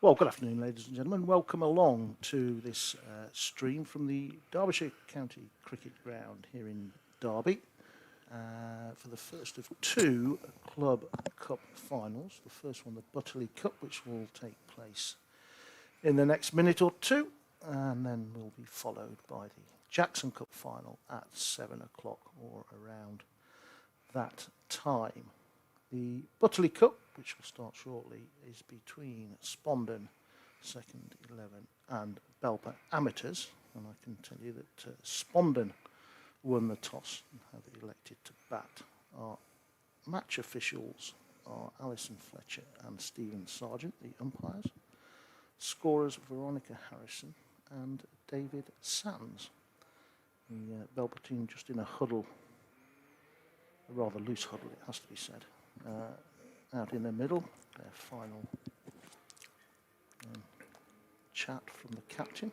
Well, good afternoon, ladies and gentlemen. Welcome along to this stream from the Derbyshire County Cricket Ground here in Derby for the first of two Club Cup finals. The first one, the Butterley Cup, which will take place in the next minute or two, and then will be followed by the Jackson Cup final at 7 o'clock or around that time. The Butterley Cup, which will start shortly, is between Spondon, second 11, and Belper Amateurs. And I can tell you that Spondon won the toss and have elected to bat. Our match officials are Alison Fletcher and Stephen Sargent, the umpires. Scorers Veronica Harrison and David Sands. The Belper team just in a huddle, a rather loose huddle, it has to be said. Out in the middle, their final chat from the captain.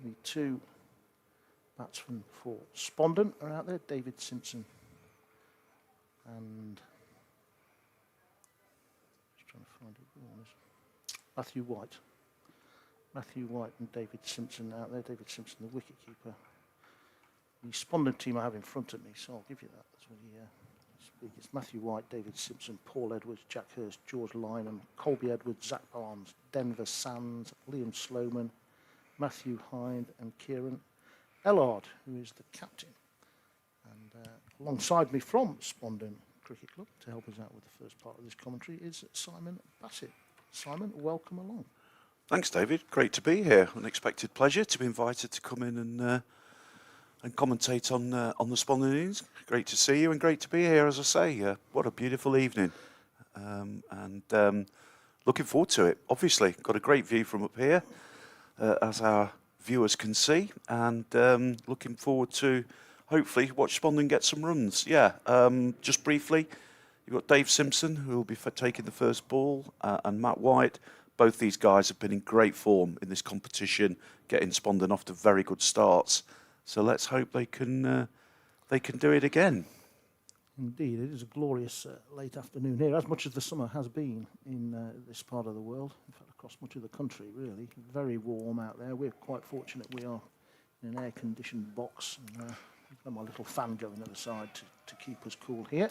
The two batsmen for Spondon are out there, David Simpson and just trying to find it. Matthew White. Matthew White and David Simpson out there. David Simpson, the wicketkeeper. The Spondon team I have in front of me, so I'll give you that. That's what he speak. It's Matthew White, David Simpson, Paul Edwards, Jack Hurst, George Lynham, Colby Edwards, Zach Barnes, Denver Sands, Liam Sloman, Matthew Hind and Kieran Ellard, who is the captain. And alongside me from Spondon Cricket Club to help us out with the first part of this commentary is Simon Bassett. Simon, welcome along. Thanks, David. Great to be here. Unexpected pleasure to be invited to come in and commentate on the Spondon innings. Great to see you and great to be here, as I say. What a beautiful evening. And looking forward to it. Obviously, got a great view from up here, as our viewers can see. And looking forward to, hopefully, watch Spondon get some runs. Yeah, just briefly, you've got Dave Simpson, who will be taking the first ball, and Matt White. Both these guys have been in great form in this competition, getting Spondon off to very good starts. So let's hope they can do it again. Indeed, it is a glorious late afternoon here, as much as the summer has been in this part of the world. In fact, across much of the country, really. Very warm out there. We're quite fortunate we are in an air-conditioned box. And we've got my little fan going at the side to keep us cool here.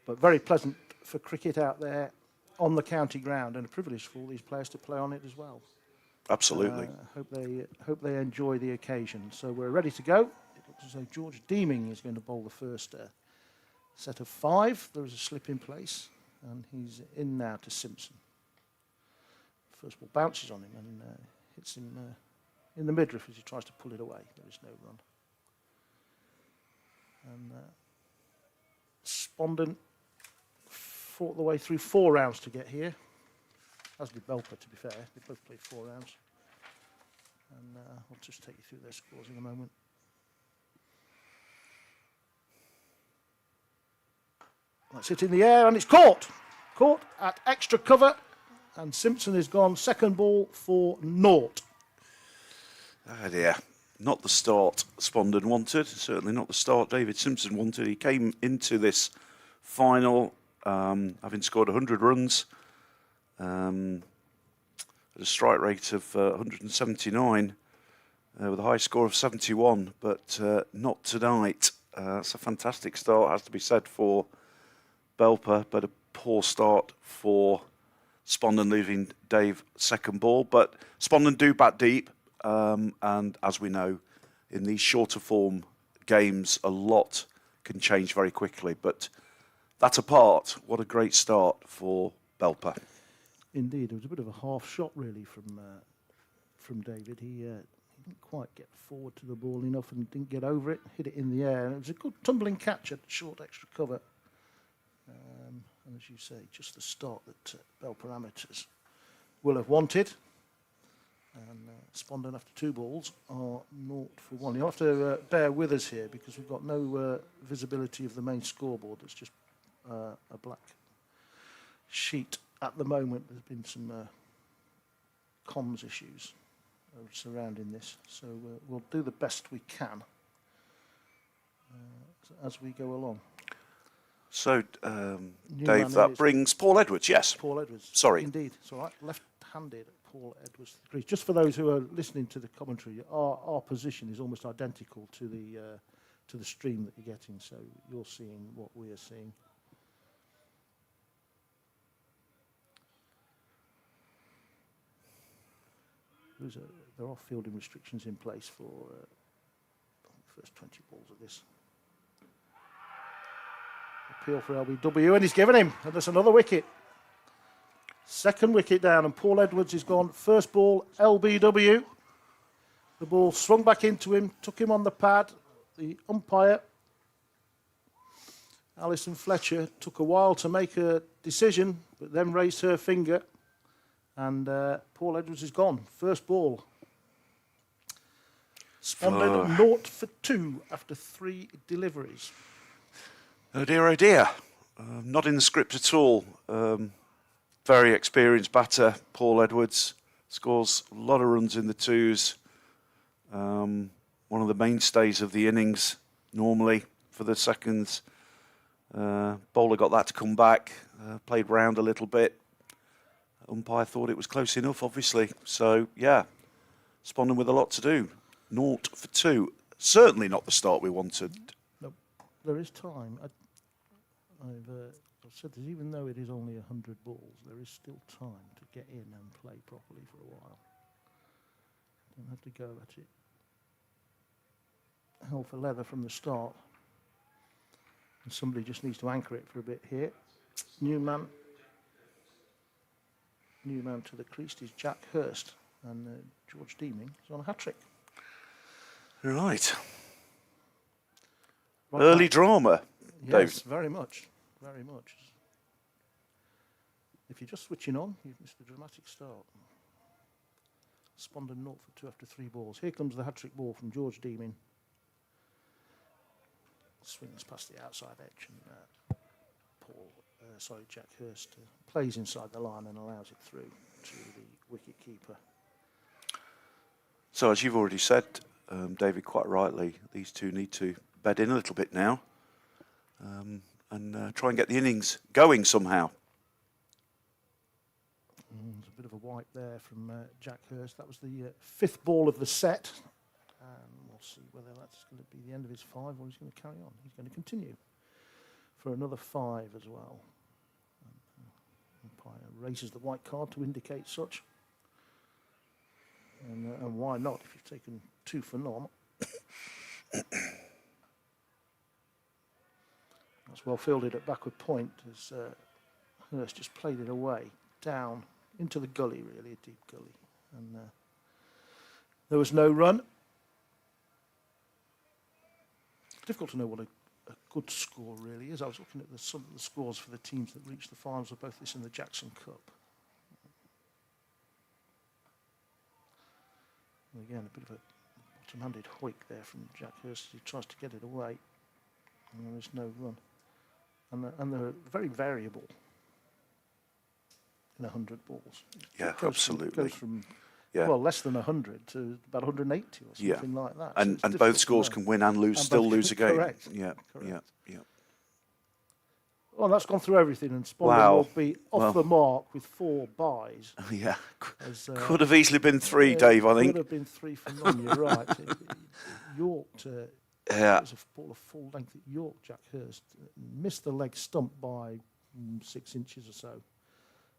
But very pleasant for cricket out there on the county ground, and a privilege for all these players to play on it as well. Absolutely. Hope they enjoy the occasion. So we're ready to go. It looks as though George Deeming is going to bowl the first set of 5. There is a slip in place, and he's in now to Simpson. First ball bounces on him and hits him in the midriff as he tries to pull it away. There is no run. And Spondon fought the way through 4 rounds to get here. As did Belper, to be fair. They both played 4 rounds. And I'll just take you through their scores in a moment. That's it in the air, and it's caught. Caught at extra cover, and Simpson is gone. Second ball for naught. Oh dear. Not the start Spondon wanted. Certainly not the start David Simpson wanted. He came into this final having scored 100 runs. At a strike rate of 179 with a high score of 71, but not tonight. It's a fantastic start, has to be said, for Belper, but a poor start for Spondon, leaving Dave second ball. But Spondon do bat deep, and as we know, in these shorter form games, a lot can change very quickly. But that apart, what a great start for Belper. Indeed, it was a bit of a half shot, really, from David. He didn't quite get forward to the ball enough and didn't get over it, hit it in the air. And it was a good tumbling catch at short extra cover. And as you say, just the start that Belper Amateurs will have wanted. And Spondon, after 2 balls, are 0 for 1. You'll have to bear with us here because we've got no visibility of the main scoreboard. It's just a black sheet. At the moment, there's been some comms issues surrounding this, so we'll do the best we can as we go along. So, New Dave, man that is brings Paul Edwards, yes. Paul Edwards. Sorry. Indeed. It's all right. Left-handed Paul Edwards to the crease. Just for those who are listening to the commentary, our position is almost identical to the stream that you're getting, so you're seeing what we are seeing. There are fielding restrictions in place for the first 20 balls of this. Appeal for LBW, and he's given him, and there's another wicket. Second wicket down, and Paul Edwards is gone. First ball, LBW. The ball swung back into him, took him on the pad. The umpire, Alison Fletcher, took a while to make a decision, but then raised her finger, and Paul Edwards is gone. First ball. Spondon 0 for 2 after 3 deliveries. Oh dear, oh dear. Not in the script at all. Very experienced batter, Paul Edwards. Scores a lot of runs in the twos. One of the mainstays of the innings, normally, for the seconds. Bowler got that to come back. Played round a little bit. Umpire thought it was close enough, obviously. So, yeah, Spondon with a lot to do. 0 for 2. Certainly not the start we wanted. No, there is time. I've said this, even though it is only 100 balls, there is still time to get in and play properly for a while. Don't have to go at it hell for leather from the start. And somebody just needs to anchor it for a bit here. New man to the crease is Jack Hurst, and George Deeming is on a hat-trick. Right. Early drama, Dave. Yes, very much. Very much. If you're just switching on, you've missed a dramatic start. Spondon 0 for 2 after 3 balls. Here comes the hat-trick ball from George Deeming. Swings past the outside edge, and Jack Hurst plays inside the line and allows it through to the wicket keeper. So, as you've already said, David, quite rightly, these two need to bed in a little bit now and try and get the innings going somehow. There's a bit of a wipe there from Jack Hurst. That was the 5th ball of the set. We'll see whether that's going to be the end of his 5 or he's going to carry on. He's going to continue for another 5 as well. Umpire raises the white card to indicate such. And why not if you've taken 2 for none? That's well fielded at backward point as Hurst just played it away, down into the gully, really, a deep gully. And there was no run. Difficult to know what a good score really is. I was looking at some of the scores for the teams that reached the finals of both this and the Jackson Cup. And again, a bit of a bottom-handed hoik there from Jack Hurst as he tries to get it away. And there is no run. And they're very variable in 100 balls. Yeah, absolutely. It goes from well, less than 100 to about 180 or something like that. And both scores can win and lose, still lose a game. Correct. Yeah, correct. yeah. Well, that's gone through everything, and Spondon will be off the mark with 4 byes. Yeah, could have easily been 3, Dave, I think. Could have been 3 for none, you're right. York, it was a ball of full length at York, Jack Hurst. Missed the leg stump by 6 inches or so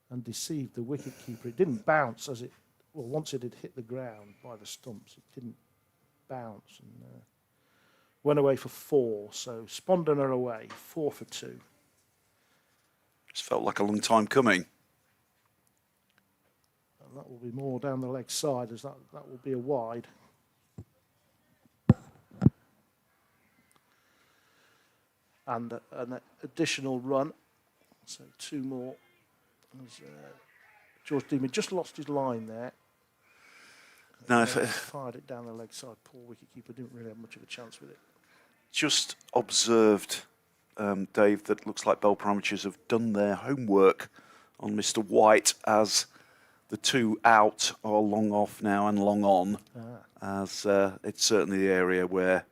and deceived the wicket keeper. It didn't bounce as it, well, once it had hit the ground by the stumps, it didn't bounce and went away for 4. So Spondon are away, 4 for 2. It's felt like a long time coming. And that will be more down the leg side as that will be a wide. And an additional run, so 2 more. As, George Deeming just lost his line there. No, fired it down the leg side. Poor wicketkeeper didn't really have much of a chance with it. Just observed, Dave, that looks like Belper amateurs have done their homework on Mr. White as the 2 out are long off now and long on, as it's certainly the area where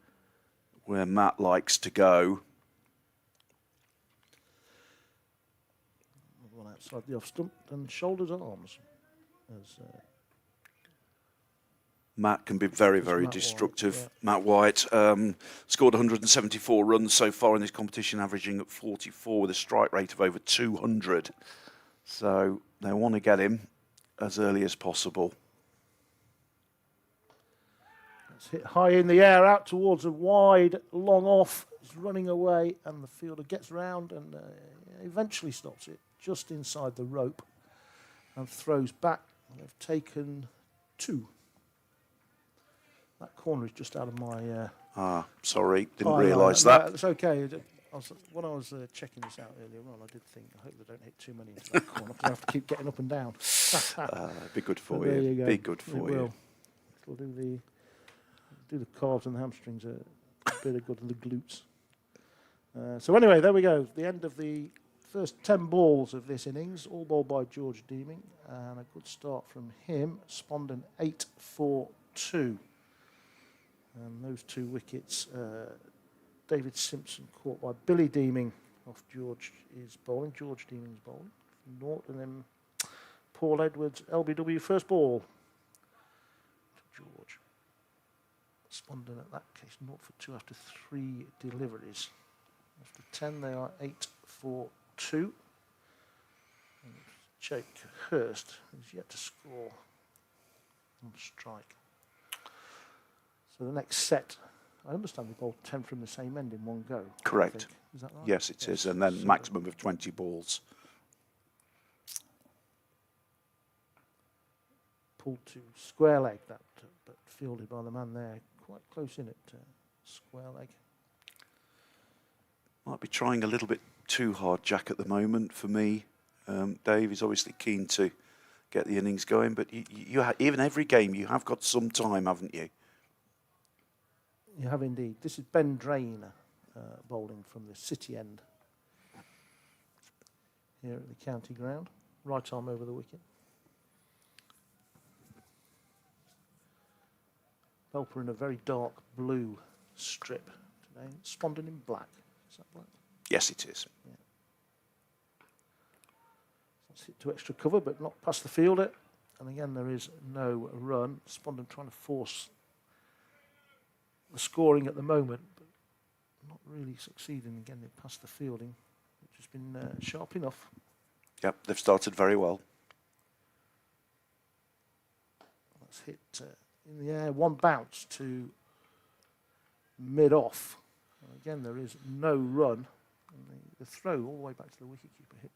Matt likes to go. outside the off stump and shoulders arms. As Matt can be very, It's very Matt destructive. White, Matt White scored 174 runs so far in this competition, averaging at 44 with a strike rate of over 200. So they want to get him as early as possible. It's hit high in the air, out towards a wide, long off. It's running away, and the fielder gets round and eventually stops it just inside the rope and throws back. They've taken 2. That corner is just out of my... Sorry, didn't realise that. No, it's okay. When I was checking this out earlier on, I did think, I hope they don't hit too many into that corner, because I have to keep getting up and down. Be good for There you. you go. Be good for you. It'll do the calves and the hamstrings a bit of good, and the glutes. So anyway, there we go. The end of the first 10 balls of this innings, all bowled by George Deeming, and a good start from him. Spondon 8-4-2. And those 2 wickets, David Simpson caught by Billy Deeming off George is bowling. George Deeming's bowling. Naught, and then Paul Edwards, LBW first ball to George. Spondon at that case 0 for 2 after 3 deliveries. After 10 they are 8-4-2. And Jake Hurst is yet to score on strike. So the next set, I understand we bowled 10 from the same end in one go. Correct. Is that right? Yes, it is. And then So maximum of 20 balls. pulled to square leg, that but fielded by the man there, quite close in at square leg. Might be trying a little bit too hard, Jack, at the moment for me. Dave is obviously keen to get the innings going, but even every game you have got some time, haven't you? You have indeed. This is Ben Drain bowling from the city end here at the county ground. Right arm over the wicket. Belper in a very dark blue strip today. Spondon in black. Is that black? Yes, it is. Yeah. That's hit to extra cover, but not past the fielder. And again, there is no run. Spondon trying to force the scoring at the moment, but not really succeeding in getting it past the fielding, which has been sharp enough. Yep, they've started very well. That's hit in the air, one bounce to mid-off. Again, there is no run. And the throw all the way back to the wicketkeeper hit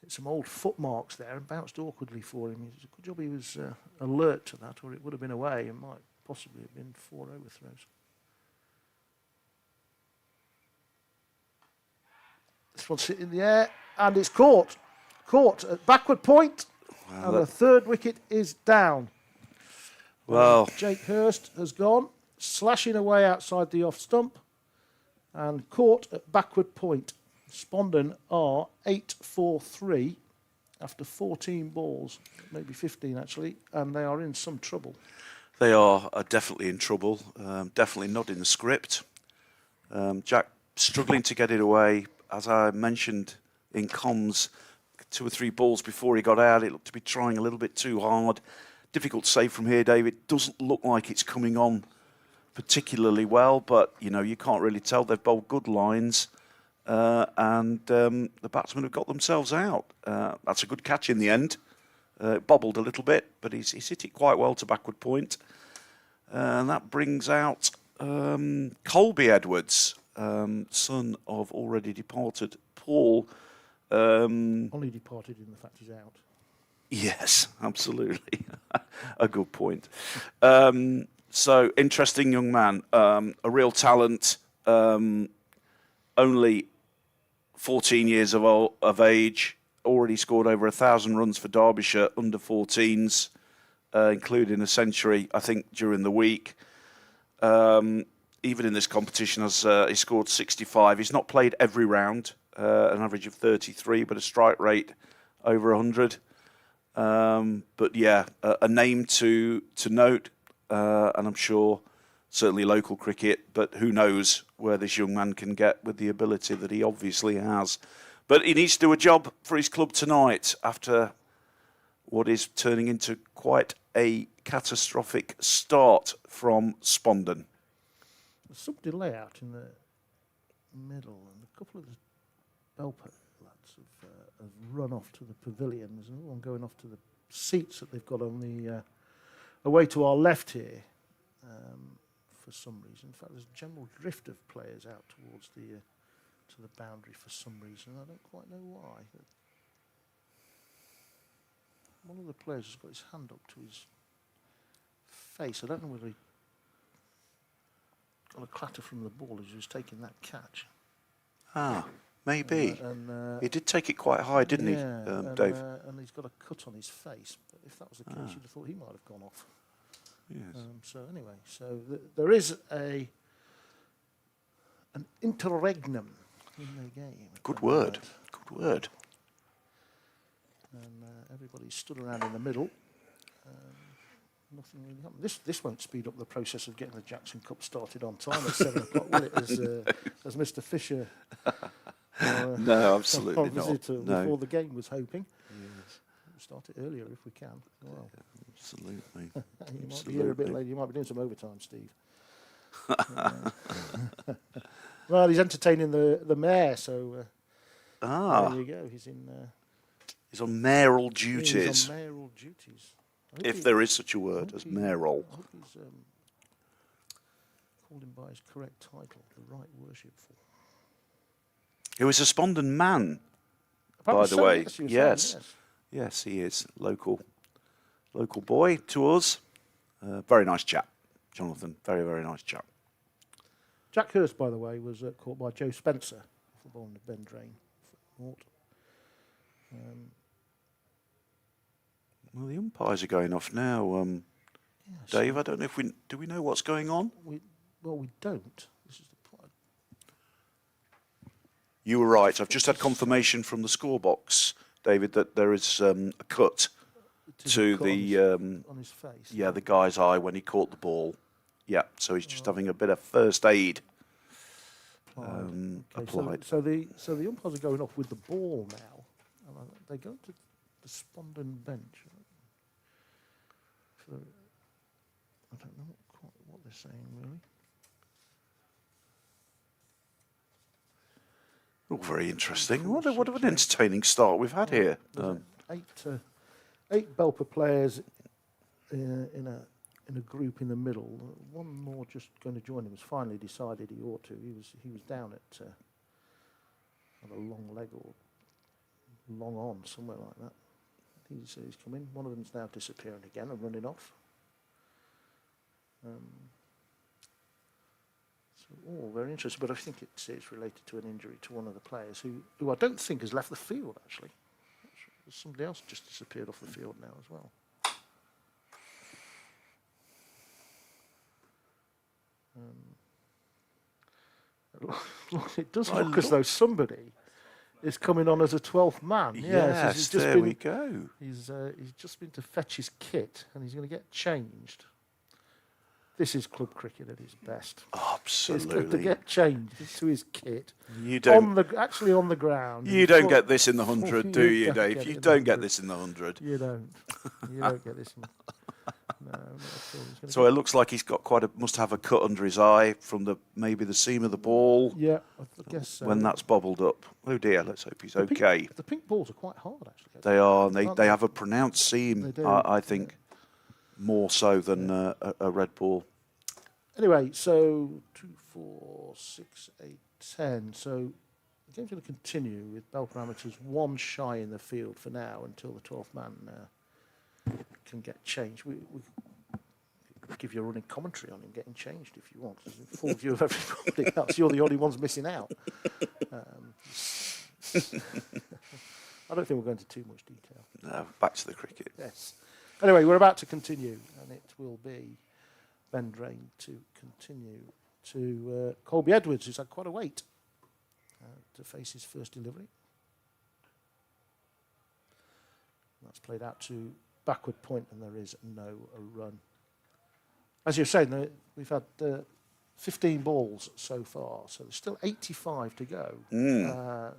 some old footmarks there and bounced awkwardly for him. It's a good job he was alert to that, or it would have been away and might possibly have been 4 overthrows. This one's hit in the air and it's caught. Caught at backward point, and the 3rd wicket is down. Well, Jake Hurst has gone, slashing away outside the off stump and caught at backward point. Spondon are 8-4-3 after 14 balls, maybe 15 actually, and they are in some trouble. they are definitely in trouble, definitely not in the script. Jack struggling to get it away. As I mentioned in comms, 2 or 3 balls before he got out, it looked to be trying a little bit too hard. Difficult to say from here, David. Doesn't look like it's coming on particularly well, but you know, you can't really tell. They've bowled good lines, and the batsmen have got themselves out. That's a good catch in the end. Bobbled a little bit, but he's hit it quite well to backward point. And that brings out Colby Edwards, son of already departed Paul. Only departed in the fact he's out. Yes, absolutely. A good point. So, interesting young man, a real talent, only 14 years of age, already scored over 1,000 runs for Derbyshire under 14s, including a century, I think, during the week. Even in this competition, as he scored 65. He's not played every round, an average of 33, but a strike rate over 100. But yeah, a name to note, and I'm sure certainly local cricket, but who knows where this young man can get with the ability that he obviously has. But he needs to do a job for his club tonight after what is turning into quite a catastrophic start from Spondon. There's some delay out in the middle, and a couple of the Belper lads have run off to the pavilion. There's another one going off to the seats that they've got on the away to our left here for some reason. In fact, there's a general drift of players out towards the to the boundary for some reason. I don't quite know why. One of the players has got his hand up to his face. I don't know whether he got a clatter from the ball as he was taking that catch. Maybe. He did take it quite high, didn't he, Dave? And he's got a cut on his face. But if that was the case, you'd have thought he might have gone off. Yes. So anyway, there is an interregnum in the game. Good word. Good word. And everybody's stood around in the middle. Nothing really happened. This won't speed up the process of getting the Jackson Cup started on time at 7 o'clock, will it? As Mr. Fisher, no, absolutely our visitor not. before the game was hoping. Yes. We'll start it earlier if we can. Well, absolutely. You might be here a bit later. You might be doing some overtime, Steve. Well, he's entertaining the mayor, so there you go. He's on mayoral duties. He's on mayoral duties. If there is such a word as mayoral. I hope he's called him by his correct title, the right worshipful. He was a Spondon man, Apparently by the way. Yes. Yes, he is. Local boy to us. Very nice chap, Jonathan. Very, very nice chap. Jack Hurst, by the way, was caught by Joe Spencer off the ball in the Ben Drain. Well, the umpires are going off now. Yes. Dave, I don't know if do we know what's going on? We don't. This is the point. You were right. I've just had confirmation from the scorebox, David, that there is a cut to the on his face. Yeah, the guy's eye when he caught the ball. Yeah, so he's just having a bit of first aid applied. So the umpires are going off with the ball now. And they go to the Spondon bench. I don't know quite what they're saying really. All very interesting. What an entertaining start we've had here. Eight Belper players in a group in the middle. One more just going to join him has finally decided he ought to. He was down at a long leg or long on, somewhere like that. He's come in. One of them's now disappearing again and running off. So very interesting. But I think it's related to an injury to one of the players who I don't think has left the field, actually. Somebody else just disappeared off the field now as well. It does look as though somebody is coming on as a 12th man. Yes, there we go. He's just been to fetch his kit and he's going to get changed. This is club cricket at its best. Absolutely. He's to get changed to his kit. You don't actually on the ground. You don't get this in the 100, do you, Dave? You don't get this in the 100. You don't. You don't get this in. No, not at all. So it looks like he's got must have a cut under his eye from maybe the seam of the ball. Yeah, I guess so. When that's bobbled up. Oh dear, let's hope he's okay. The pink balls are quite hard, actually. They are, and they have a pronounced seam, I think, more so than a red ball. Anyway, so 2, 4, 6, 8, 10. So the game's going to continue with Belper Amateurs one shy in the field for now until the 12th man can get changed. We give you a running commentary on him getting changed if you want. There's a full view of everybody else. You're the only ones missing out. I don't think we'll go into too much detail. No, back to the cricket. Yes. Anyway, we're about to continue, and it will be Ben Drain to continue to Colby Edwards, who's had quite a wait to face his first delivery. That's played out to backward point, and there is no run. As you're saying, we've had 15 balls so far, so there's still 85 to go.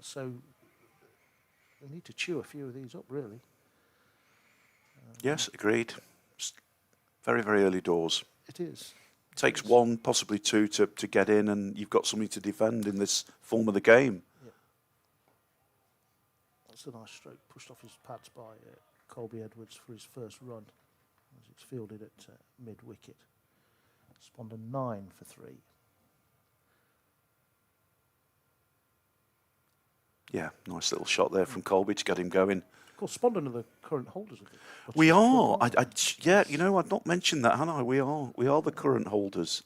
So they need to chew a few of these up, really. Yes, agreed. It's very, very early doors. It is. Takes one, possibly two, to get in, and you've got something to defend in this form of the game. Yeah. That's a nice stroke, pushed off his pads by Colby Edwards for his first run, as it's fielded at mid-wicket. Spondon 9 for 3. Yeah, nice little shot there from Colby to get him going. Of course, Spondon are the current holders of it. We are. Yeah, you know, I've not mentioned that, have I? We are the current holders.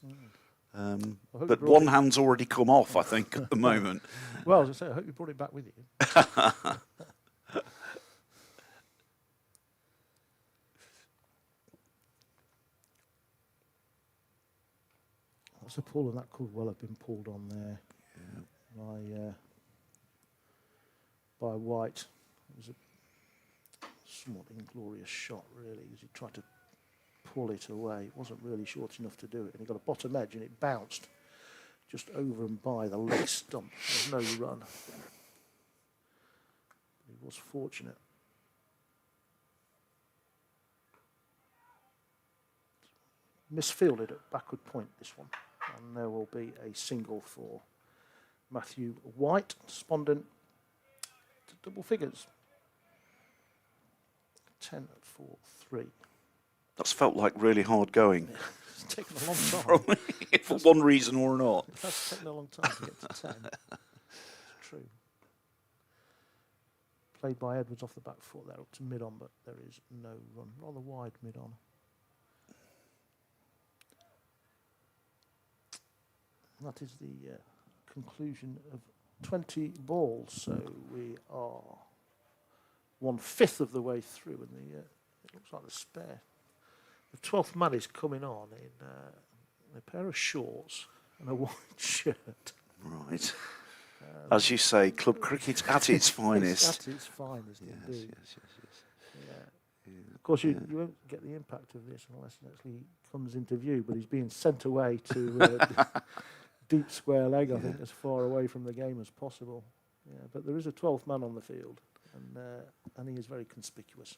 But one hand's already come off, I think, at the moment. Well, as I say, I hope you brought it back with you. That's a pull, and that could well have been pulled on there by White. It was a somewhat inglorious shot, really, as he tried to pull it away. It wasn't really short enough to do it, and he got a bottom edge, and it bounced just over and by the leg stump. There was no run. He was fortunate. Misfielded at backward point, this one, and there will be a single for Matthew White. Spondon to double figures. 10 for 3. That's felt like really hard going. It's taken a long time. For one reason or not. It has taken a long time to get to 10. It's true. Played by Edwards off the back foot there up to mid-on, but there is no run. Rather wide mid-on. That is the conclusion of 20 balls. So we are 1/5 of the way through, and it looks like the spare. The 12th man is coming on in a pair of shorts and a white shirt. Right. As you say, club cricket at its finest. At its finest, Yes, indeed. yes. Yeah. Of course, you won't get the impact of this unless it actually comes into view, but he's being sent away to deep square leg, I think, as far away from the game as possible. Yeah, but there is a 12th man on the field, and he is very conspicuous.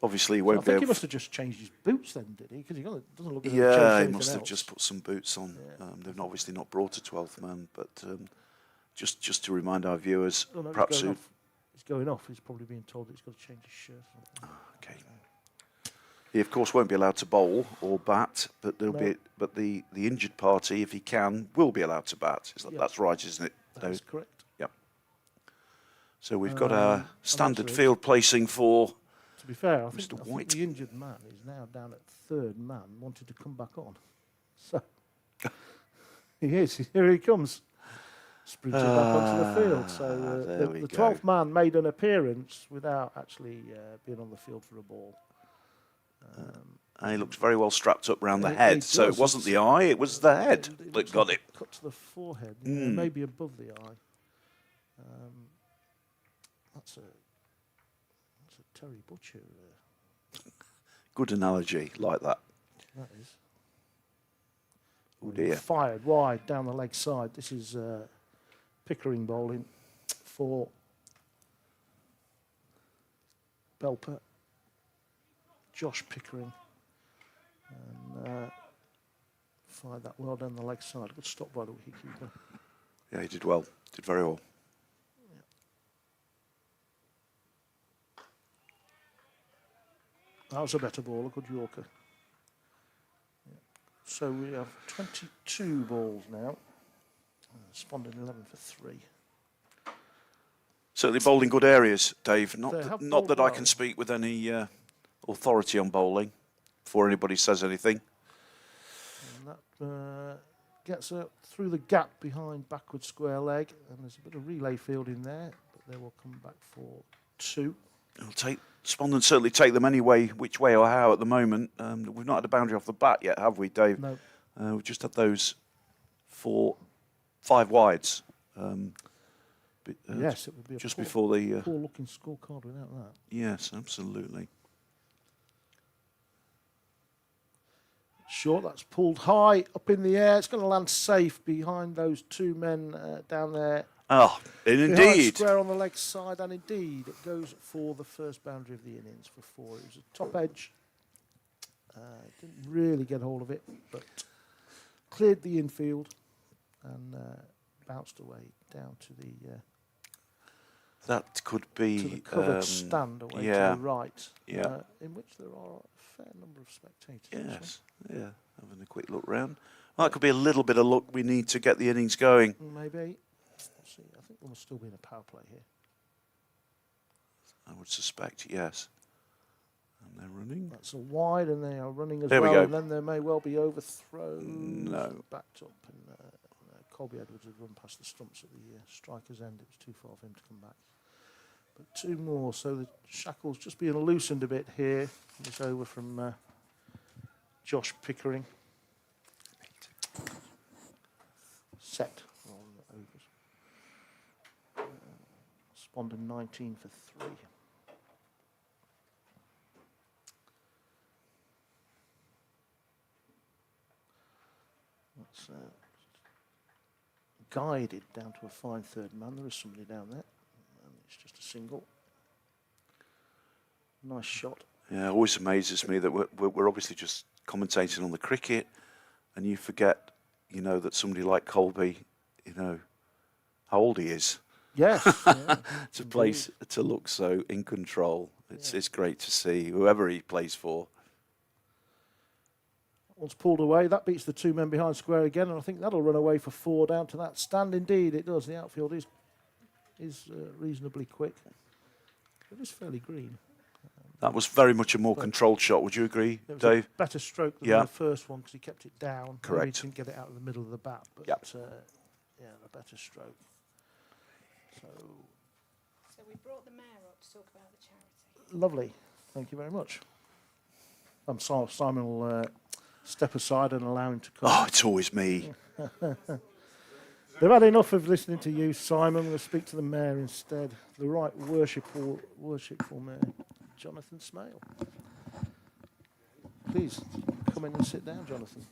Obviously, he So won't I be think he able. must have just changed his boots then, did he? Because he doesn't look as if Yeah, changed he anything must have else. just put some boots on. Yeah. They've obviously not brought a 12th man, but just to remind our viewers, Oh, no, perhaps he's going off. He's probably being told that he's got to change his shirt. okay. He of course won't be allowed to bowl or bat, but No. the injured party, if he can, will be allowed to bat. Yeah. That's right, isn't it? That is correct. Yep. So we've got a standard actually- field placing for. To be fair, I Mr. think White. the injured man is now down at 3rd man, wanted to come back on. So he is. Here he comes, sprinting back onto the field. So there we the go. 12th man made an appearance without actually being on the field for a ball. And he looks very well strapped up round the He head. So it does. wasn't the eye; it was the head It that looks got like it. a cut to the forehead, maybe above the eye. That's a Terry Butcher. Good analogy, like that. That is. Oh dear. Fired wide down the leg side. This is Pickering bowling for Belper. Josh Pickering. And fired that well down the leg side. Good stop by the wicketkeeper. Yeah, he did well. Did very well. That was a better ball, a good Yorker. Yeah. So we have 22 balls now. Spondon 11 for 3. Certainly bowling good areas, Dave. They Not have not that bowled I can well. speak with any authority on bowling before anybody says anything. And that gets her through the gap behind backward square leg. And there's a bit of relay field in there, but they will come back for 2. It'll take Spondon certainly take them anyway, which way or how at the moment. We've not had a boundary off the bat yet, have we, Dave? No. We've just had those 5 wides. Yes, it would be a just poor, before the. poor looking scorecard without that. Yes, absolutely. Short, that's pulled high up in the air. It's going to land safe behind those 2 men down there. Oh, Behind indeed. square on the leg side, and indeed it goes for the first boundary of the innings for 4. It was a top edge. Didn't really get hold of it, but cleared the infield and bounced away down to the That could be to the covered stand away to the right, in which there are a fair number of spectators. Yes, yeah. Having a quick look round. Well, that could be a little bit of luck we need to get the innings going. Maybe. Let's see, I think there must still be in a power play here. I would suspect, yes. And they're running. That's a wide, and they are running as There we well. go. And then there may well be overthrows. No. Backed up, and Colby Edwards had run past the stumps at the striker's end. It was too far for him to come back. But 2 more, so the shackle's just being loosened a bit here. It's over from Josh Pickering. Set on overs. Spondon 19 for 3. That's guided down to a fine third man. There is somebody down there. And it's just a single. Nice shot. Yeah, it always amazes me that we're obviously just commentating on the cricket, and you forget, that somebody like Colby, how old he is. Yes. To look so in control. It's great to see whoever he plays for. Once pulled away, that beats the 2 men behind square again, and I think that'll run away for 4 down to that stand. Indeed, it does. The outfield is reasonably quick. It is fairly green. That was very much a more controlled shot. Would you agree, It was Dave? a better stroke than the first one because he kept it down. Correct. Maybe he didn't get it out of the middle of the bat, but a better stroke. So we brought the mayor up to talk about the charity. lovely. Thank you very much. Simon will step aside and allow him to come. Oh, it's always me. They've had enough of listening to you, Simon. We'll speak to the mayor instead. The right worshipful mayor, Jonathan Smale. Please come in and sit down, Jonathan.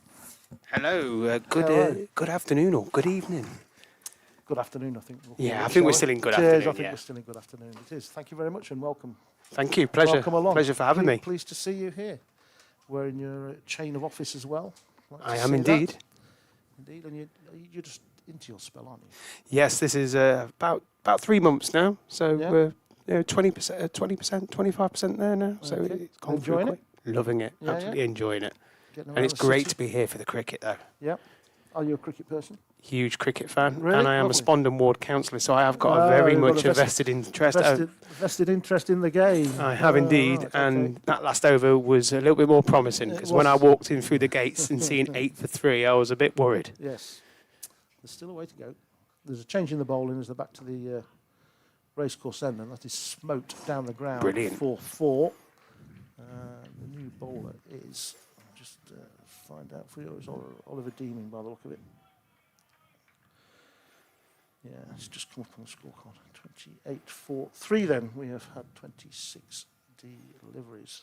Hello. Good afternoon or good evening. Good afternoon, I think. Yeah, I think we're still in good Cheers, afternoon. I think Yeah. we're still in good afternoon. It is. Thank you very much and welcome. Thank you. Pleasure. Welcome along. Pleasure for having me. Pleased to see you here. We're in your chain of office as well. Like to I am see indeed. that. Indeed, and you're just into your spell, aren't you? Yes, this is about 3 months now. So Yeah. we're 20%, 25% there now. So Okay. it's gone through Enjoying quick. Loving it. Yeah, Absolutely enjoying it. Getting And around it's the great city. to be here for the cricket, though. Yeah. Are you a cricket person? Huge cricket fan. Really? And I am Lovely. a Spondon ward councillor, so I have got Oh, a very you've got much a a vested interest. Vested interest in the game. I have indeed, Right, and okay. that last over was a little bit more promising It because when I was. walked in through the gates and seeing 8 for 3, I was a bit worried. Yes. There's still a way to go. There's a change in the bowling as they're back to the racecourse end, and that is smoked down the ground Brilliant. for 4. The new bowler is, just find out for you, it's Oliver Deeming by the look of it. Yeah, it's just come up on the scorecard. 28 for 3 then. We have had 26 deliveries.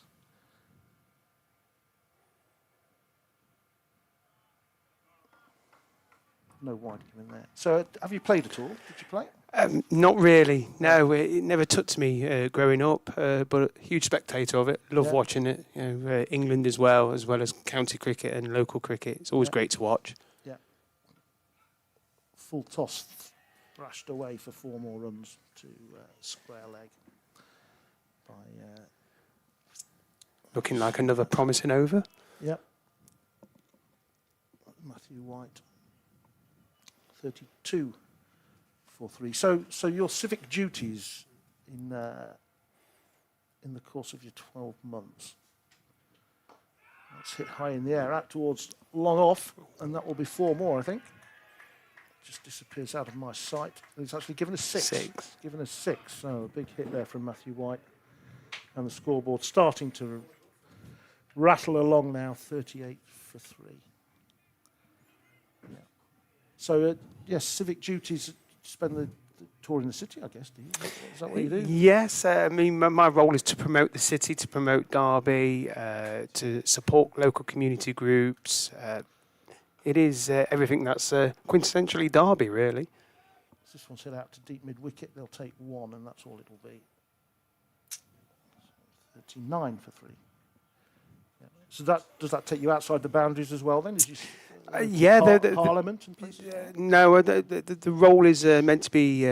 No wide given there. So have you played at all? Did you play? Not really. No, it never touched me growing up, but a huge spectator of it. Love Yeah. watching it. England as well as county cricket and local cricket. It's always Yeah. great to watch. Yeah. Full toss thrashed away for 4 more runs to square leg by Looking like another promising over. Matthew White. 32 for 3. So your civic duties in the course of your 12 months. Let's hit high in the air, out towards long off, and that will be 4 more, I think. Just disappears out of my sight. It's actually given us 6. 6. Given us 6. So a big hit there from Matthew White. And the scoreboard starting to rattle along now, 38 for 3. Yeah. So, yes, civic duties, spend the tour in the city, I guess, do you? Is that what you do? Yes, I mean, my role is to promote the city, to promote Derby, to support local community groups. It is everything that's quintessentially Derby, really. This one's hit out to deep mid-wicket. They'll take 1, and that's all it'll be. 39 for 3. Yeah. So does that take you outside the boundaries as well then? As you, Parliament and places? No, the role is meant to be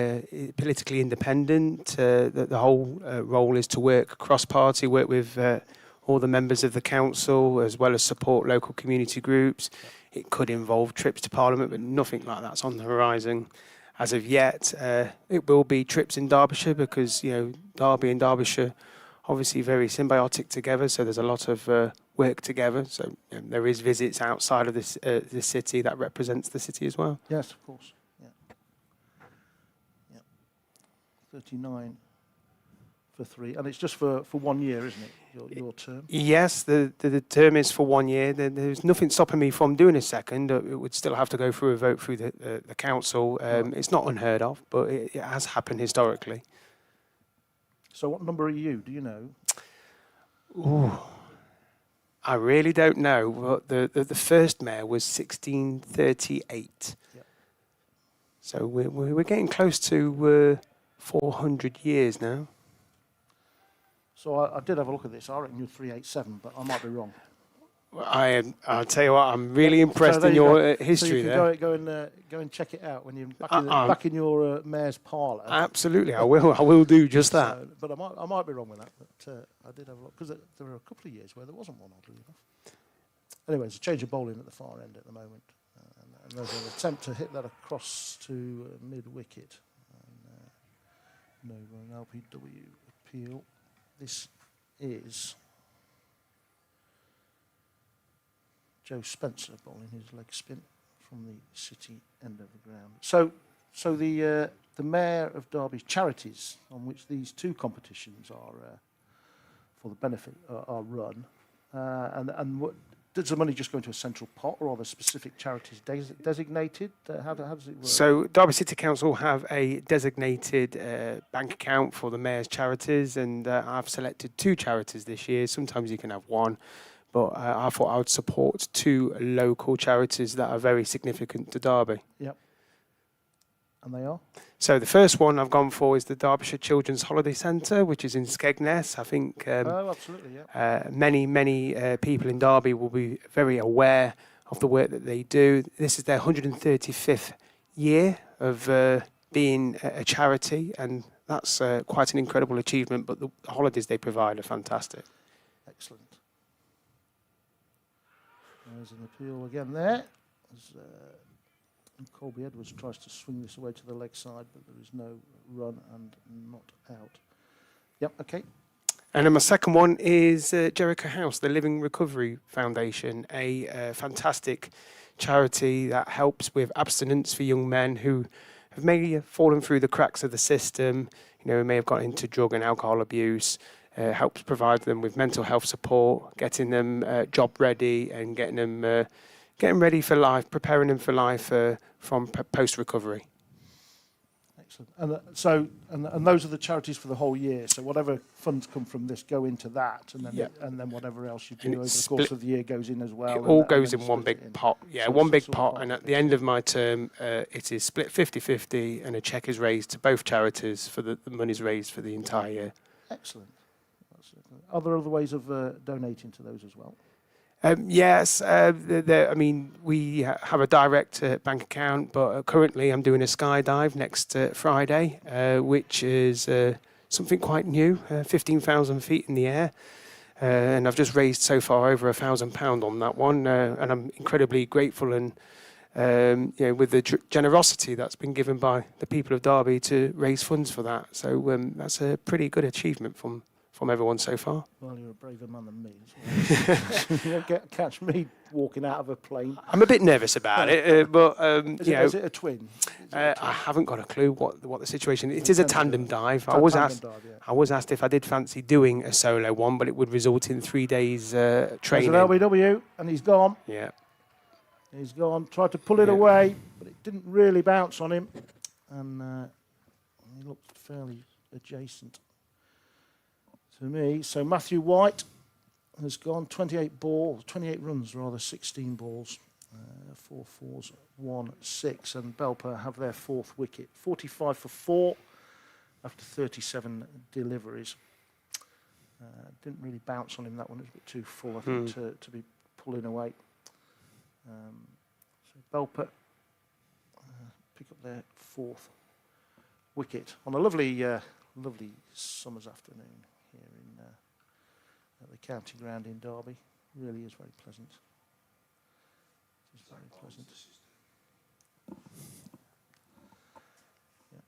politically independent. The whole role is to work cross-party, work with all the members of the council, as well as support local community groups. It could involve trips to Parliament, but nothing like that's on the horizon as of yet. It will be trips in Derbyshire because, Derby and Derbyshire obviously very symbiotic together, so there's a lot of work together. So there is visits outside of this city that represents the city as well. Yes, of course. Yeah. 39 for 3, and it's just for 1 year, isn't it? Your term. Yes, the term is for 1 year. There's nothing stopping me from doing a second. It would still have to go through a vote through the council. It's not unheard of, but it has happened historically. So what number are you? Do you know? Ooh, I really don't know. But the first mayor was 1638. Yep. So we're getting close to 400 years now. So I did have a look at this. I reckon you're 387, but I might be wrong. I'll tell you what, I'm really impressed in your history there. So you can go and check it out when you're back in your mayor's parlour. Absolutely, I will do just that. So, but I might be wrong with that. But I did have a look because there were a couple of years where there wasn't one, oddly enough. Anyway, there's a change of bowling at the far end at the moment, and there's an attempt to hit that across to mid wicket. No, an LPW appeal. This is Joe Spencer bowling his leg spin from the city end of the ground. So the Mayor of Derby's charities, on which these two competitions are for the benefit are run, and what, does the money just go into a central pot, or are there specific charities designated? How does it work? So Derby City Council have a designated bank account for the Mayor's charities, and I've selected 2 charities this year. Sometimes you can have 1. But I thought I would support 2 local charities that are very significant to Derby. Yep. And they are? So the first one I've gone for is the Derbyshire Children's Holiday Centre, which is in Skegness. I think absolutely, yeah. Many people in Derby will be very aware of the work that they do. This is their 135th year of being a charity, and that's quite an incredible achievement, but the holidays they provide are fantastic. Excellent. There's an appeal again there. Colby Edwards tries to swing this away to the leg side, but there is no run and not out. Yep, okay. And then my second one is Jericho House, the Living Recovery Foundation, a fantastic charity that helps with abstinence for young men who have maybe fallen through the cracks of the system, may have got into drug and alcohol abuse. Helps provide them with mental health support, getting them job ready and getting them ready for life, preparing them for life from post-recovery. Excellent. And those are the charities for the whole year. So whatever funds come from this go into that, and then and then whatever else you do over the course of the year goes in as well. It all goes in one big pot. Yeah, one big pot. And at the end of my term, it is split 50-50, and a cheque is raised to both charities for the money's raised for the entire year. Excellent. Are there other ways of donating to those as well? Yes, we have a direct bank account, but currently I'm doing a skydive next Friday, which is something quite new, 15,000 feet in the air. And I've just raised so far over £1,000 on that one, and I'm incredibly grateful and with the generosity that's been given by the people of Derby to raise funds for that. So that's a pretty good achievement from everyone so far. Well, you're a braver man than me. You won't catch me walking out of a plane. I'm a bit nervous about it, but is it a twin? I haven't got a clue what the situation is. It is a tandem dive. I was asked if I did fancy doing a solo one, but it would result in 3 days training. There's an LBW, and he's gone. Yeah. He's gone. Tried to pull it away, but it didn't really bounce on him, and he looked fairly adjacent to me. So Matthew White has gone 28 runs, 16 balls, 4 fours, 1 6, and Belper have their 4th wicket. 45 for 4 after 37 deliveries. Didn't really bounce on him, that one. It was a bit too full, I think, to be pulling away. So Belper pick up their 4th wicket on a lovely summer's afternoon here at the county ground in Derby. Really is very pleasant. It is very pleasant. Yeah.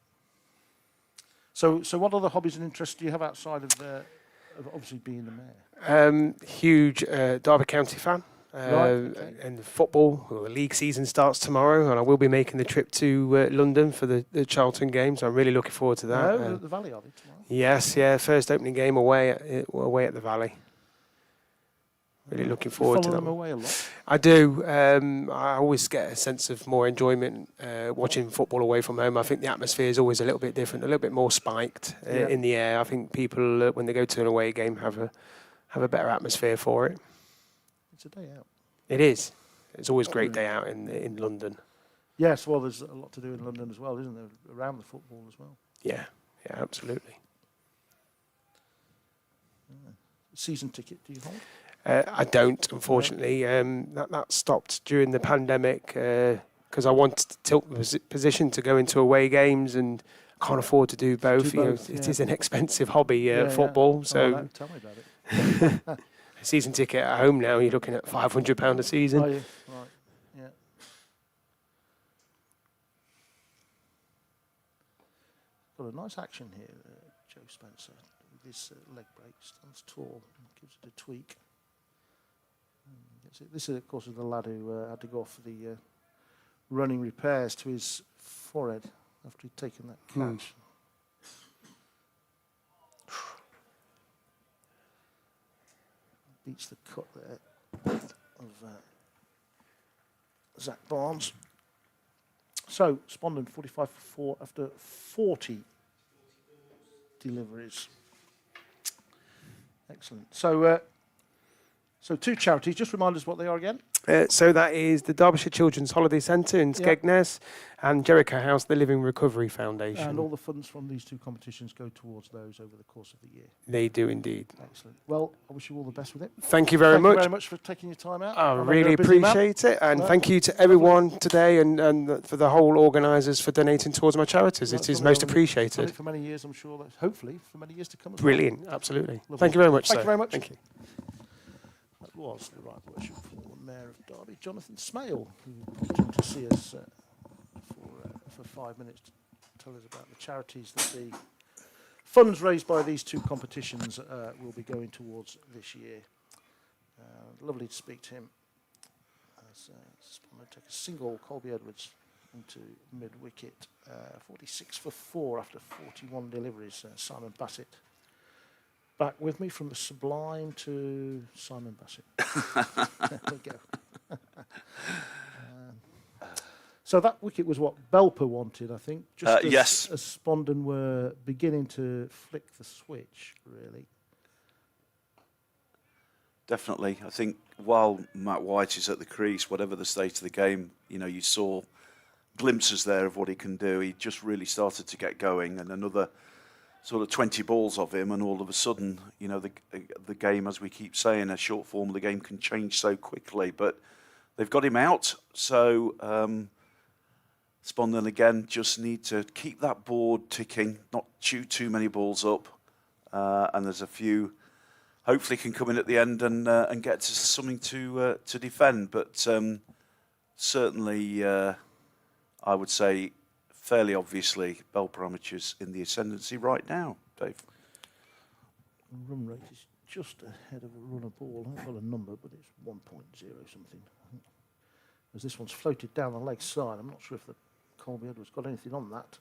So what other hobbies and interests do you have outside of obviously being the mayor? Huge Derby County fan. Okay. And the football, the league season starts tomorrow, and I will be making the trip to London for the Charlton games. I'm really looking forward to that. No, the Valley, are they, tomorrow? Yes, yeah, first opening game away at the Valley. Really looking forward to that. Follow them away a lot. I do. I always get a sense of more enjoyment watching football away from home. I think the atmosphere is always a little bit different, a little bit more spiked in the air. I think people, when they go to an away game, have a better atmosphere for it. It's a day out. It is. It's always a great day out in London. Yes, well, there's a lot to do in London as well, isn't there? Around the football as well. Yeah, absolutely. Season ticket, do you hold? I don't, unfortunately. That stopped during the pandemic because I wanted to tilt the position to go into away games, and can't afford to do both. It is an expensive hobby, football. Yeah. So Tell me about it. a season ticket at home now, you're looking at £500 a season. Are you? Right, yeah. Got a nice action here, Joe Spencer. With his leg break, stands tall, and gives it a tweak. This, of course, is the lad who had to go off for the running repairs to his forehead after he'd taken that catch. Beats the cut there of Zach Barnes. So, Spondon 45 for 4 after 40 deliveries. Excellent. So 2 charities. Just remind us what they are again. So that is the Derbyshire Children's Holiday Centre in Skegness and Jericho House, the Living Recovery Foundation. And all the funds from these 2 competitions go towards those over the course of the year. They do indeed. Excellent. Well, I wish you all the best with it. Thank you very much. Thank you very much for taking your time out. I really appreciate it. And thank you to everyone today and for the whole organisers for donating towards my charities. It is most appreciated. For many years, I'm sure. Hopefully, for many years to come as Brilliant. Absolutely. Lovely. Thank you very much, Thank you very much. Thank you. That was the Right Worshipful Mayor of Derby, Jonathan Smale, who popped in to see us for 5 minutes to tell us about the charities that the funds raised by these 2 competitions will be going towards this year. Lovely to speak to him. As Spondon take a single, Colby Edwards into mid-wicket, 46 for 4 after 41 deliveries. Simon Bassett. Back with me from the Sublime to Simon Bassett. There we go. So that wicket was what Belper wanted, I think. Just yes. As Spondon were beginning to flick the switch, really. Definitely. I think while Matt White is at the crease, whatever the state of the game, you saw glimpses there of what he can do. He just really started to get going, and another sort of 20 balls of him, and all of a sudden, the game, as we keep saying, a short form of the game can change so quickly. But they've got him out, so Spondon again just need to keep that board ticking, not chew too many balls up, and there's a few. Hopefully, can come in at the end and get to something to defend. But certainly, I would say, fairly obviously, Belper Amateurs in the ascendancy right now, Dave. Run rate is just ahead of a runner ball. I haven't got a number, but it's 1.0 something. As this one's floated down the leg side, I'm not sure if the Colby Edwards got anything on that.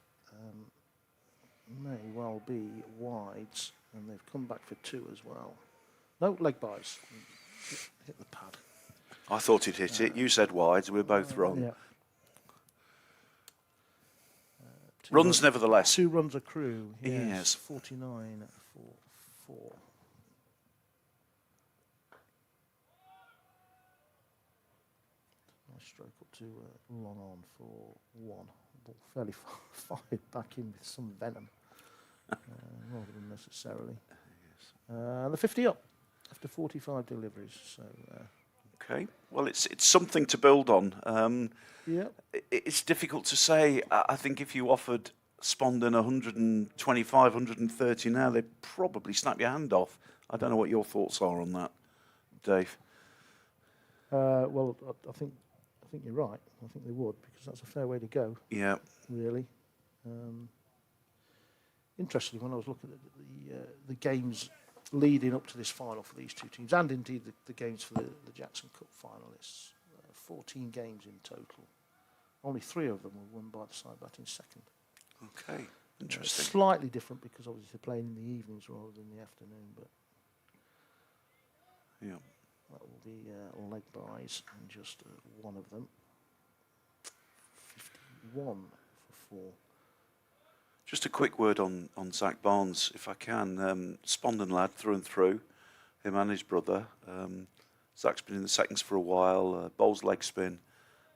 May well be wides, and they've come back for 2 as well. No, leg buys. Hit the pad. I thought he'd hit it. You said wides. We're both wrong. Yeah. Runs, nevertheless. 2 runs accrue. Yes. 49 for 4. stroke up to long on for 1. Ball fairly fired back in with some venom, rather than necessarily. The 50 up after 45 deliveries. So. Okay. Well, it's something to build on. Yeah. It's difficult to say. I think if you offered Spondon 125, 130 now, they'd probably snap your hand off. I don't know what your thoughts are on that, Dave. Well, I think you're right. I think they would, because that's a fair way to go. Yeah. Really. Interestingly, when I was looking at the games leading up to this final for these two teams, and indeed the games for the Jackson Cup finalists, 14 games in total. Only 3 of them were won by the side batting second. Okay, interesting. Slightly different because obviously they're playing in the evenings rather than the afternoon, but yeah, that will be leg buys and just one of them. 51 for 4. Just a quick word on Zach Barnes, if I can. Spondon lad through and through, him and his brother. Zach's been in the seconds for a while, bowls leg spin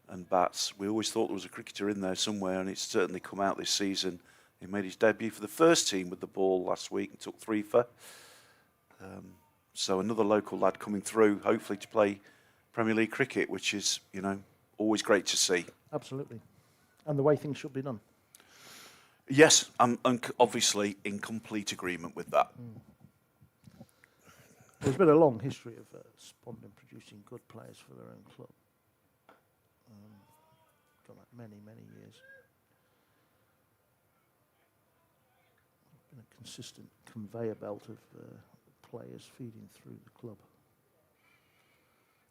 and bats. We always thought there was a cricketer in there somewhere, and it's certainly come out this season. He made his debut for the first team with the ball last week and took 3 for. So another local lad coming through, hopefully to play Premier League cricket, which is, always great to see. Absolutely. And the way things should be done. Yes, I'm obviously in complete agreement with that. There's been a long history of Spondon producing good players for their own club. Gone back many, many years. Been a consistent conveyor belt of players feeding through the club.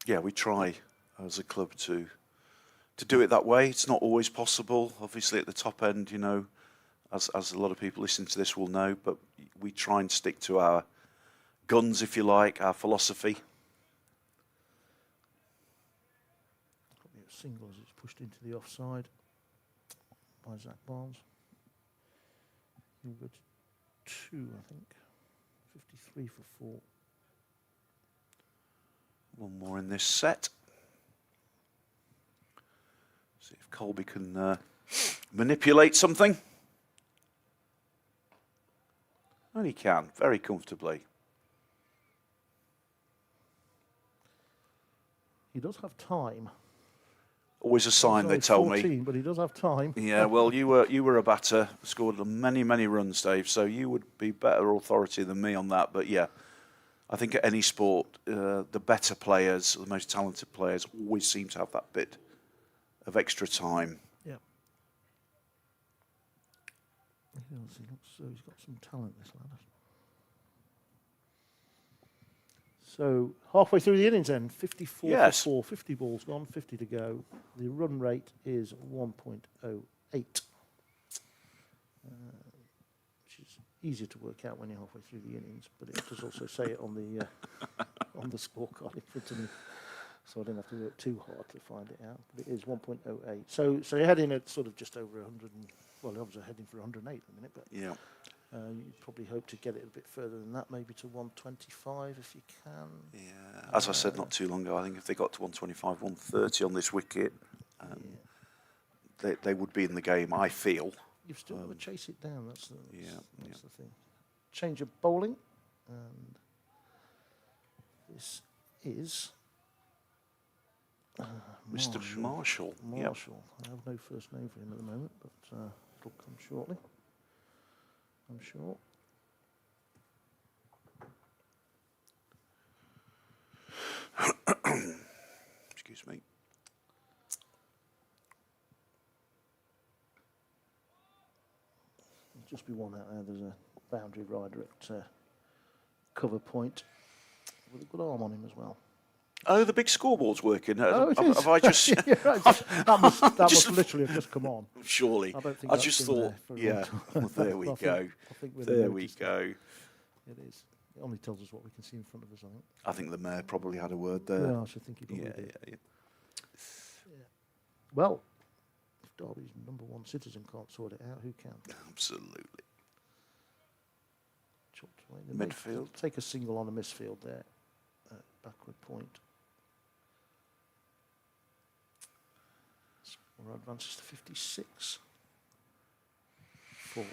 Yeah, we try as a club to do it that way. It's not always possible. Obviously, at the top end, as a lot of people listening to this will know, but we try and stick to our guns, if you like, our philosophy. Probably a single as it's pushed into the offside by Zach Barnes. He'll go to 2, I think. 53 for 4. One more in this set. See if Colby can manipulate something. And he can, very comfortably. He does have time. Always a sign, they He's tell only 14, me. but he does have time. Yeah, well, you were a batter, scored many, many runs, Dave, so you would be better authority than me on that. But yeah, I think at any sport, the better players, the most talented players, always seem to have that bit of extra time. Yeah. He looks so he's got some talent, this lad. So halfway through the innings then, 54 Yes. for 4, 50 balls gone, 50 to go. The run rate is 1.08, which is easier to work out when you're halfway through the innings, but it does also say it on the on the scorecard in front of me, so I didn't have to work too hard to find it out. But it is 1.08. So you're heading at sort of just over 100. Well, obviously heading for 108 at the minute, but Yeah. you probably hope to get it a bit further than that, maybe to 125 if you can. Yeah, as I said not too long ago, I think if they got to 125, 130 on this wicket, they would be in the game, I feel. You've still got to chase it down, that's the thing. Change of bowling, and this is Mr. Marshall. Yep. Marshall. I have no first name for him at the moment, but it'll come shortly, I'm sure. Excuse me. There'll just be one out there. There's a boundary rider at cover point with a good arm on him as well. Oh, the big scoreboard's working. Oh, it is. Have I just... Yeah, right, that must literally have just come on. Surely. I don't think I that's just been thought, there for a yeah, long time. well, there we I go. think we'd There have we noticed go. that. It is. It only tells us what we can see in front of us, I think. I think the mayor probably had a word there. Yeah, I should think he probably did. Yeah. Well, if Derby's #1 citizen can't sort it out, who can? Absolutely. Chopped away. They Midfield. take a single on a misfield there. Backward point. Or advances to 56. 4-4.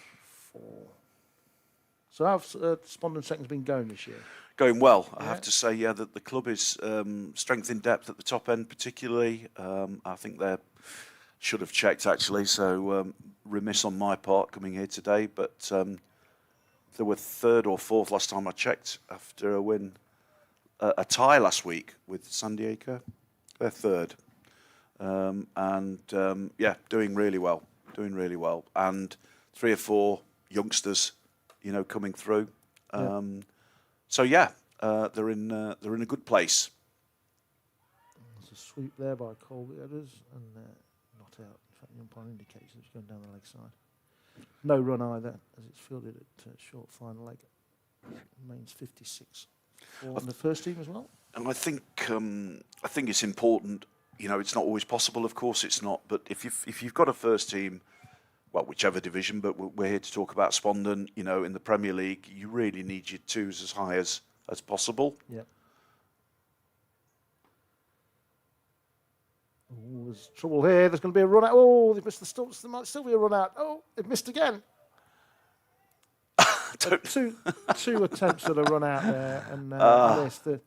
So how's Spondon Second's been going this year? Going well, I Yeah. have to say. Yeah, that the club is strength in depth at the top end, particularly. I think they should have checked actually. So remiss on my part coming here today, but they were third or fourth last time I checked after a win, a tie last week with Sandiacre. They're third, yeah, doing really well, and 3 or 4 youngsters, you know, coming through. So yeah, they're in a good place. There's a sweep there by Colby Edwards and not out. In fact, the umpire indicates it's going down the leg side. No run either, as it's fielded at short final leg. Remains 56 for the first team as well. And I think it's important. You know, it's not always possible, of course, it's not. But if you've got a first team, well, whichever division, but we're here to talk about Spondon. You know, in the Premier League, you really need your twos as high as possible. Yeah. Oh, there's trouble here. There's going to be a run out. Oh, they've missed the stumps. There might still be a run out. Oh, they've missed again. Two attempts at a run out there, and missed. The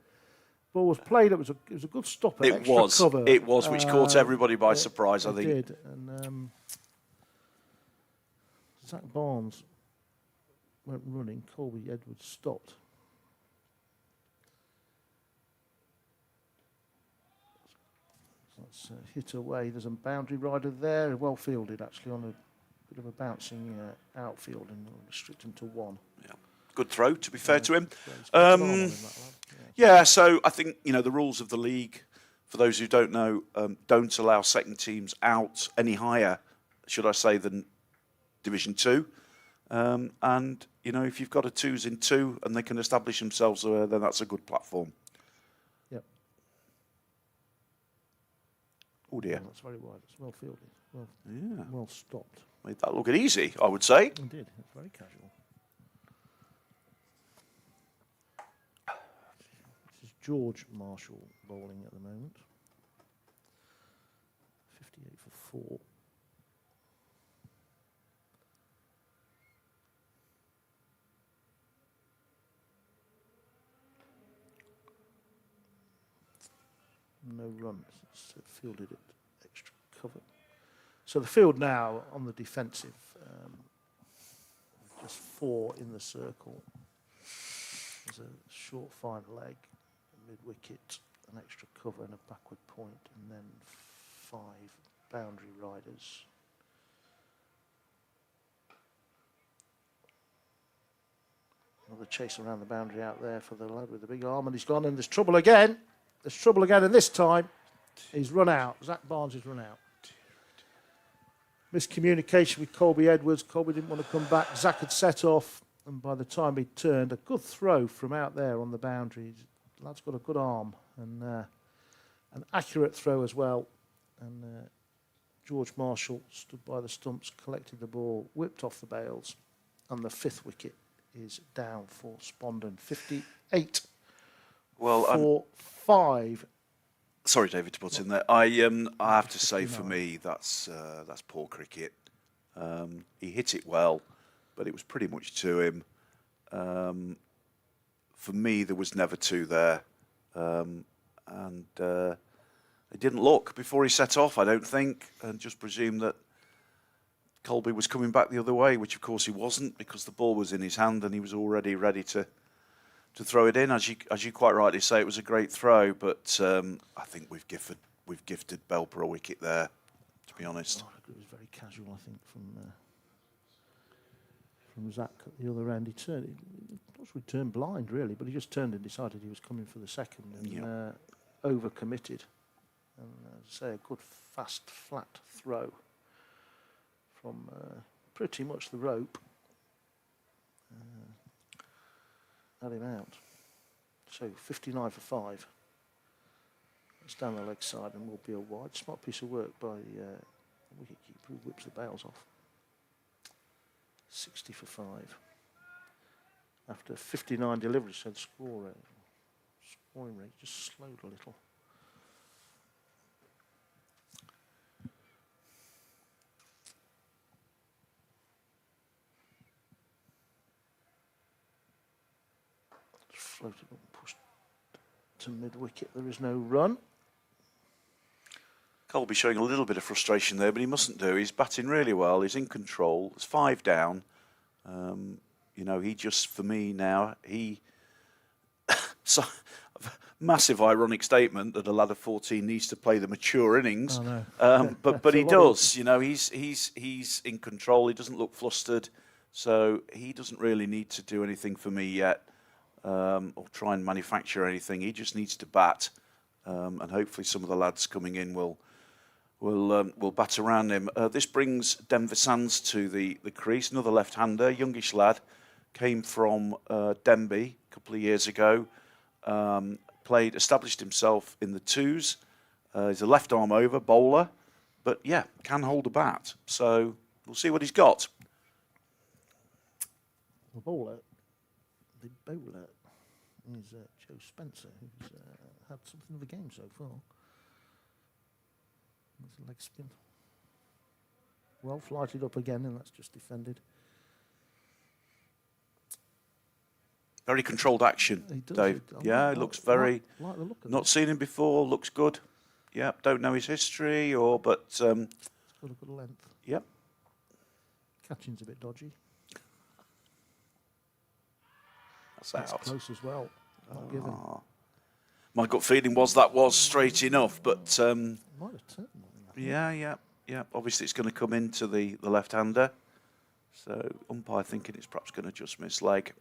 ball was played. It was a good stopper. It was, which caught everybody by surprise. I think it did. And Zach Barnes went running. Colby Edwards stopped. That's hit away. There's a boundary rider there, well fielded actually on a bit of a bouncing outfield, and restrict him to 1. Yeah, good throw. To be fair to him. Yeah. So I think, you know, the rules of the league, for those who don't know, don't allow second teams out any higher, should I say, than Division 2. And you know, if you've got a 2s in 2 and they can establish themselves there, then that's a good platform. Oh dear. That's very wide. It's well fielded. Well stopped. Made that look easy, I would say. Indeed. It's very casual. This is George Marshall bowling at the moment. 58 for 4. No runs. It's fielded at extra cover. So the field now on the defensive, just 4 in the circle. There's a short fine leg, a mid-wicket, an extra cover and a backward point, and then 5 boundary riders. Another chase around the boundary out there for the lad with the big arm, and he's gone, and there's trouble again. There's trouble again, and this time he's run out. Zach Barnes has run out. Miscommunication with Colby Edwards. Colby didn't want to come back. Zach had set off, and by the time he turned, a good throw from out there on the boundary. The lad's got a good arm, and an accurate throw as well. And George Marshall stood by the stumps, collected the ball, whipped off the bails, and the 5th wicket is down for Spondon. 58 for 5. Sorry, David, to put in there. I have to say, for me, that's poor cricket. He hit it well, but it was pretty much to him. For me, there was never 2 there, and he didn't look before he set off, I don't think, and just presumed that Colby was coming back the other way, which of course he wasn't, because the ball was in his hand and he was already ready to throw it in. As you quite rightly say, it was a great throw, but I think we've gifted Belper a wicket there, to be honest. Oh, it was very casual, I think, from Zach at the other end. He turned blind really, but he just turned and decided he was coming for the second, and over-committed. And say a good fast flat throw from pretty much the rope. Had him out. So 59 for 5. It's down the leg side and will be a wide. Smart piece of work by the wicketkeeper who whips the bails off. 60 for 5. After 59 deliveries, so the scoring rate just slowed a little. floated up and pushed to mid-wicket. There is no run. Colby showing a little bit of frustration there, but he mustn't do. He's batting really well. He's in control. It's 5 down. You know, he just, for me now, he... so, massive ironic statement that a lad of 14 needs to play the mature innings. But he does. You know, he's in control. He doesn't look flustered. So he doesn't really need to do anything for me yet, or try and manufacture anything. He just needs to bat. And hopefully some of the lads coming in will bat around him. This brings Denver Sands to the crease, another left-hander, youngish lad, came from Denby a couple of years ago, established himself in the twos. He's a left-arm over bowler, but yeah, can hold a bat. So we'll see what he's got. The bowler is Joe Spencer, who's had something of a game so far. There's a leg spin. Well flighted up again, and that's just defended. Very controlled action, He does, Dave. He looks very... Like the look of not it. seen him before, looks good. Yeah, don't know his history, but... It's got a good length. Yep. Catching's a bit dodgy. That's out. Close as well. Not given. My gut feeling was that was straight enough, but... Might have turned more than that. Yeah. Obviously, it's going to come into the left-hander. So, umpire thinking it's perhaps going to just miss leg.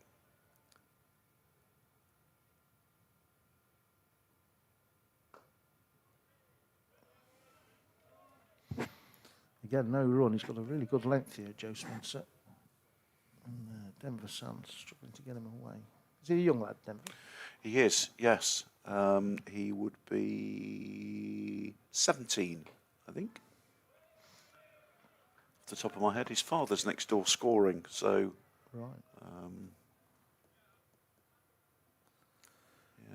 Again, no run. He's got a really good length here, Joe Spencer. And Denver Sands struggling to get him away. Is he a young lad, Denver? He is, yes. He would be 17, I think. Off the top of my head, his father's next door scoring, so... Right.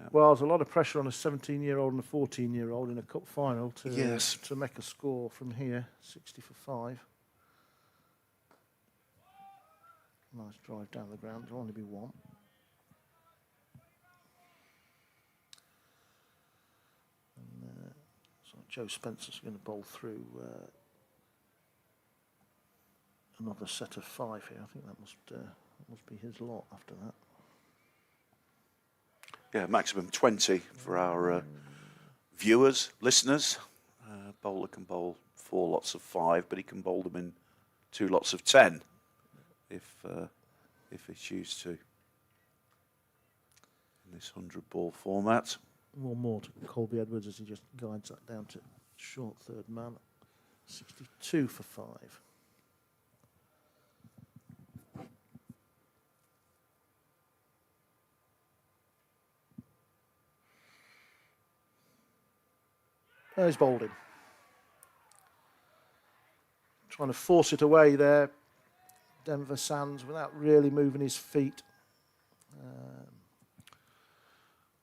Yeah. Well, there's a lot of pressure on a 17-year-old and a 14-year-old in a cup final to make a score from here, 60 for 5. Nice drive down the ground. There'll only be one. And so Joe Spencer's going to bowl through another set of 5 here. I think that must be his lot after that. Yeah, maximum 20 for our viewers, listeners. Bowler can bowl 4 lots of 5, but he can bowl them in 2 lots of 10 if he chooses to. In this 100-ball format. One more to Colby Edwards as he just guides that down to short third man. 62 for 5. There's Spondon. Trying to force it away there. Denver Sands without really moving his feet.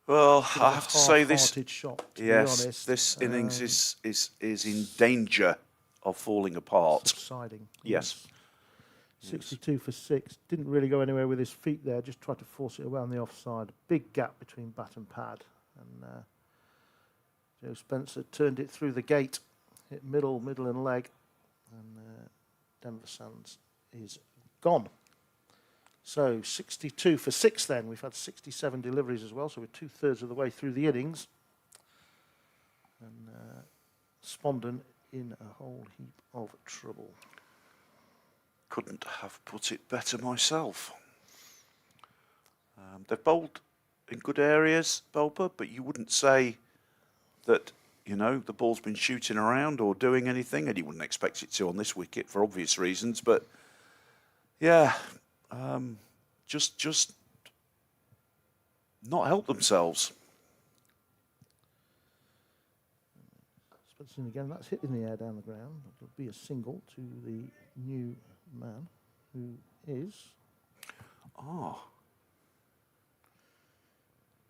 Well, I have to say this. Shot, to yes, be honest. this innings is in danger of falling apart. Subsiding. Yes. 62 for 6. Didn't really go anywhere with his feet there. Just tried to force it away on the offside. Big gap between bat and pad. And Joe Spencer turned it through the gate. Hit middle and leg. And Denver Sands is gone. So 62 for 6 then. We've had 67 deliveries as well, so we're 2/3 of the way through the innings. And Spondon in a whole heap of trouble. Couldn't have put it better myself. They've bowled in good areas, Belper, but you wouldn't say that, you know, the ball's been shooting around or doing anything, and you wouldn't expect it to on this wicket for obvious reasons, but yeah, just not help themselves. Spencer again, that's hit in the air down the ground. It'll be a single to the new man, who is...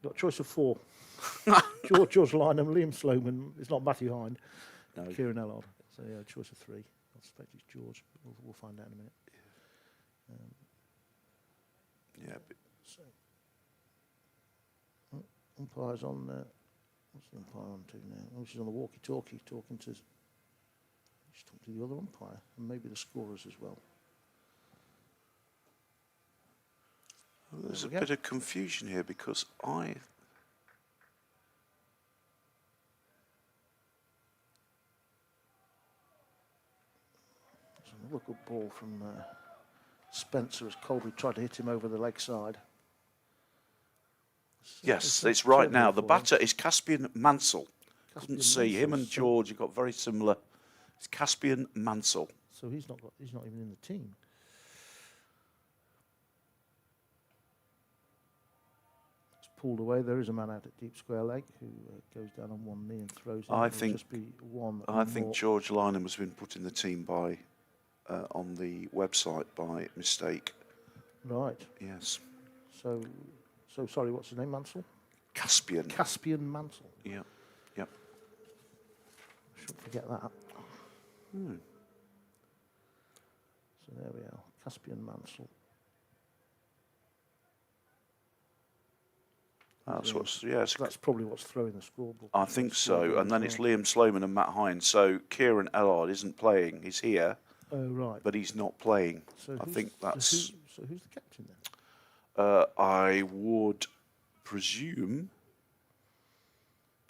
Got a choice of 4. George Lynham, Liam Sloman. It's not Matthew Hind. No. Kieran Ellard. So yeah, choice of 3. I suspect it's George. We'll find out in a minute. Yeah. So Umpire's on. What's the umpire on to now? Oh, she's on the walkie-talkie, talking to. She's talking to the other umpire, and maybe the scorers as well. There's a There we bit go. of confusion here because I. There's another good ball from Spencer as Colby tried to hit him over the leg side. Yes, a it's right turn now. here The for him. batter is Caspian Mansell. Caspian Couldn't see him Mansell, and so- George. You got very similar. It's Caspian Mansell. So he's not even in the team. It's pulled away. There is a man out at deep square leg who goes down on one knee and throws it. I It'll think- just be one. I think more. George Lynham has been put in the team by on the website by mistake. Right. Yes, So sorry. What's his name? Mansell. Caspian. Caspian Mansell. Yeah, yep. Shouldn't forget that. Hmm. So there we are. Caspian Mansell. That's Yeah. what's yes. That's probably what's throwing the scoreboard. I think so. Scoreboard And then as it's well. Liam Sloman and Matt Hines. So Kieran Ellard isn't playing. He's here, Oh right. but he's not playing. So I who's- think that's. So who's the captain then? I would presume.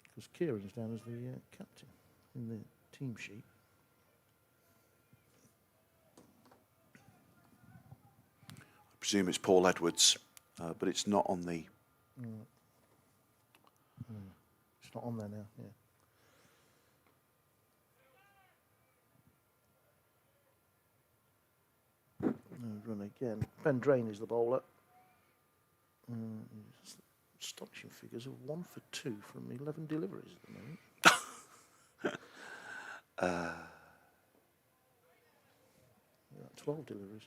Because Kieran's down as the captain in the team sheet. I presume it's Paul Edwards, but it's not on the. It's not on there now. Yeah. No run again. Ben Drain is the bowler. Astonishing figures of 1 for 2 from 11 deliveries at the moment. 12 deliveries.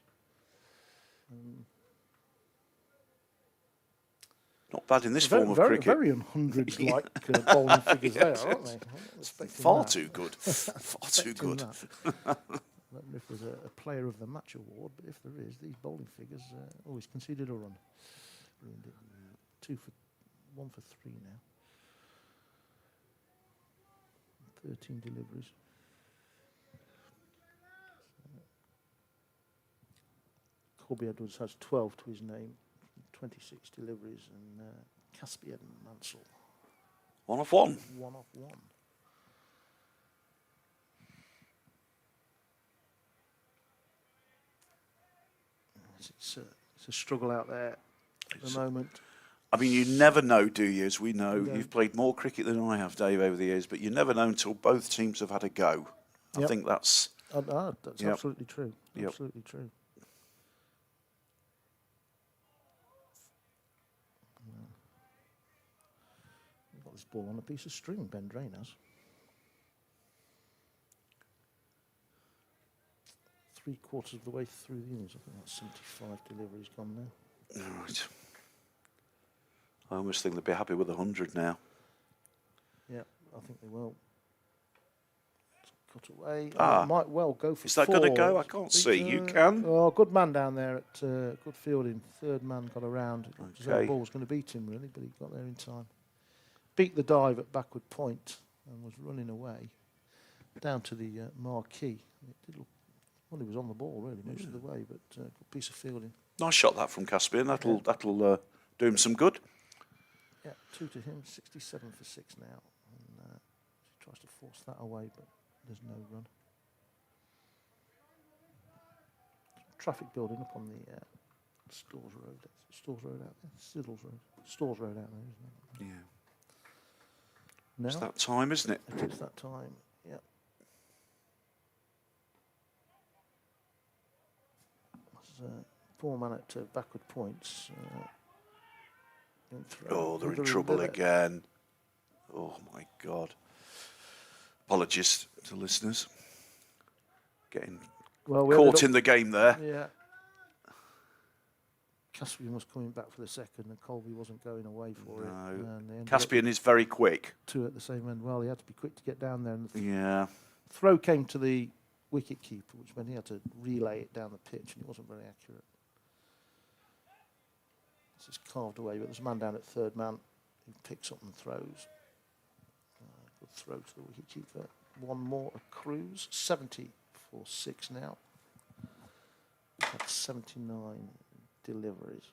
Not bad in this Very, form of very, cricket. very un-hundreds-like bowling figures there, aren't they? I'm not expecting Far that. too good. Far too Expecting good. that. I don't know if there's a player of the match award, but if there is, these bowling figures always conceded a run. Ruined it. 1 for 3 now. 13 deliveries. Colby Edwards has 12 to his name, 26 deliveries, and Caspian Mansell, 1 off 1. 1 off 1. It's a struggle out there at the moment. I mean, you never know, do you? As we know, No. you've played more cricket than I have, Dave, over the years, but you never know until both teams have had a go. I Yep. think that's. That's Yep. absolutely true. Yep. Absolutely true. We've got this ball on a piece of string, Ben Drain has. 3/4 of the way through the innings. I think that's 75 deliveries gone now. All right. I almost think they'd be happy with 100 now. Yeah, I think they will. Cut away. Ah. Might well go for Is that 4. going to go? I can't see. You can. Oh, good man down there at good fielding. Third man got around. Okay. That ball was going to beat him really, but he got there in time. Beat the dive at backward point and was running away down to the marquee. It did look, well, he was on the ball really most of the way, but good piece of fielding. Nice shot that from Caspian. That'll do him some good. Yeah, 2 to him, 67 for 6 now. And he tries to force that away, but there's no run. Traffic building up on the Stores Road. Stores Road out there. Siddles Road. Stores Road out there, isn't it? Yeah. No, It's that time, isn't it? it is that time. Yeah. There's a poor man at backward points. Oh, they're in trouble again. Oh, my God. Apologies to listeners. Getting caught in the game there. Yeah. Caspian was coming back for the second, and Colby wasn't going away for it. No. And they ended Caspian is very quick. up 2 at the same end. Well, he had to be quick to get down there, and the Yeah. throw came to the wicket keeper, which meant he had to relay it down the pitch, and it wasn't very accurate. This is carved away, but there's a man down at third man He picks up and throws. Good throw to the wicketkeeper. One more accrues. 70 for 6 now. That's 79 deliveries.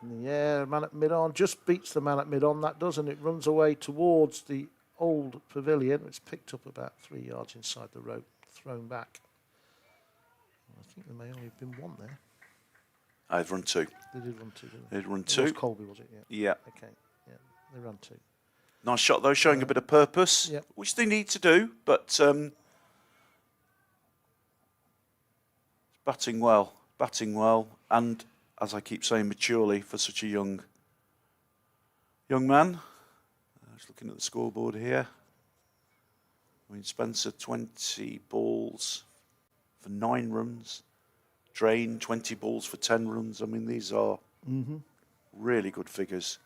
In the air, man at mid-on, just beats the man at mid-on, that does, and it runs away towards the old pavilion. It's picked up about 3 yards inside the rope, thrown back. I think there may only have been one there. I've run 2. They did run 2, didn't they? They'd run It 2. was Colby, was it? Yeah. Yeah. Okay, yeah, they ran 2. Nice shot though, showing a bit of purpose, Yep. which they need to do, but batting well, and as I keep saying, maturely for such a young man. Just looking at the scoreboard here. I mean, Spencer 20 balls for 9 runs, Drain 20 balls for 10 runs. I mean, these are really good figures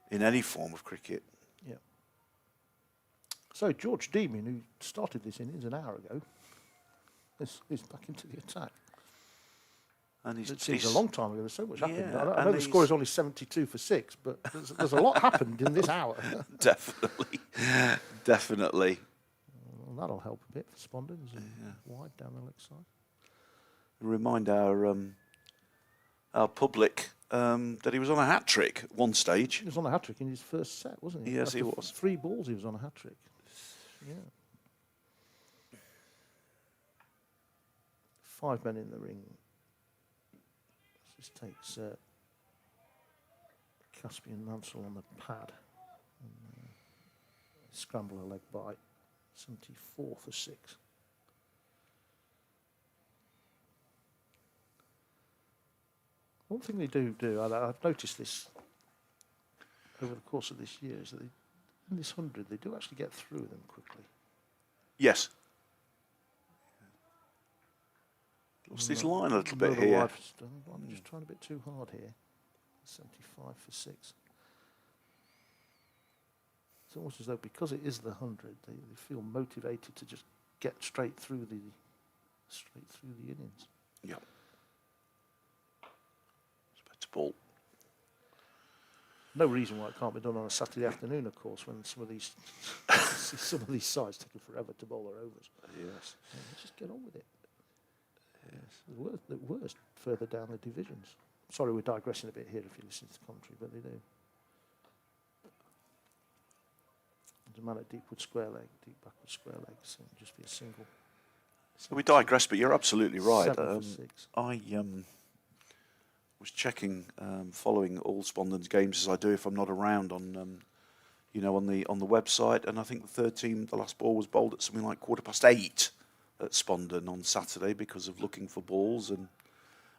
in any form of cricket. Yeah. So George Deemin, who started this innings an hour ago, is back into the attack. And It seems a long time ago. There's so much happened. Yeah, I know the score is only 72 for 6, but there's a lot happened in this hour. Definitely. Well, that'll help a bit for Spondon. Wide down the leg side. Remind our public that he was on a hat trick at one stage. He was on a hat trick in his first set, wasn't he? Yes, he After was. 3 balls, he was on a hat trick. Yeah. 5 men in the ring. This takes Caspian Mansell on the pad. And, scramble a leg by 74 for 6. One thing they do, I've noticed this over the course of this year, is that in this 100, they do actually get through them quickly. Yes. Lost his line a little bit here. I'm just trying a bit too hard here. 75 for 6. It's almost as though because it is the 100, they feel motivated to just get straight through the innings. Yeah. It's a better ball. No reason why it can't be done on a Saturday afternoon, of course, when some of these sides take forever to bowl their overs. Yes. Yeah, let's just get on with it. Yes. The worst further down the divisions. Sorry, we're digressing a bit here if you listen to the commentary, but they do. There's a man at deepwood square leg, deep backward square leg, so it'll just be a single. So we digress, but you're absolutely right. 7 for 6. I was checking, following all Spondon's games as I do if I'm not around on the website, and I think the third team, the last ball was bowled at something like 8:15 at Spondon on Saturday because of looking for balls and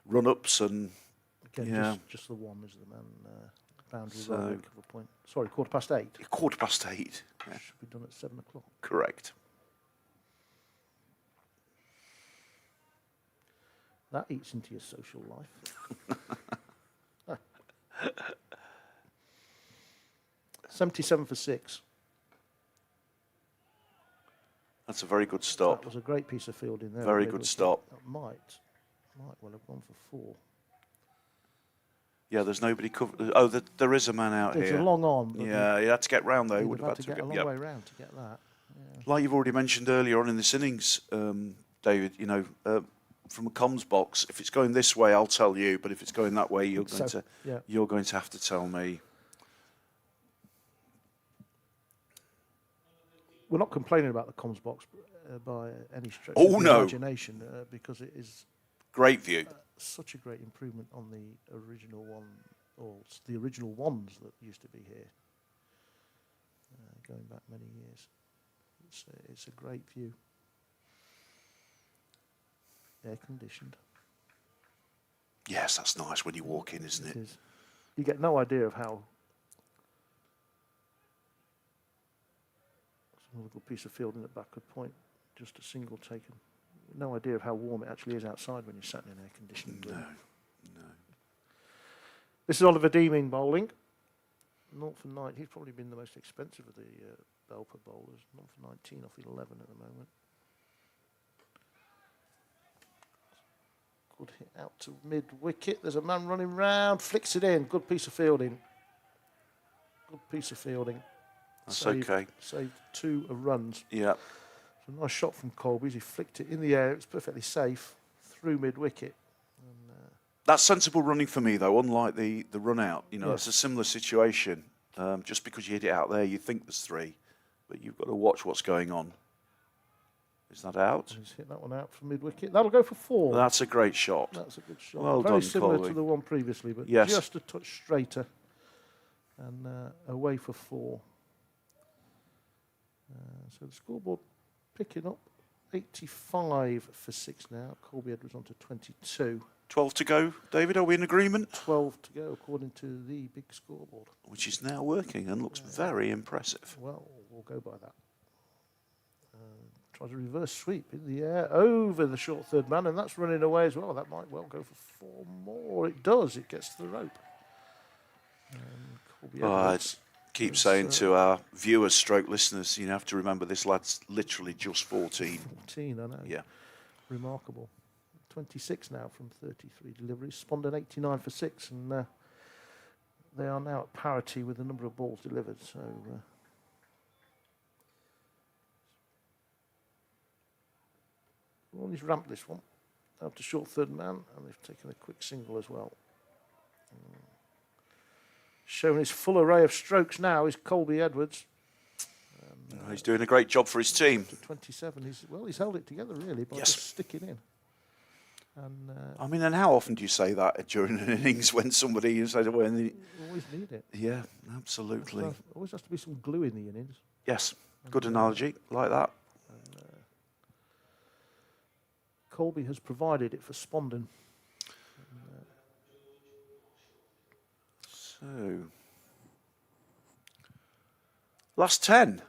run-ups and Again, just the one is the man boundary roll cover point. Sorry, 8:15. 8:15. Yeah. Should be done at 7 o'clock. Correct. That eats into your social life. 77 for 6. That's a very good stop. That was a great piece of fielding there. Very good stop. That might well have gone for 4. Yeah, there's nobody covered. Oh, there is a man out It's here. a long on. But Yeah, he had to get round though. he Would have had to get a long yep. way round to get that. Yeah. Like you've already mentioned earlier on in this innings, David, from a comms box, if it's going this way, I'll tell you. But if it's going that way, you're going to have to tell me. We're not complaining about the comms box by any stretch Oh, of the no. imagination, because it is Great view. such a great improvement on the original one, or the original ones that used to be here, going back many years. It's a great view. Air conditioned. Yes, that's nice when you walk in, isn't it? It is. You get no idea of how. Another good piece of fielding at backward point, just a single taken. No idea of how warm it actually is outside when you're sat in an air conditioned room. No. This is Oliver Deeming bowling. 0 for 9. He's probably been the most expensive of the Belper bowlers. 0 for 19 off 11 at the moment. Good hit out to mid-wicket. There's a man running round, flicks it in. Good piece of fielding. Good piece of fielding. That's okay. Saved 2 runs. Yeah. So a nice shot from Colby as he flicked it in the air. It's perfectly safe through mid-wicket. That's sensible running for me, though, unlike the run out. You know, Yeah. it's a similar situation. Just because you hit it out there, you think there's 3, but you've got to watch what's going on. Is that out? He's hit that one out from mid-wicket. That'll go for 4. That's a great shot. That's a good shot. Well Very done, similar Colby. to the one previously, but Yes. just a touch straighter. And away for 4. So the scoreboard picking up 85 for 6 now. Colby Edwards on to 22. 12 to go, David. Are we in agreement? 12 to go according to the big scoreboard. Which is now working and looks very impressive. Well, we'll go by that. Tries a reverse sweep in the air over the short third man, and that's running away as well. That might well go for 4 more. It does. It gets to the rope. Colby I Edwards keep is, saying to our viewers, stroke listeners, you have to remember this lad's literally just 14. 14, I know. Yeah. Remarkable. 26 now from 33 deliveries. Spondon 89 for 6, and they are now at parity with the number of balls delivered. So. Well, he's ramped this one out to short third man, and they've taken a quick single as well. Showing his full array of strokes now is Colby Edwards. He's doing a great job for his team. To 27, he's held it together really by Yes. just sticking in. And I mean, and how often do you say that during an innings when somebody you say, well, you always need it. yeah, absolutely. There always has to be some glue in the innings. Yes, good analogy, like that. Colby has provided it for Spondon. So, last 10.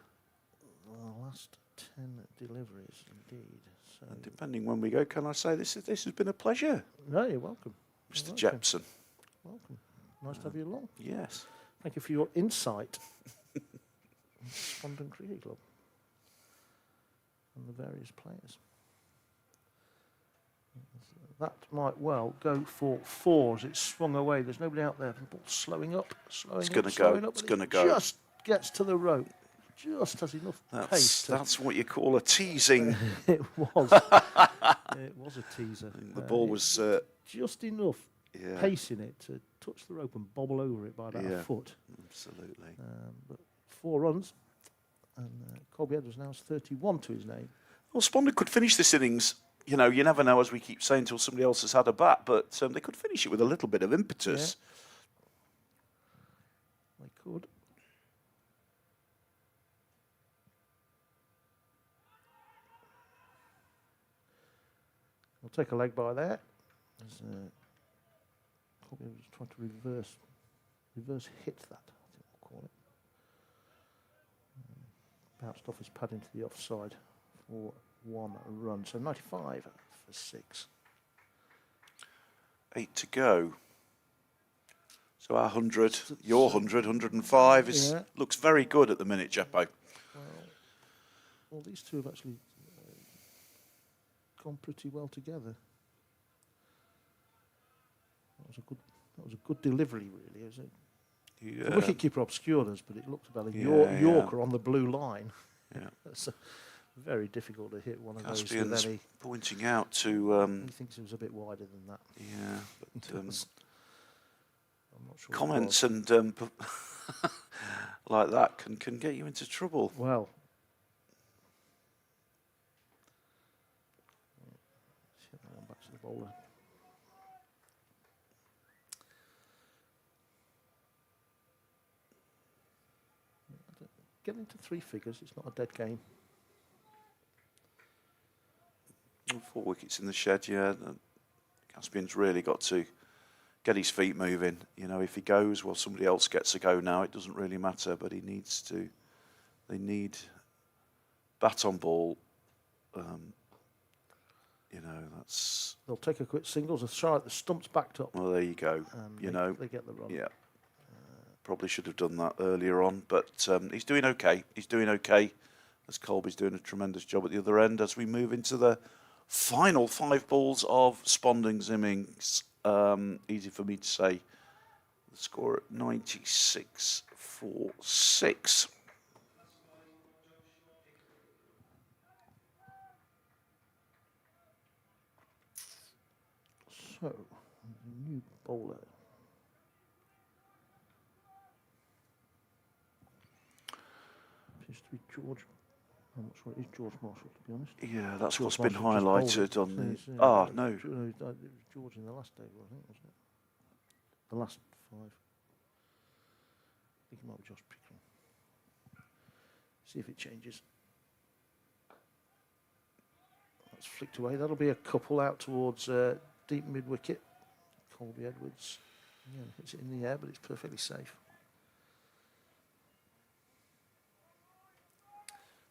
Last 10 deliveries, indeed. So, And depending when we go, can I say this has been a pleasure, no, you're welcome. Mr. You're welcome. Jepson. Welcome. Nice to have you along. Yes. Thank you for your insight on Spondon Cricket Club and the various players. That might well go for 4 as it's swung away. There's nobody out there. The ball's slowing up, slowing It's up, gonna go. slowing up. It's and gonna it go. Just gets to the rope. Just has enough pace. That's what you call a teasing. It was. It was a teaser. The ball was just enough yeah, pace in it to touch the rope and bobble over it by about a foot. absolutely. But 4 runs, and Colby Edwards now has 31 to his name. Well, Spondon could finish this innings. You know, you never know, as we keep saying, until somebody else has had a bat, but they could finish it with a little bit of impetus. They could. We'll take a leg by there. As Colby was trying to reverse hit that, I think we'll call it. Bounced off his pad into the offside for 1 run. So 95 for 6. 8 to go. So our 100, your 100, 105 looks very good at the minute, Jeppo. Well, these two have actually gone pretty well together. That was a good delivery, really. Is it? The wicketkeeper obscured us, but it looked about a Yorker on the blue line. Yeah. That's very difficult to hit one of those with Caspian's any. pointing out to He thinks it was a bit wider than that. yeah, but I'm not sure. comments and like that can get you into trouble. Well, let's hit that one back to the bowler. Get into 3 figures. It's not a dead game. 4 wickets in the shed, yeah. Caspian's really got to get his feet moving. You know, if he goes, well, somebody else gets a go now. It doesn't really matter, but he needs to. They need bat on ball. You know, that's. They'll take a quick singles. The stump's backed up. Well, there you go. And they get the run. Yeah. Probably should have done that earlier on, but he's doing okay. He's doing okay, as Colby's doing a tremendous job at the other end as we move into the final 5 balls of Spondon's innings. Easy for me to say. The score at 96-4-6. So, new bowler. Appears to be George. I'm not sure it is George Marshall, to be honest. Yeah, that's George what's been Marshall just highlighted bowled on it. the. So, Ah, it no. was George in the last day, I think, wasn't it? The last 5. I think it might be Josh Pickering. See if it changes. That's flicked away. That'll be a couple out towards deep mid wicket. Colby Edwards. Yeah, hits it in the air, but it's perfectly safe.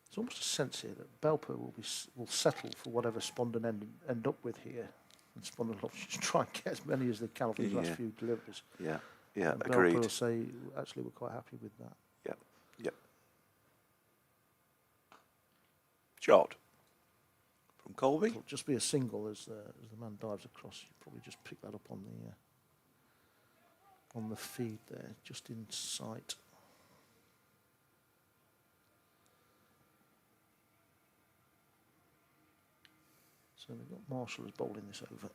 There's almost a sense here that Belper will settle for whatever Spondon end up with here. And Spondon will just try and get as many as they can off these last few deliveries. Yeah, yeah, And agreed. Belper will say, actually, we're quite happy with that. Yep, yep. Shot from Colby. It'll just be a single as the man dives across. You probably just pick that up on the feed there, just in sight. So we've got Marshall as bowling this over.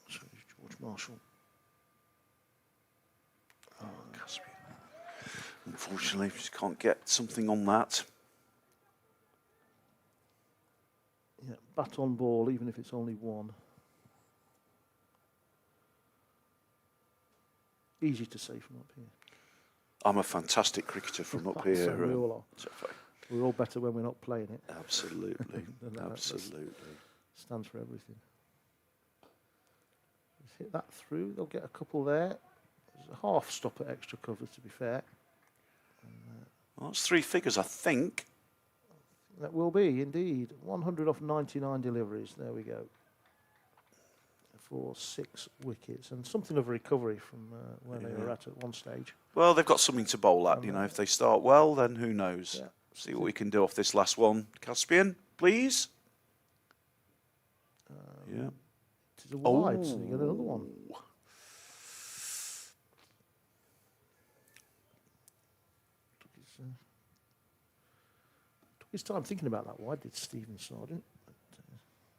So it's George Marshall. Oh, Caspian. Unfortunately, just can't get something on that. Yeah, bat on ball, even if it's only one. Easy to say from up here. I'm a fantastic cricketer from up here. So we all are. so We're all better when we're not playing it. Absolutely, That absolutely. stands for everything. Let's hit that through. They'll get a couple there. There's a half stop at extra cover, to be fair. Well, that's 3 figures, I think. That will be, indeed. 100 off 99 deliveries. There we go. For 6 wickets. And something of a recovery from where they were at one stage. Well, they've got something to bowl at. You know, if they start well, then who knows? Yeah. See what we can do off this last one. Caspian, please. Yeah. It is a wide, so you get another one. Took his time thinking about that wide, did Stephen Sargent. But,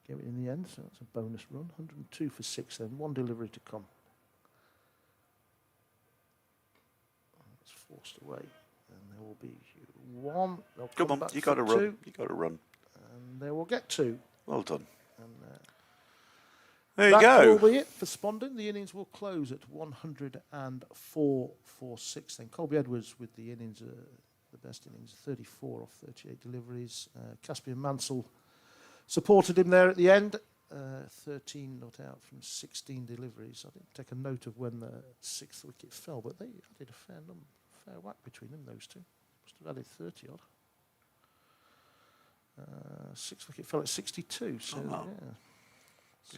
gave it in the end, so that's a bonus run. 102 for 6 then, 1 delivery to come. That's forced away. And there will be 1. They'll Come on, back you for got to run. 2, You got to run. and they will get 2. Well done. And, There you that go. will be it for Spondon. The innings will close at 104 for 6. Then Colby Edwards with the innings, the best innings, 34 off 38 deliveries. Caspian Mansell supported him there at the end. 13 not out from 16 deliveries. I didn't take a note of when the 6th wicket fell, but they added a fair whack between them, those two. Must have added 30 odd. 6th wicket fell at 62, so wow. yeah.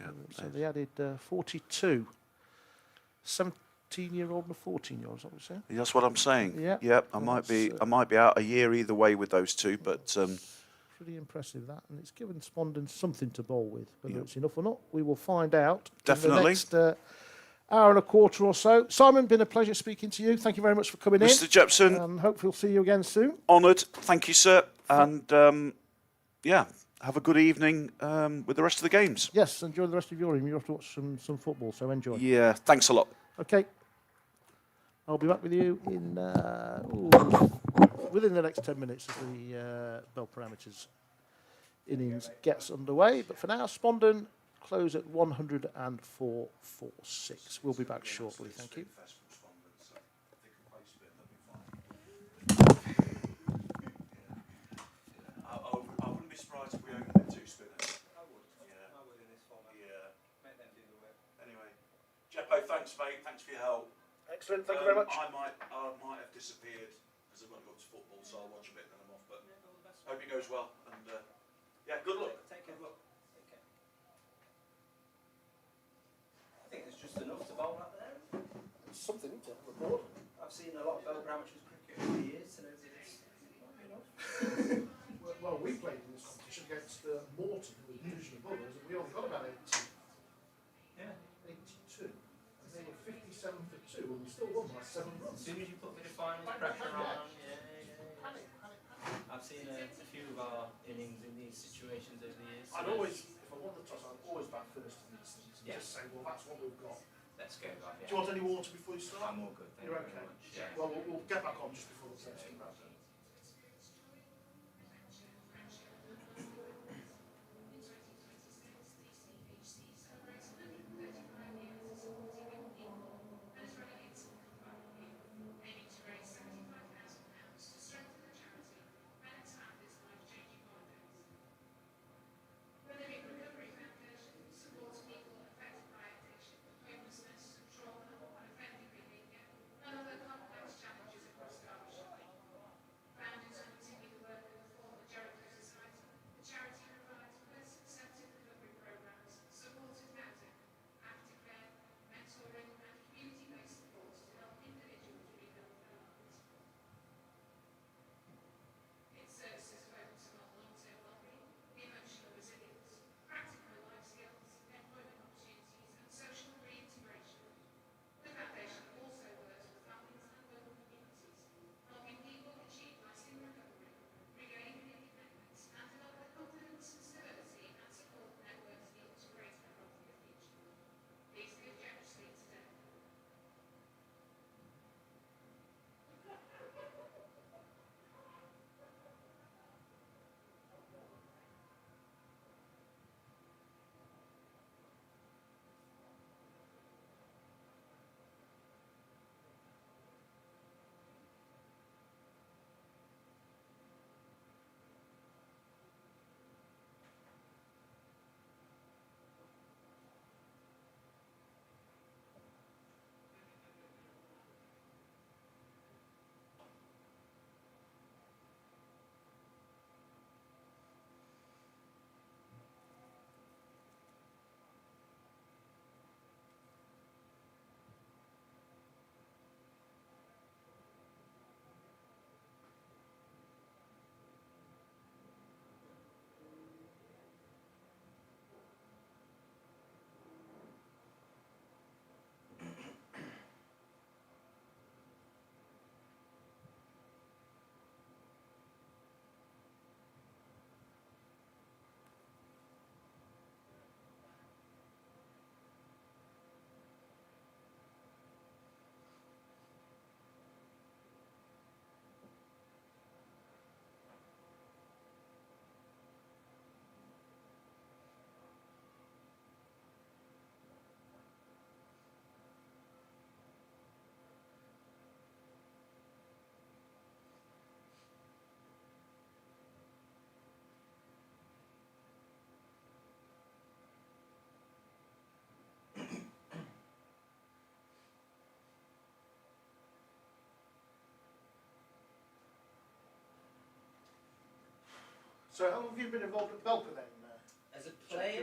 Yeah, So they added 42. 17-year-old and a 14-year-old, is that what you're saying? That's what I'm saying. Yeah. Yep. I Well, might be. that's, I might be out a year either way with those two, but Pretty impressive, that. And it's given Spondon something to bowl with. Whether Yep. it's enough or not, we will find out Definitely. in the next hour and a quarter or so. Simon, been a pleasure speaking to you. Thank you very much for coming Mr. in. Jepson, And hopefully we'll see you again soon. honoured. Thank you, sir. And yeah, have a good evening with the rest of the games. Yes, enjoy the rest of your evening. You have to watch some football, so enjoy. Yeah. Thanks a lot. Okay. I'll be back with you in within the next 10 minutes as the Bell Parameters innings gets underway. But for now, Spondon close at 104 for 6. We'll be back shortly. Thank you. I wouldn't be surprised if we opened with 2 spinners. I would. Yeah. I would in this format. Yeah. Make them do the work. Anyway, Jeppo, thanks, mate. Thanks for your help. Excellent. Thank you very much. I might have disappeared because I've got to go to football, so I'll watch a bit and then I'm off. But hope it goes well. And yeah, good luck. Take care. Take care. I think there's just enough to bowl out there. Something to report. I've seen a lot of Belper amateurs cricket over the years to know that it's not enough. Well, we played in this competition against Morton, who was put a bit of finals pressure on. I've seen a few of our innings in these situations over the years. So I'd always, if I won the toss, I'd always bat first in these things. And Yeah. just say, well, that's what we've got. let's go, Bob. Do you want any water before you start? I'm all good, thank You're you okay. very much. Yeah. Well, we'll get back on just before the first thing. So how long have you been involved at Belper then? As a player,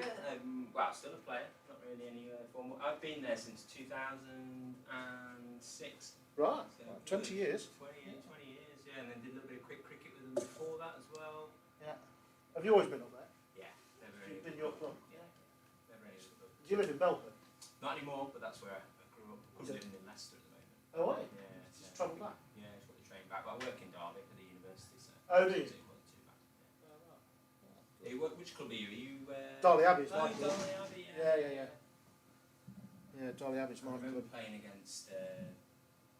well, still a player, not really any formal. I've been there since 2006. Right, So 20 years. 20 years, yeah, and then did a little bit of quick cricket with them before that as well. Yeah. Have you always been up there? Yeah, never You've really. been your club? Yeah, never really. Good. Do you live in Belper? Not anymore, but that's where I grew up. I'm living in Leicester at the moment. Oh, are you? Yeah, Just so, travel back? yeah, just got the train back. But I work in Derby for the university, so. Oh, do you? So it wasn't too bad. Yeah. Which club are you? Are you? Darley Abbey's Oh, my club. Darley Abbey, Yeah. Yeah, Darley Abbey's I my remember club. playing against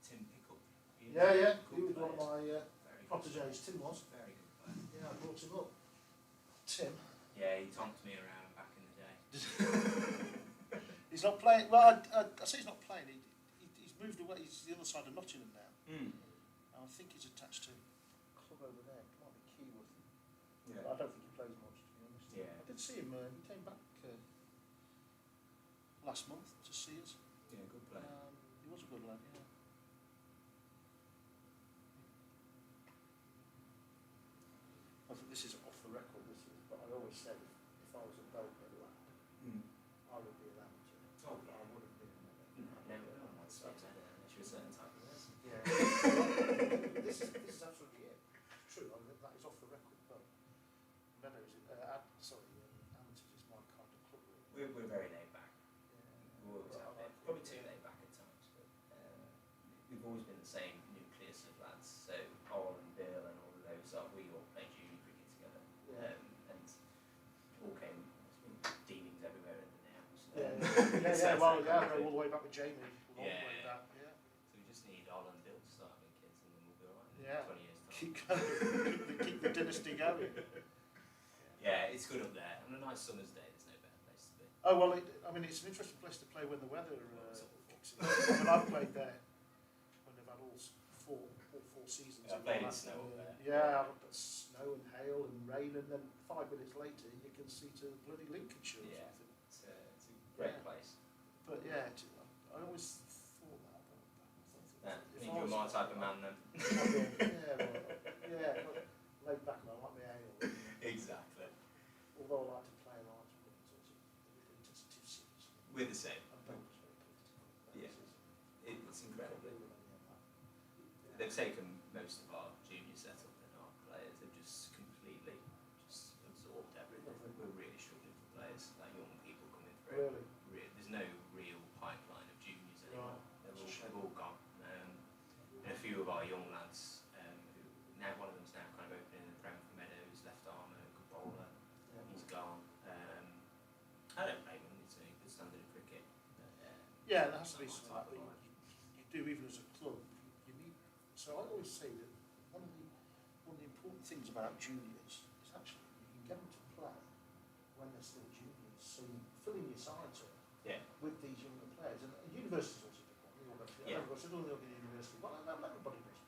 Tim Pickup. Yeah. Good He was one of player. my Very good. protégés, Tim was. Very good player. Yeah, I brought him up. Tim. Yeah, he tonked me around back in the day. He's not playing, well, I say he's not playing, he's moved away, he's the other side of Nottingham now. I think he's attached to a club over there, it might be Keyworth. Yeah. I don't think he plays much, to be honest. Yeah. I did see him, he came back last month to see us. Yeah, good player. He was a good lad, yeah. I think this is off the record, this is, but I always said if I was a Belper lad, I would be an amateur. Oh, But I wouldn't be an Never once said that unless you're a certain type of person. Yeah. this is absolutely it. True, I mean, that is off the record, but Meadows, amateurs is my kind of club. Really. We're very laid back. Yeah. We're always out there. Probably too laid back at times, but we've always been the same nucleus yeah, well, yeah, go all the way back with Jamie. All the Yeah, way yeah. back, yeah. So we just need Holland Bill to start having kids, and then we'll be alright. Yeah. 20 years time. Keep going, keep the dynasty going. Yeah, it's good up there. On a nice summer's day, there's no better place to be. Oh, well, I mean, it's an interesting place to play when the weather kicks in. I mean, I've played there when they've had all four seasons. Yeah, I've played in snow up there. Yeah, but snow and hail and rain, and then 5 minutes later you can see to bloody Lincolnshire or Yeah. something. It's a great Yeah. place. But yeah, I always thought that. Yeah, I If think I you're was- my type of man then. yeah, well, laid back and I like my ale. Exactly. Although I like to play large sorts of intensive seas. We're the same. And Belper's very political. Yeah. It's incredible. Yeah. They've taken most of our junior setup and our players. They've just completely absorbed everything. We're really struggling for players, like young people coming through. Really? There's no real pipeline of juniors anymore. Right. They've all gone. And a few of our young lads, who now one of them's now kind of opening in the Prem for Meadows, left armour, good bowler. Yeah. He's gone. I don't blame him. It's a good standard of cricket. Yeah, there has to be Not something my like type that. of life. You do even as a club. You need. So I always say that one of the important things about juniors is actually you can get them to play when they're still juniors. So you're filling your sides up Yeah. with these younger players. And universities also do one. They all go to Yeah. everybody says, oh, they'll go to university. Well, everybody does.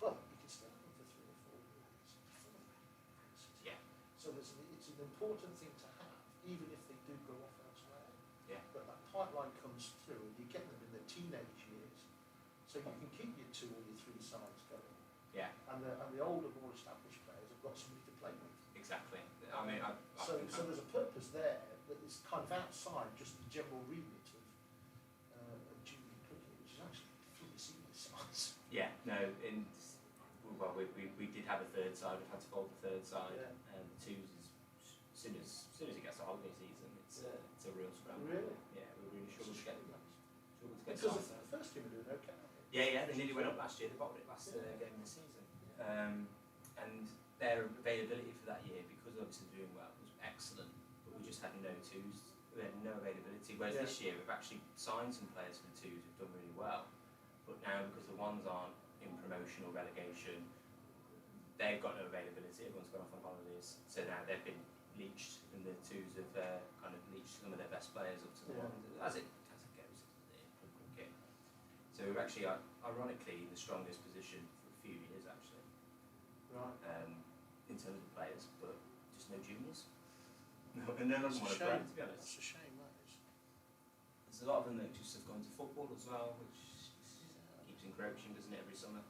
But you can stay with them for 3 or 4 years before they go to university. Yeah. So it's an important thing to have, even if they do go off elsewhere. Yeah. But that pipeline comes through, and you get them in their teenage years, so you can keep your 2 or your 3 sides going. Yeah. And the older, more established players have got somebody to play with. Exactly. I mean, I So think there's a purpose there that is kind of outside just the general remit of junior cricket, which is actually for the senior sides. Yeah, no, well, we did have a third side. We've had to fold the third side, Yeah. and the twos is as soon as it gets to holiday season, it's a real scramble. Really? Yeah, we really struggled to get Because started. the first team are doing okay. Yeah, they nearly went up last year. They bottled it last game of the season, and their availability for that year, because obviously they're doing well, was excellent. But we just had no twos. We had no availability. Whereas this year we've actually signed some players for the twos who've done really well. But now because the ones aren't in promotion or relegation, they've got no availability. Everyone's gone off on holidays, so now they've been leached, and the twos have kind of leached some of their best players up to the ones as it goes in cricket. So we're actually, ironically, in the strongest position for a few years actually, Right. in terms of players, but just no juniors. No, and none of them want to play, to be honest. That's a shame, that is. There's a lot of them that just have gone to football as well, which keeps encroaching, doesn't it, every summer?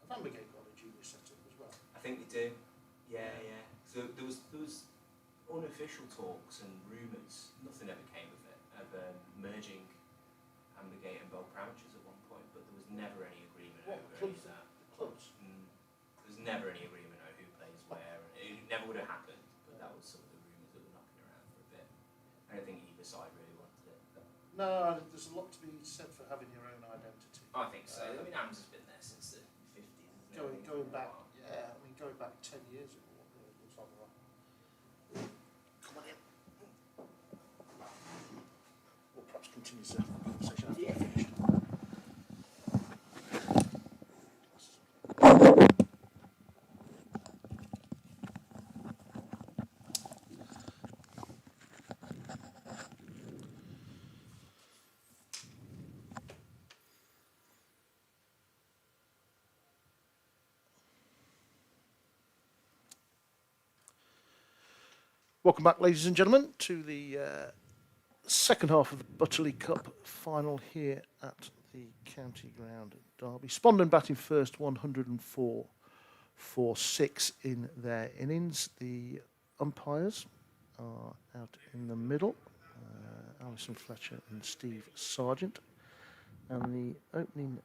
Have Ambigate got a junior setup as well? I think they do. Yeah. So there was unofficial talks and rumours, nothing ever came of it, of merging Ambigate and Belper Amateurs at one point, but there was never any agreement What, over any clubs? of that. The clubs? There was never any agreement over who plays where. It never would have happened, but that was some of the rumours that were knocking around for a bit. I don't think either side really wanted it. But No, there's a lot to be said for having your own identity. I think so. I mean, AMS has been there since the 50s. Isn't it? Going back, yeah, I mean, going back 10 years ago, it looks like right. Come on in. We'll perhaps continue the conversation after we're finished. Welcome back, ladies and gentlemen, to the second half of the Butterley Cup Final here at the County Ground at Derby. Spondon batting first, 104 for 6 in their innings. The umpires are out in the middle, Alison Fletcher and Steve Sargent. And the opening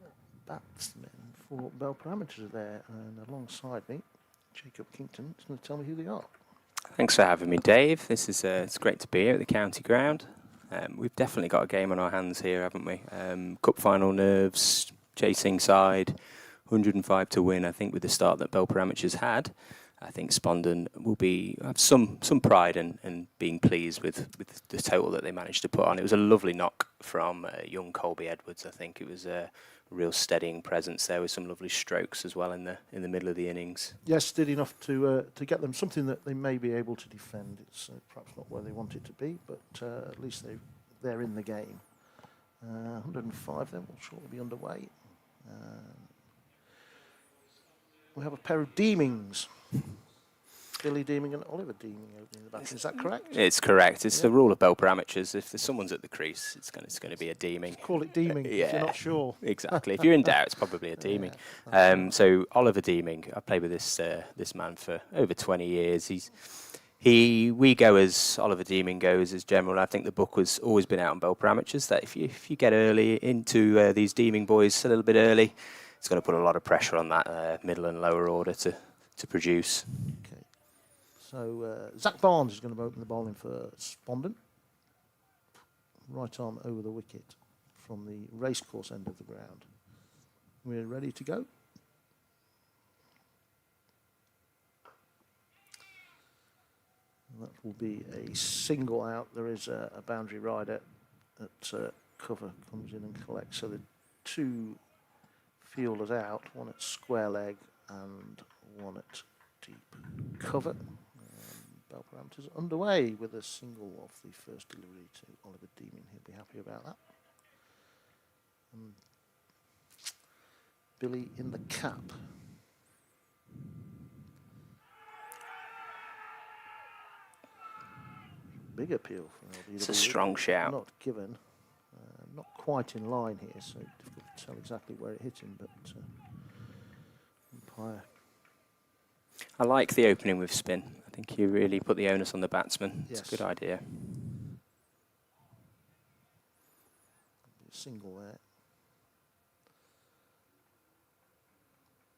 batsmen for Belper Amateurs are there, and alongside me, Jacob Kington is going to tell me who they are. Thanks for having me, Dave. This is it's great to be here at the County Ground. We've definitely got a game on our hands here, haven't we? Cup final nerves, chasing side, 105 to win. I think with the start that Belper Amateurs had, I think Spondon will have some pride in being pleased with the total that they managed to put on. It was a lovely knock from young Colby Edwards. I think it was a real steadying presence there with some lovely strokes as well in the middle of the innings. Yes, did enough to get them something that they may be able to defend. It's perhaps not where they want it to be, but at least they're in the game. 105 then will shortly be underway. We have a pair of Deemings. Billy Deeming and Oliver Deeming opening the bat. Is that correct? It's correct. It's the rule of Belper amateurs. If someone's at the crease, it's going to be a Deeming. Call it Deeming if you're not sure. Exactly. If you're in doubt, it's probably a Deeming. So Oliver Deeming, I've played with this man for over 20 years. We go as Oliver Deeming goes as general. I think the book has always been out on Belper amateurs that if you get early into these Deeming boys a little bit early, it's going to put a lot of pressure on that middle and lower order to produce. Okay. So Zach Barnes is going to open the bowling for Spondon. Right arm over the wicket from the racecourse end of the ground. We're ready to go. And that will be a single out. There is a boundary rider at cover comes in and collects. So the two fielders out, one at square leg and one at deep cover. Belper Amateurs underway with a single of the first delivery to Oliver Deeming. He'll be happy about that. Billy in the cap. Big appeal for LBW. It's a strong shout. Not given. Not quite in line here, so difficult to tell exactly where it hit him, but umpire. I like the opening with spin. I think you really put the onus on the batsman. Yes. It's a good idea. A single there.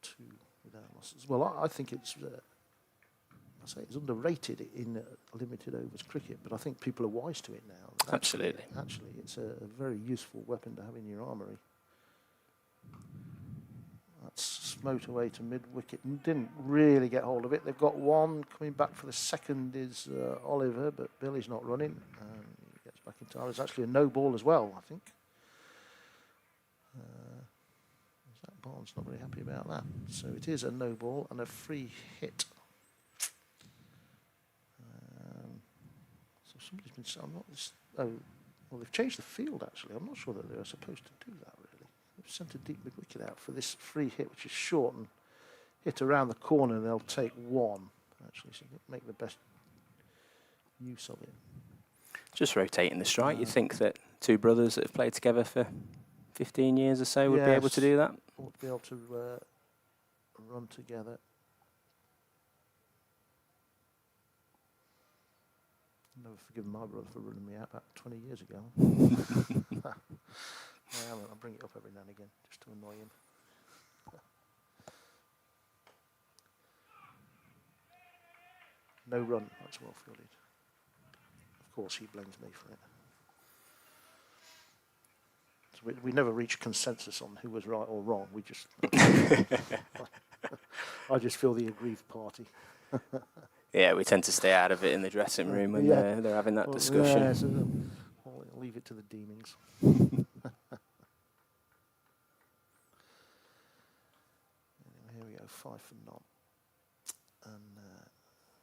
Two without losses. Well, I think it's it's underrated in limited overs cricket, but I think people are wise to it now. Absolutely. Actually, it's a very useful weapon to have in your armoury. That's smote away to mid-wicket and didn't really get hold of it. They've got one. Coming back for the second is Oliver, but Billy's not running. He gets back in time. It's actually a no ball as well, I think. Zach Barnes not very happy about that. So it is a no ball and a free hit. So somebody's been... I'm not... well, they've changed the field, actually. I'm not sure that they were supposed to do that, really. They've sent a deep mid-wicket out for this free hit, which is short and hit around the corner, and they'll take one, actually, so make the best use of it. Just rotating the strike. You think that two brothers that have played together for 15 years or so would be able to do that? Ought to be able to run together. I've never forgiven my brother for running me out about 20 years ago. I'll bring it up every now and again, just to annoy him. No run, that's well fielded. Of course, he blames me for it. So we never reach consensus on who was right or wrong. We just... I just feel the aggrieved party. Yeah, we tend to stay out of it in the dressing room when they're having that discussion. Yeah, so I'll leave it to the Deemings. Here we go, 5 for not. And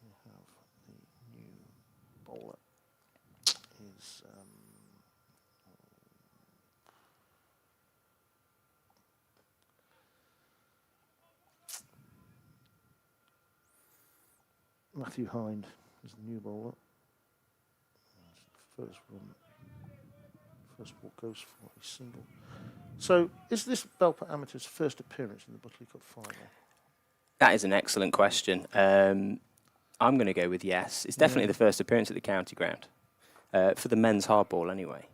we have the new bowler is Matthew Hind is the new bowler. First ball goes for a single. So, is this Belper Amateurs' first appearance in the Butterley Cup Final? That is an excellent question. I'm going to go with yes. It's definitely the first appearance at the county ground. For the men's hardball, anyway.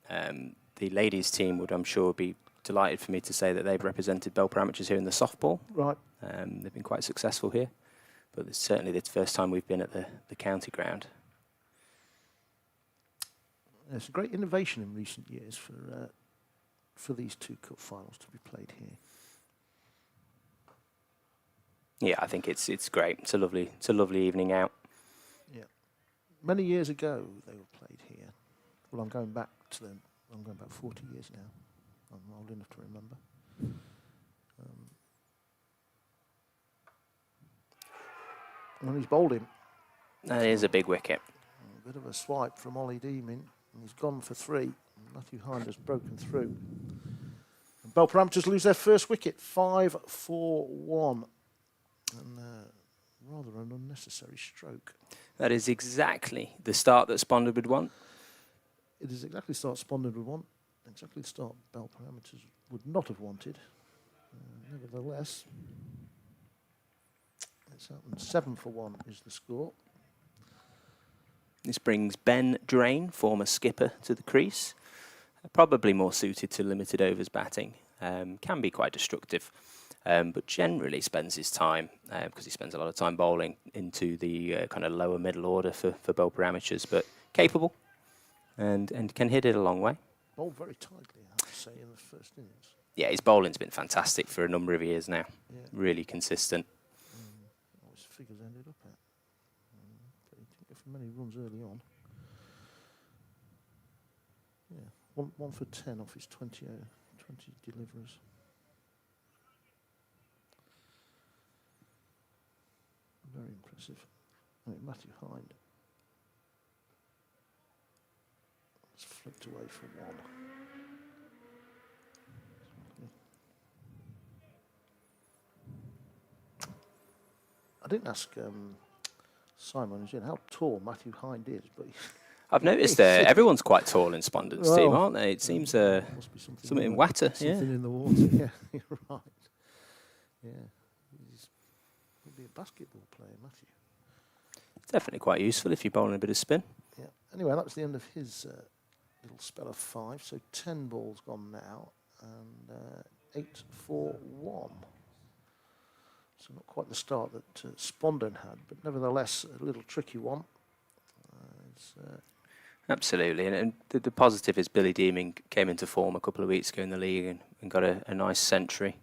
The ladies' team would, I'm sure, be delighted for me to say that they've represented Belper Amateurs here in the softball. Right. They've been quite successful here. But it's certainly the first time we've been at the county ground. There's a great innovation in recent years for these two cup finals to be played here. Yeah, I think it's great. It's a lovely evening out. Yeah. Many years ago they were played here. Well, I'm going back 40 years now. I'm old enough to remember. And he's bowled him. That is a big wicket. A bit of a swipe from Ollie Deeming, and he's gone for 3. Matthew Hind has broken through. And Belper Amateurs lose their first wicket, 5-4-1. And rather an unnecessary stroke. That is exactly the start that Spondon would want. It is exactly the start Spondon would want, exactly the start Belper Amateurs would not have wanted. Nevertheless, it's happened. 7-1 is the score. This brings Ben Drain, former skipper, to the crease. Probably more suited to limited overs batting. Can be quite destructive, but generally spends his time, because he spends a lot of time bowling, into the kind of lower middle order for Belper Amateurs, but capable and can hit it a long way. Bowled very tightly, I have to say, in the first innings. Yeah, his bowling's been fantastic for a number of years now. Yeah. Really consistent. What his figures ended up at. But he didn't get for many runs early on. Yeah, one for 10 off his 20 deliveries. Very impressive. I mean, Matthew Hind has flicked away for 1. I didn't ask Simon how tall Matthew Hind is, but I've noticed everyone's quite tall in Spondon's team, aren't they? It seems must be something in water. Something Yeah. in the water. Yeah, you're right. Yeah, he's probably a basketball player, Matthew. Definitely quite useful if you're bowling a bit of spin. Yeah. Anyway, that was the end of his little spell of 5. So 10 balls gone now, and 8-4-1. So not quite the start that Spondon had, but nevertheless a little tricky one. Absolutely, and the positive is Billy Deeming came into form a couple of weeks ago in the league and got a nice century.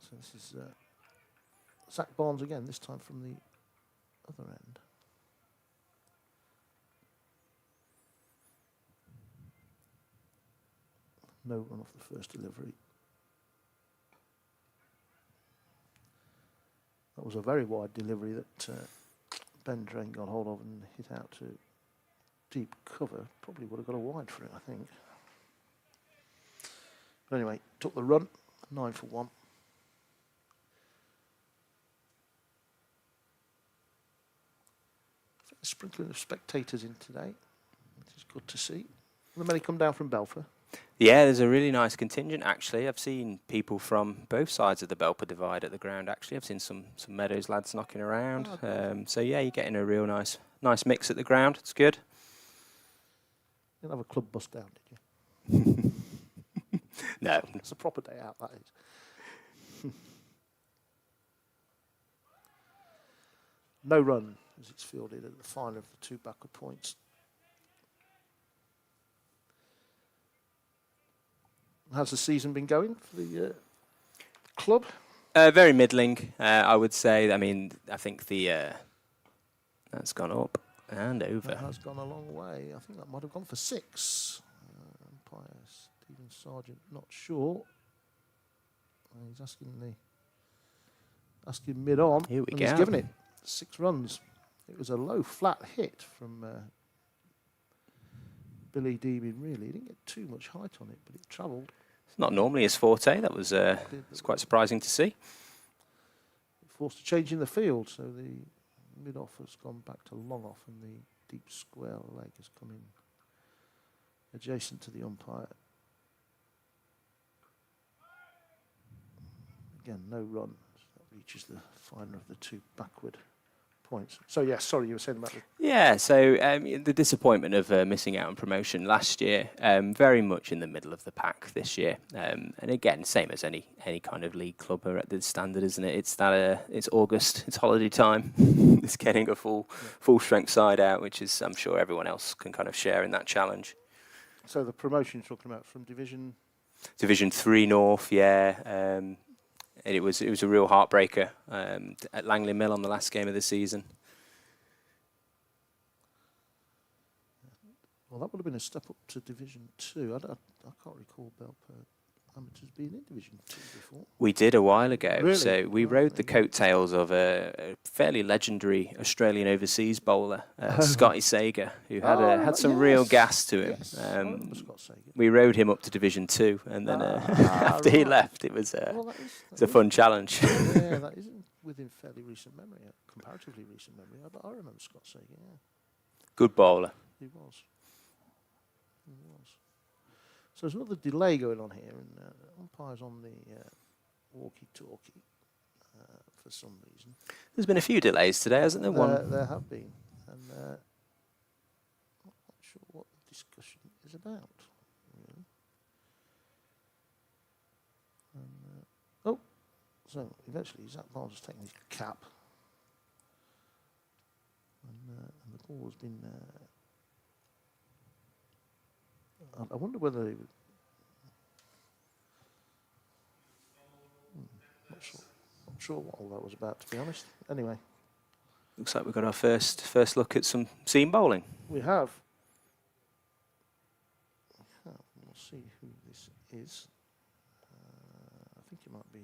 So this is Zach Barnes again, this time from the other end. No run off the first delivery. That was a very wide delivery that Ben Drain got hold of and hit out to deep cover. Probably would have got a wide for it, I think. But anyway, took the run, 9-1. A sprinkling of spectators in today, which is good to see. The many come down from Belper. Yeah, there's a really nice contingent, actually. I've seen people from both sides of the Belper divide at the ground, actually. I've seen some Meadows lads knocking around. So, yeah, you're getting a real nice mix at the ground. It's good. You didn't have a club bus down, did you? No. It's a proper day out, that is. No run as it's fielded at the final of the 2 backward points. How's the season been going for the club? Very middling, I would say. I mean, I think that's gone up and over. That has gone a long way. I think that might have gone for 6. Umpire Stephen Sargent, not sure. He's asking mid on. Here we and go. He's given it 6 runs. It was a low flat hit from Billy Deeming, really. He didn't get too much height on it, but it travelled. It's not normally his forte. That was it's quite surprising to see. Forced a change in the field, so the mid off has gone back to long off, and the deep square leg has come in adjacent to the umpire. Again, no run. That reaches the final of the 2 backward points. So, yeah, sorry, you were saying about the... Yeah, so the disappointment of missing out on promotion last year, very much in the middle of the pack this year. And again, same as any kind of league club are at the standard, isn't it? It's it's August, it's holiday time. It's getting a full strength side out, which is, I'm sure everyone else can kind of share in that challenge. So the promotion you're talking about from Division 3 North, yeah. And it was a real heartbreaker at Langley Mill on the last game of the season. Well, that would have been a step up to Division 2. I can't recall Belper Amateurs being in Division 2 before. We did a while ago. Really? So we rode the coattails of a fairly legendary Australian overseas bowler, Scotty Sager, who had some real gas to him. Yes, I remember Scott Sager. We rode him up to Division 2, and then after he left, it was it's a fun challenge. Yeah, that isn't within fairly recent memory, comparatively recent memory. But I remember Scott Sager. Yeah, Good bowler. he was. He was. So there's another delay going on here, and umpire's on the walkie-talkie for some reason. There's been a few delays today, hasn't there? There have been, and I'm not sure what the discussion is about. Really. And, so eventually Zach Barnes has taken his cap, and the ball has been. I wonder whether he would. Not sure what all that was about, to be honest. Anyway, Looks like we've got our first look at some seam bowling. we have. We'll see who this is. I think it might be.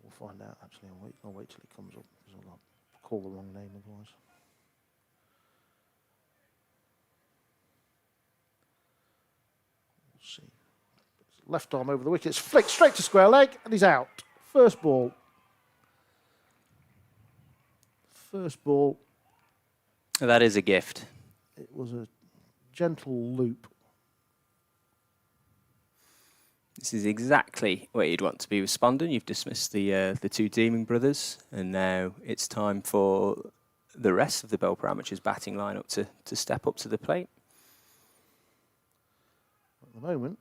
We'll find out. Actually, I'll wait till it comes up because I'll call the wrong name otherwise. See. Left arm over the wicket, it's flicked straight to square leg, and he's out. First ball. First ball. That is a gift. It was a gentle loop. This is exactly where you'd want to be with Spondon. You've dismissed the two Deeming brothers, and now it's time for the rest of the Belper Amateurs batting lineup to step up to the plate. At the moment,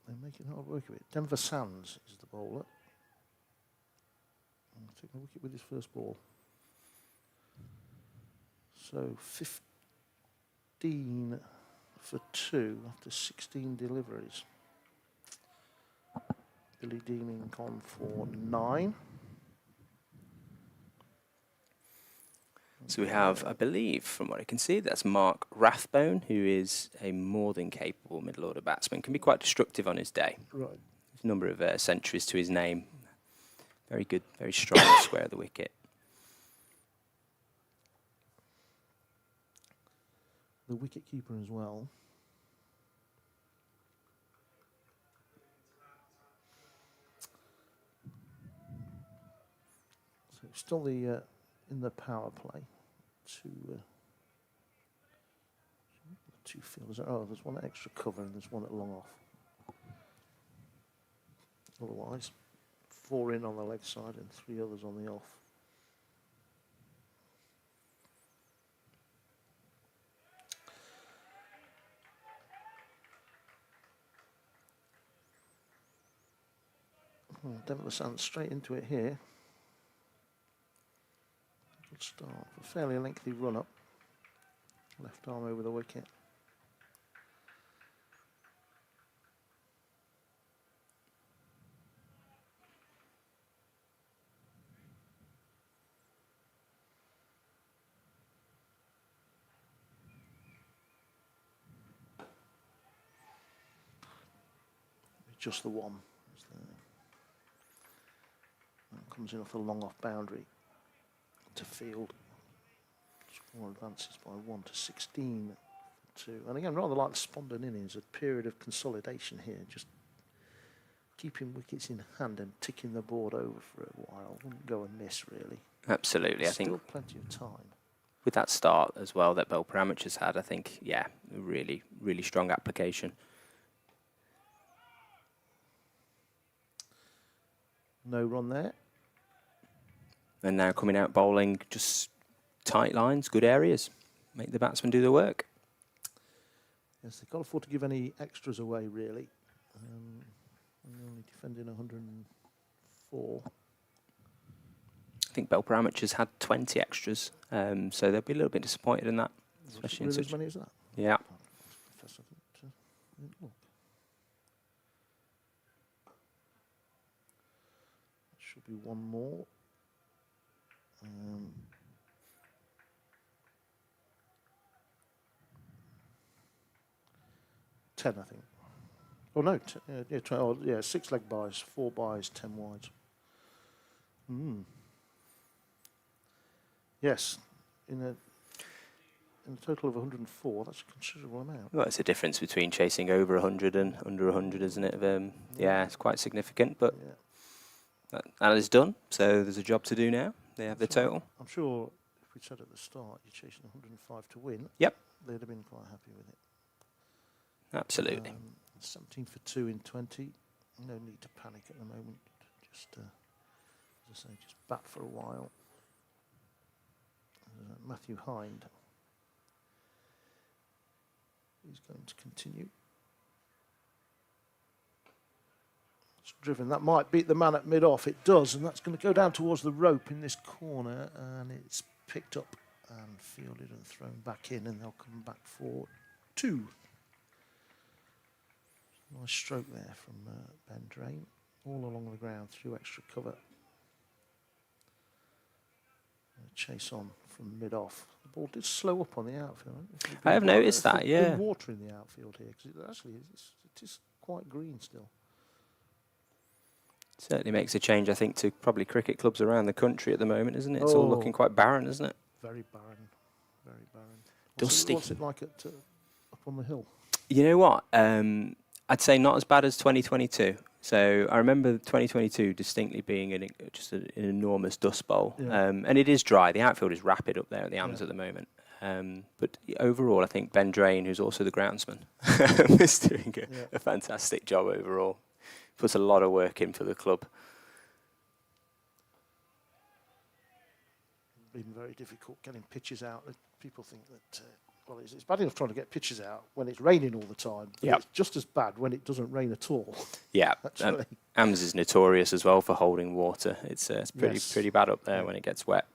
they're making hard work of it. Denver Sands is the bowler. Taking the wicket with his first ball. So 15 for 2 after 16 deliveries. Billy Deeming on for 9. So we have, I believe, from what I can see, that's Mark Rathbone, who is a more than capable middle order batsman. Can be quite destructive on his day. Right. There's a number of centuries to his name. Very good, very strong square of the wicket. The wicket keeper as well. So still the in the power play. Two fielders. Oh, there's one extra cover and there's one at long off. Otherwise, 4 in on the leg side and 3 others on the off. Devil the Sun straight into it here. Good start. A fairly lengthy run up. Left arm over the wicket. Just the one. Comes in off the long off boundary to field. Score advances by 1 to 16 for 2. And again, rather like the Spondon innings, a period of consolidation here, just keeping wickets in hand and ticking the board over for a while. Wouldn't go amiss, really. Absolutely, I think. Still plenty of time. With that start as well that Belper Amateurs had, I think, yeah, a really, really strong application. No run there. And now coming out bowling, just tight lines, good areas. Make the batsmen do the work. Yes, they can't afford to give any extras away, really. Only defending 104. I think Belper Amateurs had 20 extras, so they'll be a little bit disappointed in that. Especially in Really such as many as that? Yeah. Confess I didn't look. Should be one more. 10, I think. Oh no, yeah, 6 leg buys, 4 buys, 10 wides. Yes, in a total of 104, that's a considerable amount. Well, it's a difference between chasing over 100 and under 100, isn't it? Yeah, it's quite significant, but Yeah. that is done. So there's a job to do now. They have the total. I'm sure if we said at the start you're chasing 105 to win, Yep, they'd have been quite happy with it. absolutely. 17 for 2 in 20. No need to panic at the moment. Just, as I say, just bat for a while. Matthew Hind. He's going to continue. It's driven. That might beat the man at mid-off. It does, and that's going to go down towards the rope in this corner, and it's picked up and fielded and thrown back in, and they'll come back for 2. Nice stroke there from Ben Drain, all along the ground through extra cover. Chase on from mid-off. The ball did slow up on the outfield. I have noticed that, yeah. Been water in the outfield here, because it is quite green still. Certainly makes a change, I think, to probably cricket clubs around the country at the moment, isn't it? It's all looking quite barren, isn't it? Very barren, very barren. Dusty. What's it like up on the hill? You know what? I'd say not as bad as 2022. So I remember 2022 distinctly being just an enormous dust bowl. Yeah. And it is dry. The outfield is rapid up there at the AMS at the moment. But overall, I think Ben Drain, who's also the groundsman, is doing a fantastic job overall. Puts a lot of work in for the club. Been very difficult getting pitches out. People think that it's bad enough trying to get pitches out when it's raining all the time. Yep. It's just as bad when it doesn't rain at all. Yeah, Actually. AMS is notorious as well for holding water. It's pretty bad up there when it gets wet.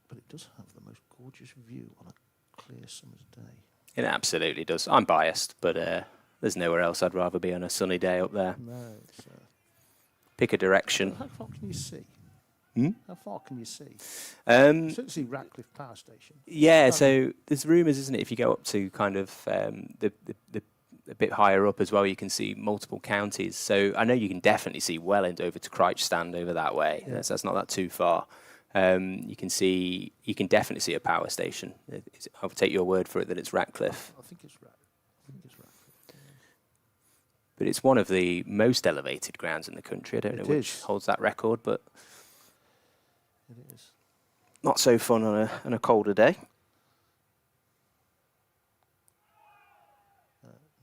But it does have the most gorgeous view on a clear summer's day. It absolutely does. I'm biased, but there's nowhere else I'd rather be on a sunny day up there. No, it's, Pick a direction. how far can you see? How far can you see? You certainly see Ratcliffe Power Station. Yeah, so there's rumours, isn't it? If you go up to kind of the a bit higher up as well, you can see multiple counties. So I know you can definitely see Welland over to Crouch Stand over that way. Yeah. That's not that too far. You can definitely see a power station. I'll take your word for it that it's Ratcliffe. I think it's Ratcliffe. But it's one of the most elevated grounds in the country. I don't know which holds that record, but It is. not so fun on a colder day.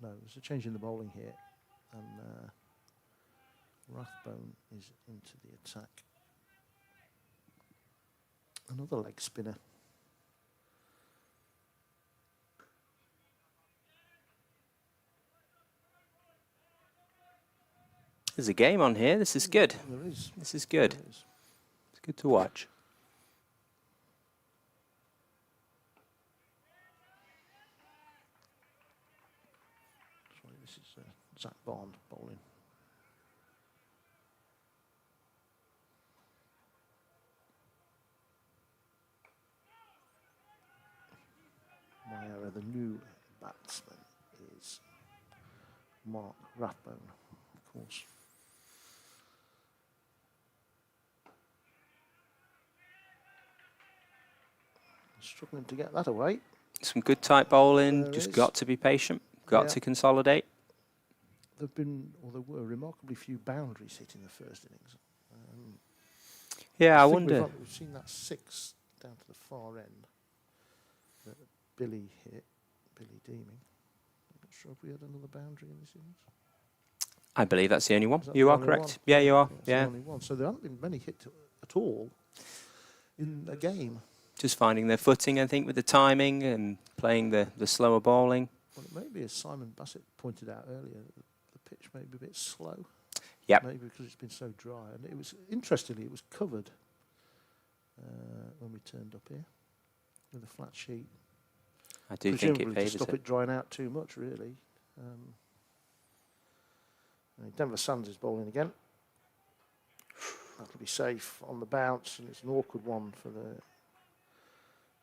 No, there's a change in the bowling here, and Rathbone is into the attack. Another leg spinner. There's a game on here. This is good. There is. This is good. There is. It's good to watch. Sorry, this is Zach Bond bowling. The new batsman is Mark Rathbone, of course. Struggling to get that away. Some good tight bowling. There Just is. got to be patient. Got to consolidate. There were remarkably few boundaries hit in the first innings. Yeah, I think wonder. We've seen that 6 down to the far end that Billy hit, Billy Deeming. I'm not sure if we had another boundary in this innings. I believe that's the only one. Is that You the are only correct. one? Yeah, you are. It's the Yeah. only one. So there haven't been many hit at all in a game. Just finding their footing, I think, with the timing and playing the slower bowling. Well, it may be, as Simon Bassett pointed out earlier, the pitch may be a bit slow. Yep. Maybe because it's been so dry. And it was, interestingly, it was covered when we turned up here. with a flat sheet. I do think Presumably it to favours stop it. it drying out too much, really. Denver Sands is bowling again. That'll be safe on the bounce, and it's an awkward one for the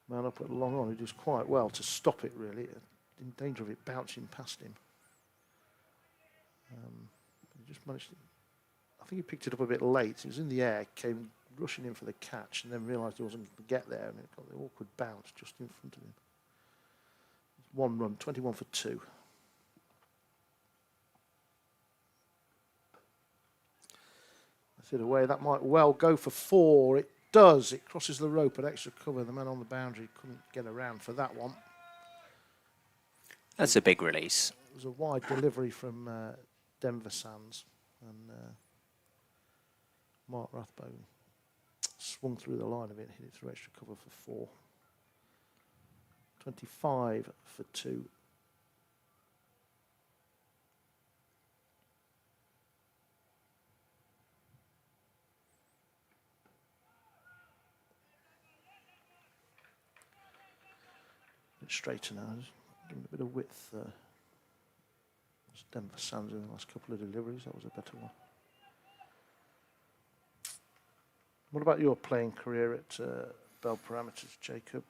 man up at long on, who does quite well to stop it, really, in danger of it bouncing past him. He just managed to, I think he picked it up a bit late. He was in the air, came rushing in for the catch, and then realised he wasn't going to get there, and it got the awkward bounce just in front of him. 1 run, 21 for 2. That's it away. That might well go for 4. It does. It crosses the rope at extra cover. The man on the boundary couldn't get around for that one. That's a big release. It was a wide delivery from Denver Sands, and Mark Rathbone swung through the line a bit, hit it through extra cover for 4. 25 for 2. Bit straighter now, just giving a bit of width. Denver Sands in the last couple of deliveries, that was a better one. What about your playing career at Belper Amateurs, Jacob?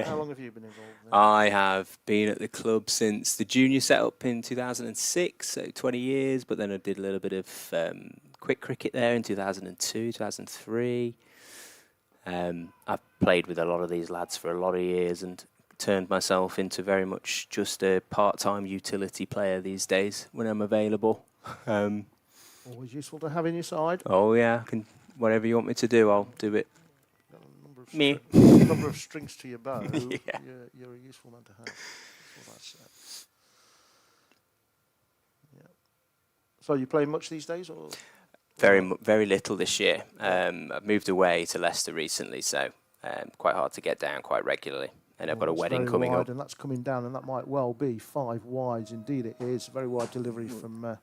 How long have you been involved there? I have been at the club since the junior set up in 2006, so 20 years, but then I did a little bit of quick cricket there in 2002, 2003. I've played with a lot of these lads for a lot of years and turned myself into very much just a part-time utility player these days when I'm available. Always useful to have in your side. Oh yeah, I can, whatever you want me to do, I'll do it. Got a number of Me. number of strings to your bow. Yeah. You're a useful man to have. That's what I said. Yeah. So you play much these days, or Very little this year. I've moved away to Leicester recently, so quite hard to get down quite regularly. And I've got a it's wedding very coming wide, up. and that's coming down, and that might well be 5 wides. Indeed, it is a very wide delivery from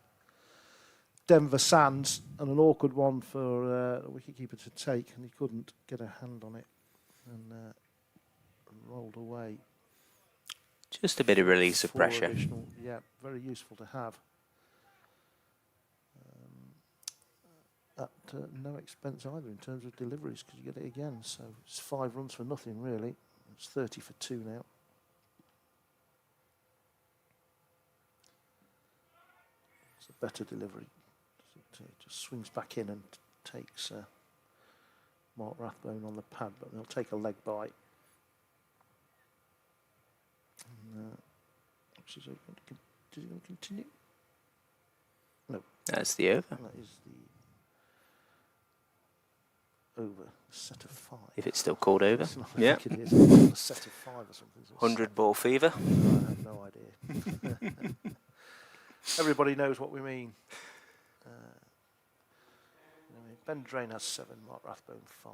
Denver Sands, and an awkward one for the wicketkeeper to take, and he couldn't get a hand on it, and rolled away. Just a bit of release of 4 pressure. additional, yeah, very useful to have. At no expense either in terms of deliveries, because you get it again. So it's 5 runs for nothing, really. It's 30 for 2 now. It's a better delivery. It just swings back in and takes Mark Rathbone on the pad, but they'll take a leg bite. And, is he going to continue? No. That's the over. That is the over. A set of 5. If it's still called over. I Yeah. think it is. A set of 5 or something. 100 ball fever. I have no idea. Everybody knows what we mean. Ben Drain has 7, Mark Rathbone 5,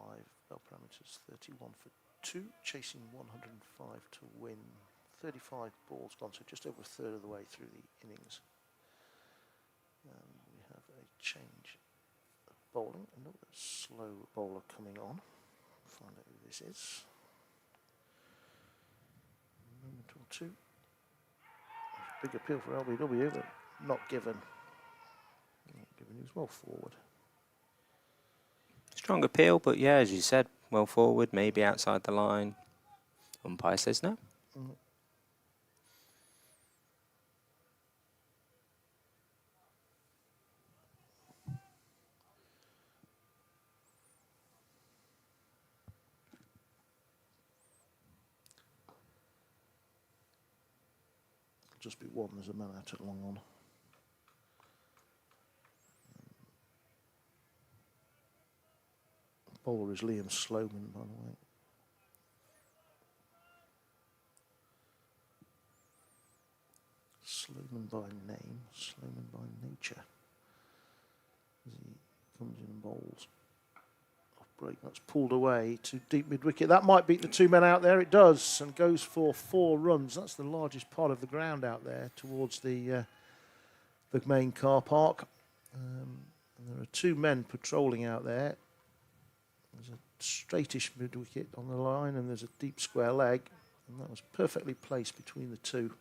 Belper Amateurs 31 for 2, chasing 105 to win. 35 balls gone, so just over a third of the way through the innings. We have a change of bowling. Another slow bowler coming on. Find out who this is. A moment or two. Big appeal for LBW, but not given. Not given. He was well forward. Strong appeal, but yeah, as you said, well forward, maybe outside the line. Umpire says no. Just be 1, there's a man out at long on. Bowler is Liam Sloman, by the way. Sloman by name, Sloman by nature. As he comes in and bowls. Off break, that's pulled away to deep mid-wicket. That might beat the 2 men out there, it does, and goes for 4 runs. That's the largest part of the ground out there towards the main car park. And there are 2 men patrolling out there. There's a straightish mid wicket on the line, and there's a deep square leg, and that was perfectly placed between the two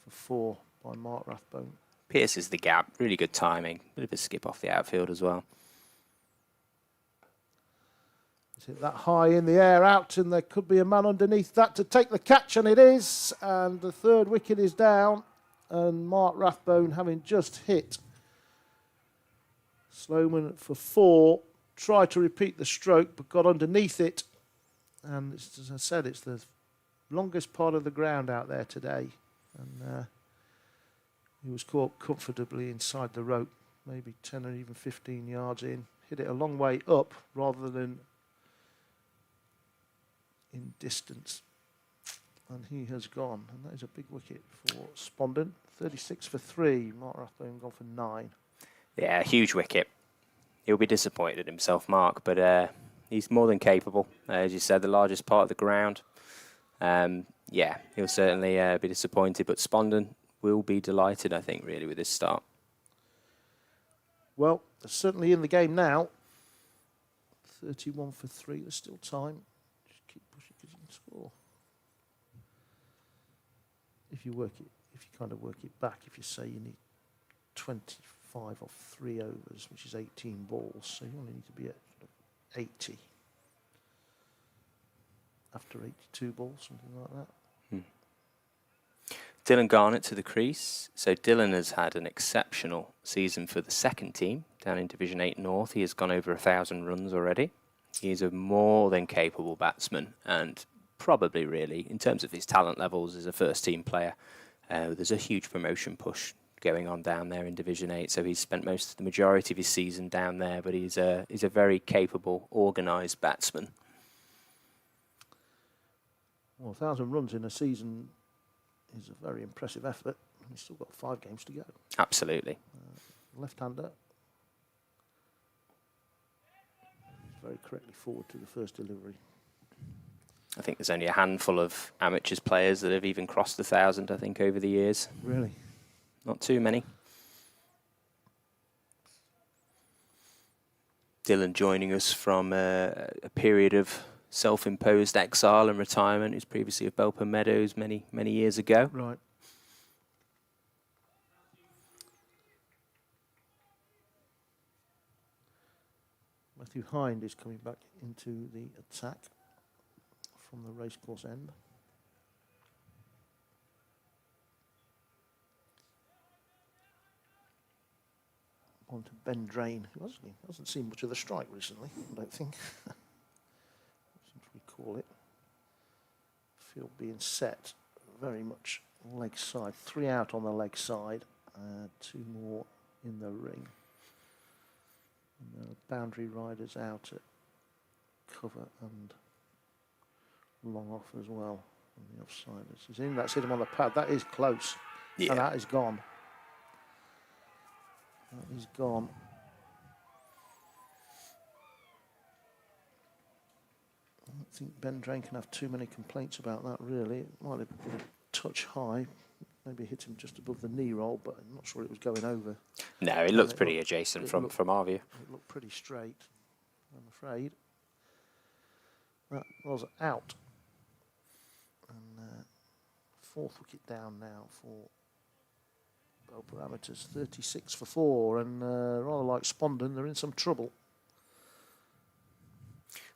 for 4 by Mark Rathbone. Pierces the gap, really good timing. Bit of a skip off the outfield as well. Is it that high in the air out, and there could be a man underneath that to take the catch, and it is, and the 3rd wicket is down, and Mark Rathbone, having just hit Sloman for 4, tried to repeat the stroke but got underneath it, and it's, as I said, it's the longest part of the ground out there today, and he was caught comfortably inside the rope, maybe 10 or even 15 yards in, hit it a long way up rather than in distance, and he has gone, and that is a big wicket for Spondon. 36 for 3. Mark Rathbone gone for 9. Yeah, huge wicket. He'll be disappointed in himself, Mark, but he's more than capable. As you said, the largest part of the ground. Yeah, he'll certainly be disappointed, but Spondon will be delighted, I think, really, with this start. Well, they're certainly in the game now. 31 for 3. There's still time. Just keep pushing because you can score. If you kind of work it back, if you say you need 25 off 3 overs, which is 18 balls, so you only need to be at 80 after 82 balls, something like that. Dylan Garnett to the crease. So Dylan has had an exceptional season for the second team down in Division 8 North. He has gone over 1,000 runs already. He is a more than capable batsman, and probably really, in terms of his talent levels as a first team player, there's a huge promotion push going on down there in Division 8. So he's spent the majority of his season down there, but he's a very capable, organised batsman. Well, 1,000 runs in a season is a very impressive effort. He's still got 5 games to go. Absolutely. Left-hander. Very correctly forward to the first delivery. I think there's only a handful of amateurs players that have even crossed 1,000, I think, over the years. Really? Not too many. Dylan joining us from a period of self-imposed exile and retirement. He was previously of Belper Meadows many years ago. Right. Matthew Hind is coming back into the attack from the racecourse end. On to Ben Drain, who hasn't seen much of the strike recently, I don't think. Seem to recall it. Field being set very much leg side. 3 out on the leg side, 2 more in the ring. And the boundary riders out at cover and long off as well. And the offsiders. He's in, that's hit him on the pad. That is close. Yeah. And that is gone. That is gone. I don't think Ben Drain can have too many complaints about that, really. It might have been a touch high. Maybe hit him just above the knee roll, but I'm not sure it was going over. No, it looks pretty adjacent from our view. It looked pretty straight, I'm afraid. That was out. And 4th wicket down now for Belper Amateurs. 36 for 4, and rather like Spondon, they're in some trouble.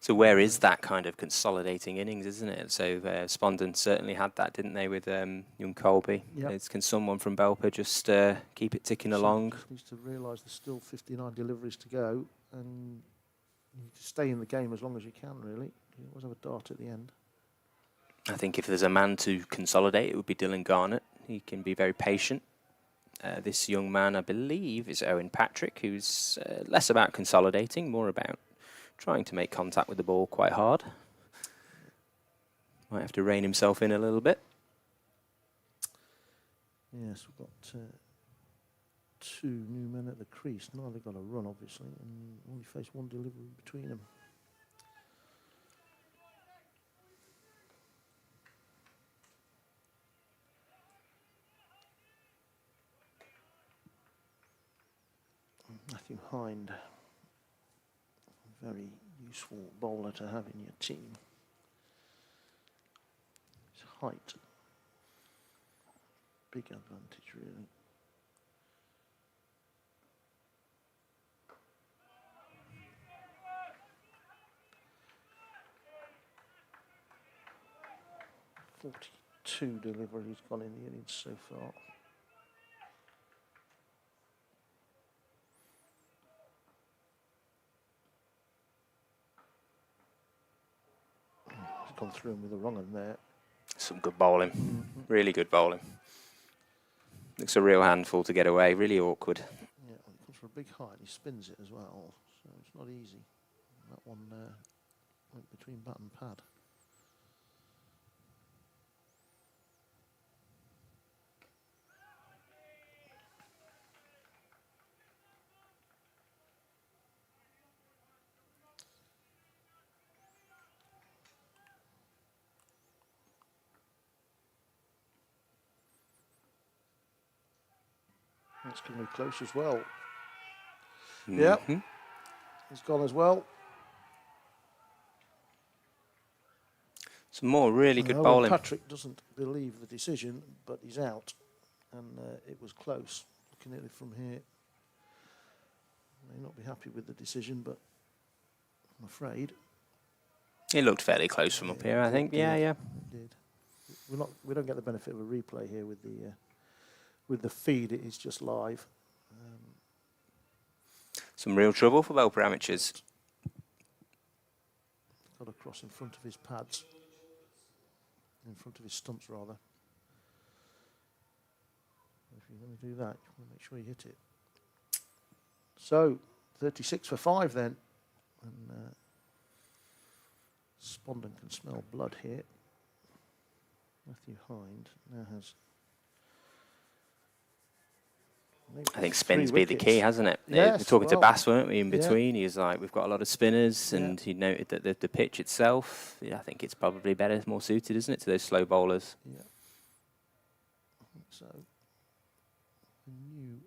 So where is that kind of consolidating innings, isn't it? So Spondon certainly had that, didn't they, with young Colby? Yep. Can someone from Belper just keep it ticking along? Just needs to realise there's still 59 deliveries to go, and you need to stay in the game as long as you can, really. You always have a dart at the end. I think if there's a man to consolidate, it would be Dylan Garnett. He can be very patient. This young man, I believe, is Owen Patrick, who's less about consolidating, more about trying to make contact with the ball quite hard. Might have to rein himself in a little bit. Yes, we've got 2 new men at the crease. Neither got a run, obviously, and only faced 1 delivery between them. Matthew Hind, very useful bowler to have in your team. His height, big advantage really. Two deliveries gone in the innings so far. He's gone through him with a wrong one there. Some good bowling, really good bowling. Looks a real handful to get away, really awkward. Yeah, it comes from a big height. He spins it as well, so it's not easy. That one went between bat and pad. That's going to be close as well. Yeah, he's gone as well. Some more really good Owen bowling. Patrick doesn't believe the decision, but he's out, and it was close. Looking at it from here, may not be happy with the decision, but I'm afraid It looked fairly close from up here, I think. Yeah. it did. We don't get the benefit of a replay here with the feed. It is just live. Some real trouble for Belper amateurs. Got across in front of his pads, in front of his stumps rather. If you're going to do that, you want to make sure you hit it. So 36 for 5 then, and Spondon can smell blood here. Matthew Hind now has. I think spin's been the key, hasn't it? Yes, We're talking to well, Bass, weren't we, in yeah. between? He was like, we've got a lot of spinners, and Yeah. he noted that the pitch itself, I think it's probably better, more suited, isn't it, to those slow bowlers? Yeah. I think so. The new.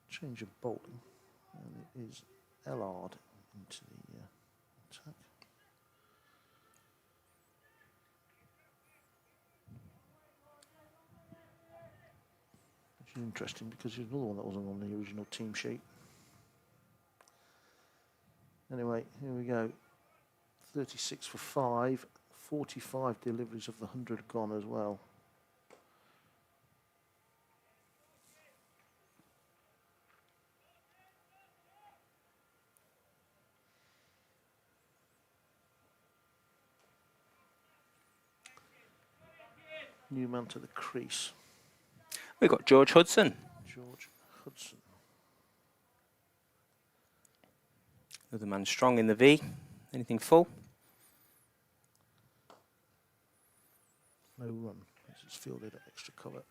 Change of bowling, and it is Ellard into the attack. Which is interesting because there's another one that wasn't on the original team sheet. Anyway, here we go. 36 for 5, 45 deliveries of the 100 gone as well. New man to the crease, We've got George Hudson. George Hudson. Another man strong in the V. Anything full? No run. He's fielded at extra cover.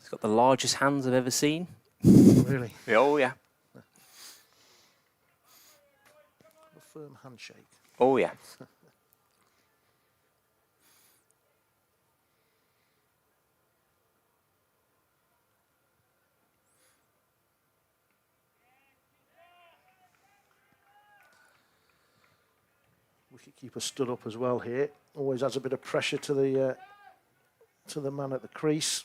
He's got the largest hands I've ever seen. Really? Oh, yeah. A firm handshake. Oh, yeah. Wicketkeeper stood up as well here. Always adds a bit of pressure to the man at the crease.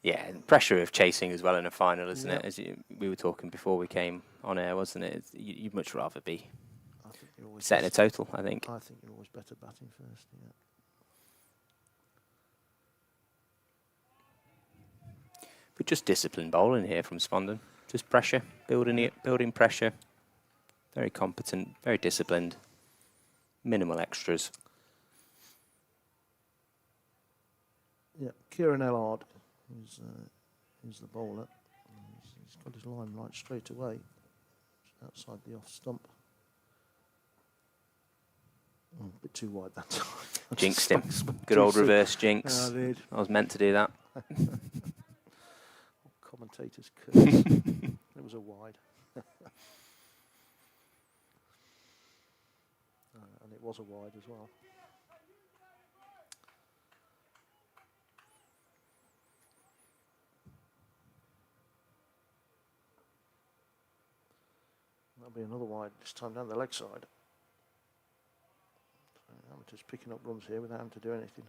Yeah, and pressure of chasing as well in a final, isn't Yeah. it? As we were talking before we came on air, wasn't it? You'd much rather be I think you're always setting a better, total, I think. I think you're always better batting first. Yeah. But just disciplined bowling here from Spondon. Just pressure, building pressure. Very competent, very disciplined. Minimal extras. Yeah, Kieran Ellard is the bowler. He's got his line right straight away, outside the off stump. A bit too wide that time. Jinxed him. Good old reverse jinx. Yeah, I did. I was meant to do that. Commentators curse. It was a wide. And it was a wide as well. That'll be another wide, this time down the leg side. So amateurs picking up runs here without having to do anything.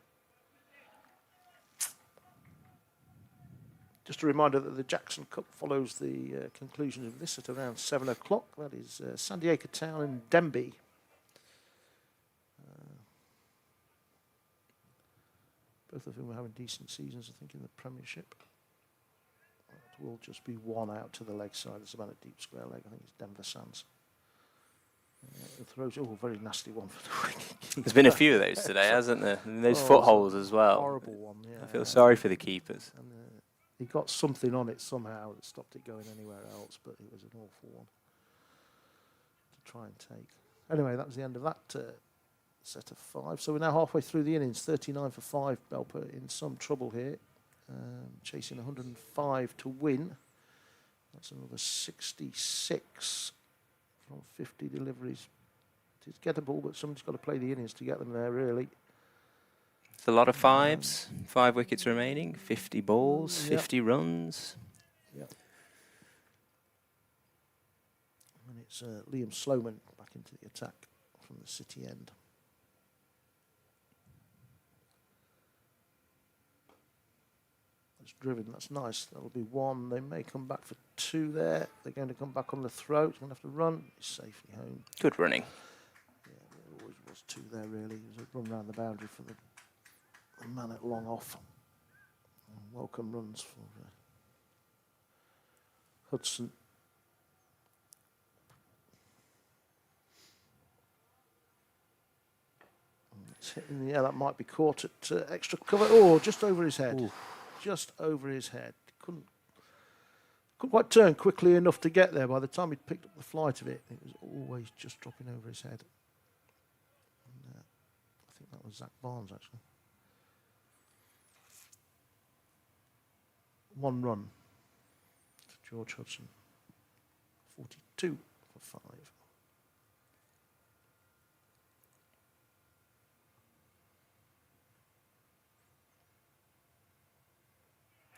Just a reminder that the Jackson Cup follows the conclusion of this at around 7 o'clock. That is Sandiacre Town and Denby. Both of whom are having decent seasons, I think, in the Premiership. It will just be one out to the leg side. It's about a deep square leg. I think it's Denver Sands. It throws, very nasty one for the wicket. There's been a few of those today, hasn't there? And those footholds as well. Horrible one, yeah. I feel sorry for the keepers. And, he got something on it somehow that stopped it going anywhere else, but it was an awful one to try and take. Anyway, that was the end of that set of 5. So we're now halfway through the innings. 39 for 5. Belper in some trouble here, chasing 105 to win. That's another 66 from 50 deliveries. It's gettable, but somebody's got to play the innings to get them there, really. It's a lot of 5s. 5 wickets remaining. 50 balls. 50 runs. Yep. And it's Liam Sloman back into the attack from the City end. That's driven, that's nice. That'll be 1. They may come back for 2 there. They're going to come back on the throw. He's going to have to run. He's safely home. Good running. Yeah, there always was 2 there, really. It was a run round the boundary for the man at long off. Welcome runs for Hudson. It's hitting, yeah, that might be caught at extra cover. Oh, just over his head. Ooh. Just over his head. Couldn't quite turn quickly enough to get there. By the time he'd picked up the flight of it, it was always just dropping over his head. And, I think that was Zach Barnes, actually. 1 run to George Hudson. 42 for 5.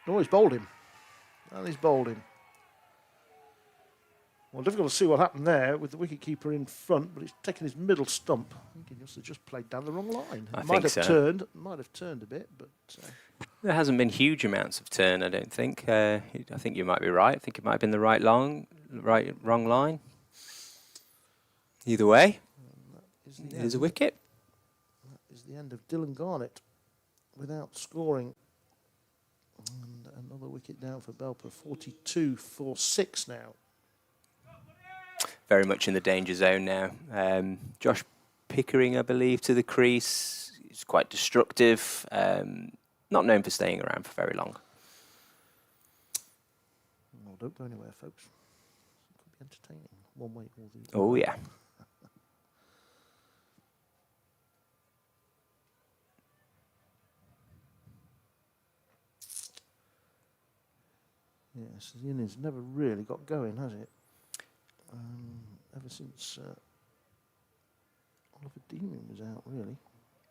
Oh, he's bowled him. And he's bowled him. Well, difficult to see what happened there with the wicketkeeper in front, but he's taken his middle stump. I think he must have just played down the wrong line. I It think so. Might have turned a bit, but There hasn't been huge amounts of turn, I don't think. I think you might be right. I think it might have been the wrong line. Either way, there's a wicket. That is the end of Dylan Garnett without scoring. And another wicket down for Belper. 42 for 6 now. Very much in the danger zone now. Josh Pickering, I believe, to the crease. He's quite destructive. Not known for staying around for very long. Well, don't go anywhere, folks. It could be entertaining. One way or the other. Oh, yeah. Yes, the innings never really got going, has it? Ever since Oliver Deeming was out, really.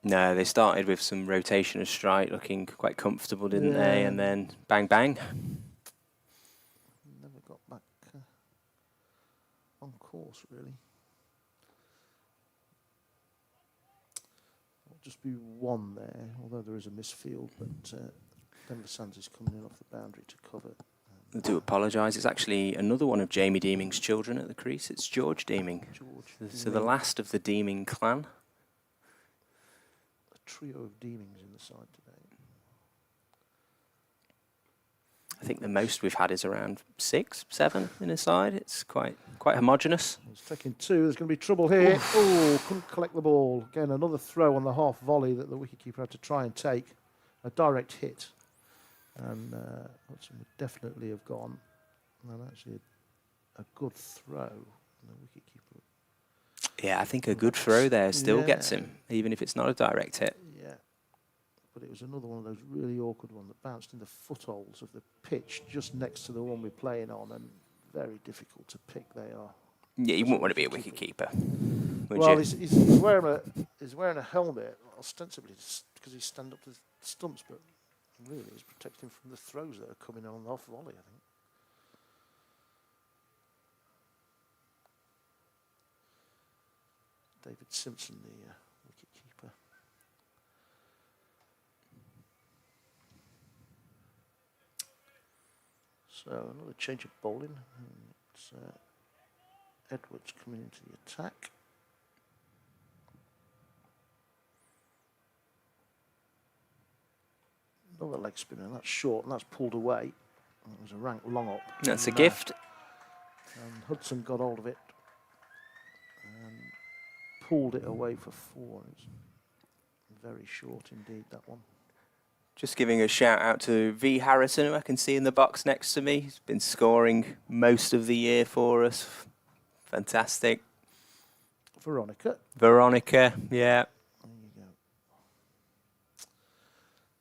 No, they started with some rotation of strike, looking quite comfortable, didn't they? And then bang, bang. Never got back on course, really. There'll just be 1 there, although there is a misfield, but Denver Sands is coming in off the boundary to cover. I do apologise. It's actually another one of Jamie Deeming's children at the crease. It's George Deeming. So the last of the Deeming clan. A trio of Deemings in the side today. I think the most we've had is around 6, 7 in a side. It's quite homogenous. He's taking 2. There's going to be trouble here. Oh, couldn't collect the ball. Again, another throw on the half volley that the wicketkeeper had to try and take. A direct hit. And Hudson would definitely have gone. And actually a good throw. And the wicketkeeper Yeah, I think a good throw there still gets Yeah. him, even if it's not a direct hit. Yeah. But it was another one of those really awkward ones that bounced in the footholds of the pitch just next to the one we're playing on, and very difficult to pick they are. Yeah, you As a wouldn't want to be a wicket-keeper. wicket-keeper, would Well, you? he's wearing a helmet, ostensibly because he's stand up to the stumps, but really he's protecting from the throws that are coming on off volley, I think. David Simpson, the wicket keeper. So another change of bowling. It's Edwards coming into the attack. Another leg spinner, and that's short, and that's pulled away. And it was a rank long up. That's a And, gift. And Hudson got hold of it and pulled it away for 4. It's very short indeed, that one. Just giving a shout out to V. Harrison, who I can see in the box next to me. He's been scoring most of the year for us. Fantastic. Veronica. Veronica, yeah. There you go.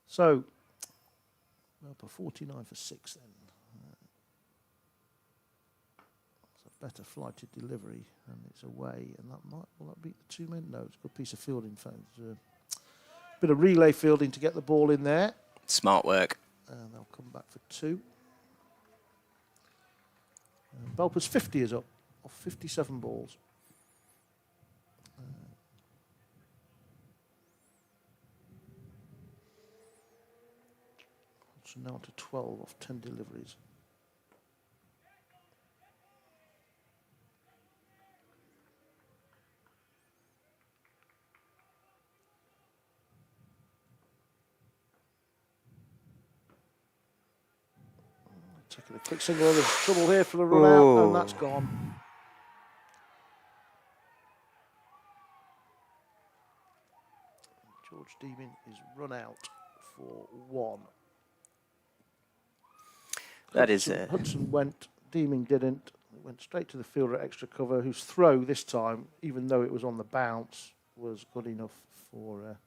So, Belper 49 for 6 then. It's a better flighted delivery, and it's away, and will that beat the 2 men? No, it's a good piece of fielding. In fact, bit of relay fielding to get the ball in there. Smart work. And they'll come back for 2. Belper's 50 is up off 57 balls. So now to 12 off 10 deliveries. Taking a quick single, there's trouble here for the run out, and that's gone. George Deeming is run out for 1. That is Hudson went, Deeming didn't. It went straight to the fielder at extra cover, whose throw this time, even though it was on the bounce, was good enough for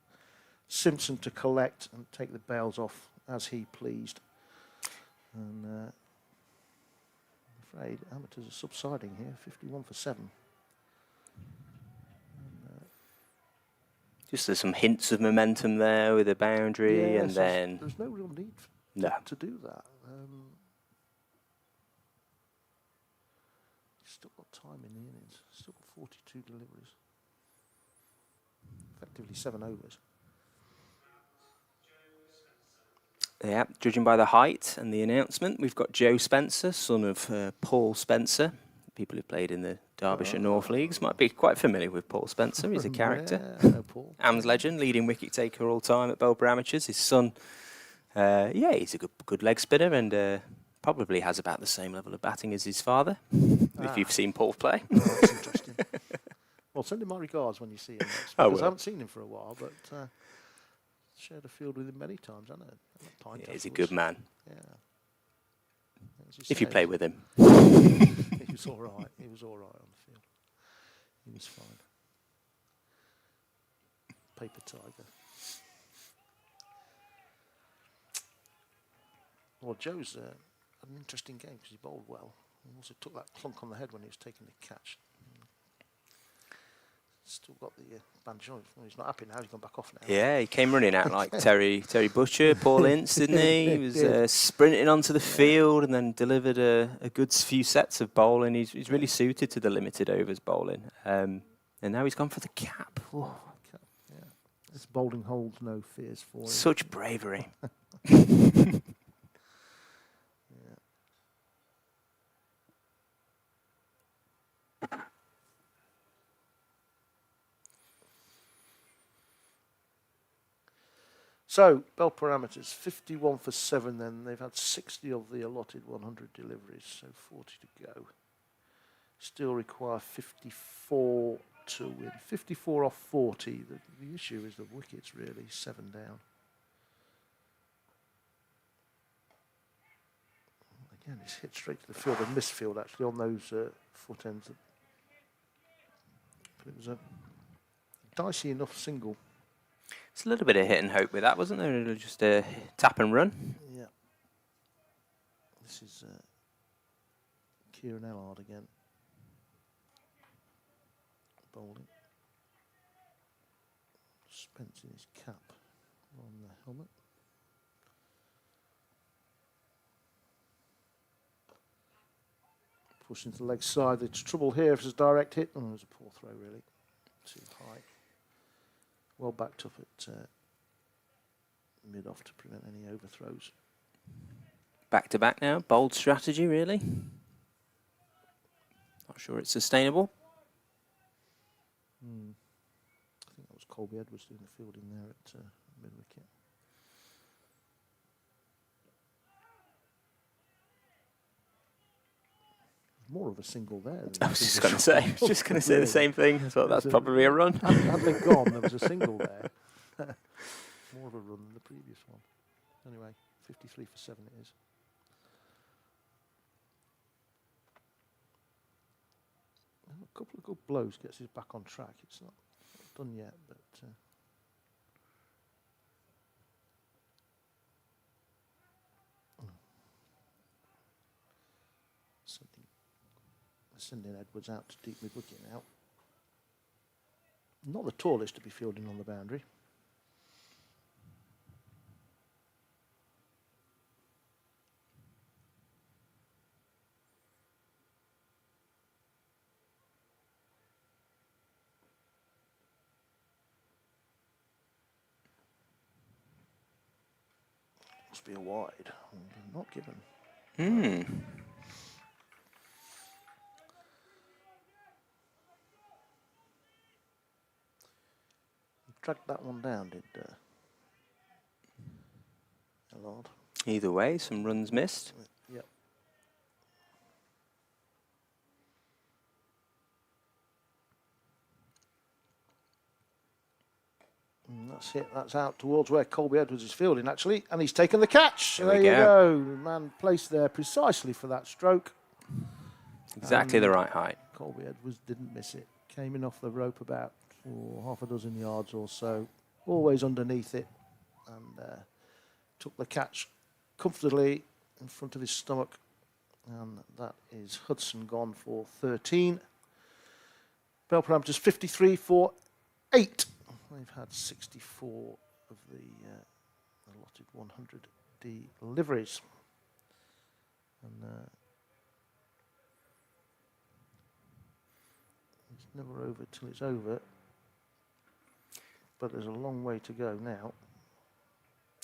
Simpson to collect and take the bails off as he pleased. And I'm afraid amateurs are subsiding here, 51 for 7. Just there's some hints of momentum there with the boundary, and then there's no real need to do that. Still got time in the innings. Still got 42 deliveries. Effectively 7 overs. Yeah, judging by the height and the announcement, we've got Joe Spencer, son of Paul Spencer. People who played in the Derbyshire North Leagues might be quite familiar with Paul Spencer. He's a character. Yeah, I know Paul. AMS legend, leading wicket taker all time at Belper Amateurs. His son, he's a good leg spinner, and probably has about the same level of batting as his father, if you've seen Paul play. Oh, that's interesting. Well, send him my regards when you see him next. I Because will. I haven't seen him for a while, but shared a field with him many times, haven't I? Yeah, he's a good man, Yeah. As you if you said, play with him. he was all right. He was all right on the field. He was fine. Paper tiger. Well, Joe's had an interesting game because he bowled well. He also took that clunk on the head when he was taking the catch. Still got the bandage on. Well, he's not happy now. He's gone back off now. Yeah, he came running out like Terry Butcher, Paul Ince, didn't he? He was sprinting onto the field and then delivered a good few sets of bowling. He's really suited to the limited overs bowling. And now he's gone for the cap. Oh. Yeah. This bowling holds no fears for him. Such bravery. So, Belper Amateurs, 51 for 7 then. They've had 60 of the allotted 100 deliveries, so 40 to go. Still require 54 to win. 54 off 40. The issue is the wickets, really, 7 down. Again, it's hit straight to the field, a misfield actually on those foot ends. But But it was a dicey enough single. It's a little bit of hit and hope with that, wasn't there? Just a tap and run. Yeah. This is Kieran Ellard again. Bowling. Spence in his cap on the helmet. Pushing to the leg side. It's trouble here if it's a direct hit. Oh, it was a poor throw, really. Too high. Well backed up at mid-off to prevent any overthrows. Back to back now. Bold strategy, really. Not sure it's sustainable. I think that was Colby Edwards doing the fielding there at mid-wicket. More of a single there. I was just going to say. I was just going to say the same thing. I thought that's probably a run. Had they gone, there was a single there. More of a run than the previous one. Anyway, 53 for 7 it is. A couple of good blows gets us back on track. It's not done yet, but sending Edwards out to deep mid-wicket now. Not the tallest to be fielding on the boundary. Must be a wide. Not given. Dragged that one down, did Ellard. Either way, some runs missed. Yep. And that's it. That's out towards where Colby Edwards is fielding, actually. And he's taken the catch. There There we you go. go. Man placed there precisely for that stroke. Exactly the right height. Colby Edwards didn't miss it. Came in off the rope about half a dozen yards or so. Always underneath it. And took the catch comfortably in front of his stomach. And that is Hudson gone for 13. Belper Amateurs 53 for 8. They've had 64 of the allotted 100D deliveries. And it's never over till it's over. But there's a long way to go now.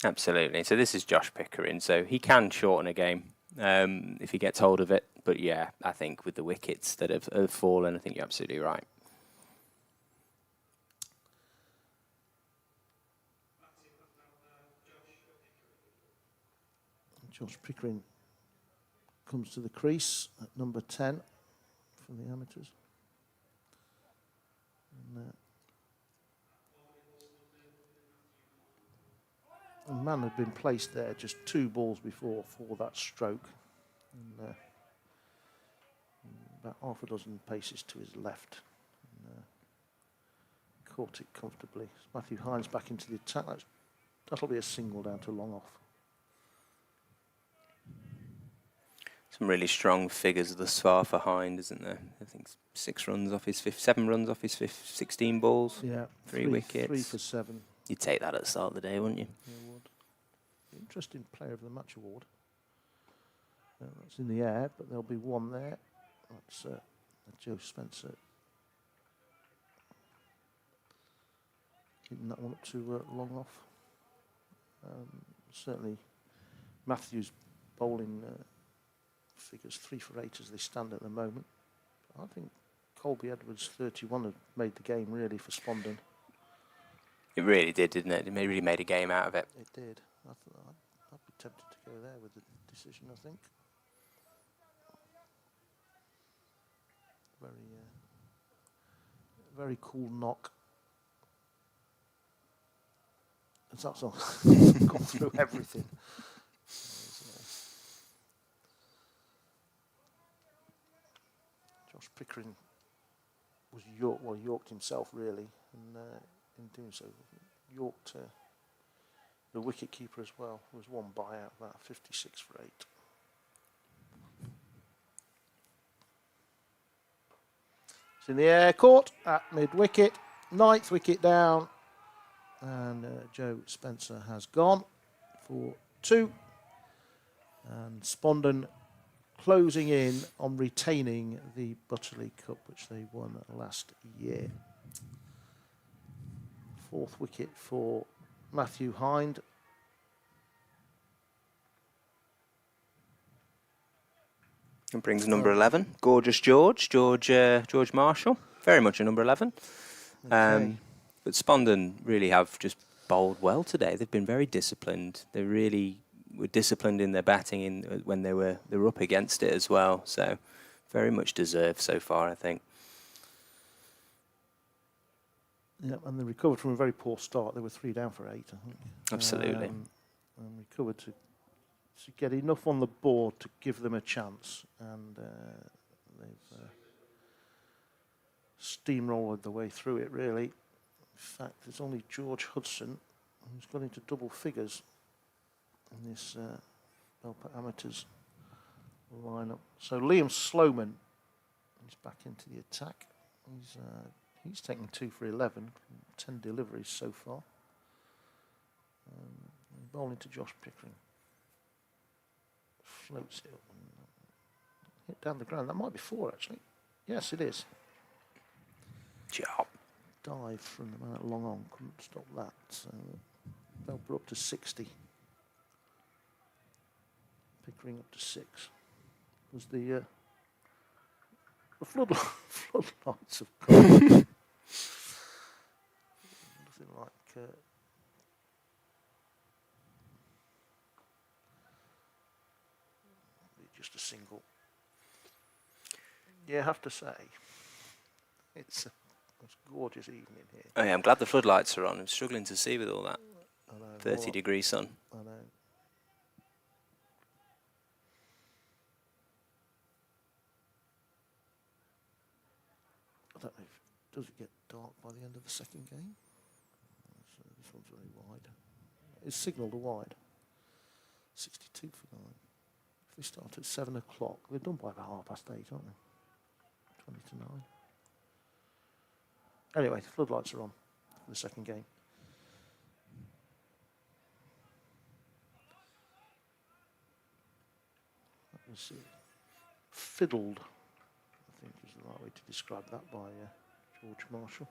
Absolutely. So this is Josh Pickering. So he can shorten a game if he gets hold of it. But yeah, I think with the wickets that have fallen, I think you're absolutely right. Josh Pickering comes to the crease at number 10 for the amateurs. And, man had been placed there just 2 balls before for that stroke. And, about half a dozen paces to his left. And, caught it comfortably. Matthew Hines back into the attack. That'll be a single down to long off. Some really strong figures thus far for Hind, isn't there? I think 7 runs off his 16 balls. Yeah, 3 wickets. 3 for 7. You'd take that at the start of the day, wouldn't you? Yeah, would. Interesting Player of the Match award. That's in the air, but there'll be one there. That's Joe Spencer. Keeping that one up to long off. Certainly, Matthews bowling figures 3 for 8 as they stand at the moment. I think Colby Edwards 31 had made the game really for Spondon. It really did, didn't it? It really made a game out of it. It did. I'd be tempted to go there with the decision, I think. Very cool knock. And that's all gone through everything. Josh Pickering was York. Well, Yorked himself really, and in doing so, Yorked the wicket keeper as well. There was one buyout, about 56 for 8. It's in the air, caught at mid wicket, 9th wicket down, and Joe Spencer has gone for 2, and Spondon closing in on retaining the Butterley Cup, which they won last year. 4th wicket for Matthew Hind. And brings number 11, Gorgeous George Marshall, very much a number 11. Okay. But Spondon really have just bowled well today. They've been very disciplined. They really were disciplined in their batting when they were up against it as well. So very much deserved so far, I think. Yeah, and they recovered from a very poor start. They were 3 down for 8, I think. Absolutely. And recovered to get enough on the board to give them a chance. And they've steamrolled the way through it, really. In fact, there's only George Hudson who's got into double figures in this Belper Amateurs lineup. So Liam Sloman is back into the attack. He's taken 2 for 11, 10 deliveries so far. Bowling to Josh Pickering. Floats it up and hit down the ground. That might be 4, actually. Yes, it is. Job. Dive from the man at long on. Couldn't stop that. So Belper up to 60. Pickering up to 6. Was the floodlights have come. Nothing like just a single. Yeah, I have to say, it's a gorgeous evening here. Oh yeah, I'm glad the floodlights are on. I'm struggling to see with all that I know, 30-degree sun. I know. I don't know does it get dark by the end of the second game? So this one's very wide. It's signalled a wide. 62 for 9. If they start at 7 o'clock, they're done by about 8:30, aren't they? 20 to 9. Anyway, the floodlights are on for the second game. That was fiddled, I think is the right way to describe that, by George Marshall.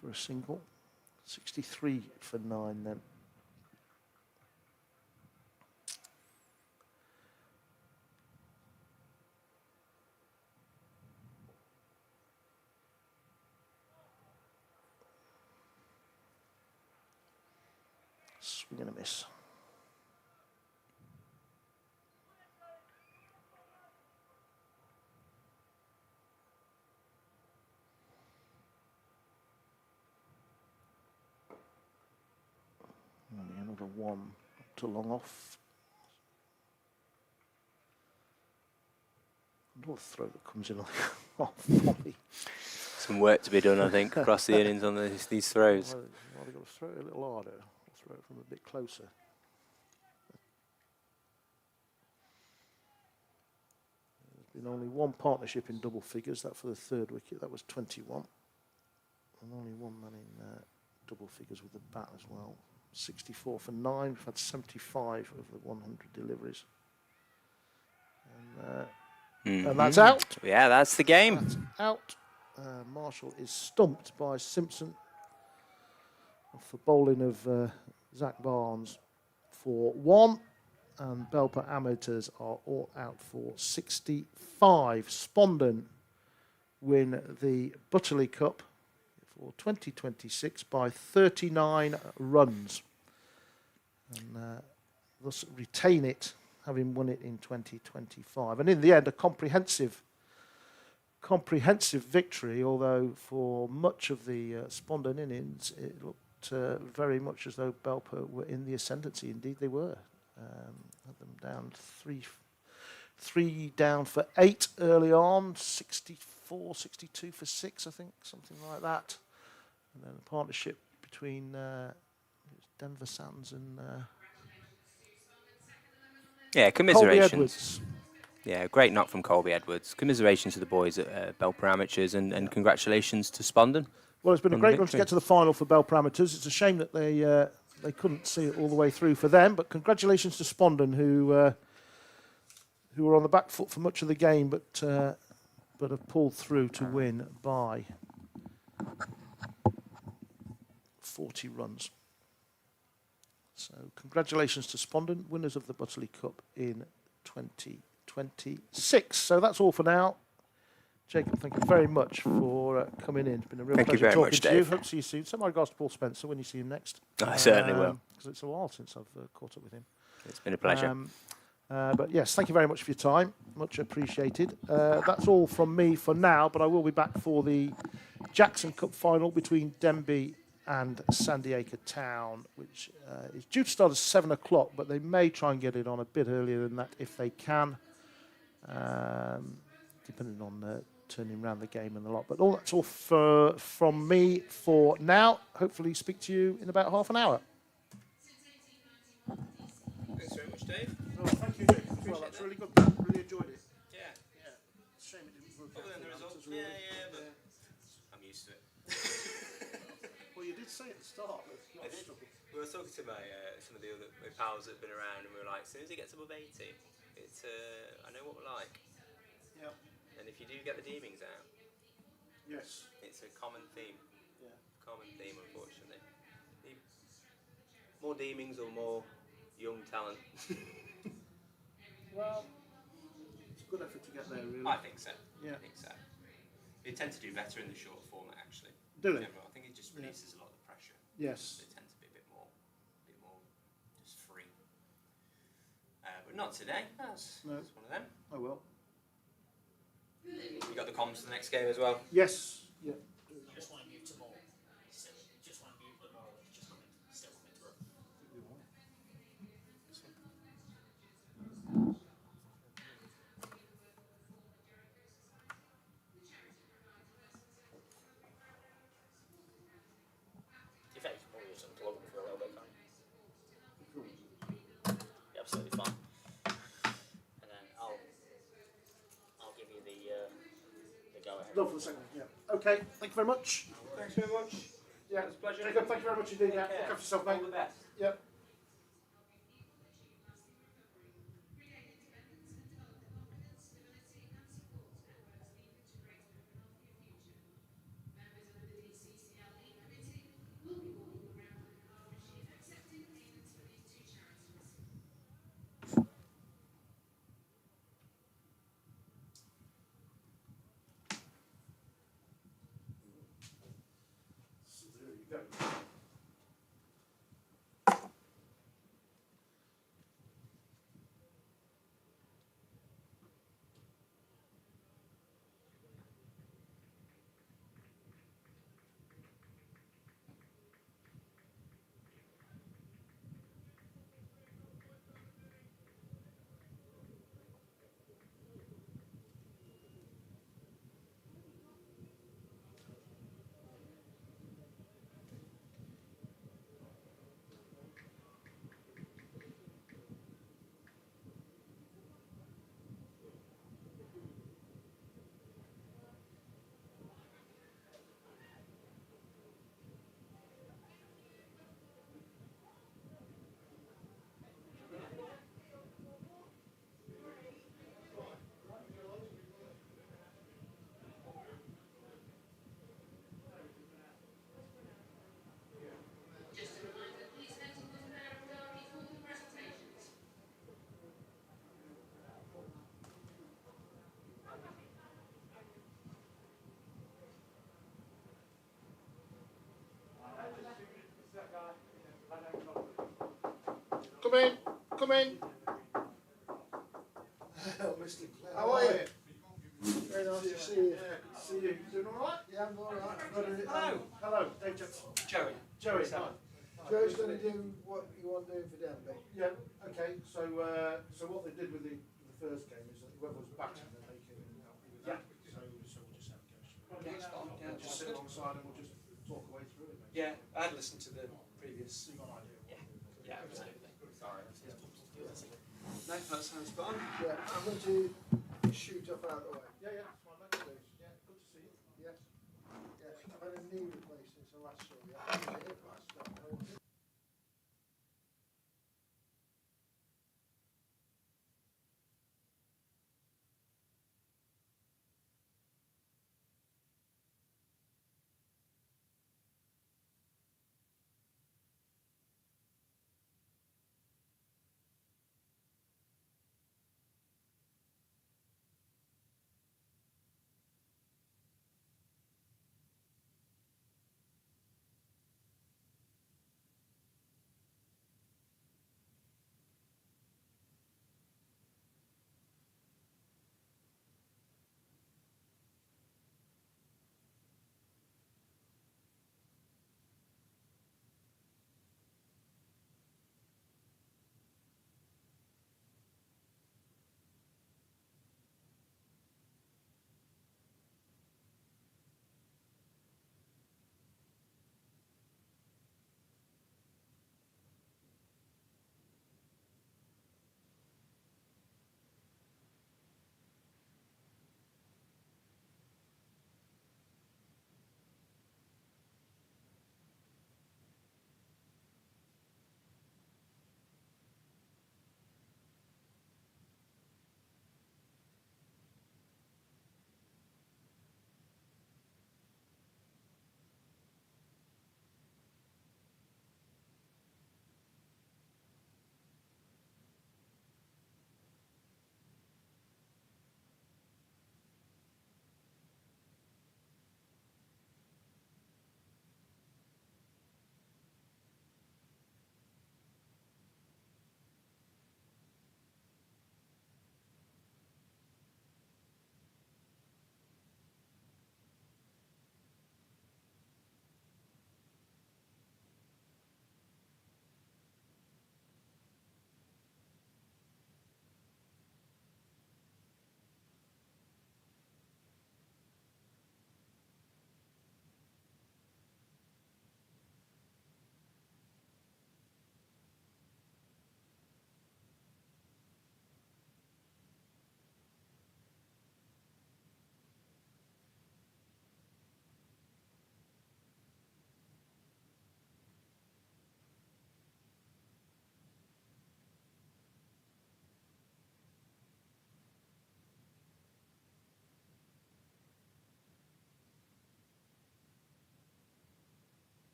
For a single. 63 for 9 then. Swing and a miss. Only another one to long off. Another throw that comes in like off volley. Some work to be done, I think, across the innings on these throws. Well, they've got to throw it a little harder. Throw it from a bit closer. There's been only one partnership in double figures, that for the 3rd wicket, that was 21. And only one man in double figures with the bat as well. 64 for 9, we've had 75 of the 100 deliveries. And that's out. Yeah, that's the game. That's out. Marshall is stumped by Simpson for bowling of Zach Barnes for 1, and Belper Amateurs are all out for 65. Spondon win the Butterley Cup for 2026 by 39 runs, and thus retain it, having won it in 2025. And in the end, a comprehensive victory, although for much of the Spondon innings, it looked very much as though Belper were in the ascendancy. Indeed, they were. Had them down 3 down for 8 early on, 64, 62 for 6, I think, something like that. And then the partnership between Denver Sands and Yeah, Colby commiserations. Edwards. Yeah, great knock from Colby Edwards. Commiserations to the boys at Belper Amateurs, and congratulations to Spondon. Well, it's been a on the great run to victory. get to the final for Belper Amateurs. It's a shame that they couldn't see it all the way through for them, but congratulations to Spondon, who were on the back foot for much of the game, but have pulled through to win by 40 runs. So congratulations to Spondon, winners of the Butterley Cup in 2026. So that's all for now. Jacob, thank you very much for coming in. It's been a real Thank you pleasure very talking much, to you. Dave. Hope to see you soon. Send my regards to Paul Spencer when you see him next. I certainly will. Because it's a while since I've caught up with him. It's been a pleasure. But yes, thank you very much for your time. Much appreciated. That's all from me for now, but I will be back for the Jackson Cup final between Denby and Sandiacre Town, which is due to start at 7 o'clock, but they may try and get it on a bit earlier than that if they can, depending on turning around the game and the lot. But that's all from me for now. Hopefully speak to you in about half an hour. Thanks very much, Dave. Oh, thank you, Nick. Well, that's really good. That. Really enjoyed it. Yeah. Yeah. Shame it didn't work Other out than the for result, us as well. but I'm used to it. Well, you did say at the start that it's not a I did. struggle. We were talking to some of the other my pals that have been around, and we were like, as soon as it gets above 80, it's I know what we're like. Yeah. And if you do get the deemings out, Yes. it's a common theme. Yeah. Common theme, unfortunately. More deemings or more young talent? Well, it's a good effort to get there, really. I think so. Yeah. I think so. They tend to do better in the short format, actually. Do they? I think it just releases a lot of the pressure. Yes. They tend to be a bit more just free. But not today. That's one of them. Oh well. You got the comms for the next game as well. Yes. Yeah. Just want to mute them all. Just want to mute them all. It's just still coming through. In fact, you can probably just unplug them for a little bit, can't you? Yeah, absolutely fine. And then I'll give you the go ahead. Go for the second. Yeah. Okay. Thank you very much. Thanks very much. Yeah. It's a pleasure. Jacob, thank you very much indeed. Yeah. Take care. Look after yourself, mate. All the best. Yep. So there you go. Come in. Come in. Mr. Clare. How are you? Very nice to see you. Yeah, good to see you. Doing all right? Yeah, I'm all right. Hello. Hello, Dave Jackson. Joey. Joey, hi. Joe's going to do what you want to do for Denby. Yeah. Okay. So, what they did with the first game is that whoever's batting, then they can help you with that. So we'll just have a go through. Yeah, it's fine. Yeah, Just sit alongside and we'll just talk away through it. yeah, I had listened to the previous. So you've got an idea. Yeah, absolutely. Sorry. No, that sounds fun. Yeah, I'm going to shoot up out of the way. Yeah, that's fine, mate. Yeah, good to see you. Yes. Yes, I've had a knee replaced since I last saw you. I was a hip last time.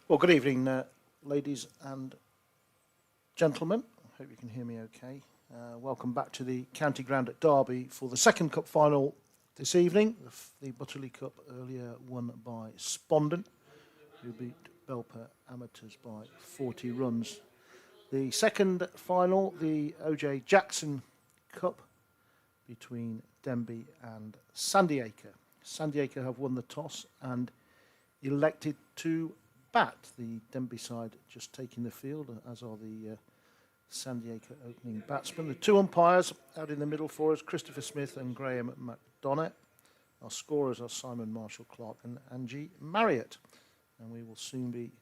Well, good evening, ladies and gentlemen. I hope you can hear me okay. Welcome back to the county ground at Derby for the second cup final this evening. The Butterley Cup earlier won by Spondon, who beat Belper Amateurs by 40 runs. The second final, the O.J. Jackson Cup between Denby and Sandiacre. Sandiacre have won the toss and elected to bat. The Denby side just taking the field, as are the Sandiacre opening batsmen. The two umpires out in the middle for us, Christopher Smith and Graham McDonough. Our scorers are Simon Marshall-Clark and Angie Marriott. And we will soon be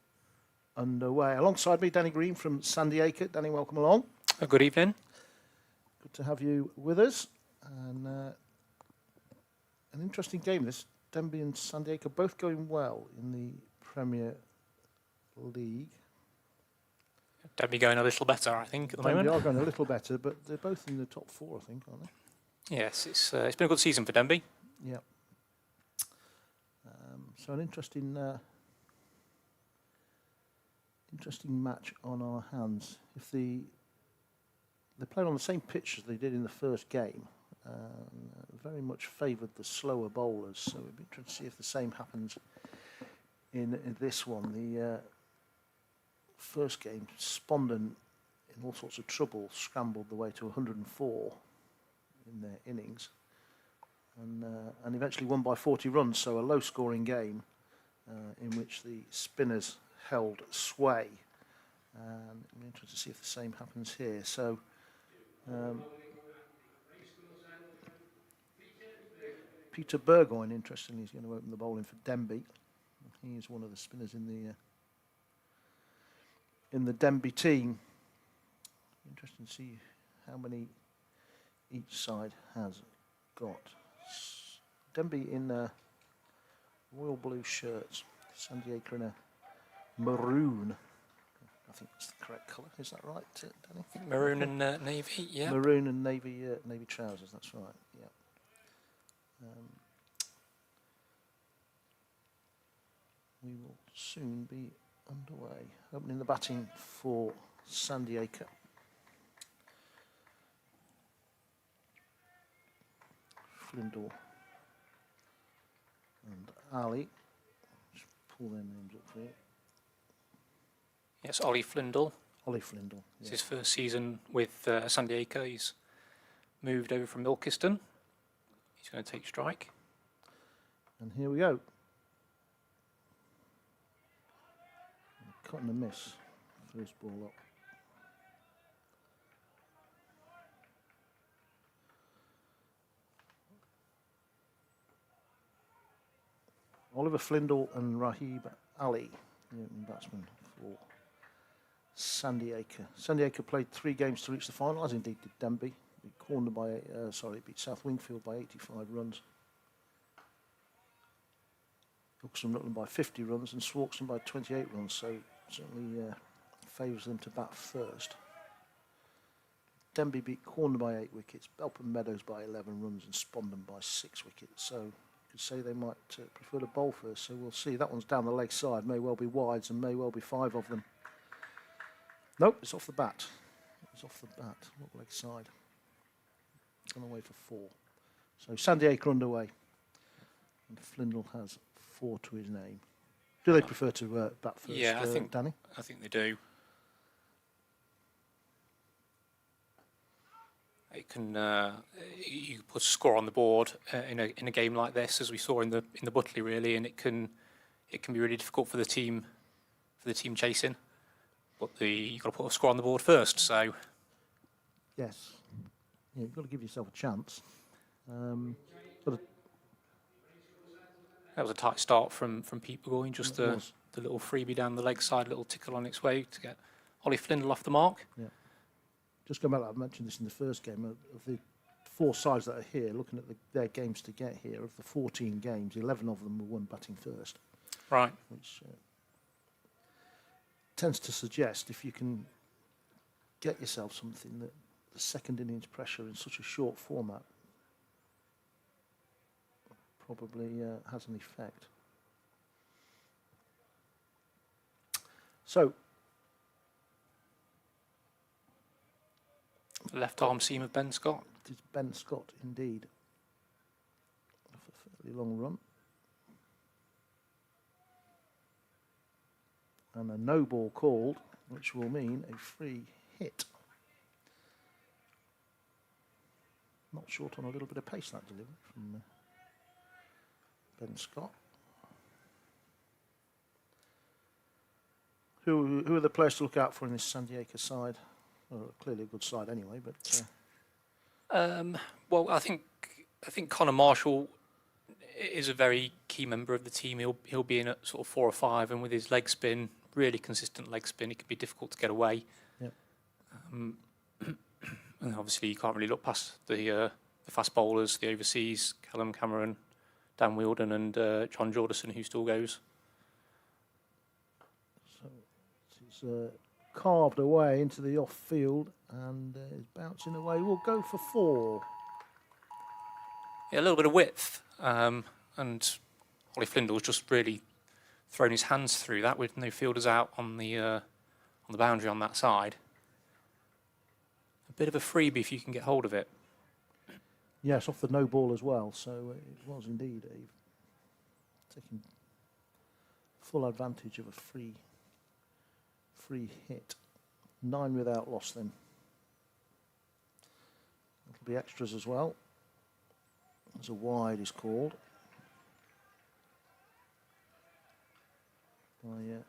underway. Alongside me, Danny Green from Sandiacre. Danny, welcome along. Good evening. Good to have you with us. And an interesting game, this. Denby and Sandiacre both going well in the Premier League. Denby going a little better, I think, at the Denby moment. are going a little better, but they're both in the top four, I think, aren't they? Yes, it's been a good season for Denby. Yeah. So an interesting match on our hands. If they're playing on the same pitch as they did in the first game, very much favoured the slower bowlers. So it'd be interesting to see if the same happens in this one. The first game, Spondon, in all sorts of trouble, scrambled the way to 104 in their innings, and eventually won by 40 runs. So a low-scoring game in which the spinners held sway. And I'm interested to see if the same happens here. So. Peter Burgoyne, interestingly, is going to open the bowling for Denby. He is one of the spinners in the Denby team. Interesting to see how many each side has got. Denby in royal blue shirts, Sandiacre in a maroon. I think that's the correct colour. Is that right, Danny? Maroon and navy, yeah. Maroon and navy trousers. That's right. Yeah. We will soon be underway. Opening the batting for Sandiacre. Flindle and Ali. Just pull their names up for you. Yes, Ollie Flindle. Ollie Flindle. It's Yeah. his first season with Sandiacre. He's moved over from Ilkeston. He's going to take strike. And here we go. Cut and a miss. First ball up. Oliver Flindle and Rahib Ali, the opening batsman for Sandiacre. Sandiacre played 3 games to reach the final, as indeed did Denby. Beat South Wingfield by 85 runs. Ilkeston Rutland by 50 runs and Swarkston by 28 runs, so certainly favours them to bat first. Denby beat Corner by 8 wickets, Belper Meadows by 11 runs and Spondon by 6 wickets, so you could say they might prefer to bowl first, so we'll see. That one's down the leg side, may well be wides and may well be 5 of them. Nope, it's off the bat. It's off the bat, not leg side. Gone away for 4. So Sandiacre underway. And Flindle has 4 to his name. Do they prefer to bat first, Yeah, I think Danny? I think they do. It can you put a score on the board in a game like this, as we saw in the Butterley, really, and it can be really difficult for the team chasing. But you've got to put a score on the board first. So Yes. Yeah, you've got to give yourself a chance. that was a tight start from Pete Burgoyne, just It the was. little freebie down the leg side, little tickle on its way to get Ollie Flindle off the mark. Yeah. Just going back, I mentioned this in the first game, of the 4 sides that are here, looking at their games to get here, of the 14 games, 11 of them were won batting first. Right. Which tends to suggest if you can get yourself something that the second innings pressure in such a short format probably has an effect. So, Left arm seam of Ben Scott. it is Ben Scott indeed. Off a fairly long run. And a no ball called, which will mean a free hit. Not short on a little bit of pace, that delivery from Ben Scott. Who are the players to look out for in this Sandiacre side? Well, clearly a good side anyway, but Well, I think Connor Marshall is a very key member of the team. He'll be in at sort of 4 or 5, and with his leg spin, really consistent leg spin, it can be difficult to get away. Yep. And obviously, you can't really look past the fast bowlers, the overseas, Callum Cameron, Dan Wielden, and John Jordison, who still goes. so he's carved away into the off field and is bouncing away. We'll go for 4. Yeah, a little bit of width, and Ollie Flindle's just really thrown his hands through that with no fielders out on the boundary on that side. A bit of a freebie if you can get hold of it. Yes, off the no ball as well. So it was indeed taking full advantage of a free hit. 9 without loss then. It'll be extras as well. As a wide is called. By the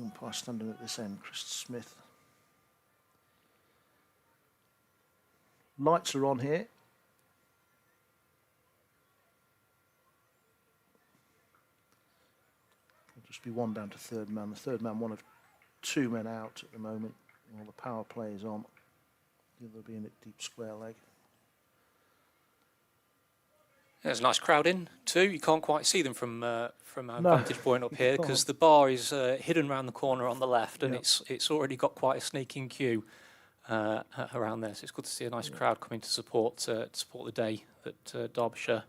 umpire standing at this end, Chris Smith. Lights are on here. It'll just be 1 down to third man. The third man, one of 2 men out at the moment while the power play is on. The other being at deep square leg. There's a nice crowd in too. You can't quite see them from our No, vantage point up you here can't. because the bar is hidden around the corner on the left, and Yep. it's already got quite a snaking queue around there. So it's good to see a nice crowd coming to support the day that Derbyshire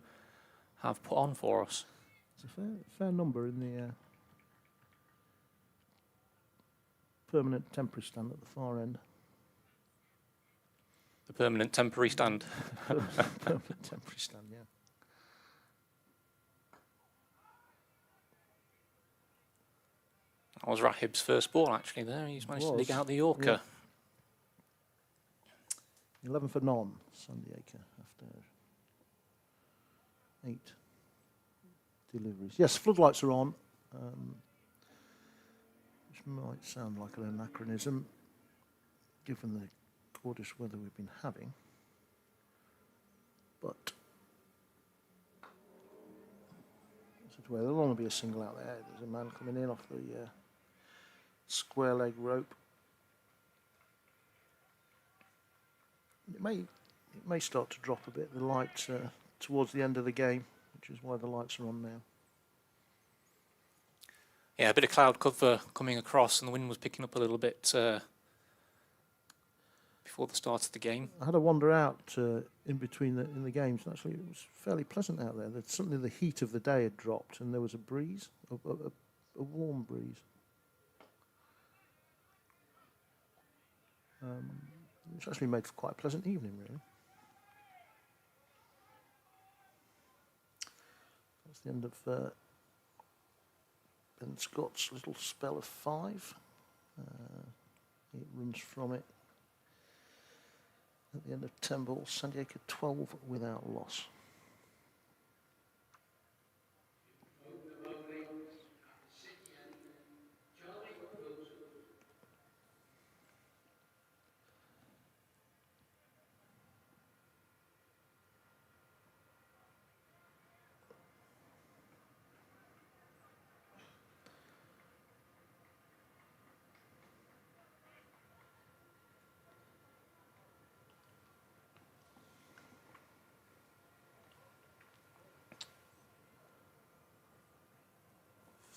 have put on for us. It's a fair number in the permanent temporary stand at the far end. The permanent temporary stand. Permanent temporary stand, yeah. That was Rahib's first ball actually there. He's managed to dig Was, out the Yorker. Yeah. 11 for none, Sandiacre, after 8 deliveries. Yes, floodlights are on, which might sound like an anachronism, given the gorgeous weather we've been having. But there'll only be a single out there. There's a man coming in off the square leg rope. It may start to drop a bit, the light towards the end of the game, which is why the lights are on now. Yeah, a bit of cloud cover coming across, and the wind was picking up a little bit before the start of the game. I had a wander out in between in the games, and actually it was fairly pleasant out there. Suddenly the heat of the day had dropped, and there was a breeze, a warm breeze. Which actually made for quite a pleasant evening, really. That's the end of Ben Scott's little spell of 5. It runs from it. At the end of 10 balls, Sandiacre 12 without loss.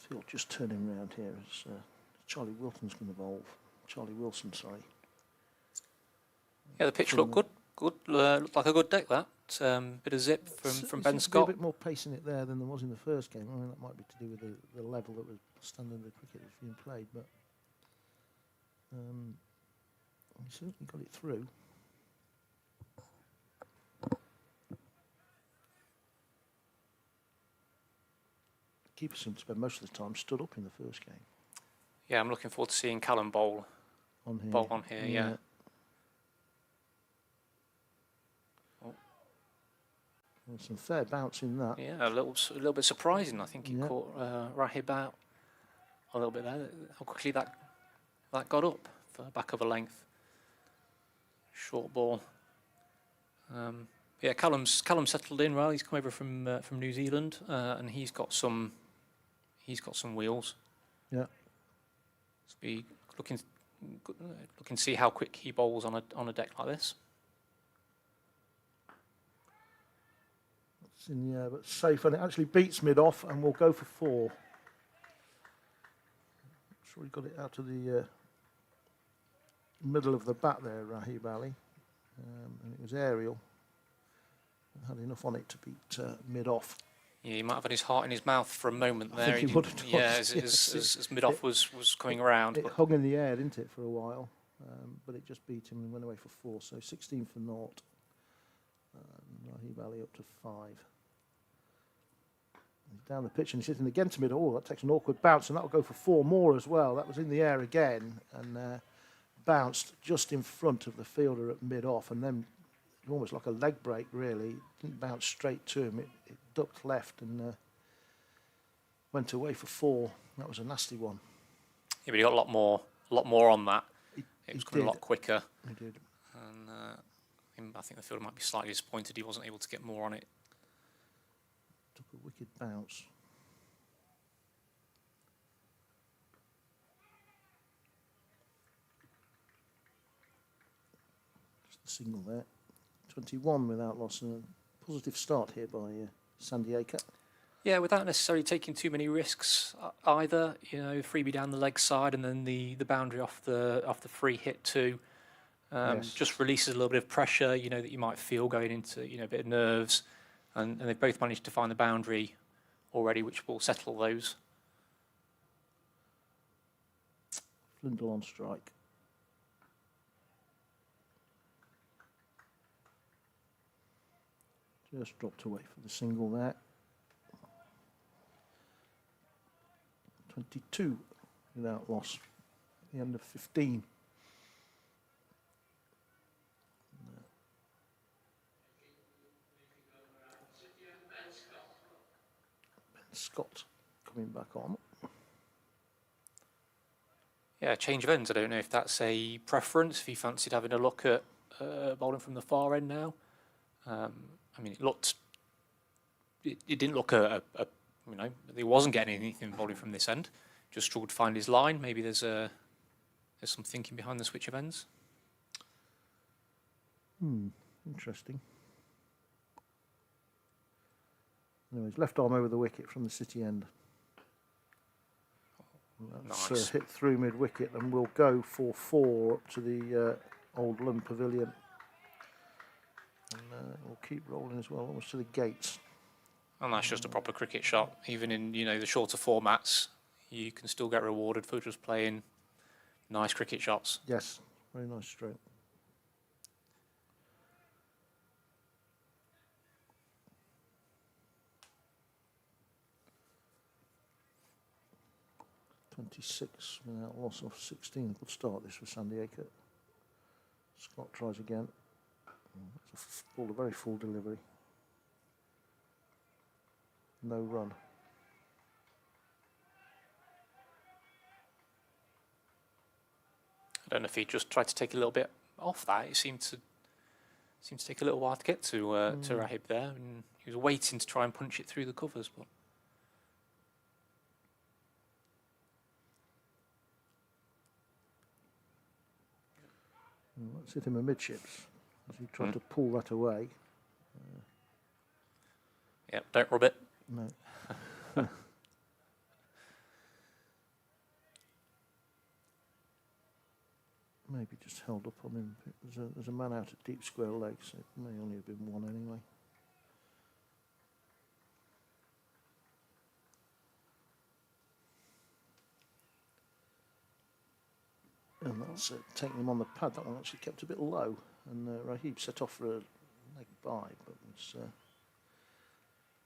Field just turning round here as Charlie Wilson's going to bowl. Charlie Wilson, sorry. Yeah, the pitch looked good. Looked like a good deck that. bit of zip from Seems Ben to be Scott. a bit more pace in it there than there was in the first game. I mean, that might be to do with the level that was standard of the cricket that's being played, but he certainly got it through. Keeper seemed to spend most of the time stood up in the first game. Yeah, I'm looking forward to seeing Callum bowl On here. here. Yeah. Well, some fair bounce in that. Yeah, a little bit surprising. I think he Yeah. caught Rahib out a little bit there. How quickly that got up for the back of a length. Short ball. Yeah, Callum's settled in well. He's come over from New Zealand, and he's got some wheels. Yeah. So be looking to see how quick he bowls on a deck like this. It's in the air, but safe, and it actually beats mid-off, and we'll go for 4. Sure, he got it out of the middle of the bat there, Rahib Ali, and it was aerial. Had enough on it to beat mid-off. Yeah, he might have had his heart in his mouth for a moment there. I think he would have done. Yeah, as mid-off was coming around. It hung in the air, didn't it, for a while? But it just beat him and went away for 4. So 16 for naught. Rahib Ali up to 5. He's down the pitch and he's hitting again to mid. Oh, that takes an awkward bounce, and that'll go for 4 more as well. That was in the air again and bounced just in front of the fielder at mid-off, and then almost like a leg break, really. It didn't bounce straight to him. It ducked left and went away for 4. That was a nasty one. Yeah, but he got a lot more on that. It was coming a did. lot quicker. He did. And I think the fielder might be slightly disappointed he wasn't able to get more on it. Took a wicked bounce. Just a single there. 21 without loss, and a positive start here by Sandiacre. Yeah, without necessarily taking too many risks either. You know, freebie down the leg side, and then the boundary off the free hit too. Yes. Just releases a little bit of pressure, you know, that you might feel going into, a bit of nerves, and they've both managed to find the boundary already, which will settle those. Flindle on strike. Just dropped away for the single there. 22 without loss at the end of 15. Ben Scott coming back on. Yeah, change of ends. I don't know if that's a preference, if he fancied having a look at bowling from the far end now. I mean, it didn't look there wasn't getting anything bowling from this end. Just struggled to find his line. Maybe there's some thinking behind the switch of ends. Interesting. Anyways, left arm over the wicket from the city end. That's Nice. hit through mid-wicket, and we'll go for 4 up to the Old Lund Pavilion. And we'll keep rolling as well, almost to the gates. And that's just a proper cricket shot. Even in the shorter formats, you can still get rewarded for just playing nice cricket shots. Yes, very nice stroke. .26 without loss of 16. Good start this for Sandiacre. Scott tries again. It's a very full delivery. No run. I don't know if he just tried to take a little bit off that. It seemed to take a little while to get to Rahib there, and he was waiting to try and punch it through the covers, but. Let's hit him amidships as he tried to pull that away. Yeah, don't rub it. No. Maybe just held up on him. There's a man out at deep square leg, so it may only have been one anyway. And that's taking him on the pad. That one actually kept a bit low. And Rahib set off for a leg bye, but was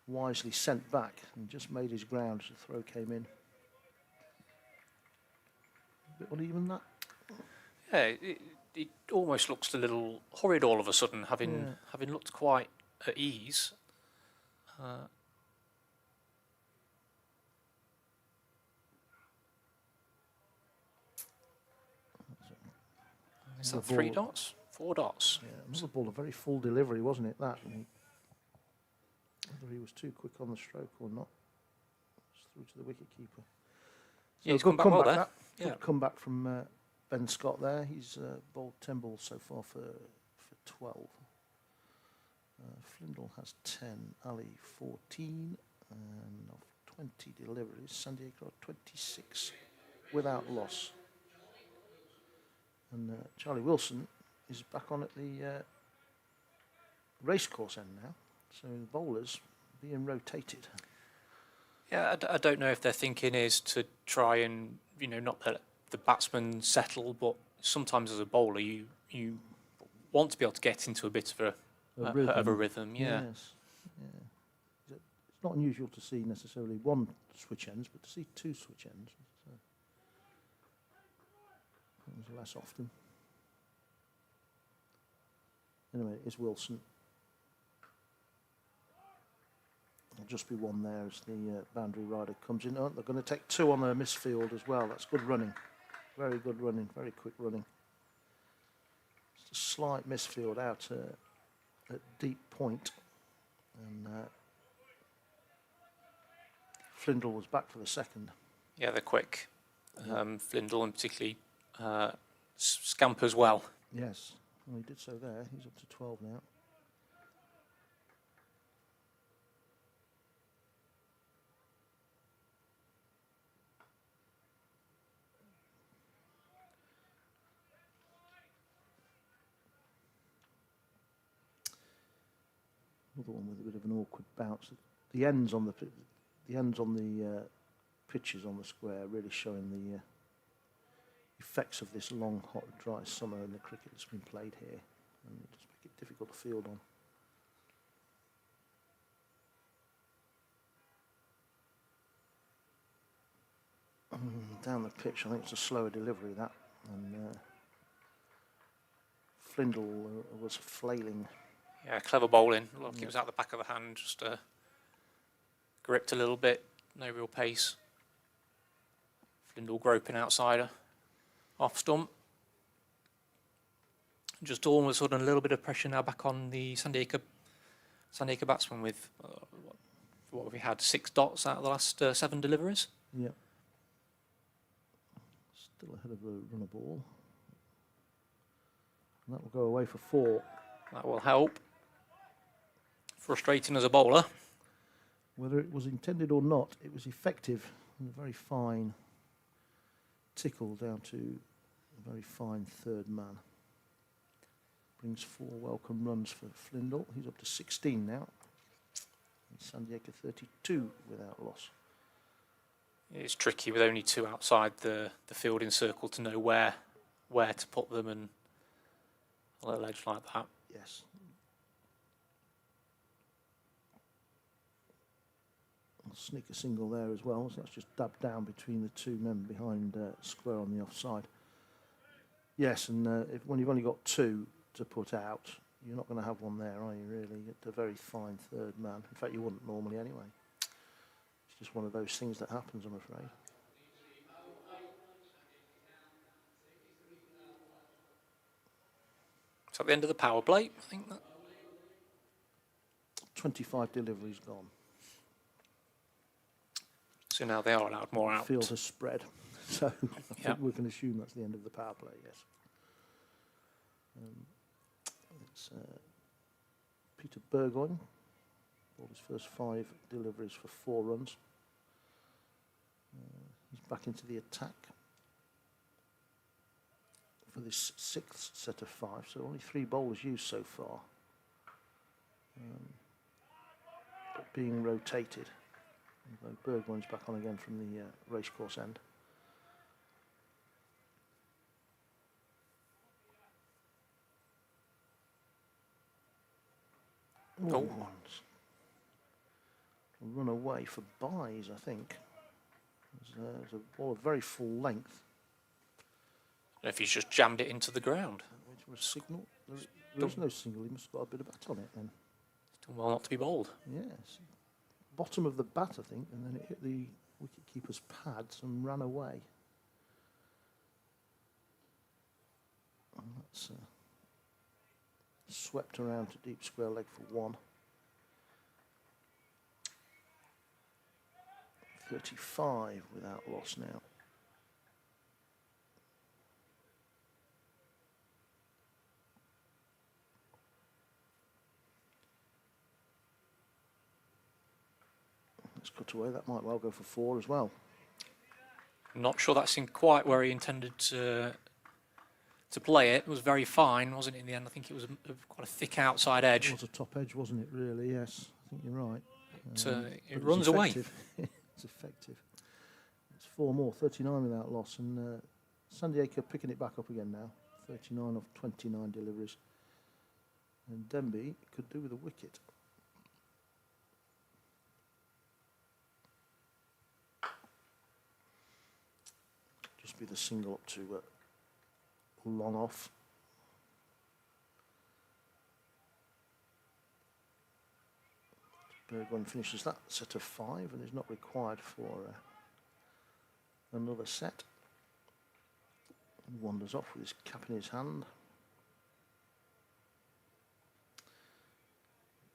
wisely sent back and just made his ground as the throw came in. A bit uneven, that. Yeah, it almost looks a little horrid all of a sudden, having looked quite at ease. Is that 3 dots? 4 dots? Yeah, another ball, a very full delivery, wasn't it, that? Whether he was too quick on the stroke or not. It's through to the wicket keeper. Yeah, he's come back well there. That. Yeah. Good comeback from Ben Scott there. He's bowled 10 balls so far for 12. Flindle has 10, Ali 14, and of 20 deliveries, Sandiacre 26 without loss. And Charlie Wilson is back on at the racecourse end now, so the bowlers being rotated. Yeah, I don't know if their thinking is to try and, not let the batsman settle, but sometimes as a bowler you want to be able to get into a bit of a rhythm. Yeah. Yes. Yeah. It's not unusual to see necessarily one switch ends, but to see 2 switch ends. Happens less often. Anyway, it's Wilson. There'll just be one there as the boundary rider comes in. Oh, they're going to take 2 on their misfield as well. That's good running. Very good running, very quick running. Just a slight misfield out at deep point. And Flindle was back for the second. Yeah, they're quick. Flindle and particularly Scamp as well. Yes, well, he did so there. He's up to 12 now. Another one with a bit of an awkward bounce. The ends on the pitches on the square really showing the effects of this long, hot, dry summer in the cricket that's been played here, and it just make it difficult to field on. Down the pitch, I think it's a slower delivery, that, and Flindle was flailing. Yeah, clever bowling. Look, it was out the back of the hand, just gripped a little bit, no real pace. Flindle groping outsider, off stump. Just all of a sudden a little bit of pressure now back on the Sandiacre batsman with, what have we had, 6 dots out of the last 7 deliveries? Yeah. Still ahead of the runner ball. And that will go away for 4. That will help. Frustrating as a bowler. Whether it was intended or not, it was effective. And a very fine tickle down to a very fine third man. Brings 4 welcome runs for Flindle. He's up to 16 now. And Sandiacre 32 without loss. It's tricky with only 2 outside the fielding circle to know where to put them, and on a ledge like that. Yes. I'll sneak a single there as well, so that's just dabbed down between the 2 men behind square on the offside. Yes, and when you've only got 2 to put out, you're not going to have one there, are you, really? It's a very fine third man. In fact, you wouldn't normally anyway. It's just one of those things that happens, I'm afraid. It's at the end of the power play, I think. 25 deliveries gone. So now they are allowed more out. The field has spread, so I think we can assume that's the end of the power play, yes. It's Peter Burgoyne, bowled his first 5 deliveries for 4 runs. He's back into the attack for this 6th set of 5, so only 3 bowlers used so far. But being rotated. Burgoyne's back on again from the racecourse end. Oh, ones. Run away for buys, I think. There's a ball of very full length. If he's just jammed it into the ground. Which was signal. There is no signal. He must have got a bit of bat on it then. Done well not to be bowled. Yes. Bottom of the bat, I think, and then it hit the wicket-keeper's pads and ran away. And that's swept around to deep square leg for 1. 35 without loss now. Let's cut away. That might well go for 4 as well. Not sure that's in quite where he intended to play it. It was very fine, wasn't it, in the end? I think it was quite a thick outside edge. It was a top edge, wasn't it, really? Yes, I think you're right. It runs away. It's effective. It's 4 more, 39 without loss. And Sandiacre picking it back up again now. 39 of 29 deliveries. And Denby could do with a wicket. Just be the single up to long off. Bergman finishes that set of 5 and is not required for another set. He wanders off with his cap in his hand.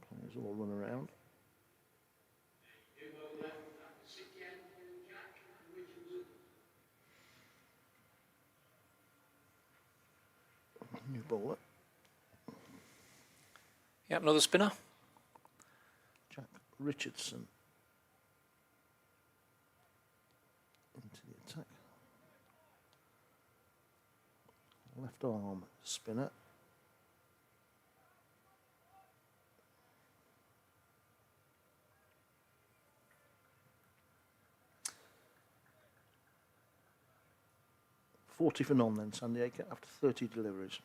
Players all run around. New bowler. Yep, another spinner. Jack Richardson into the attack. Left arm spinner. $40 for none then, Sandiacre, after 30 deliveries.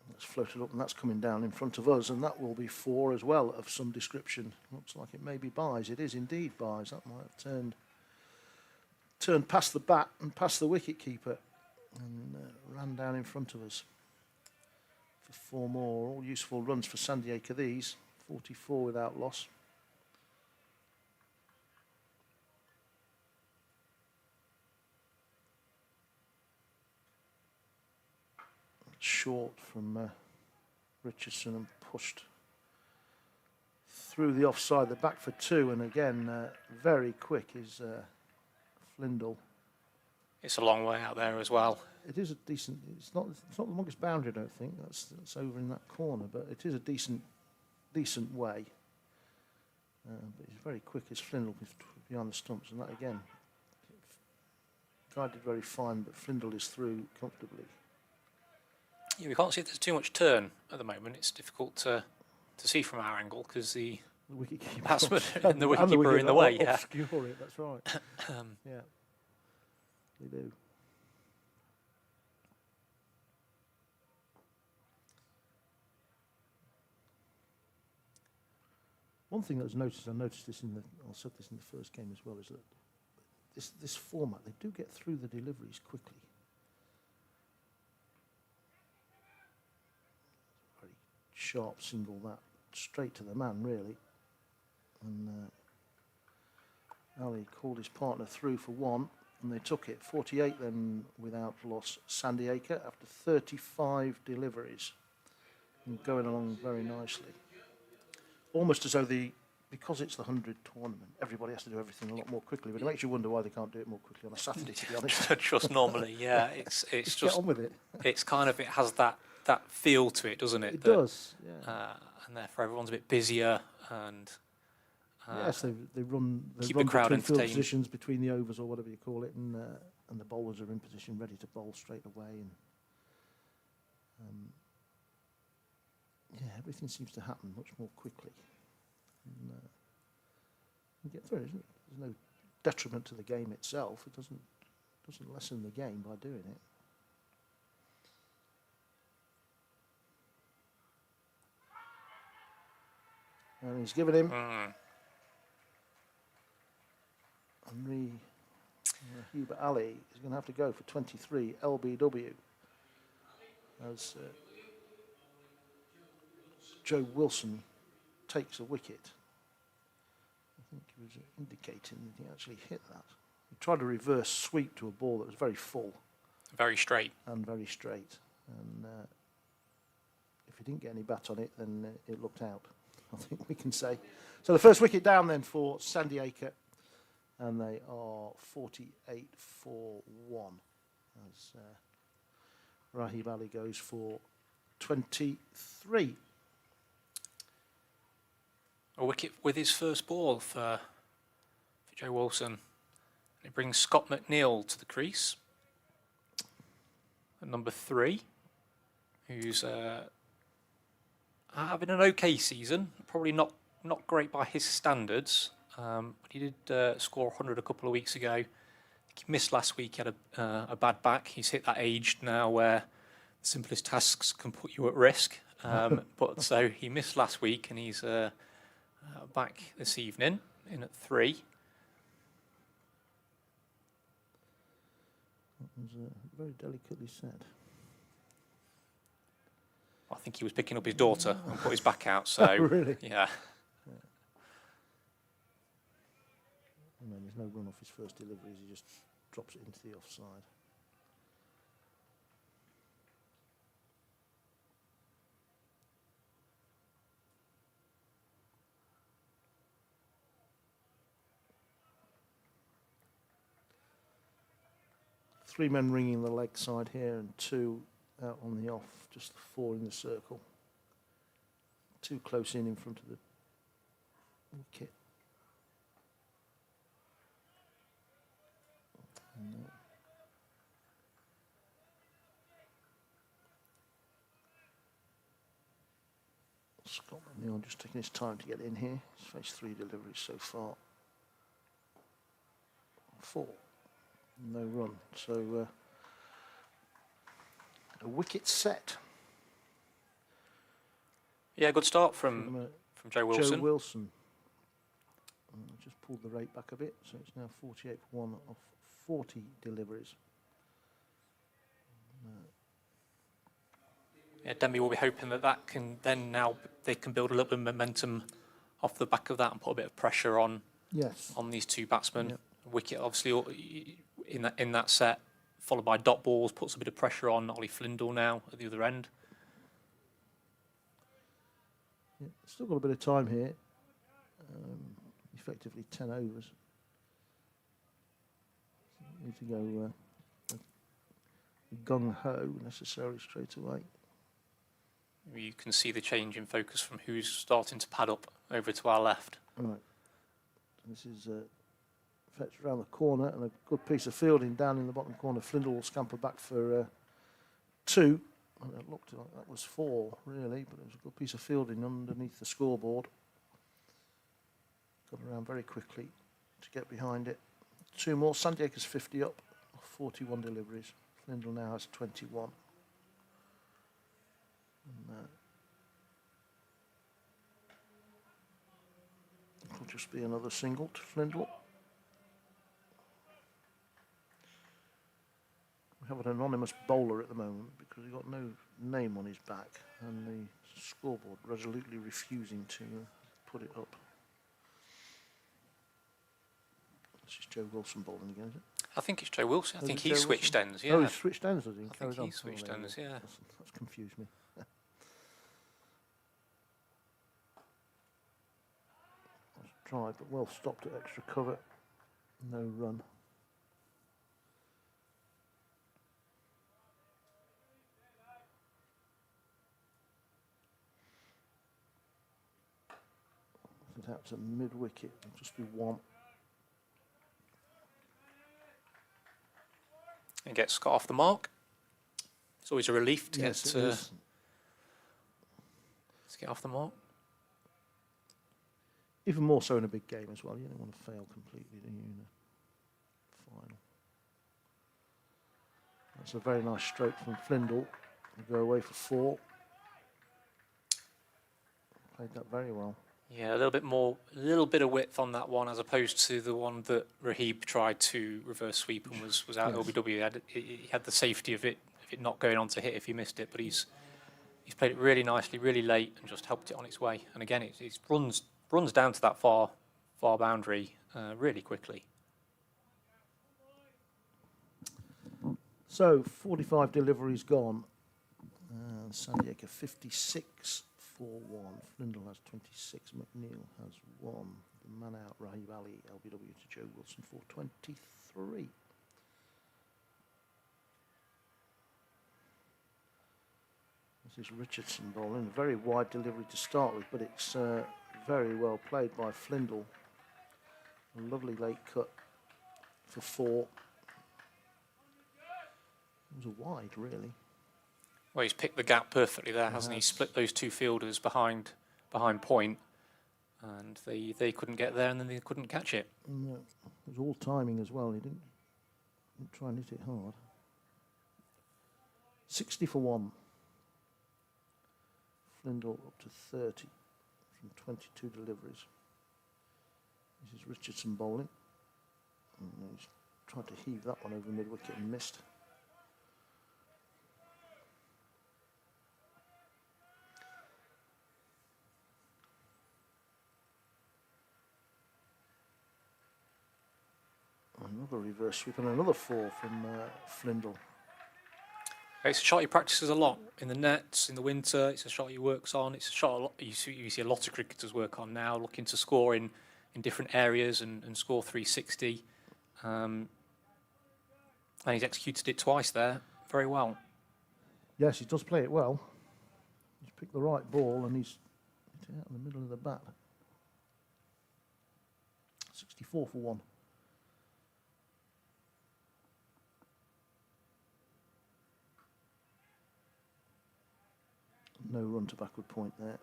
That's floated up and that's coming down in front of us, and that will be 4 as well of some description. Looks like it may be buys. It is indeed buys. That might have turned past the bat and past the wicket keeper and ran down in front of us for 4 more. All useful runs for Sandiacre these. 44 without loss. Short from Richardson and pushed through the offside, the back for 2, and again very quick is Flindle. It's a long way out there as well. It is a decent. It's not the longest boundary, I don't think. That's over in that corner, but it is a decent way. But he's very quick as Flindle behind the stumps, and that again guided very fine, but Flindle is through comfortably. Yeah, we can't see if there's too much turn at the moment. It's difficult to see from our angle because the batsman and the wicketkeeper are in the way. Yeah, obscure it. That's right. Yeah, they do. One thing that was noticed, I noticed this I said this in the first game as well, is that this format, they do get through the deliveries quickly. Very sharp single that straight to the man, really. And Ali called his partner through for 1, and they took it. 48 then without loss. Sandiacre after 35 deliveries, and going along very nicely. Almost as though because it's the 100 tournament, everybody has to do everything a lot more quickly. But it makes you wonder why they can't do it more quickly on a Saturday, to be honest. Just normally, yeah. It's just get on with it. It's kind of, it has that feel to it, doesn't it? It does, yeah. And therefore everyone's a bit busier and yes, they run keep the crowd between field entertained. positions between the overs or whatever you call it, and the bowlers are in position ready to bowl straight away, and yeah, everything seems to happen much more quickly. And, you get through it, isn't it? There's no detriment to the game itself. It doesn't Doesn't lessen the game by doing it. And he's given him Henry Hubert Ali is going to have to go for 23 LBW as Joe Wilson takes a wicket. I think he was indicating that he actually hit that. He tried a reverse sweep to a ball that was very full. Very straight. And very straight. And if he didn't get any bat on it, then it looked out, I think we can say. So the first wicket down then for Sandiacre. And they are 48 for 1 as Rahib Ali goes for 23. A wicket with his first ball for Joe Wilson. It brings Scott McNeil to the crease at number 3, who's having an okay season. Probably not great by his standards. But he did score 100 a couple of weeks ago. He missed last week. He had a bad back. He's hit that age now where the simplest tasks can put you at risk. But so he missed last week, and he's back this evening in at 3. That was very delicately said. I think he was picking up his daughter and put his back out. So really? Yeah. And then there's no run off his first deliveries, he just drops it into the offside. Three men ringing the leg side here and 2 out on the off, just the 4 in the circle. 2 close in front of the wicket. Scott McNeil just taking his time to get in here. He's faced 3 deliveries so far. 4. No run. So a wicket set. Yeah, good start from Joe Wilson. Joe Wilson. Just pulled the rate back a bit, so it's now 48 for 1 off 40 deliveries. Yeah, Denby will be hoping that can then now they can build a little bit of momentum off the back of that and put a bit of pressure on these 2 batsmen. Yep. Wicket obviously in that set, followed by dot balls, puts a bit of pressure on Ollie Flindle now at the other end. Yeah, still got a bit of time here. Effectively 10 overs. Need to go gung-ho necessarily straight away. You can see the change in focus from who's starting to pad up over to our left. Right. This is fetched around the corner and a good piece of fielding down in the bottom corner. Flindle will scamper back for 2. And it looked like that was 4, really, but it was a good piece of fielding underneath the scoreboard. Got around very quickly to get behind it. 2 more. Sandiacre's 50 up, 41 deliveries. Flindle now has 21. And, it'll just be another single to Flindle. We have an anonymous bowler at the moment because he's got no name on his back and the scoreboard resolutely refusing to put it up. This is Joe Wilson bowling again, is it? I think it's Joe Wilson. I think he Joe switched Wilson? ends, yeah. Oh, he switched ends, does he? I think he switched ends, yeah. That's confused me. Let's try, but well stopped at extra cover. No run. That's a mid-wicket. It'll just be 1. And get Scott off the mark. It's always a relief to Yes, get off the mark. Even more so in a big game as well. You don't want to fail completely, do you, in a final? That's a very nice stroke from Flindle. They go away for 4. Played that very well. Yeah, a little bit of width on that one as opposed to the one that Rahib tried to reverse sweep and was out Yes. OBW. He had the safety of it not going on to hit if he missed it, but he's played it really nicely, really late, and just helped it on its way. And again, it runs down to that far boundary really quickly. So 45 deliveries gone. Sandiacre 56 for 1. Flindle has 26. McNeil has 1. The man out, Rahib Ali, LBW to Joe Wilson for 23. This is Richardson bowling. A very wide delivery to start with, but it's very well played by Flindle. A lovely late cut for 4. It was a wide, really. Well, he's picked the gap perfectly there, hasn't he? Split those two fielders behind point, and they couldn't get there, and then they couldn't catch it. No, it was all timing as well. He didn't try and hit it hard. 60 for 1. Flindle up to 30 from 22 deliveries. This is Richardson bowling. And he's tried to heave that one over mid-wicket and missed. Another reverse sweep and another 4 from Flindle. It's a shot he practices a lot in the nets in the winter. It's a shot he works on. It's a shot you see a lot of cricketers work on now, looking to score in different areas and score 360. And he's executed it twice there very well. Yes, he does play it well. He's picked the right ball and he's hit it out in the middle of the bat. 64 for 1. No run to backward point there.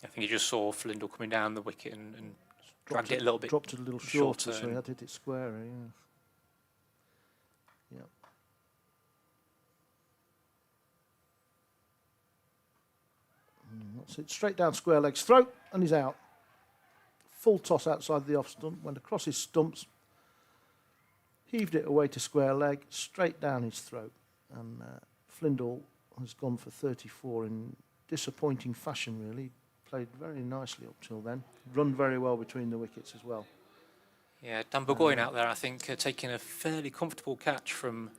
I think he just saw Flindle coming down the wicket and dragged it a little bit. Dropped it a little shorter, so he had to hit it square. Yeah. That's it. Straight down square legs, throat, and he's out. Full toss outside the off stump, went across his stumps, heaved it away to square leg, straight down his throat. And Flindle has gone for 34 in disappointing fashion, really. Played very nicely up till then. Run very well between the wickets as well. Yeah, Dan Burgoyne out there, I think, taking a fairly comfortable catch from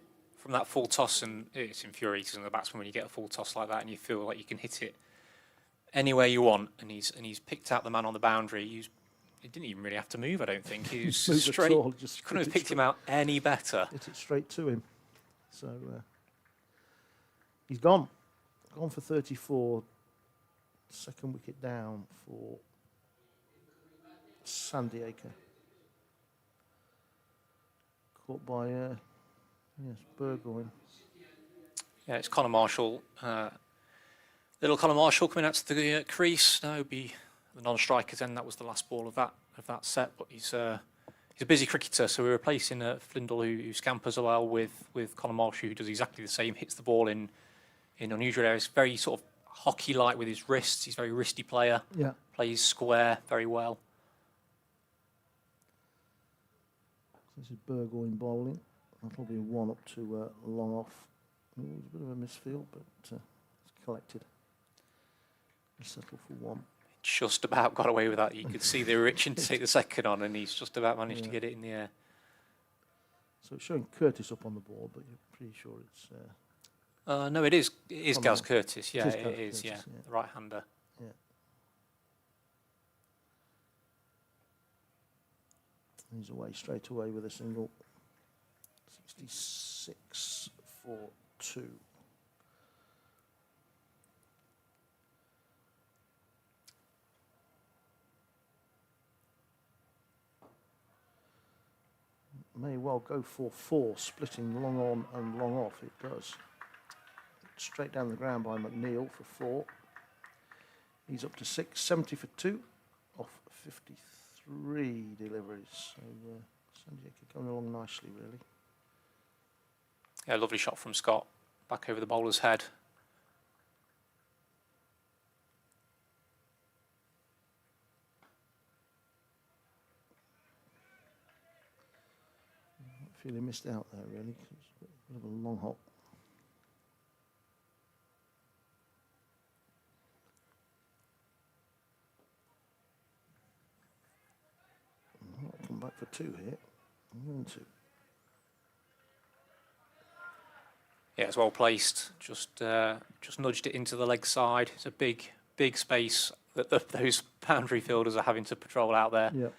that full toss. And it's infuriating the batsman when you get a full toss like that and you feel like you can hit it anywhere you want. And he's picked out the man on the boundary. He didn't even really have to move, I don't think. He was straight. Just couldn't have picked him out any better. Hit it straight to him. So he's gone. Gone for 34. Second wicket down for Sandiacre. Caught by Burgoyne. Yeah, it's Connor Marshall. Little Connor Marshall coming out to the crease. Now would be the non-striker's end. That was the last ball of that set. But he's a busy cricketer, so we're replacing Flindle, who scampers well, with Connor Marshall, who does exactly the same. Hits the ball in unusual areas. Very sort of hockey-like with his wrists. He's a very wristy player. Yeah. Plays square very well. This is Burgoyne bowling. That'll be 1 up to long off. It was a bit of a misfield, but it's collected. Settle for 1. Just about got away with that. You could see they were itching to take the second on, and he's just about managed to get it in the air. So it's showing Curtis up on the board, but you're pretty sure it's... No, it is Gaz Curtis. Yeah, Gaz it is. Curtis, Yeah, yeah. the right-hander. Yeah. He's away straight away with a single. 66 for 2. May well go for 4, splitting long on and long off. It does. Straight down the ground by McNeil for 4. He's up to 6, 70 for 2, off 53 deliveries. So Sandiacre going along nicely, really. Yeah, lovely shot from Scott, back over the bowler's head. I feel he missed out there, really. It's a bit of a long hop. Might come back for 2 here. I'm going to. Yeah, it's well placed. Just nudged it into the leg side. It's a big space that those boundary fielders are having to patrol out there. Yeah.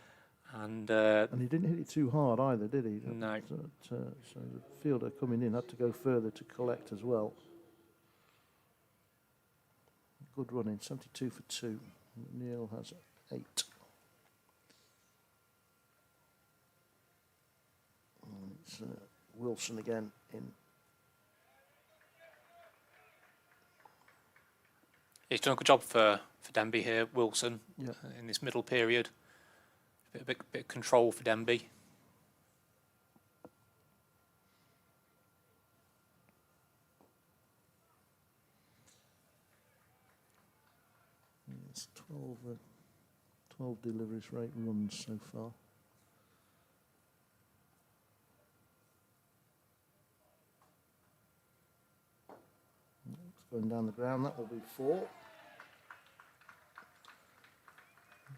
And he didn't hit it too hard either, did he? No. So the fielder coming in had to go further to collect as well. Good running, 72 for 2. Neil has 8. And it's Wilson again in. he's done a good job for Denby here, Wilson, Yeah. in this middle period. A bit of control for Denby. It's 12 deliveries for 8 runs so far. It's going down the ground, that will be 4.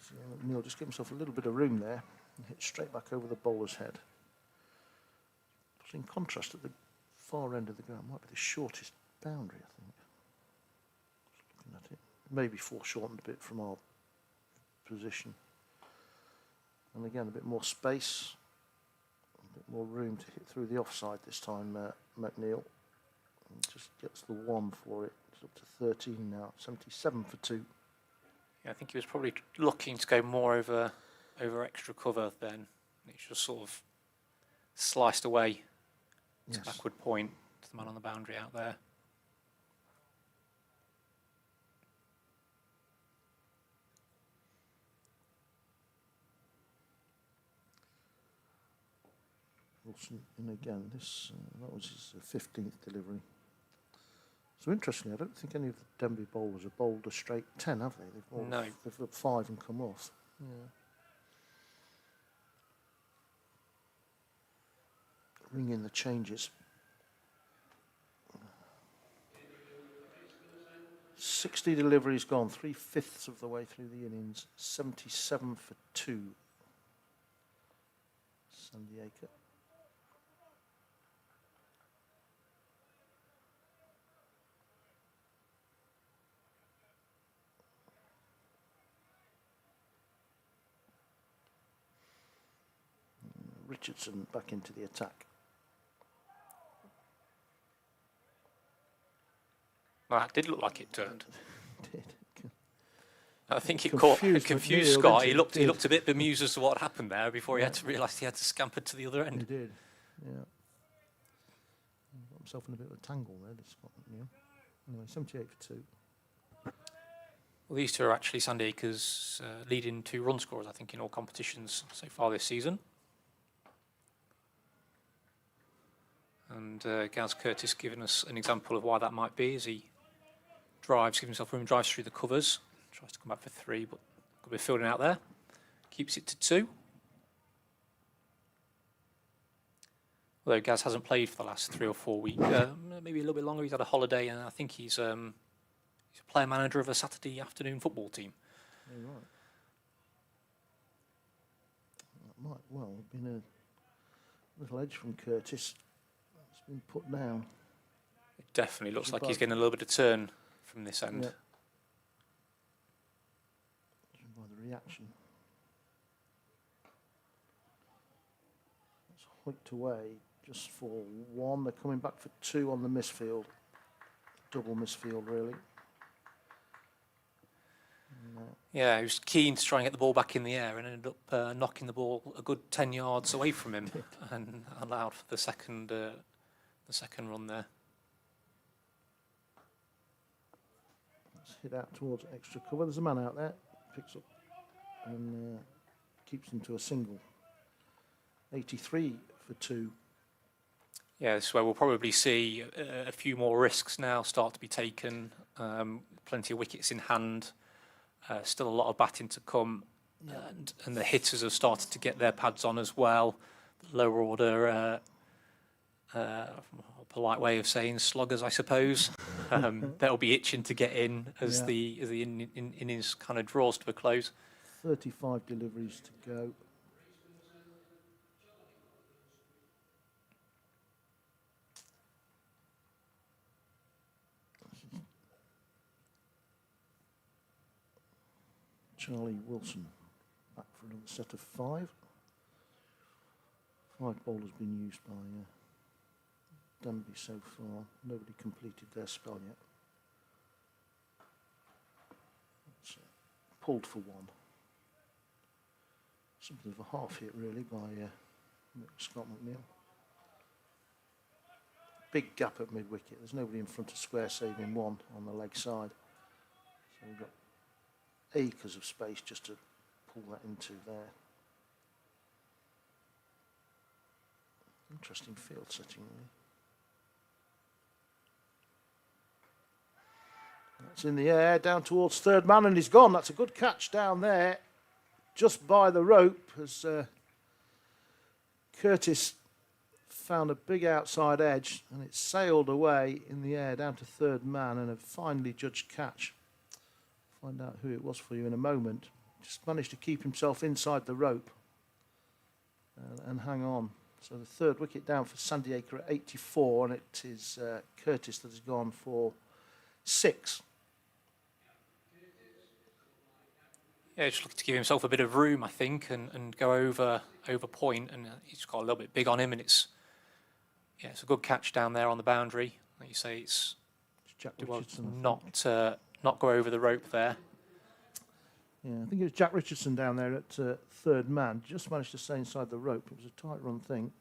So Neil just give himself a little bit of room there and hit straight back over the bowler's head. But in contrast, at the far end of the ground might be the shortest boundary, I think. Just looking at it. Maybe foreshortened a bit from our position. And again, a bit more space, a bit more room to hit through the offside this time, McNeil. And just gets the 1 for it. It's up to 13 now, 77 for 2. Yeah, I think he was probably looking to go more over extra cover then. It's just sort of sliced away to Yes. backward point to the man on the boundary out there. Wilson in again. That was his 15th delivery. So interestingly, I don't think any of the Denby bowlers have bowled a straight 10, have they? No. They've got 5 and come off. Yeah. Ring in the changes. 60 deliveries gone, 3/5 of the way through the innings, 77 for 2. Sandiacre. Richardson back into the attack. Well, that did look like it turned. Did. I think it Confused confused McNeil, Scott. didn't it? He looked a bit bemused as to what happened there before he had to realise he had to scamper to the other He end. did, yeah. Got himself in a bit of a tangle there, did Scott McNeil. Anyway, 78 for 2. Well, these two are actually Sandiacre's leading 2 run scorers, I think, in all competitions so far this season. And Gaz Curtis giving us an example of why that might be as he gives himself room, drives through the covers, tries to come back for 3, but got a bit of fielding out there. Keeps it to 2. Although Gaz hasn't played for the last 3 or 4 weeks, maybe a little bit longer. He's had a holiday, and I think he's a player manager of a Saturday afternoon football team. Yeah, right. That might well have been a little edge from Curtis. It's been put down. It definitely looks like he's Above. getting a little bit of turn from this end. Yeah. Judging by the reaction. That's hooked away just for 1. They're coming back for 2 on the misfield. Double misfield, really. Yeah, he was keen to try and get the ball back in the air and ended up knocking the ball a good 10 yards away from him and allowed for the second run there. Let's hit out towards extra cover. There's a man out there. Picks up and keeps him to a single. 83 for 2. Yeah, this is where we'll probably see a few more risks now start to be taken. Plenty of wickets in hand. Still a lot of batting to come. And the hitters have started to get their pads on as well. The lower order, a polite way of saying sloggers, I suppose. They'll be itching to get in as the innings kind of draws to a close. 35 deliveries to go. Charlie Wilson back for another set of 5. 5 bowlers been used by Denby so far. Nobody completed their spell yet. It's pulled for 1. Something of a half hit really by Scott McNeil. Big gap at mid wicket. There's nobody in front of square saving 1 on the leg side. So we've got acres of space just to pull that into there. Interesting field setting really. That's in the air down towards third man and he's gone. That's a good catch down there just by the rope as Curtis found a big outside edge and it sailed away in the air down to third man and a finely judged catch. Find out who it was for you in a moment. Just managed to keep himself inside the rope and hang on. So the third wicket down for Sandiacre at 84 and it is Curtis that has gone for 6. Yeah, just looking to give himself a bit of room, I think, and go over point, and he's got a little bit big on him, and it's a good catch down there on the boundary. Like you say, it's Jack Richardson, not go over the rope there. Yeah, I think it was Jack Richardson down there at third man. Just managed to stay inside the rope. It was a tight run thing.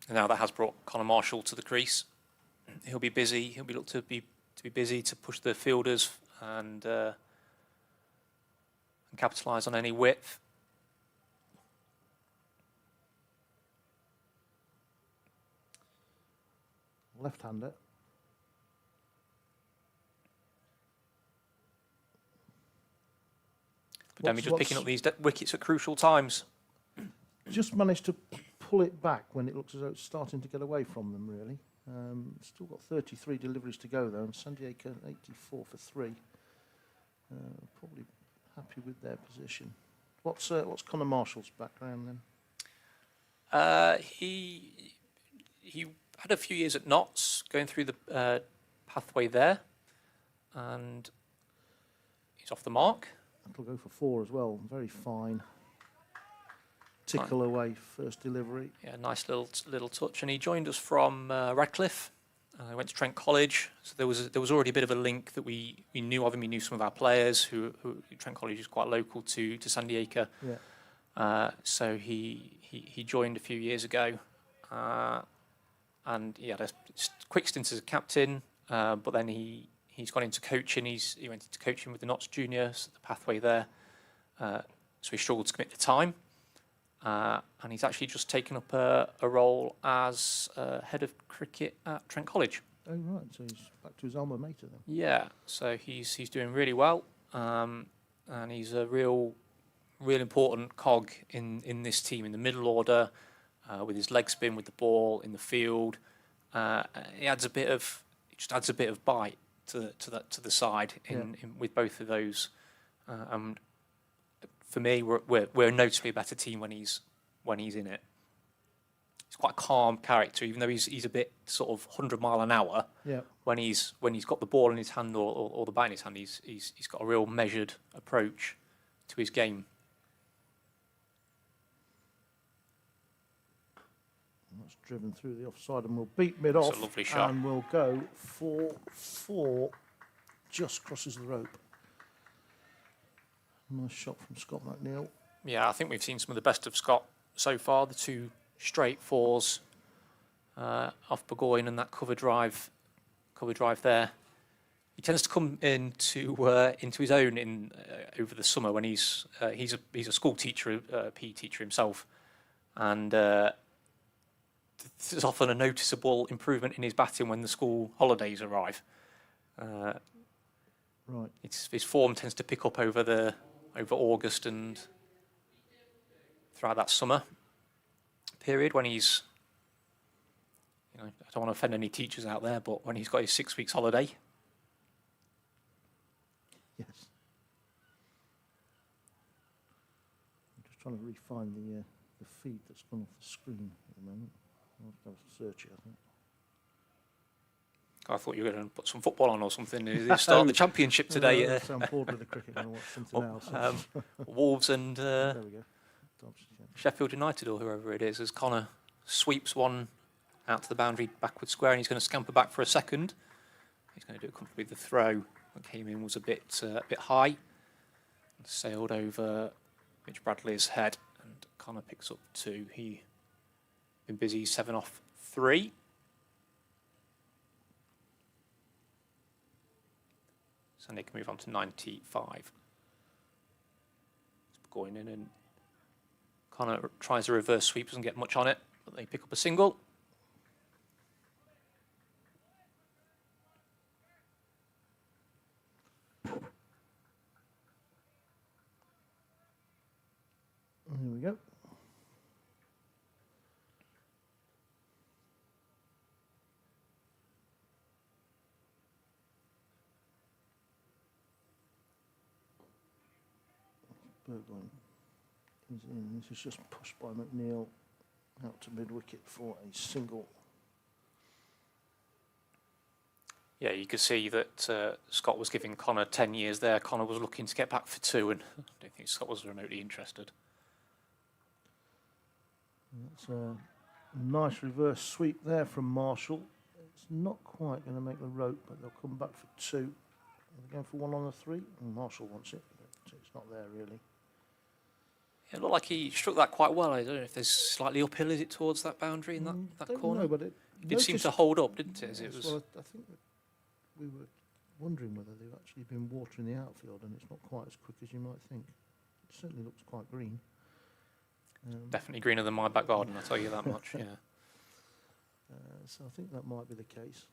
And now that has brought Connor Marshall to the crease. He'll be busy. He'll be looked to be busy to push the fielders and capitalise on any width. Left-hander. But Denby just picking up these wickets at crucial times. Just managed to pull it back when it looks as though it's starting to get away from them, really. Still got 33 deliveries to go, though, and Sandiacre 84 for 3. Probably happy with their position. What's Connor Marshall's background, then? He had a few years at Notts, going through the pathway there, and he's off the mark. That'll go for 4 as well. Very fine. Tickle away first delivery. Yeah, nice little touch. And he joined us from Radcliffe. He went to Trent College, so there was already a bit of a link that we knew of him. We knew some of our players who Trent College is quite local to Sandiacre. Yeah. So he joined a few years ago, and he had a quick stint as a captain. But then he's gone into coaching. He went into coaching with the Notts Juniors, the pathway there. So he struggled to commit the time. And he's actually just taken up a role as head of cricket at Trent College. Oh, right. So he's back to his alma mater then. Yeah. So he's doing really well. And he's a real important cog in this team, in the middle order, with his leg spin, with the ball in the field. He adds a bit of bite to the side in with both of those. For me, we're a noticeably better team when he's in it. He's quite a calm character, even though he's a bit sort of 100 mile an hour. Yeah. When he's got the ball in his hand or the bat in his hand, he's got a real measured approach to his game. And that's driven through the offside and will beat mid off. It's a lovely shot. And will go for 4. Just crosses the rope. Nice shot from Scott McNeil. Yeah, I think we've seen some of the best of Scott so far. The 2 straight 4s off Burgoyne and that cover drive there. he tends to come into his own in over the summer when he's a school teacher, PE teacher himself, and there's often a noticeable improvement in his batting when the school holidays arrive. Right. His form tends to pick up over August and throughout that summer period when he's, I don't want to offend any teachers out there, but when he's got his 6 weeks holiday. Yes. I'm just trying to refine the feed that's gone off the screen at the moment. I'll have to search it, I think. I thought you were going to put some football on or something. They start the championship today. I'm bored with the cricket. I want something else. Wolves and There we go. Derbyshire, yeah. Sheffield United or whoever it is, as Connor sweeps one out to the boundary backward square, and he's going to scamper back for a second. He's going to do it comfortably. The throw that came in was a bit high, sailed over Mitch Bradley's head, and Connor picks up 2. He been busy 7 off 3. Sandiacre can move on to 95. It's going in, and Connor tries a reverse sweep, doesn't get much on it, but they pick up a single. Here we go. Burgoyne is in. This is just pushed by McNeil out to mid-wicket for a single. Yeah, you could see that Scott was giving Connor 10 years there. Connor was looking to get back for 2, and I don't think Scott was remotely interested. That's a nice reverse sweep there from Marshall. It's not quite going to make the rope, but they'll come back for 2. They're going for 1 on the 3, and Marshall wants it, but it's not there really. It looked like he struck that quite well. I don't know if there's slightly uphill, is it, towards that boundary in that Don't corner? know, but it did seem to hold up, didn't it? As it was. Well, I think that we were wondering whether they've actually been watering the outfield, and it's not quite as quick as you might think. It certainly looks quite green. Definitely greener than my back garden, I'll tell you that much, yeah. So I think that might be the case.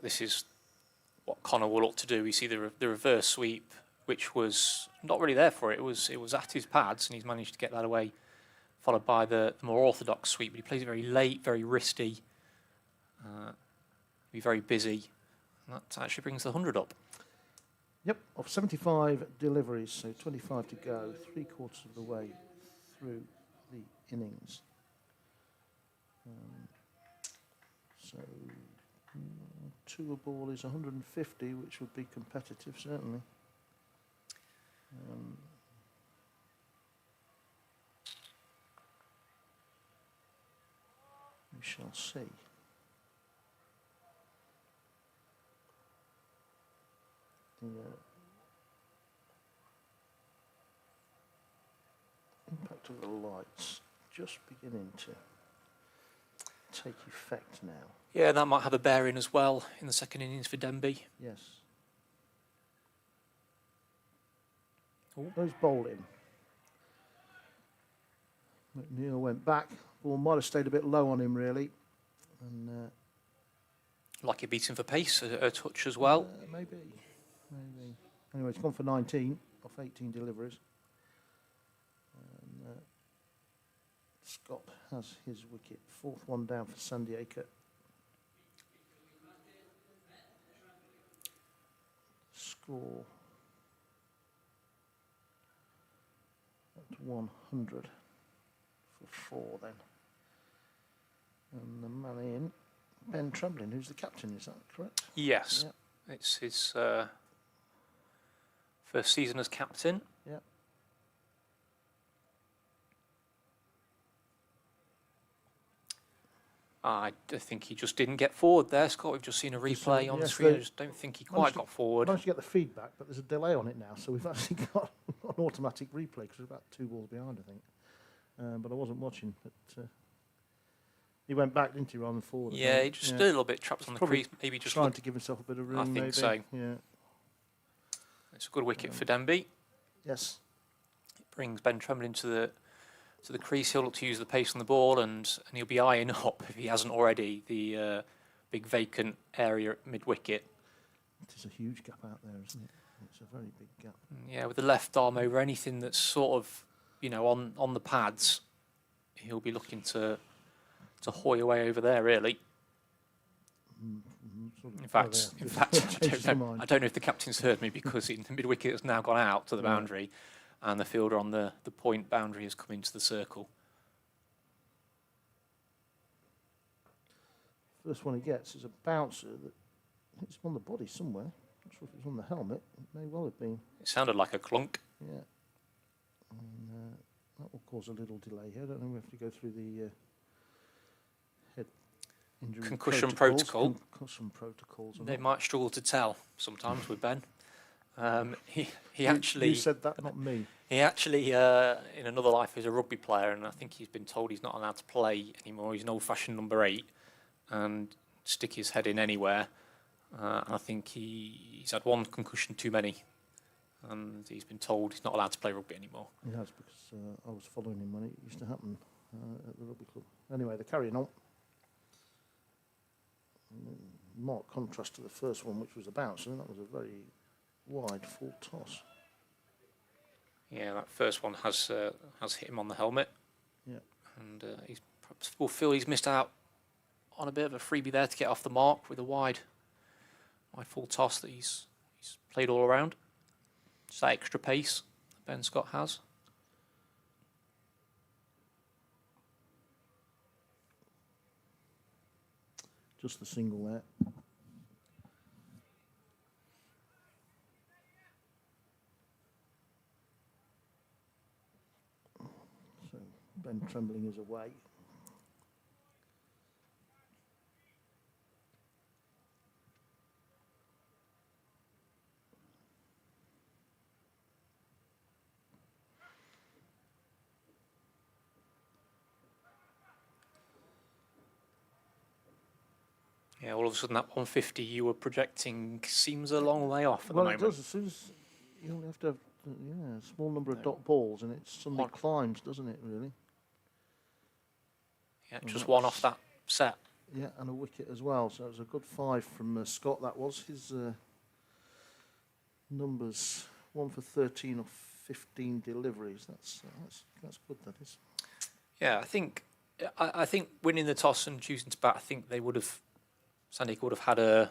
This is what Connor will look to do. We see the reverse sweep, which was not really there for it. It was at his pads, and he's managed to get that away, followed by the more orthodox sweep. But he plays it very late, very wristy, be very busy. And that actually brings the 100 up. Yep, of 75 deliveries, so 25 to go, 3/4 of the way through the innings. So 2 a ball is 150, which would be competitive, certainly. We shall see. The impact of the lights just beginning to take effect now. Yeah, that might have a bearing as well in the second innings for Denby. Yes. Ooh. Goes bowling. McNeil went back. Ball might have stayed a bit low on him, really. And Like he beats him for pace, a touch as well. maybe. Anyway, it's gone for 19 off 18 deliveries. And Scott has his wicket. 4th one down for Sandiacre. Score at 100 for 4 then. And the man in, Ben Tremblin, who's the captain, is that correct? Yes, Yep. it's his first season as captain. Yeah. I think he just didn't get forward there, Scott. We've just seen a replay on the screen. I just don't think he quite got forward. Managed to get the feedback, but there's a delay on it now, so we've actually got an automatic replay because we're about 2 balls behind, I think. But I wasn't watching. But He went back, didn't he, rather than forward? I Yeah, think? he just a little bit trapped on the Probably crease. Maybe just trying to give himself a bit of room. I think maybe. so. Yeah. It's a good wicket for Denby. Yes. It brings Ben Tremblay to the crease. He'll look to use the pace on the ball, and he'll be eyeing up, if he hasn't already, the big vacant area at mid wicket. It is a huge gap out there, isn't it? It's a very big gap. Yeah, with the left arm over anything that's sort of, on the pads, he'll be looking to hoy away over there, really. In fact, I don't know if the captain's heard me, because the mid wicket has now gone out to the boundary, and the fielder on the point boundary has come into the circle. First one he gets is a bouncer that hits him on the body somewhere. Not sure if it's on the helmet. It may well have been. It sounded like a clunk. Yeah. And that will cause a little delay here. I don't know if we have to go through the head injury Concussion protocol. Concussion protocols. They might struggle to tell sometimes with Ben. He actually... You said that, not me. He actually, in another life, is a rugby player, and I think he's been told he's not allowed to play anymore. He's an old-fashioned number 8, and stick his head in anywhere. I think he's had one concussion too many, and he's been told he's not allowed to play rugby anymore. He has, because I was following him when it used to happen at the rugby club. Anyway, they're carrying on. Marked contrast to the first one, which was a bounce, and that was a very wide full toss. Yeah, that first one has hit him on the helmet. Yeah. And he's perhaps will feel he's missed out on a bit of a freebie there to get off the mark with a wide full toss that he's played all around. Just that extra pace that Ben Scott has. Just the single there. So Ben Trembling is away. Yeah, all of a sudden that 150 you were projecting seems a long way off at Well, the it moment. does. As soon as you only have to have a small number of dot balls, and it suddenly climbs, doesn't it? Really? Yeah, just one off that set. Yeah, and a wicket as well. So it was a good 5 from Scott. That was his numbers. 1 for 13 off 15 deliveries. That's good. That is. Yeah, I think winning the toss and choosing to bat, I think they would have. Sandiacre would have had a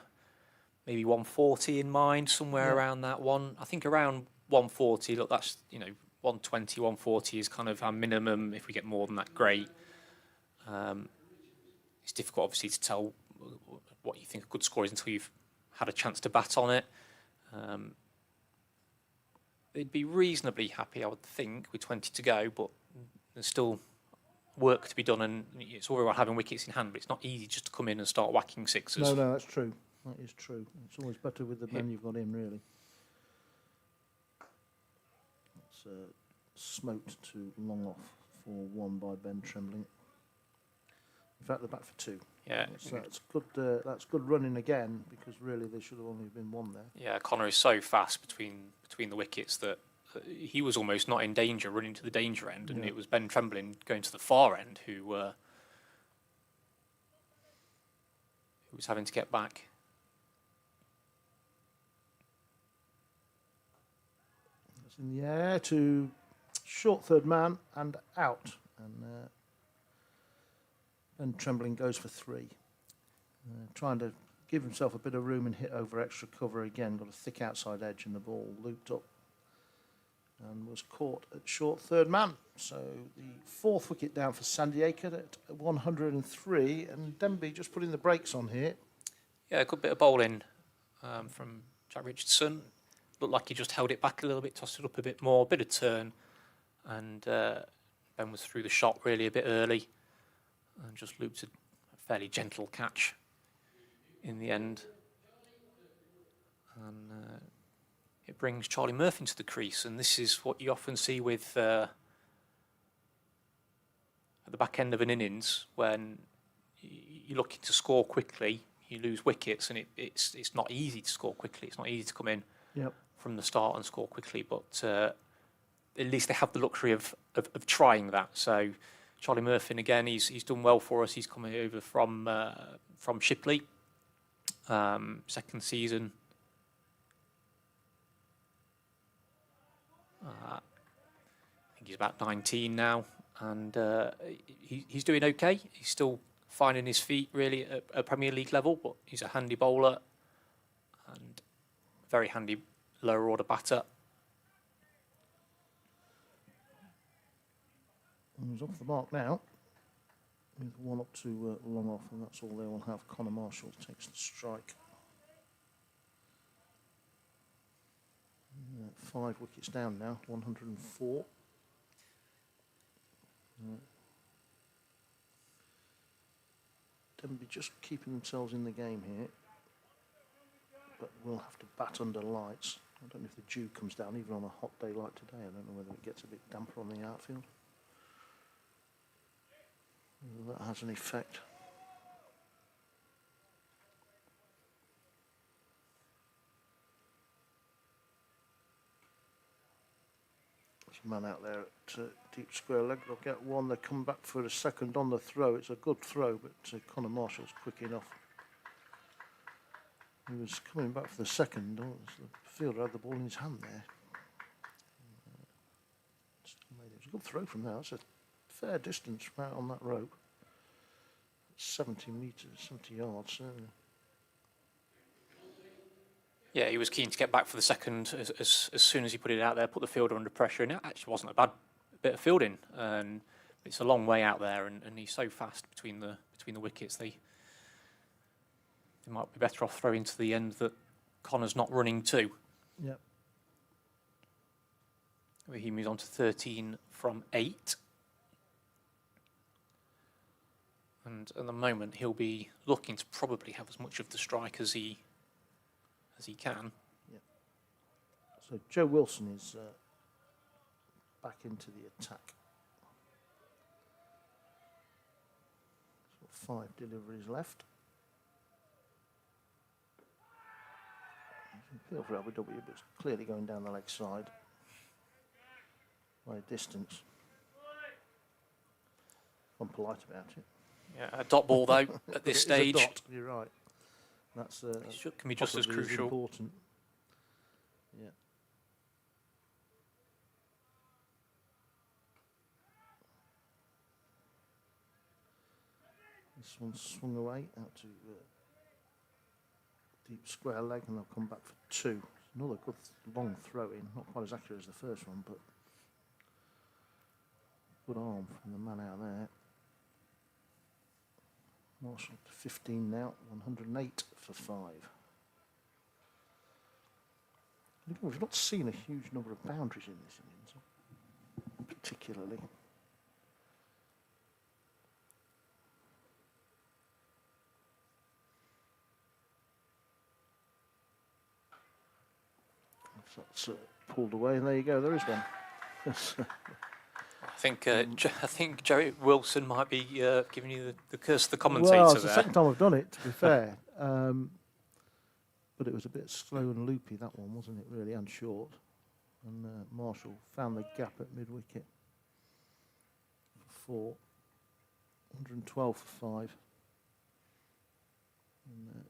maybe 140 in mind, somewhere around that one. I think around 140. Look, that's 120, 140 is kind of our minimum. If we get more than that, great. It's difficult, obviously, to tell what you think a good score is until you've had a chance to bat on it. They'd be reasonably happy, I would think, with 20 to go, but there's still work to be done, and it's all about having wickets in hand, but it's not easy just to come in and start whacking sixes. No, that's true. That is true. It's always better with the men you've got in, really. It's smoked to long off for 1 by Ben Trembling. In fact, they're back for 2. Yeah, that's good. That's good running again, because really there should have only been 1 there. Yeah, Connor is so fast between the wickets that he was almost not in danger, running to the danger end, and it was Ben Trembling going to the far end who was having to get back. It's in the air to short third man and out, and Ben Trembling goes for 3, trying to give himself a bit of room and hit over extra cover again. Got a thick outside edge, and the ball looped up and was caught at short third man. So the 4th wicket down for Sandiacre at 103, and Denby just putting the brakes on here. Yeah, a good bit of bowling from Jack Richardson. Looked like he just held it back a little bit, tossed it up a bit more, bit of turn, and Ben was through the shot really a bit early and just looped a fairly gentle catch in the end. And it brings Charlie Murphy into the crease, and this is what you often see with at the back end of an innings when you're looking to score quickly, you lose wickets, and it's not easy to score quickly. It's not easy to come in Yep. from the start and score quickly, but at least they have the luxury of trying that. So Charlie Murphy, again, he's done well for us. He's coming over from Shipley, second season. I think he's about 19 now, and he's doing okay. He's still finding his feet really at a Premier League level, but he's a handy bowler and very handy lower order batter. And he's off the mark now, with one up to long off, and that's all they will have. Connor Marshall takes the strike. 5 wickets down now, 104. Denby just keeping themselves in the game here, but we'll have to bat under lights. I don't know if the dew comes down even on a hot day like today. I don't know whether it gets a bit damper on the outfield. Whether that has an effect. Man out there at deep square leg, they'll get one. They come back for a second on the throw. It's a good throw, but Connor Marshall's quick enough. He was coming back for the second. The fielder had the ball in his hand there. It was a good throw from there. That's a fair distance from out on that rope. 70 metres, 70 yards. Yeah, he was keen to get back for the second as soon as he put it out there, put the fielder under pressure, and it actually wasn't a bad bit of fielding. And it's a long way out there, and he's so fast between the wickets. They might be better off throwing to the end that Connor's not running to. Yep. He moves on to 13 from 8. And at the moment, he'll be looking to probably have as much of the strike as he can. Yeah. So Joe Wilson is back into the attack. So 5 deliveries left. Feel for LBW, but it's clearly going down the leg side by a distance. I'm polite about it. Yeah, a dot ball though at this stage. It's a dot, you're right. That's can be just as crucial. Important. Yeah. This one swung away out to deep square leg, and they'll come back for 2. Another good long throw in, not quite as accurate as the first one, but good arm from the man out there. Marshall to 15 now, 108 for 5. We've not seen a huge number of boundaries in this innings, particularly. That's pulled away, and there you go. There is one. I think Joey Wilson might be giving you the curse of the commentator well, it's there. the second time I've done it, to be fair. But it was a bit slow and loopy, that one, wasn't it, really, and short. And Marshall found the gap at mid-wicket for 4. 112 for 5. And,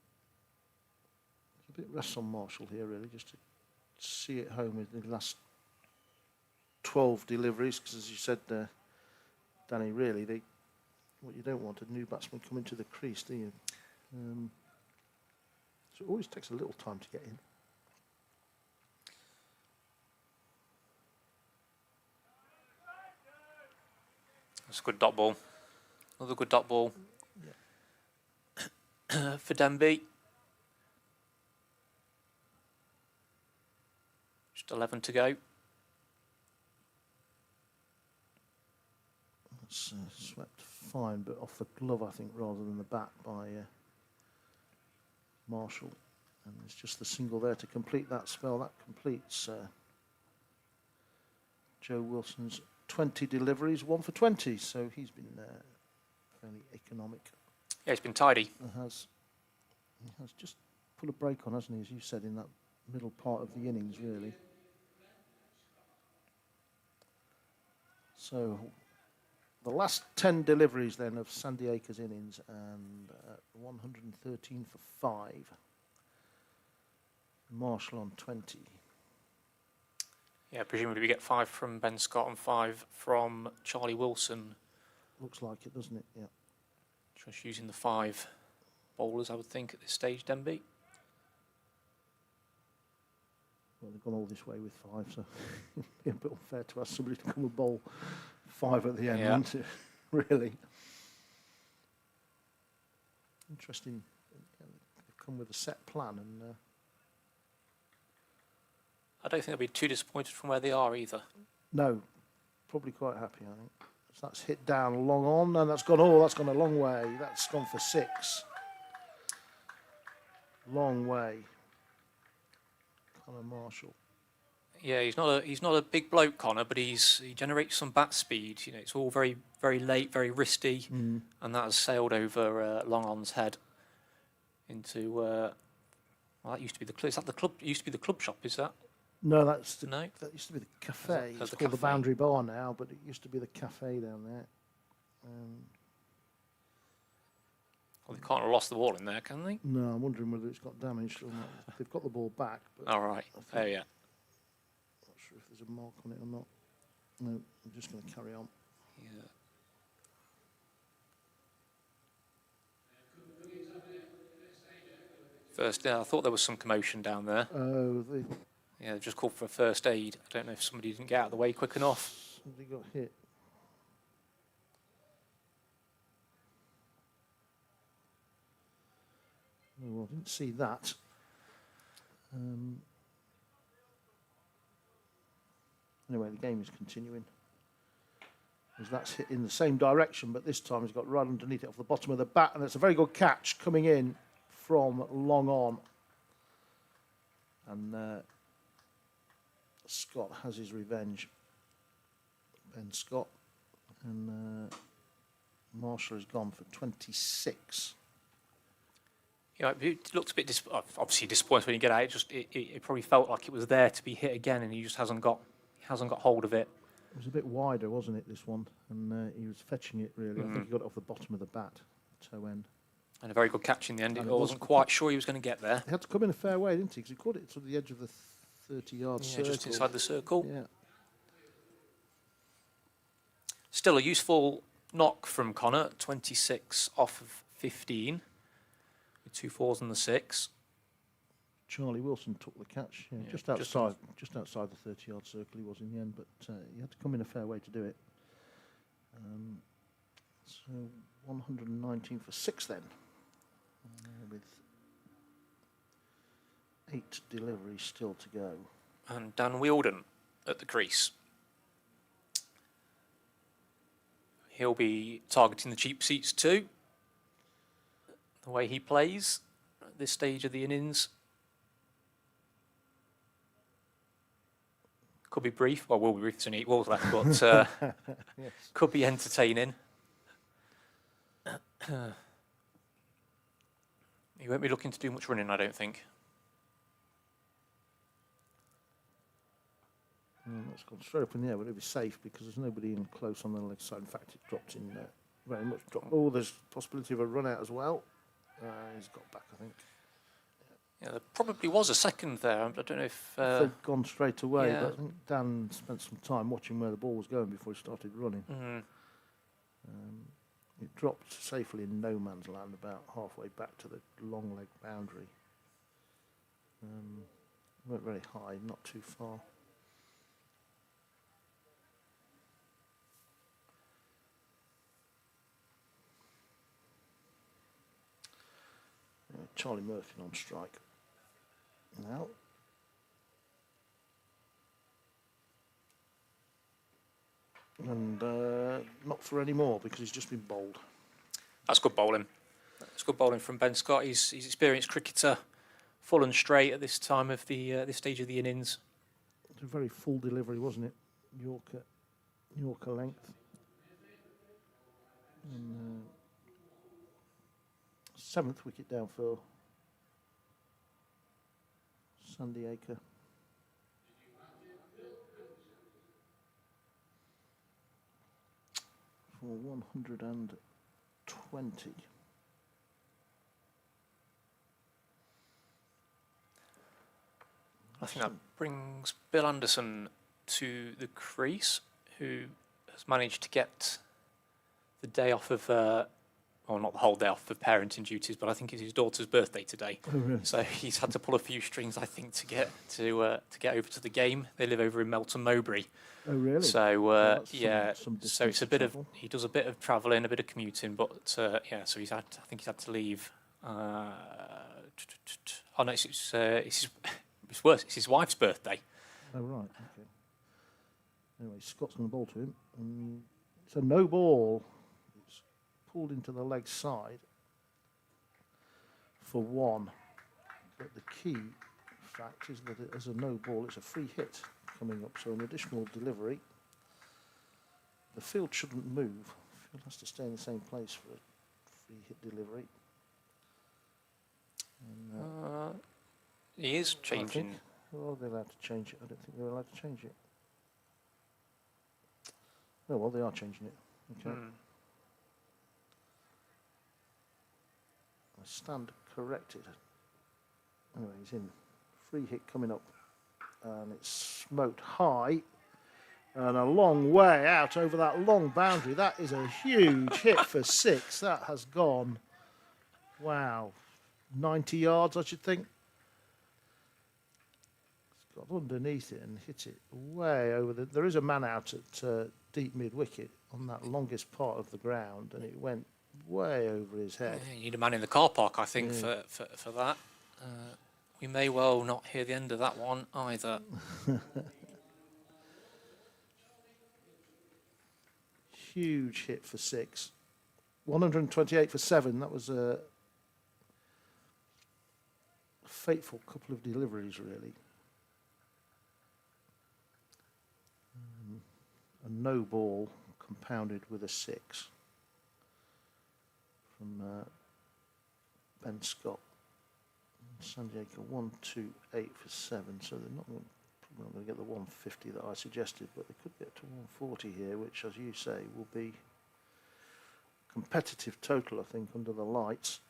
it's a bit rest on Marshall here, really, just to see it home with the last 12 deliveries, because as you said, Danny, really, what you don't want a new batsman coming to the crease, do you? So it always takes a little time to get in. That's a good dot ball. Another good dot ball for Denby. Just 11 to go. It's swept fine, but off the glove, I think, rather than the bat by Marshall. And there's just the single there to complete that spell. That completes Joe Wilson's 20 deliveries, 1 for 20. So he's been fairly economic. Yeah, he's been tidy. He has just put a break on, hasn't he, as you said, in that middle part of the innings, really. So the last 10 deliveries then of Sandiacre's innings, and 113 for 5. Marshall on 20. Yeah, presumably we get 5 from Ben Scott and 5 from Charlie Wilson. Looks like it, doesn't it? Yeah. Just using the 5 bowlers, I would think, at this stage, Denby. Well, they've gone all this way with 5, so it'd be a bit unfair to ask somebody to come and bowl 5 at the end, Yeah. isn't it? Really. Interesting. They've come with a set plan, and I don't think they'll be too disappointed from where they are either. no, probably quite happy, I think. So that's hit down long on, and that's gone a long way. That's gone for 6. Long way. Connor Marshall. Yeah, he's not a big bloke, Connor, but he generates some bat speed. You know, it's all very late, very wristy, and that has sailed over Long On's head into. Well, that used to be the club. Is that the club? It used to be the club shop. Is that? No, No. that used to be the cafe. That's It's the called the cafe. Boundary Bar now, but it used to be the cafe down there. Well, they can't have lost the ball in there, can they? No, I'm wondering whether it's got damaged or not. They've got the ball back, but All right. I think- Oh yeah. not sure if there's a mark on it or not. No, I'm just going to carry on. Yeah. First, I thought there was some commotion down there. Oh, Yeah, they've just called for a first aid. I don't know if somebody didn't get out of the way quick enough. somebody got hit. Oh, well, I didn't see that. Anyway, the game is continuing. As that's hit in the same direction, but this time he's got right underneath it off the bottom of the bat, and it's a very good catch coming in from long on. And Scott has his revenge. Ben Scott. And Marshall has gone for 26. Yeah, it looked a bit obviously disappointed when you get out. It probably felt like it was there to be hit again, and he just hasn't got hold of it. It was a bit wider, wasn't it, this one? And he was fetching it, really. I think he got it off the bottom of the bat, toe end. And a very good catch in the end. And I it wasn't was- quite sure he was going to get there. He had to come in a fair way, didn't he? Because he caught it to the edge of the 30-yard Yeah, circle. just inside the circle. Yeah. Still a useful knock from Connor. 26 off of 15 with 2 4s and the 6. Charlie Wilson took the catch, Yeah, just just outside the 30-yard circle he was in the end, but he had to come in a fair way to do it. So 119 for 6 then, with 8 deliveries still to go. And Dan Wielden at the crease. He'll be targeting the cheap seats too. The way he plays at this stage of the innings. Could be brief. Well, will be brief. There's only 8 balls left, but Yes. could be entertaining. He won't be looking to do much running, I don't think. That's gone straight up in the air, but it'll be safe because there's nobody in close on the leg side. In fact, it dropped in very much. Oh, there's possibility of a run out as well. He's got back, I think. Yeah, there probably was a second there. I don't know if... They've gone straight away, yeah. but I think Dan spent some time watching where the ball was going before he started running. It dropped safely in no man's land about halfway back to the long leg boundary. Went very high, not too far. Charlie Murphy on strike now. And not for any more because he's just been bowled. That's good bowling. That's good bowling from Ben Scott. He's experienced cricketer, full and straight at this time of the this stage of the innings. It's a very full delivery, wasn't it? Yorker length. And, 7th wicket down for Sandiacre. For 120. I think that brings Bill Anderson to the crease, who has managed to get the day off of, well, not the whole day off of parenting duties, but I think it's his daughter's birthday today. Oh, really? So he's had to pull a few strings, I think, to get over to the game. They live over in Melton Mowbray. Oh, really? So Well, that's yeah, some so it's a distance bit to of travel. he does a bit of travelling, a bit of commuting, but yeah, so I think he's had to leave. Oh no, it's worse. It's his wife's birthday. Oh, right. Okay. Anyway, Scott's going to bowl to him. And it's a no ball. It's pulled into the leg side for 1. But the key fact is that it is a no ball. It's a free hit coming up. So an additional delivery. The field shouldn't move. The field has to stay in the same place for a free hit delivery. And, He is changing. Or are they allowed to change it? I don't think they're allowed to change it. Oh, well, they are changing it. Okay. I stand corrected. Anyway, he's in. Free hit coming up. And it's smoked high. And a long way out over that long boundary. That is a huge hit for 6. That has gone, wow, 90 yards, I should think. Got underneath it and hit it way over the. There is a man out at deep mid wicket on that longest part of the ground, and it went way over his head. Yeah, you need a man in the car park, I think, for that. We may well not hear the end of that one either. Huge hit for 6. 128 for 7. That was a fateful couple of deliveries, really. A no ball compounded with a 6 from Ben Scott. Sandiacre 128 for 7, so they're probably not going to get the 150 that I suggested, but they could get to 140 here, which, as you say, will be competitive total, I think, under the lights.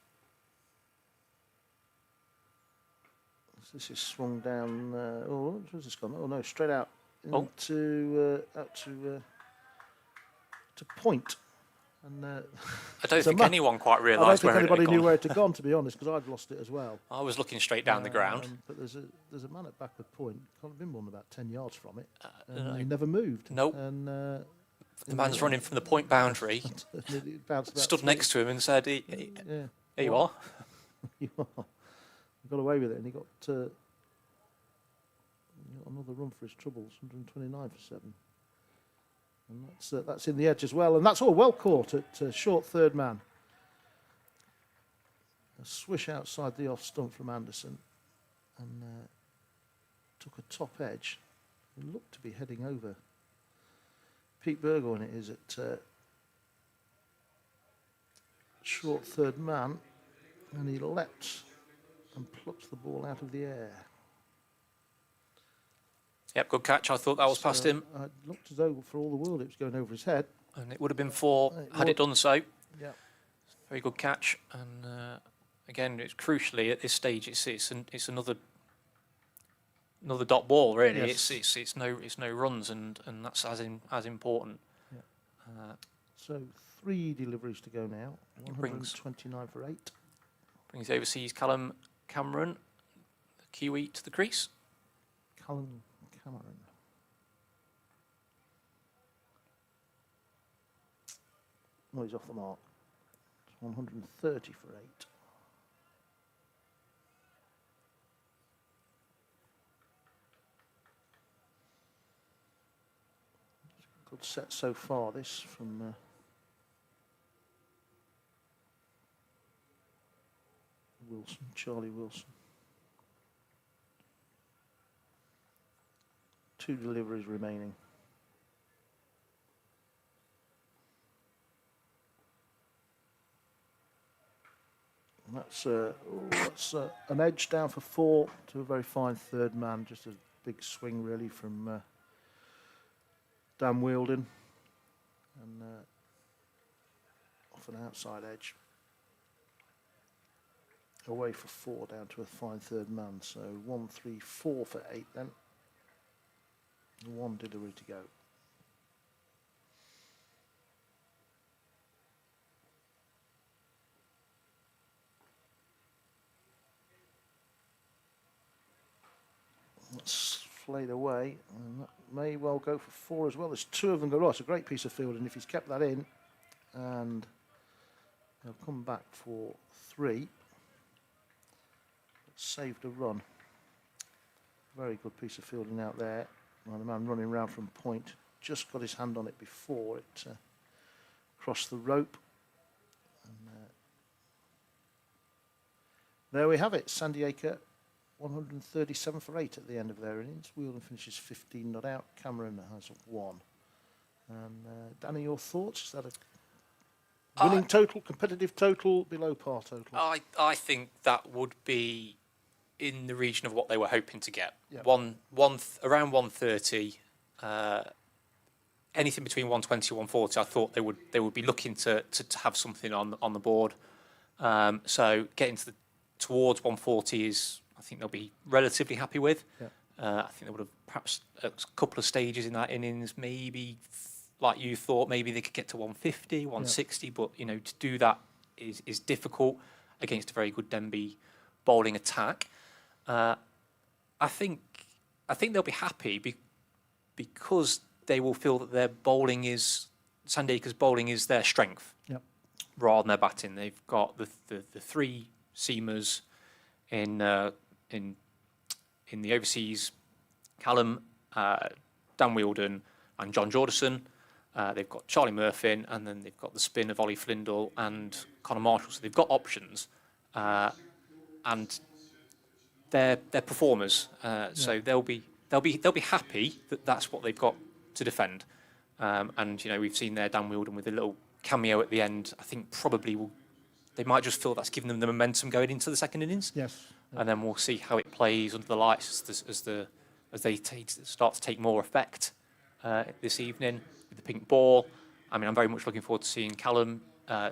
So this is swung down. Oh, where's this gone? Oh no, straight out to point. And I don't think anyone quite I don't realised think where it had anybody knew gone. where it had gone, to be honest, because I'd lost it as well. I was looking straight down the ground. But there's a man at backward point. Can't have been more than about 10 yards from it. And no. he never moved. Nope. And The man's running from the point boundary, it bounced about stood 3. next to him and said, Yeah. here you are. You are. He got away with it, and he got another run for his troubles, 129 for 7. And that's in the edge as well, and that's all well caught at short third man. A swish outside the off stump from Anderson, and took a top edge. He looked to be heading over. Pete Burgoyne it is at short third man, and he leapt and plucked the ball out of the air. Yep, good catch. I thought that was past him. It looked as though, for all the world, it was going over his head. And it would have been 4 It had would. it done so. Yeah. Very good catch. And again, it's crucially at this stage, it's another dot ball really. Yes. It's no runs, and that's as important. Yeah. So 3 deliveries to go now. 129 for 8. Brings overseas Callum Cameron, the Kiwi, to the crease. Callum Cameron. Well, he's off the mark. It's 130 for 8. Good set so far, this, from Wilson, Charlie Wilson. 2 deliveries remaining. And That's an edge down for 4 to a very fine third man. Just a big swing, really, from Dan Wielden. And off an outside edge. Away for 4 down to a fine third man. So 1, 3, 4 for 8 then. 1 delivery to go. That's flayed away, and that may well go for 4 as well. There's 2 of them go. Oh, it's a great piece of fielding if he's kept that in, and he'll come back for 3. Saved a run. Very good piece of fielding out there. Well, the man running round from point just got his hand on it before it crossed the rope. And, there we have it. Sandiacre 137 for 8 at the end of their innings. Wheeldon finishes 15 not out. Cameron has 1. And Danny, your thoughts? Is that a winning total, competitive total, below par total? I think that would be in the region of what they were hoping to get. Yep. Around 130. Anything between 120 and 140, I thought they would be looking to have something on the board. So getting towards 140 is, I think they'll be relatively happy with. Yeah. I think they would have perhaps a couple of stages in that innings, maybe like you thought, maybe they could get to 150, 160, but to do that is difficult against a very good Denby bowling attack. I think they'll be happy because they will feel that their bowling is Sandiacre's bowling is their strength, rather than their batting. They've got the 3 seamers in the overseas, Callum, Dan Wielden and John Jordison. They've got Charlie Murphy, and then they've got the spin of Ollie Flindle and Connor Marshall. So they've got options, and they're performers. So they'll be happy that that's what they've got to defend. And we've seen there Dan Wielden with a little cameo at the end. I think probably they might just feel that's giving them the momentum going into the second innings. Yes. And then we'll see how it plays under the lights as they start to take more effect this evening with the pink ball. I mean, I'm very much looking forward to seeing Callum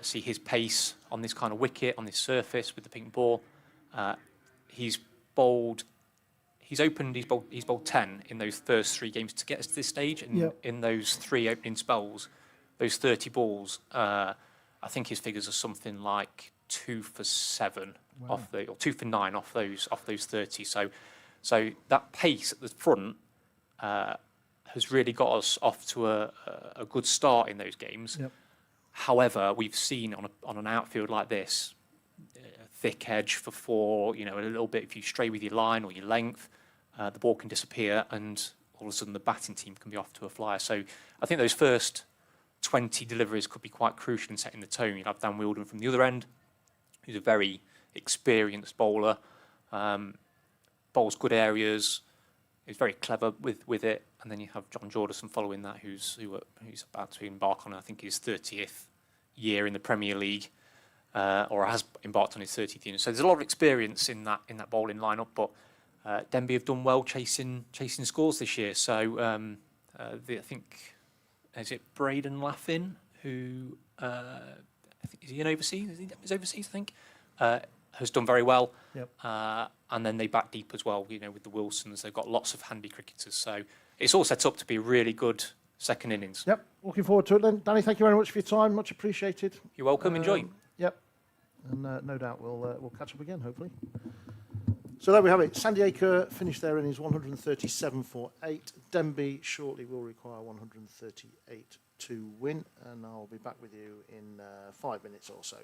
see his pace on this kind of wicket, on this surface with the pink ball. He's bowled 10 in those first 3 games to get us to this stage, and in those 3 opening spells, those 30 balls, I think his figures are something like 2 for 7 or 2 for 9 off those 30. So that pace at the front has really got us off to a good start in those games. Yep. However, we've seen on an outfield like this, a thick edge for 4, a little bit, if you stray with your line or your length, the ball can disappear, and all of a sudden the batting team can be off to a flyer. So I think those first 20 deliveries could be quite crucial in setting the tone. You'll have Dan Wielden from the other end, who's a very experienced bowler, bowls good areas, is very clever with it, and then you have John Jordison following that, who's about to embark on, I think, his 30th year in the Premier League, or has embarked on his 30th year. So there's a lot of experience in that bowling lineup, but Denby have done well chasing scores this year. So I think, is it Braden Laffin, who is he in overseas? Is overseas, I think, has done very well. Yep. And then they bat deep as well. With the Wilsons, they've got lots of handy cricketers. So it's all set up to be a really good second innings. Yep, looking forward to it then. Danny, thank you very much for your time. Much appreciated. You're welcome. Enjoy. Yep, and no doubt we'll catch up again, hopefully. So there we have it. Sandiacre finished their innings 137 for 8. Denby shortly will require 138 to win, and I'll be back with you in 5 minutes or so.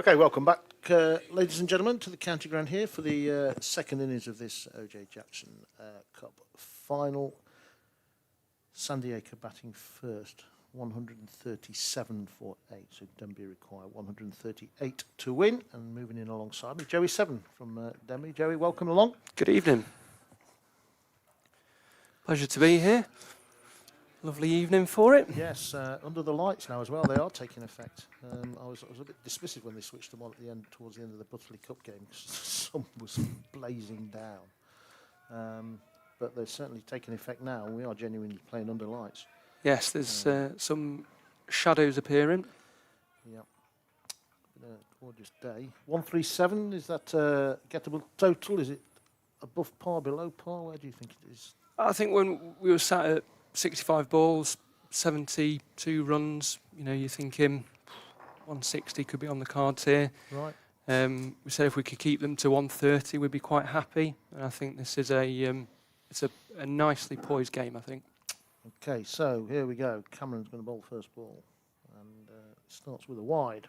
Okay, welcome back, ladies and gentlemen, to the County Ground here for the second innings of this OJ Jackson Cup Final. Sandiacre batting first, 137 for 8, so Denby require 138 to win. And moving in alongside me, Joey Seven from Denby. Joey, welcome along. Good evening. Pleasure to be here. Lovely evening for it. Yes, under the lights now as well, they are taking effect. I was a bit dismissive when they switched them on at the end, towards the end of the Butterley Cup game, because the sun was blazing down. But they're certainly taking effect now, and we are genuinely playing under lights. Yes, there's some shadows appearing. Yeah. Been a gorgeous day. 137, is that gettable total? Is it above par, below par? Where do you think it is? I think when we were sat at 65 balls, 72 runs, you're thinking 160 could be on the cards here. Right. We said if we could keep them to 130, we'd be quite happy. And I think this is it's a nicely poised game, I think. Okay, so here we go. Cameron's going to bowl first ball, and it starts with a wide,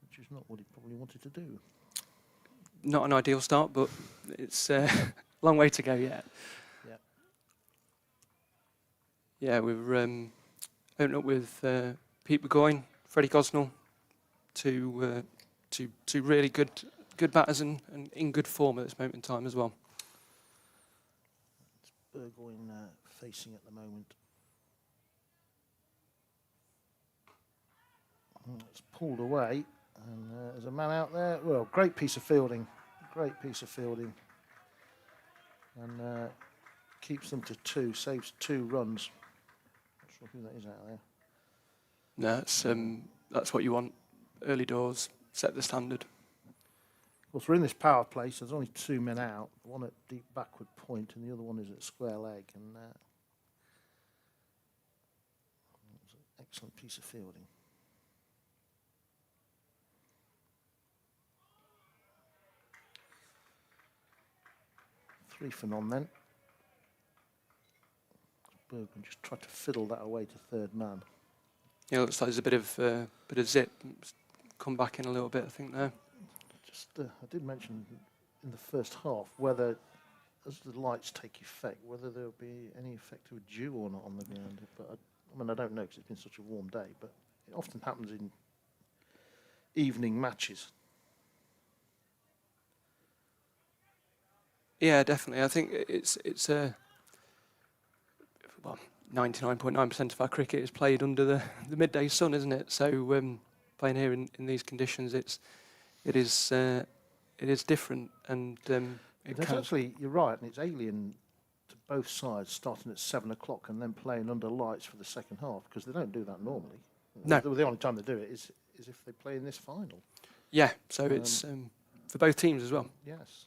which is not what he probably wanted to do. Not an ideal start, but it's a long way to go yet. Yeah. Yeah, we're opening up with Pete Burgoyne, Freddie Gosnell, two really good batters and in good form at this moment in time as well. It's Burgoyne facing at the moment. It's pulled away, and there's a man out there. Well, great piece of fielding. Great piece of fielding. And keeps them to 2, saves 2 runs. Not sure who that is out there. No, that's what you want. Early doors, set the standard. Of course, we're in this power play, so there's only 2 men out. One at deep backward point, and the other one is at square leg. And it's an excellent piece of fielding. Three for none then. Bergman just tried to fiddle that away to third man. Yeah, looks like there's a bit of zip. It's come back in a little bit, I think, there. Just, I did mention in the first half whether, as the lights take effect, whether there'll be any effect of a dew or not on the ground. But I don't know because it's been such a warm day. But it often happens in evening matches. Yeah, definitely. I think it's 99.9% of our cricket is played under the midday sun, isn't it? So playing here in these conditions, it is different, and It's actually, you're right, and it's alien to both sides, starting at 7 o'clock and then playing under lights for the second half, because they don't do that normally. No. The only time they do it is if they play in this final. Yeah, so it's for both teams as well. Yes.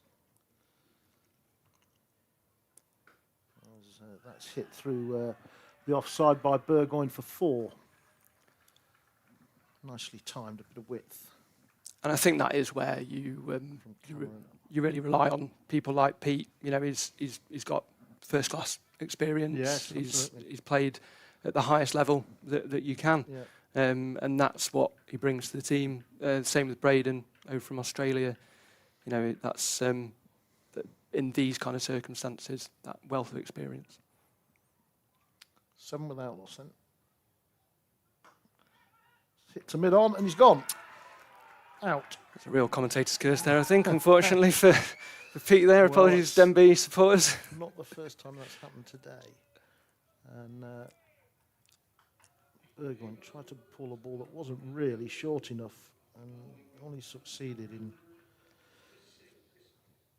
That's hit through the offside by Burgoyne for 4. Nicely timed, a bit of width. And I think that is where you really rely on people like Pete. He's got first class experience. Yes, he's played at the highest level that you can, Yeah. and that's what he brings to the team. Same with Braden over from Australia. That's in these kind of circumstances, that wealth of experience. 7 without loss then. Hit to mid on and he's gone. Out. It's a real commentator's curse there, I think, unfortunately for Pete there. Well, Apologies, Denby supporters. Not the first time that's happened today. And Burgoyne tried to pull a ball that wasn't really short enough and only succeeded in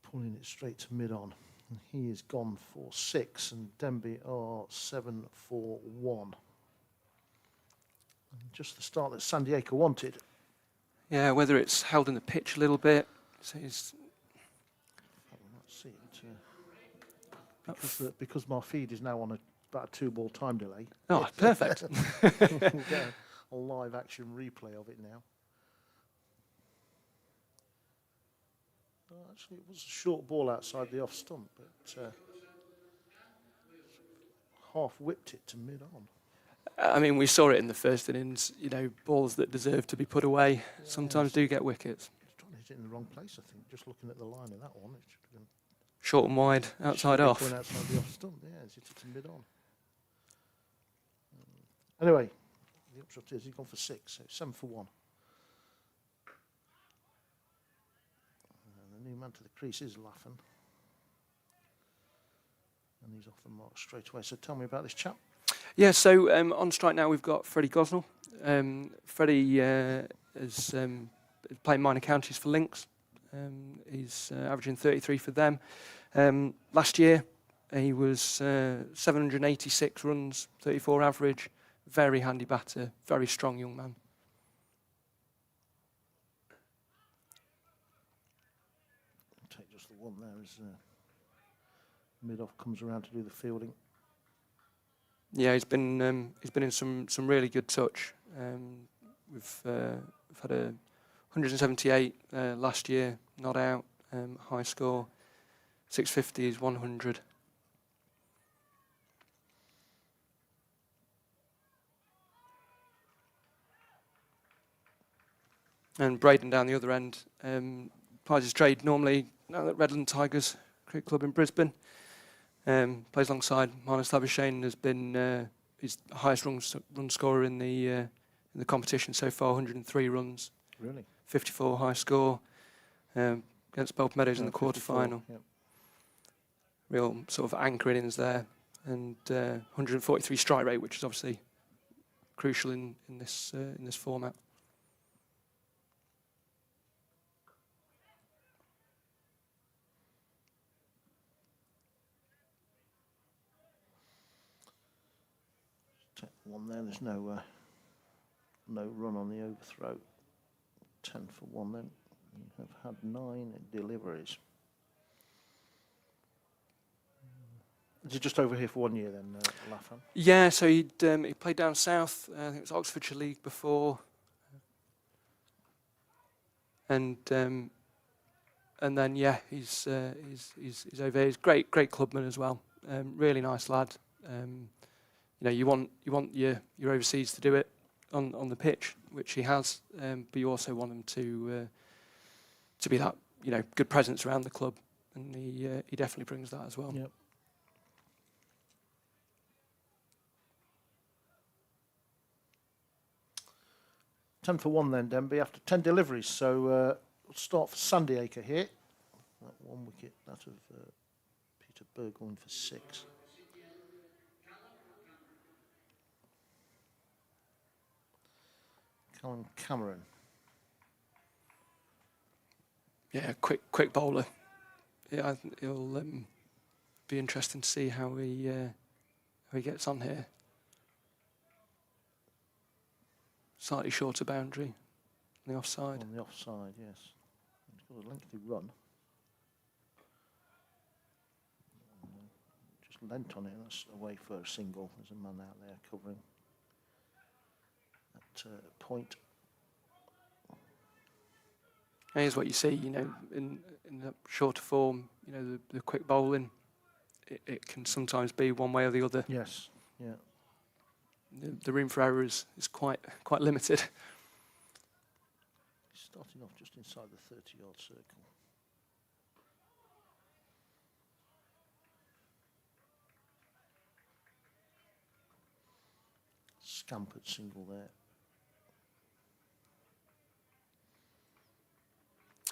pulling it straight to mid on. And he is gone for 6 and Denby are 7 for 1. And just the start that Sandiacre wanted. Yeah, whether it's held in the pitch a little bit. So he's See it, because my feed is now on about a 2-ball time delay. Oh, perfect. We'll get a live action replay of it now. Actually, it was a short ball outside the off stump, but half whipped it to mid on. I mean, we saw it in the first innings. You know, balls that deserve to be put away sometimes do get wickets. He's trying to hit it in the wrong place, I think. Just looking at the line of that one, it should have been Short and wide, outside should be off. going outside the off stump. Yeah, it's hit it mid on. Anyway, the upshot is he's gone for 6, so 7 for 1. And the new man to the crease is laughing. And he's off the mark straight away. So tell me about this chap. Yeah, so on strike now we've got Freddie Gosnell. Freddie is playing minor counties for Lynx. He's averaging 33 for them. Last year he was 786 runs, 34 average. Very handy batter, very strong young man. I'll take just the one there as mid-off comes around to do the fielding. Yeah, he's been in some really good touch. We've had a 178 last year, not out, high score. 650 is 100. And Braden down the other end plays his trade normally now at Redland Tigers Cricket Club in Brisbane. Plays alongside Marnus Labuschagne, has been his highest run scorer in the competition so far, 103 runs. Really? 54 high score against Belper Meadows in the quarter-final. Yep. Real sort of anchor innings there. And 143 strike rate, which is obviously crucial in this format. Take one there. There's no run on the overthrow. 10 for 1 then. You have had 9 deliveries. Is he just over here for 1 year then, Laffan? Yeah, so he played down south. I think it was Oxfordshire League before, and then yeah, he's over here. He's great clubman as well. Really nice lad. You know, you want your overseas to do it on the pitch, which he has, but you also want him to be that, you know, good presence around the club, and he definitely brings that as well. Yep. Ten for 1 then, Denby, after 10 deliveries. So we'll start for Sandiacre here. That 1 wicket, that of Peter Burgoyne for 6. Callum Cameron. Yeah, quick bowler. Yeah, I think it'll be interesting to see how he gets on here. Slightly shorter boundary on the offside. On the offside, yes. He's got a lengthy run. Just lent on it. That's away for a single. There's a man out there covering that point. Here's what you see, you know, in the shorter form, you know, the quick bowling, it can sometimes be one way or the other. Yes, yeah. The room for error is quite limited. He's starting off just inside the 30-yard circle. Scampered single there.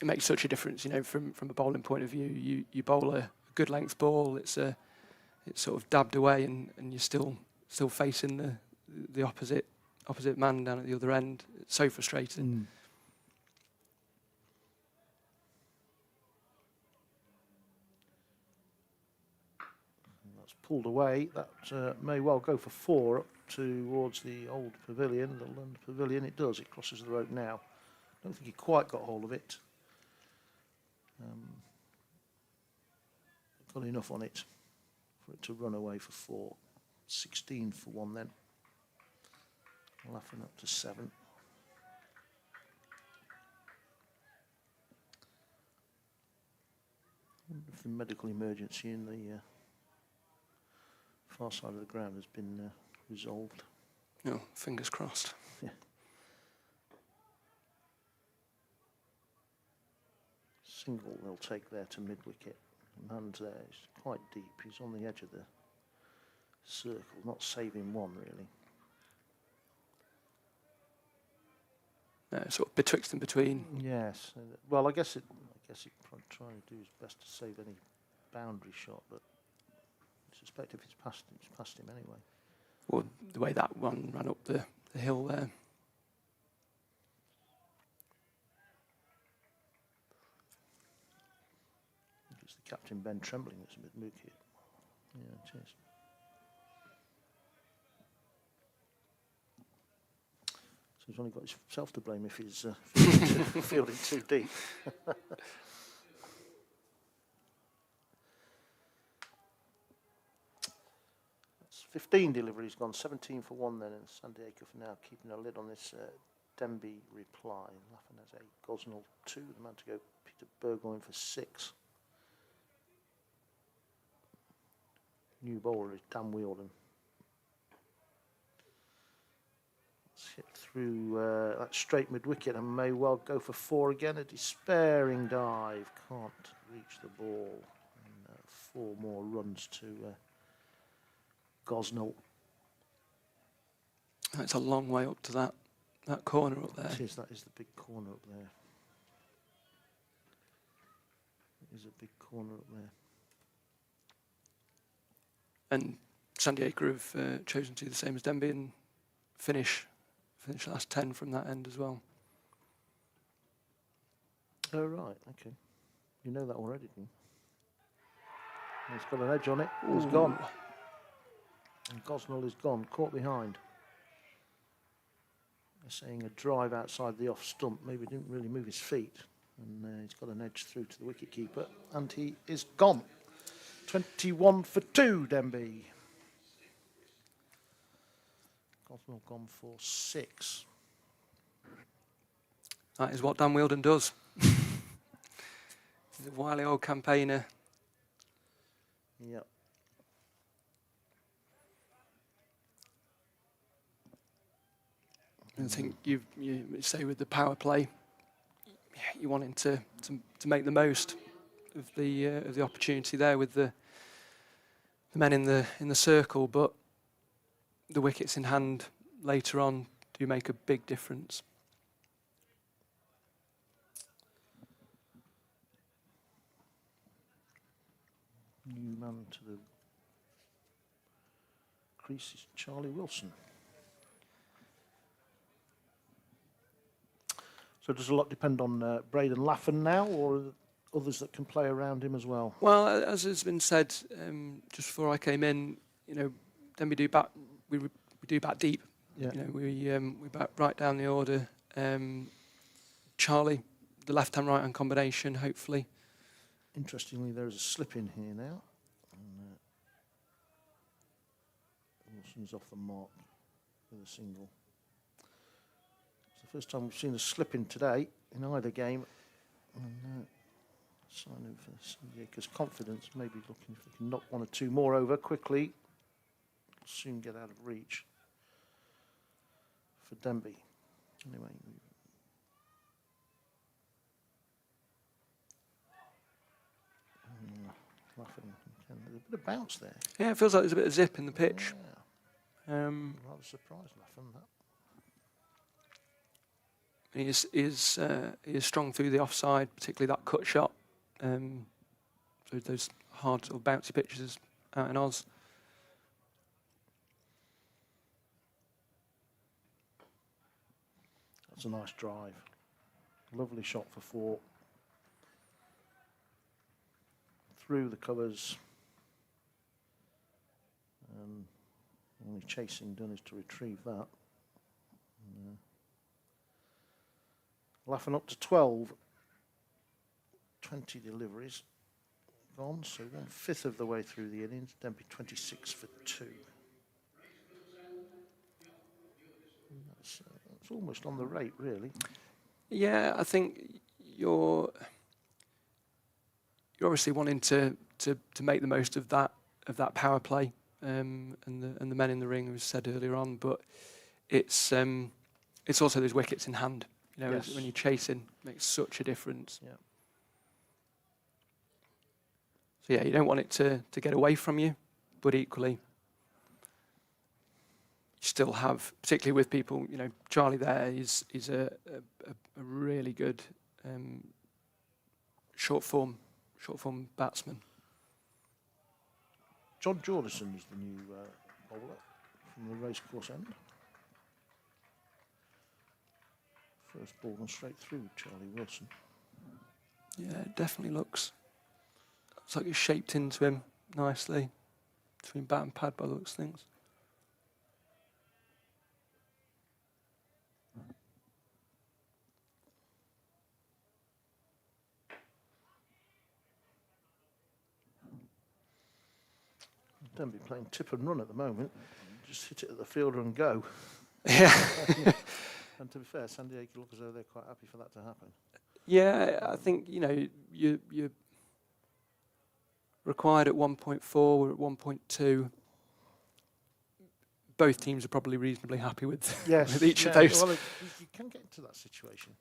It makes such a difference, you know, from a bowling point of view. You bowl a good length ball, it's sort of dabbed away, and you're still facing the opposite man down at the other end. It's so frustrating. That's pulled away. That may well go for 4 up towards the old pavilion, the London Pavilion. It does. It crosses the road now. I don't think he quite got hold of it. Got enough on it for it to run away for 4. 16 for 1 then. Laughing up to 7. I wonder if the medical emergency in the far side of the ground has been resolved. No, fingers crossed. Single they'll take there to mid-wicket. Man's there, he's quite deep. He's on the edge of the circle, not saving one really. No, sort of betwixt and between. Yes. Well, I guess it trying to do his best to save any boundary shot, but I suspect if it's past him anyway. Or the way that one ran up the hill there. I think it's the captain Ben Trembling that's a bit mooky. Yeah, it is. So he's only got himself to blame if he's fielding too deep. That's 15 deliveries gone, 17 for one then, and Sandiacre for now keeping a lid on this Denby reply. Laughing as a Gosnell 2, the man to go, Peter Burgoyne for 6. New bowler is Dan Wheeldon. Let's hit through that straight mid-wicket and may well go for 4 again. A despairing dive, can't reach the ball. And 4 more runs to Gosnell. It's a long way up to that corner up there. It is, that is the big corner up there. It is a big corner up there. And Sandiacre have chosen to do the same as Denby and finish the last 10 from that end as well. Oh, right, okay. You know that already, didn't you? He's got an edge on it. He's gone. And Gosnell is gone, caught behind. They're saying a drive outside the off stump. Maybe didn't really move his feet. And he's got an edge through to the wicket keeper. And he is gone. 21 for 2, Denby. Gosnell gone for 6. That is what Dan Wheeldon does. He's a wily old campaigner. Yep. I think you say with the power play, you want him to make the most of the opportunity there with the men in the circle, but the wickets in hand later on do make a big difference. New man to the crease is Charlie Wilson. So does a lot depend on Braden Laffan now, or others that can play around him as well? Well, as has been said just before I came in, then we do bat deep. Yeah. We bat right down the order. Charlie, the left-hand right-hand combination, hopefully. Interestingly, there is a slip in here now. And, Wilson's off the mark with a single. It's the first time we've seen a slip in today in either game. And, sign of Sandiacre's confidence, maybe looking if they can knock 1 or 2 more over quickly. Soon get out of reach for Denby. Anyway. Laughing. There's a bit of bounce there. Yeah, it feels like there's a bit of zip in the pitch. Yeah. Rather surprised, Laughing, that. He is strong through the offside, particularly that cut shot. So those hard sort of bouncy pitches out in Oz. That's a nice drive. Lovely shot for 4. Through the covers. Only chasing done is to retrieve that. Laughing up to 12. 20 deliveries gone, so 1/5 of the way through the innings. Denby 26 for 2. That's almost on the rate, really. Yeah, I think you're obviously wanting to make the most of that power play, and the men in the ring, as said earlier on. But it's also those wickets in hand. You know, Yes. when you're chasing, makes such a difference. Yeah. So yeah, you don't want it to get away from you, but equally, you still have, particularly with people. You know, Charlie there is a really good short form batsman. John Jordison is the new bowler from the racecourse end. First ball gone straight through Charlie Wilson. Yeah, it definitely looks like it's shaped into him nicely between bat and pad by the looks of things. Denby playing tip and run at the moment. Just hit it at the fielder and go. Yeah. And to be fair, Sandiacre look as though they're quite happy for that to happen. Yeah, I think, you know, you're required at 1.4, we're at 1.2. Both teams are probably reasonably happy with, Yes, with each of yeah, those. well, you can get into that situation.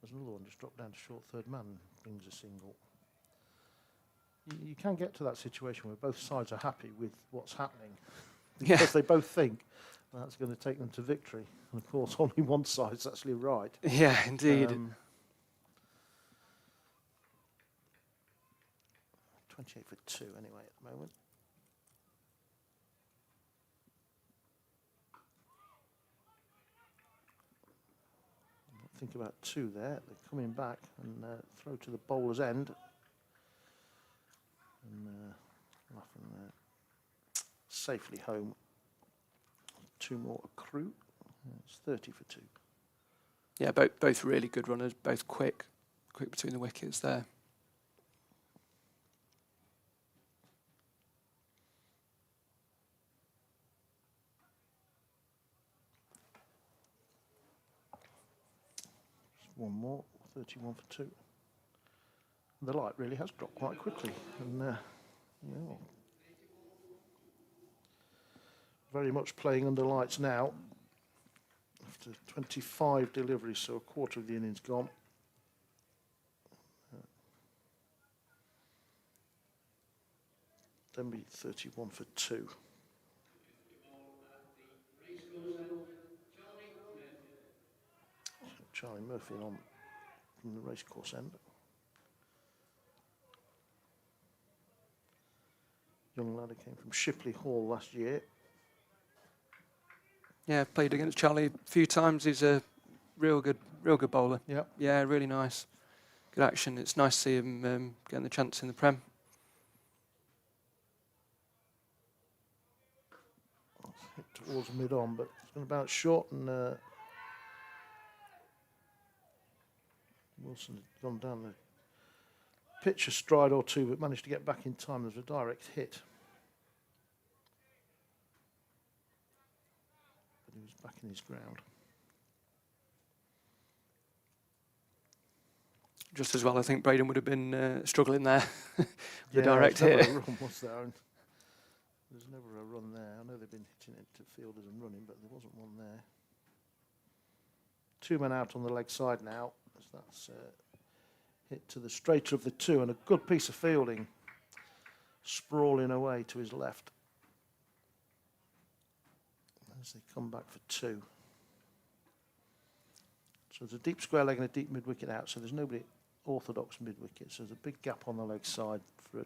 There's another one just dropped down to short third man, brings a single. You can get to that situation where both sides are happy with what's happening Yeah. because they both think that's going to take them to victory. And of course, only one side's actually right. Yeah, indeed. 28 for 2 anyway at the moment. Think about 2 there. They're coming back and throw to the bowler's end. And Laffin safely home. 2 more accrue. It's 30 for 2. Yeah, both really good runners, both quick between the wickets there. Just one more, 31 for 2. The light really has dropped quite quickly. And yeah, very much playing under lights now. After 25 deliveries, so a quarter of the innings gone. Denby 31 for 2. Charlie Murphy on from the racecourse end. Young lad who came from Shipley Hall last year. Yeah, played against Charlie a few times. He's a real good bowler. Yep. Yeah, really nice. Good action. It's nice to see him getting the chance in the Prem. Hit towards mid-on, but it's going to bounce short, and Wilson had gone down the pitch a stride or two, but managed to get back in time. There's a direct hit. But he was back in his ground. Just as well, I think Braden would have been struggling there. The Yeah, direct there's never hit. a run, was there? And there's never a run there. I know they've been hitting it to fielders and running, but there wasn't one there. 2 men out on the leg side now, as that's hit to the straighter of the 2, and a good piece of fielding, sprawling away to his left. As they come back for 2. So there's a deep square leg and a deep mid-wicket out, so there's nobody orthodox mid-wicket, so there's a big gap on the leg side for a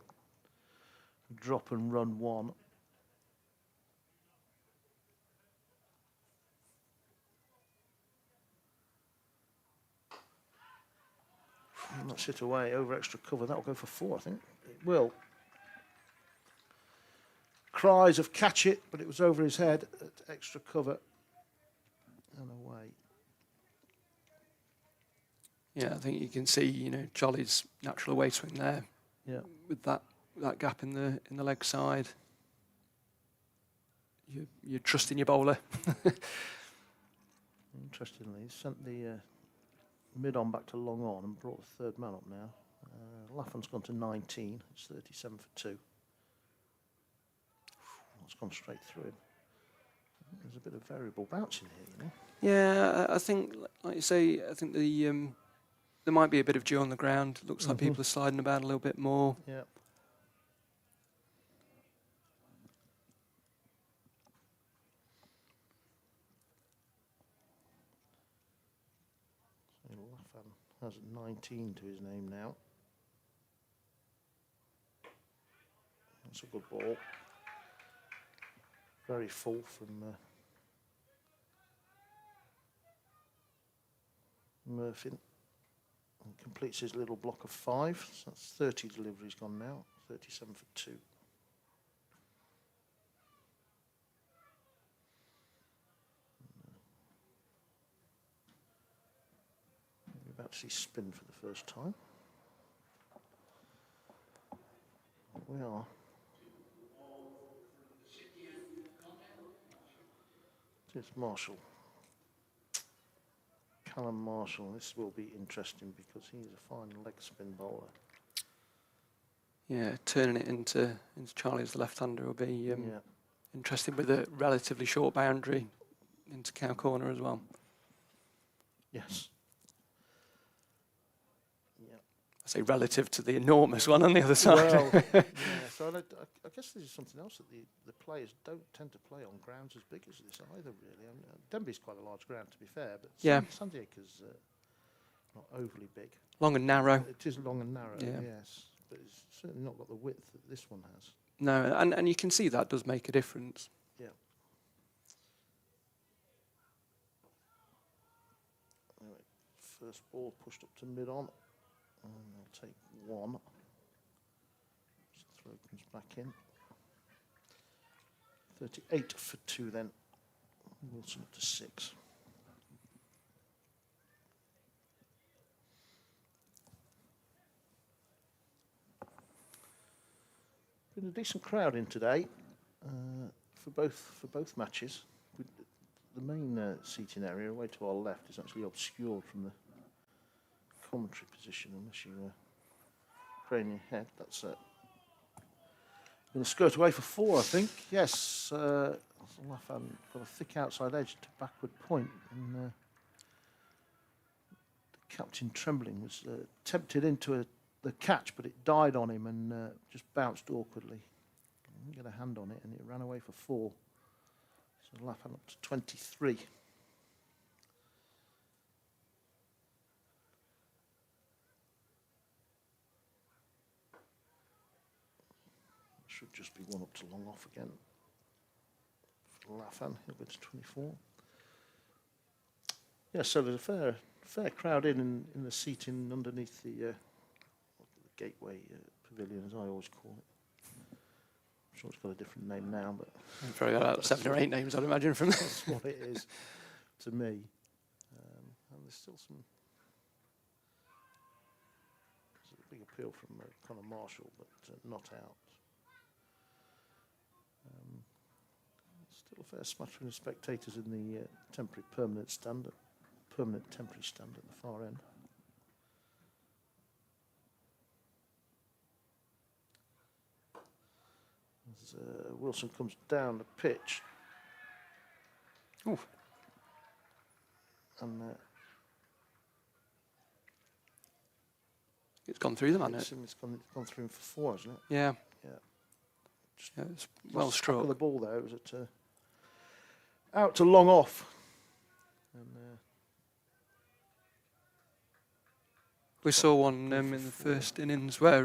drop and run 1. And that's hit away over extra cover. That'll go for 4, I think. It will. Cries of catch it, but it was over his head at extra cover and away. Yeah, I think you can see, you know, Charlie's natural away swing there. Yeah. With that gap in the leg side. You're trusting your bowler. Interestingly, he sent the mid-on back to long on and brought the third man up now. Laffan's gone to 19. It's 37 for 2. It's gone straight through him. There's a bit of variable bouncing here, you know. Yeah, I think, like you say, I think there might be a bit of dew on the ground. Looks like people are sliding about a little bit more. Yeah. So Laffan has 19 to his name now. That's a good ball. Very full from Murphy. And completes his little block of 5. So that's 30 deliveries gone now. 37 for 2. We're about to see spin for the first time. We are. It's Marshall. Callum Marshall. This will be interesting because he's a fine leg spin bowler. Yeah, turning it into Charlie as the left-hander will be interesting with a relatively short boundary into cow corner as well. Yes. I say relative to the enormous one on the other side. Well, yeah, so I guess this is something else that the players don't tend to play on grounds as big as this either, really. I mean, Denby's quite a large ground, to be fair, but yeah. Sandiacre's not overly big. Long and narrow. It is long and narrow, yeah. Yes, but it's certainly not got the width that this one has. No, and you can see that does make a difference. Yeah. Anyway, first ball pushed up to mid-on. And they'll take 1. So the throw comes back in. 38 for 2 then. Wilson up to 6. Been a decent crowd in today for both matches. The main seating area away to our left is actually obscured from the commentary position unless you crane your head. That's going to skirt away for 4, I think. Yes, Laffan got a thick outside edge to backward point, and the captain Trembling was tempted into the catch, but it died on him and just bounced awkwardly. He didn't get a hand on it, and it ran away for 4. So Laffan up to 23. Should just be 1 up to long off again. For Laffan, he'll go to 24. Yeah, so there's a fair crowd in the seating underneath the gateway pavilion, as I always call it. I'm sure it's got a different name now, but You've probably got about 7 or 8 names, I'd imagine, from that's what it is to me. And there's still there's a big appeal from Connor Marshall, but not out. Still a fair smattering of spectators in the temporary temporary stand at the far end. As Wilson comes down the pitch. Oof. And it's gone through the man. it's gone through him for 4, hasn't it? Yeah. Yeah. Yeah, it's well struck. struck. The ball there, it was at out to long off. And we saw one in the first innings where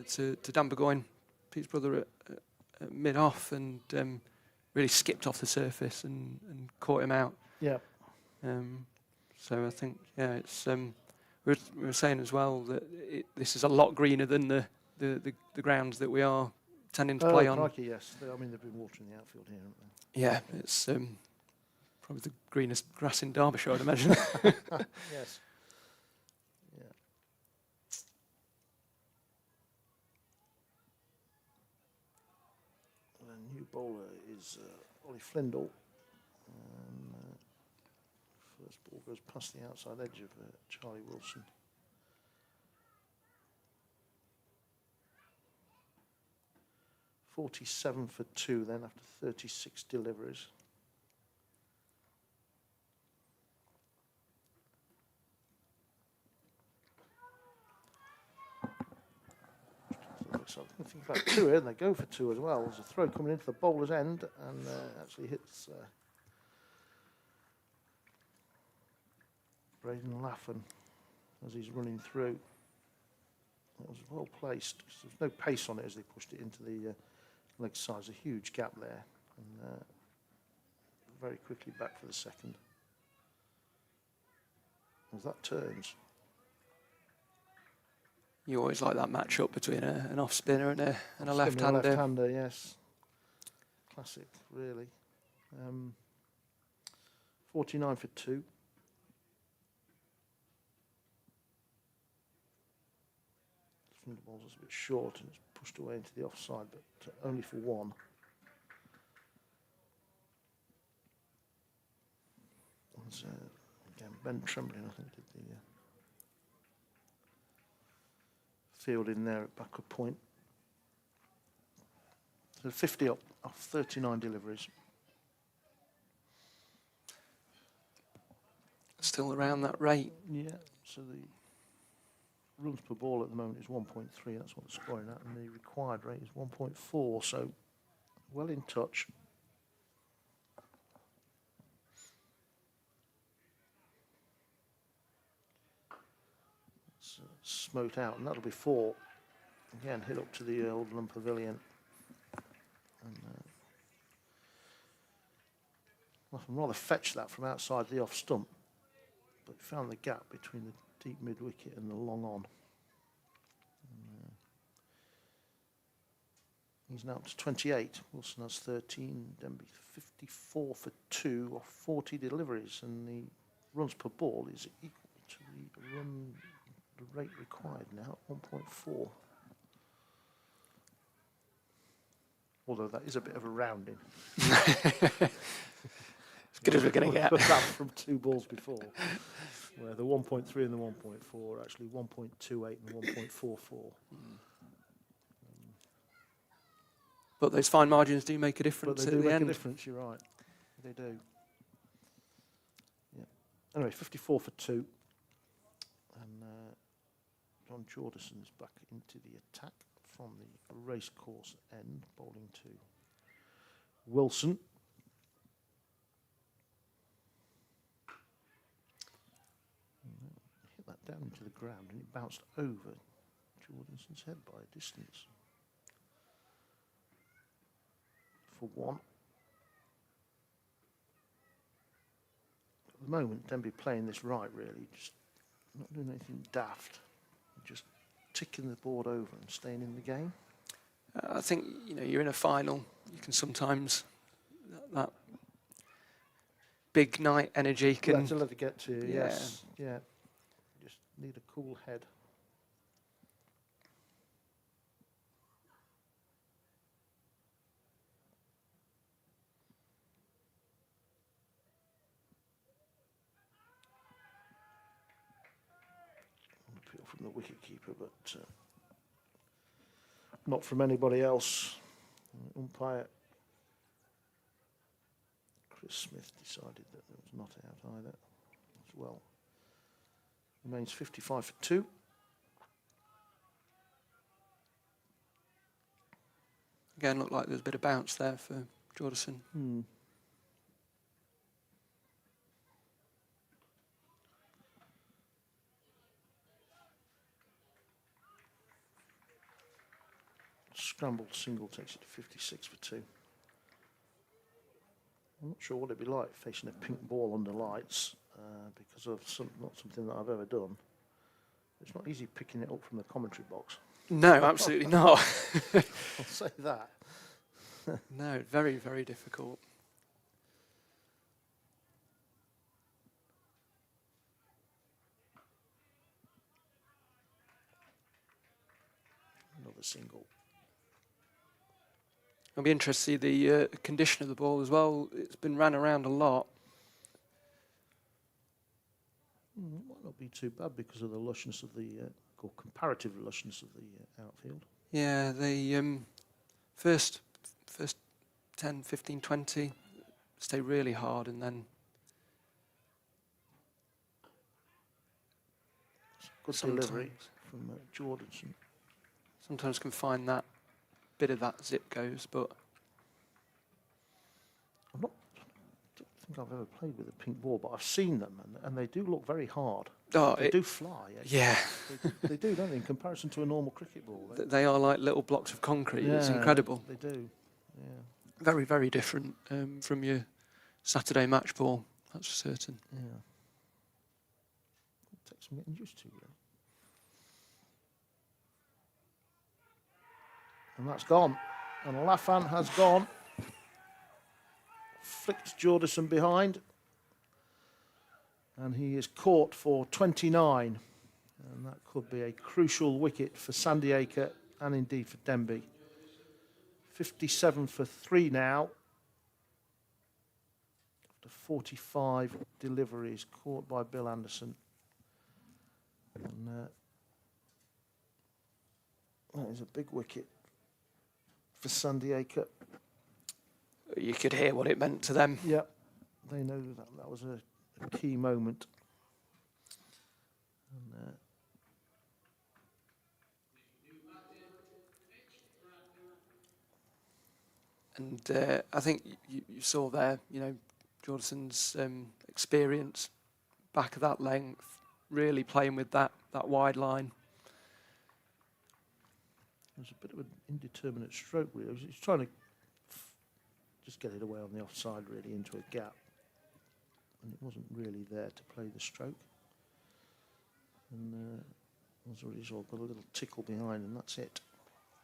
to Dan Burgoyne, Pete's brother, at mid-off, and really skipped off the surface and caught him out. yeah. So I think, yeah, it's we were saying as well that this is a lot greener than the grounds that we are tending to play on. Crikey, yes. I mean, they've been watering the outfield here, haven't they? Yeah, it's probably the greenest grass in Derbyshire, I'd imagine. Yes. Yeah. The new bowler is Ollie Flindle. First ball goes past the outside edge of Charlie Wilson. 47 for 2 then after 36 deliveries. So I think about 2 here, and they go for 2 as well. There's a throw coming into the bowler's end, and actually hits Braden Laffan as he's running through. It was well placed. There was no pace on it as they pushed it into the leg side. There's a huge gap there, and very quickly back for the second. As that turns. You always like that match-up between an off-spinner and a Spinner, left-hander. Left-hander, yes. Classic, really. 49 for 2. The ball was a bit short and it's pushed away into the offside, but only for 1. And, again, Ben Trembling, I think, did the field in there at backward point. So 50 up off 39 deliveries. Still around that rate. Yeah, so the runs per ball at the moment is 1.3, that's what they're scoring at, and the required rate is 1.4, so well in touch. It's smote out, and that'll be 4. Again, hit up to the Old Lund Pavilion. And I can rather fetch that from outside the off stump, but found the gap between the deep mid wicket and the long on. He's now up to 28. Wilson has 13. Denby 54 for 2 off 40 deliveries, and the runs per ball is equal to the rate required now at 1.4. Although that is a bit of a rounding. As good as we're going to get. That from 2 balls before, where the 1.3 and the 1.4 are actually 1.28 and 1.44. But those fine margins do make a But difference they at do the make end. a difference, you're right. They do. Yeah. Anyway, 54 for 2. And John Jordison's back into the attack from the racecourse end, bowling to Wilson. Hit that down into the ground and it bounced over Jordison's head by a distance. For 1. At the moment, Denby playing this right, really, just not doing anything daft, just ticking the board over and staying in the game. I think you're in a final. You can sometimes that big night energy can. To let it get to you, Yeah. yes, yeah. Just need a cool head. Appeal from the wicketkeeper, but not from anybody else. Umpire Chris Smith decided that it was not out either as well. Remains 55 for 2. Again, looked like there was a bit of bounce there for Jordison. Scrambled single takes it to 56 for 2. I'm not sure what it'd be like facing a pink ball under lights because of not something that I've ever done. It's not easy picking it up from the commentary box. No, absolutely not. I'll say that. No, very, very difficult. Another single. I'll be interested to see the condition of the ball as well. It's been ran around a lot. Might not be too bad because of the lushness of the, or comparative lushness of the outfield. Yeah, the first first 10, 15, 20, stay really hard, and then Good sometimes, delivery from Jordanson. sometimes can find that bit of that zip goes, but I don't think I've ever played with a pink ball, but I've seen them, and they do look very hard. They do fly. Yeah. They do, don't they, in comparison to a normal cricket ball? They are like little blocks of concrete. It's incredible. They do, yeah. Very, very different from your Saturday match ball, that's for certain. Yeah. It takes some getting used to, really. And that's gone. And Laffan has gone. Flicked Jordison behind. And he is caught for 29. And that could be a crucial wicket for Sandiacre and indeed for Denby. 57 for 3 now. After 45 deliveries caught by Bill Anderson. And that is a big wicket for Sandiacre. You could hear what it meant to them. Yeah, they know that was a key moment. And I think you saw there, Jordison's experience, back of that length, really playing with that wide line. It was a bit of an indeterminate stroke, really. He was trying to just get it away on the offside, really, into a gap. And it wasn't really there to play the stroke. And as a result, got a little tickle behind, and that's it.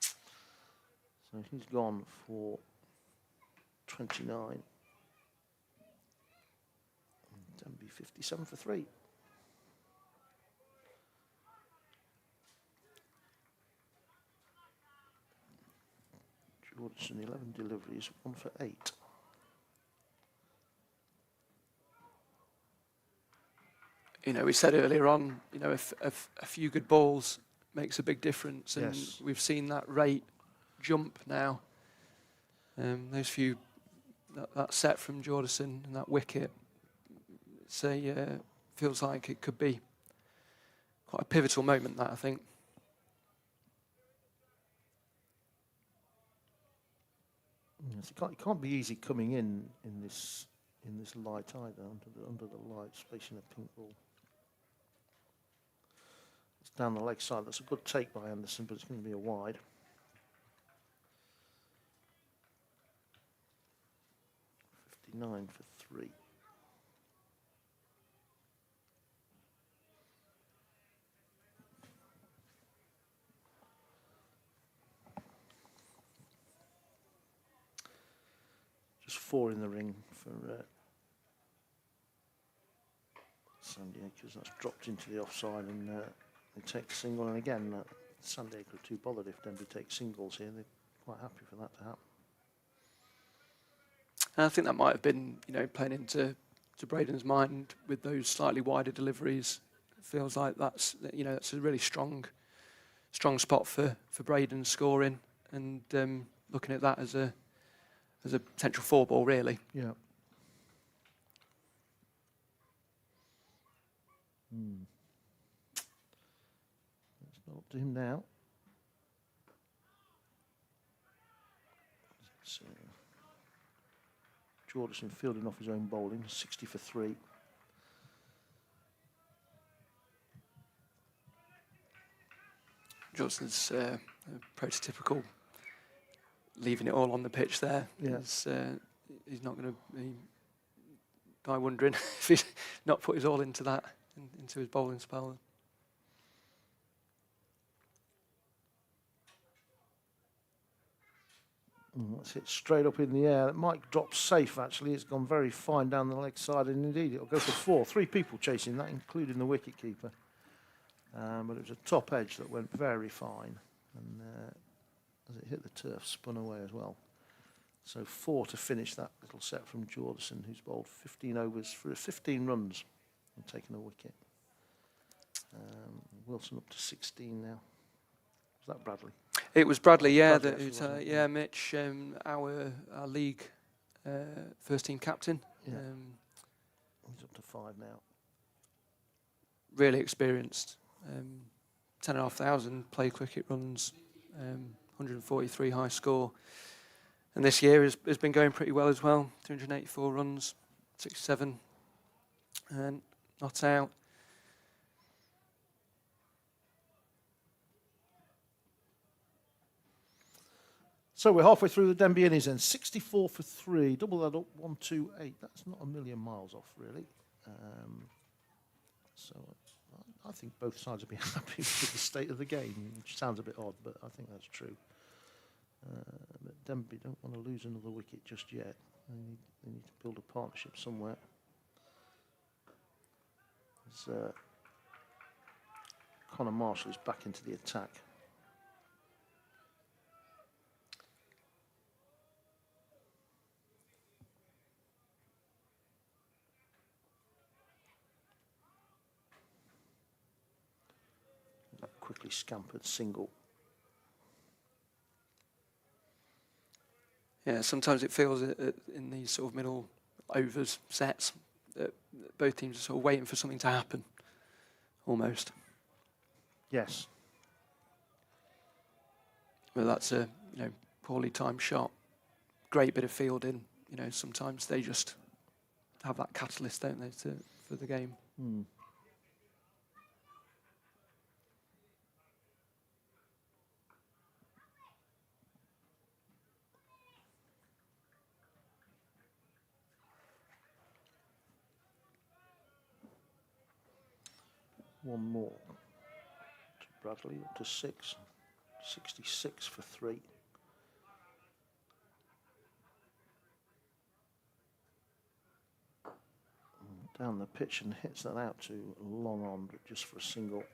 So he's gone for 29. And Denby 57 for 3. Jordison 11 deliveries, 1 for 8. We said earlier on, a few good balls makes a big difference, and Yes. we've seen that rate jump now. Those few, that set from Jordison and that wicket, feels like it could be quite a pivotal moment. That I think. Yes, it can't be easy coming in this light either, under the light, especially in a pink ball. It's down the leg side. That's a good take by Anderson, but it's going to be a wide. $59 for 3. Just 4 in the ring for Sandiacre. That's dropped into the offside, and they take the single. And again, Sandiacre are too bothered if Denby takes singles here. They're quite happy for that to happen. And I think that might have been, playing into Braden's mind with those slightly wider deliveries. It feels like that's a really strong spot for Braden scoring, and looking at that as a potential 4 ball, really. Yeah. It's not up to him now. So, Jordison fielding off his own bowling, 60 for 3. Johnson's prototypical leaving it all on the pitch there. Yeah. He's not going to be guy wondering if he's not put his all into that, into his bowling spell. That's hit straight up in the air. It might drop safe, actually. It's gone very fine down the leg side, and indeed it'll go for 4. 3 people chasing that, including the wicket-keeper. But it was a top edge that went very fine. And as it hit the turf, spun away as well. So 4 to finish that little set from Jordison, who's bowled 15 overs for 15 runs and taken a wicket. Wilson up to 16 now. Was that Bradley? It was Bradley, yeah. Bradley, That, actually, who's, wasn't it? yeah, Mitch, our league first team captain. Yeah. He's up to 5 now. Really experienced. 10,500 play cricket runs, 143 high score. And this year has been going pretty well as well. 284 runs, 67 and not out. So we're halfway through the Denby innings then. 64 for 3. Double that up, 128. That's not a million miles off, really. So I think both sides will be happy with the state of the game, which sounds a bit odd, but I think that's true. But Denby don't want to lose another wicket just yet. They need to build a partnership somewhere. Connor Marshall is back into the attack. Quickly scampered single. Yeah, sometimes it feels in these sort of middle overs sets that both teams are sort of waiting for something to happen, almost. Yes. Well, that's a poorly timed shot. Great bit of fielding. Sometimes they just have that catalyst, don't they, for the game. One more. To Bradley up to 6. 66 for 3. Down the pitch and hits that out to long on, but just for a single.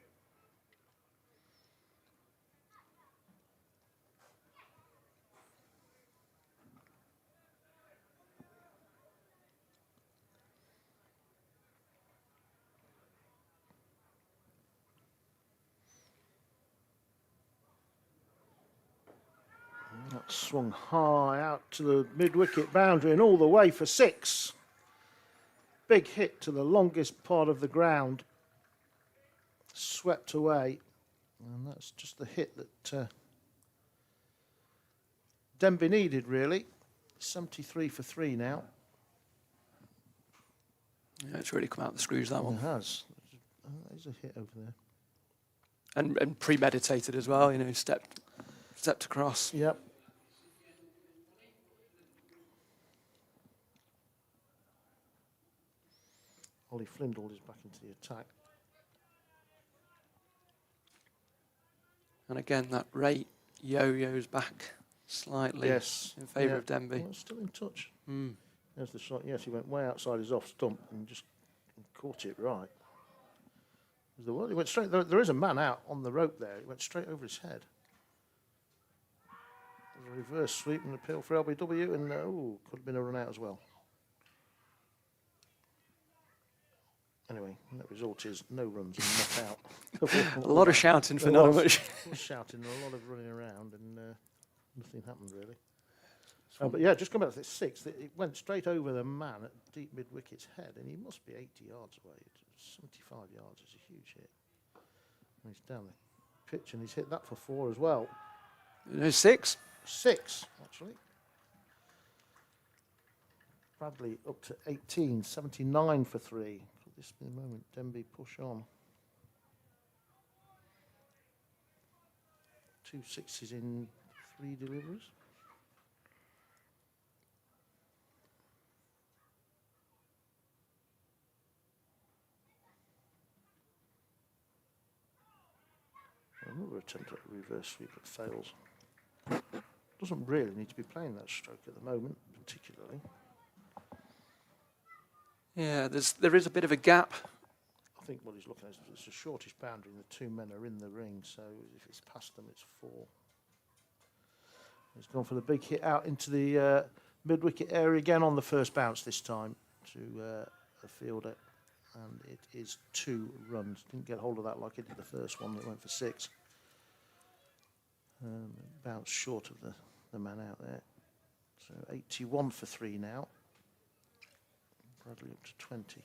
That swung high out to the mid-wicket boundary and all the way for 6. Big hit to the longest part of the ground. Swept away. And that's just the hit that Denby needed, really. 73 for 3 now. Yeah, it's really come out the screws, that one. It has. There's a hit over there. And premeditated as well, stepped across. Yep. Ollie Flindle is back into the attack. And again, that rate yo-yos back slightly in favour of Denby. Well, still in touch. There's the shot. Yes, he went way outside his off stump and just caught it right. He went straight. There is a man out on the rope there. It went straight over his head. There's a reverse sweep and appeal for LBW, and could have been a run out as well. Anyway, the net result is no runs and not out. A lot of shouting for not much. A lot of shouting and a lot of running around, and nothing happened really. But yeah, just come back to this 6. It went straight over the man at deep mid-wicket's head, and he must be 80 yards away. 75 yards is a huge hit. And he's down the pitch, and he's hit that for 4 as well. 6? 6, actually. Bradley up to 18, 79 for 3. Could this be the moment Denby push on? 2 6s in 3 deliveries. Another attempt at a reverse sweep that fails. Doesn't really need to be playing that stroke at the moment, particularly. Yeah, there is a bit of a gap. I think what he's looking at is it's the shortest boundary, and the 2 men are in the ring, so if it's past them, it's 4. He's gone for the big hit out into the mid-wicket area again on the first bounce this time to a fielder, and it is 2 runs. Didn't get hold of that like he did the first one that went for 6. Bounced short of the man out there. So 81 for 3 now. Bradley up to 20.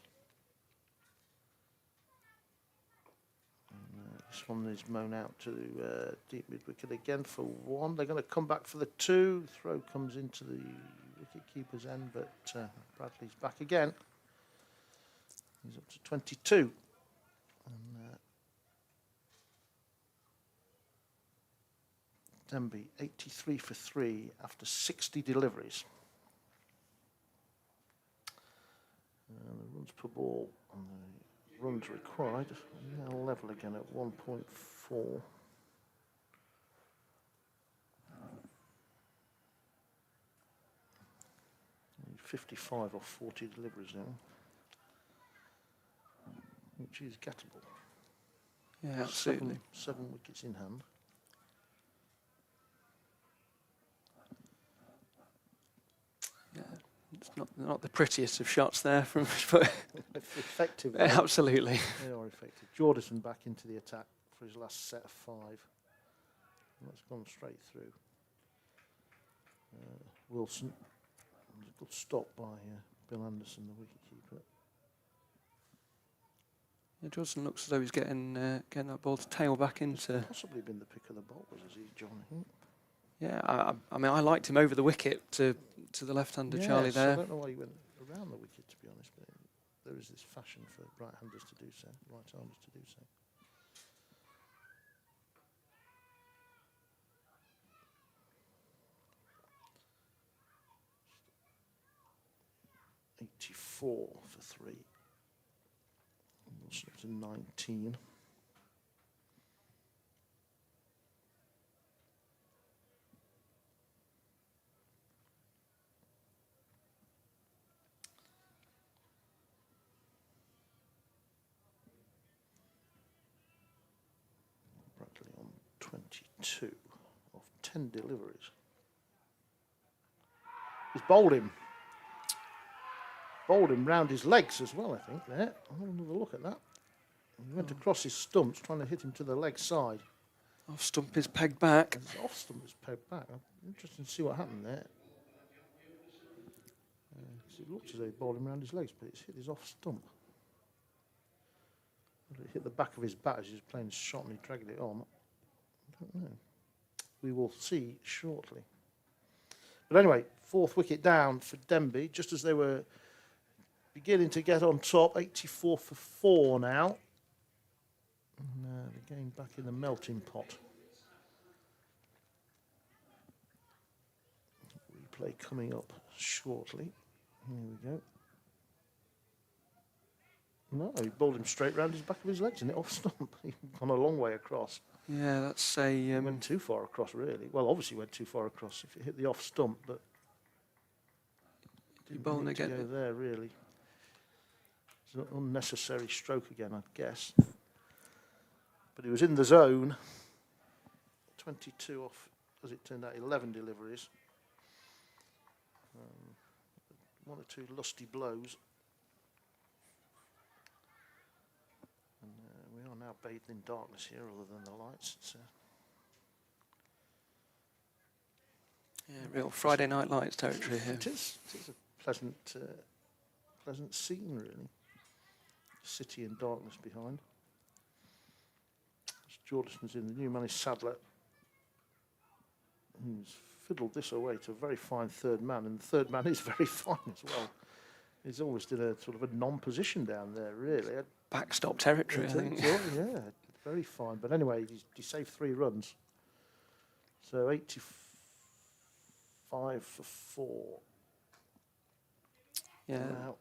And, this one is mown out to deep mid wicket again for 1. They're going to come back for the 2. Throw comes into the wicket keeper's end, but Bradley's back again. He's up to 22. And, Denby 83 for 3 after 60 deliveries. And the runs per ball and the runs required are now level again at 1.4. 55 or 40 deliveries now, which is gettable. Yeah, absolutely. Seven wickets in hand. Yeah, it's not the prettiest of shots there from, but Effective. absolutely. They are effective. Jordison back into the attack for his last set of 5. And that's gone straight through. Wilson. A good stop by Bill Anderson, the wicketkeeper. Yeah, Jordison looks as though he's getting that ball to tail back into. Possibly been the pick of the bowlers, has he, John? I think. Yeah, I mean, I liked him over the wicket to the left-hander, Charlie, there. I don't know why he went around the wicket, to be honest, but there is this fashion for right-handers to do so, right-armers to do so. .84 for 3. Wilson up to 19. Bradley on 22 of 10 deliveries. He's bowled him. Bowled him round his legs as well, I think, there. I'll have another look at that. He went across his stumps, trying to hit him to the leg side. Off stump is pegged back. And his off stump is pegged back. Interesting to see what happened there. It looked as though he bowled him round his legs, but it's hit his off stump. It hit the back of his bat as he was playing his shot and he dragged it on. I don't know. We will see shortly. But anyway, 4th wicket down for Denby, just as they were beginning to get on top. 84 for 4 now. And they're getting back in the melting pot. Replay coming up shortly. Here we go. No, he bowled him straight round his back of his legs and it off stump. He'd gone a long way across. Yeah, that's a... went too far across, really. Well, obviously went too far across if it hit the off stump, but... You're bowling Didn't need again. to go there, really. It's an unnecessary stroke again, I guess. But he was in the zone. 22 off, as it turned out, 11 deliveries. 1 or 2 lusty blows. And we are now bathed in darkness here, other than the lights. It's, Yeah, real Friday Night Lights territory here. it is a pleasant scene, really. City and darkness behind. Jordison's in. The new man is Sadler, who's fiddled this away to a very fine third man, and the third man is very fine as well. He's almost in a sort of a non-position down there, really. Backstop territory, I think. Yeah, very fine. But anyway, he saved 3 runs. So 85 for 4. Yeah. Now,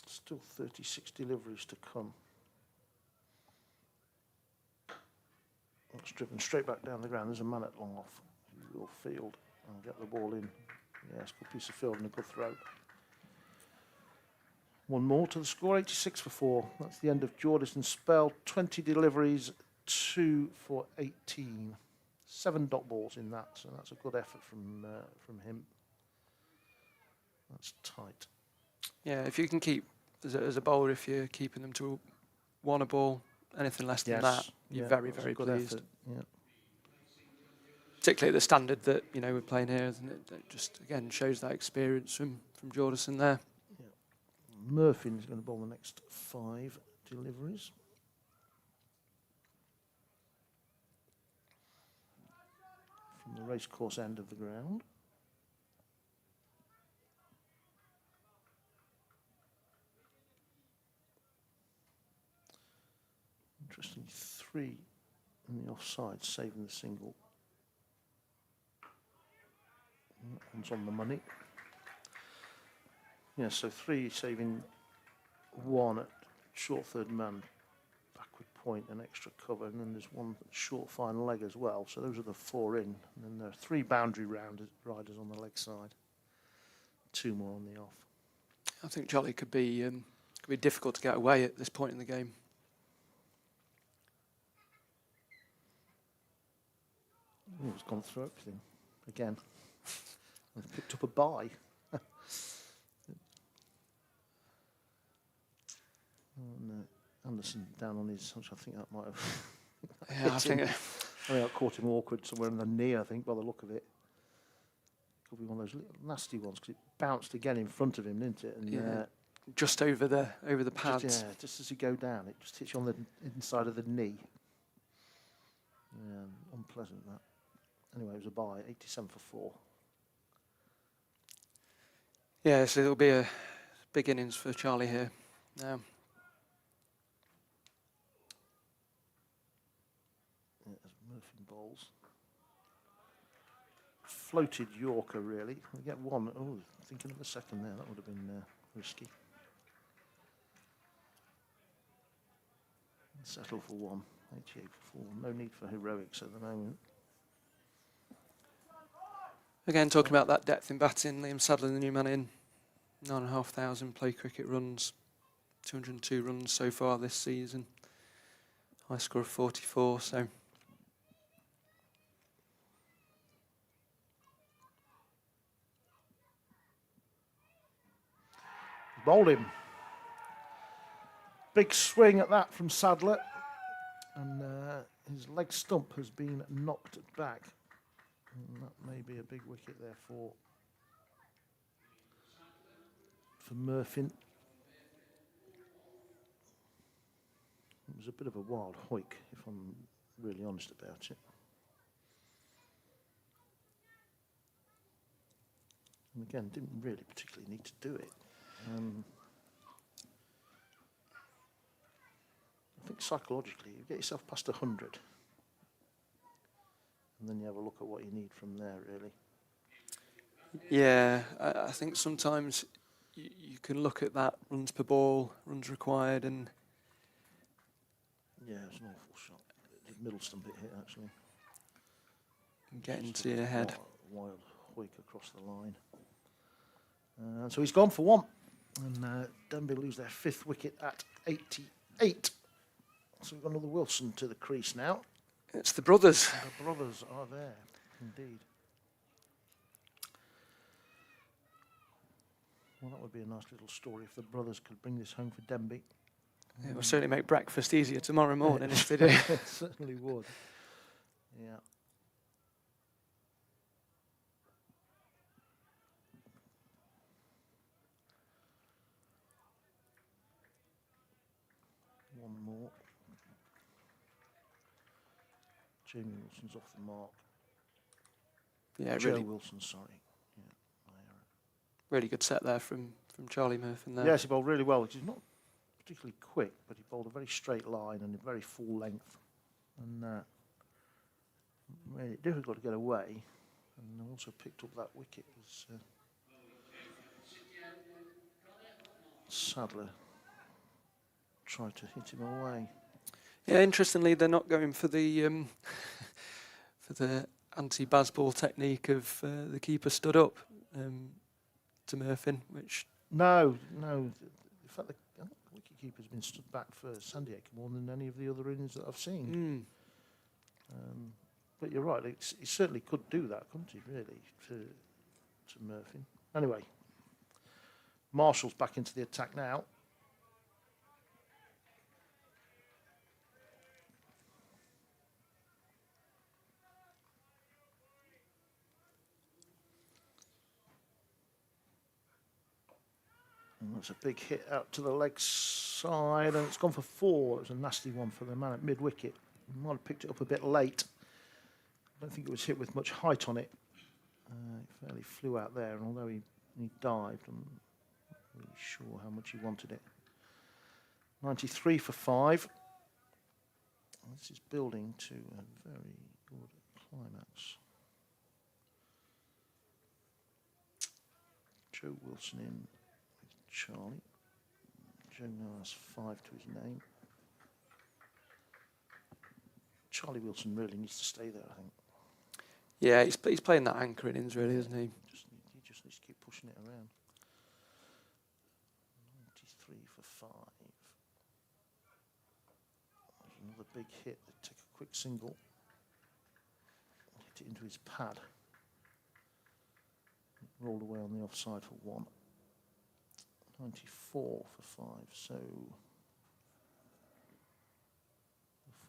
still 36 deliveries to come. That's driven straight back down the ground. There's a man at long off. He will field and get the ball in. Yes, good piece of field and a good throw. 1 more to the score, 86 for 4. That's the end of Jordison's spell. 20 deliveries, 2 for 18. 7 dot balls in that, so that's a good effort from him. That's tight. Yeah, if you can keep, as a bowler, if you're keeping them to 1 a ball, Anything less than Yes. that, you're Yeah, very, that's a very good pleased. effort. Yeah. Particularly at the standard that we're playing here, isn't it? It just again shows that experience from Jordison there. Murphy's going to bowl the next 5 deliveries. From the racecourse end of the ground. Interestingly, 3 in the offside, saving the single. And that one's on the money. Yeah, so 3 saving 1 at short third man, backward point and extra cover, and then there's 1 short fine leg as well. So those are the 4 in, and then there are 3 boundary riders on the leg side, 2 more on the off. I think Charlie could be difficult to get away at this point in the game. Oh, it's gone through everything again. I've picked up a bye. And, Anderson down on his, which I think that might have. Yeah, I think. I think that caught him awkward somewhere in the knee, I think, by the look of it. Could be one of those little nasty ones because it bounced again in front of him, didn't it? And, Yeah. Just over the pads. just as you go down, it just hits you on the inside of the knee. Yeah, unpleasant that. Anyway, it was a bye, 87 for 4. Yeah, so it'll be a big innings for Charlie here now. Yeah, as Murphy bowls. Floated Yorker, really. We get 1. Oh, thinking of the second there. That would have been risky. Settle for 1. 88 for 4. No need for heroics at the moment. Again, talking about that depth in batting, Liam Sadler, the new man in, 9,500 play cricket runs, 202 runs so far this season, high score of 44. So Bowled him. Big swing at that from Sadler, and his leg stump has been knocked back. And that may be a big wicket there for Murphy. It was a bit of a wild hoik, if I'm really honest about it. And again, didn't really particularly need to do it. I think psychologically, you get yourself past 100. And then you have a look at what you need from there, really. yeah, I think sometimes you can look at that runs per ball, runs required, and Yeah, it's an awful shot. The middle stump it hit, actually. get Just into a your head. Wild hoik across the line. So he's gone for 1. And Denby lose their 5th wicket at 88. So we've got another Wilson to the crease now. It's the brothers. The brothers are there, indeed. Well, that would be a nice little story if the brothers could bring this home for Denby. It will certainly make breakfast easier tomorrow morning if they do. It certainly would. Yeah. One more. Jamie Wilson's off the mark. Yeah, Joe really, Wilson, sorry. Yeah, my error. really good set there from Charlie Murphy there. Yes, he bowled really well, which is not particularly quick, but he bowled a very straight line and a very full length. And made it difficult to get away. And also picked up that wicket as Sadler tried to hit him away. Yeah, interestingly, they're not going for the anti-Bazball technique of the keeper stood up to Murphy, which No. In fact, the wicketkeeper's been stood back for Sandiacre more than any of the other innings that I've seen. But you're right, he certainly could do that, couldn't he, really, to Murphy. Anyway, Marshall's back into the attack now. And that's a big hit out to the leg side, and it's gone for 4. It was a nasty one for the man at mid-wicket. He might have picked it up a bit late. I don't think it was hit with much height on it. It fairly flew out there, and although he dived, I'm not really sure how much he wanted it. 93 for 5. This is building to a very good climax. Joe Wilson in with Charlie. Joe now has 5 to his name. Charlie Wilson really needs to stay there, I think. Yeah, he's playing that anchor innings, really, isn't he? He just needs to keep pushing it around. 93 for 5. There's another big hit. They take a quick single. Hit it into his pad. Rolled away on the offside for 1. 94 for 5. So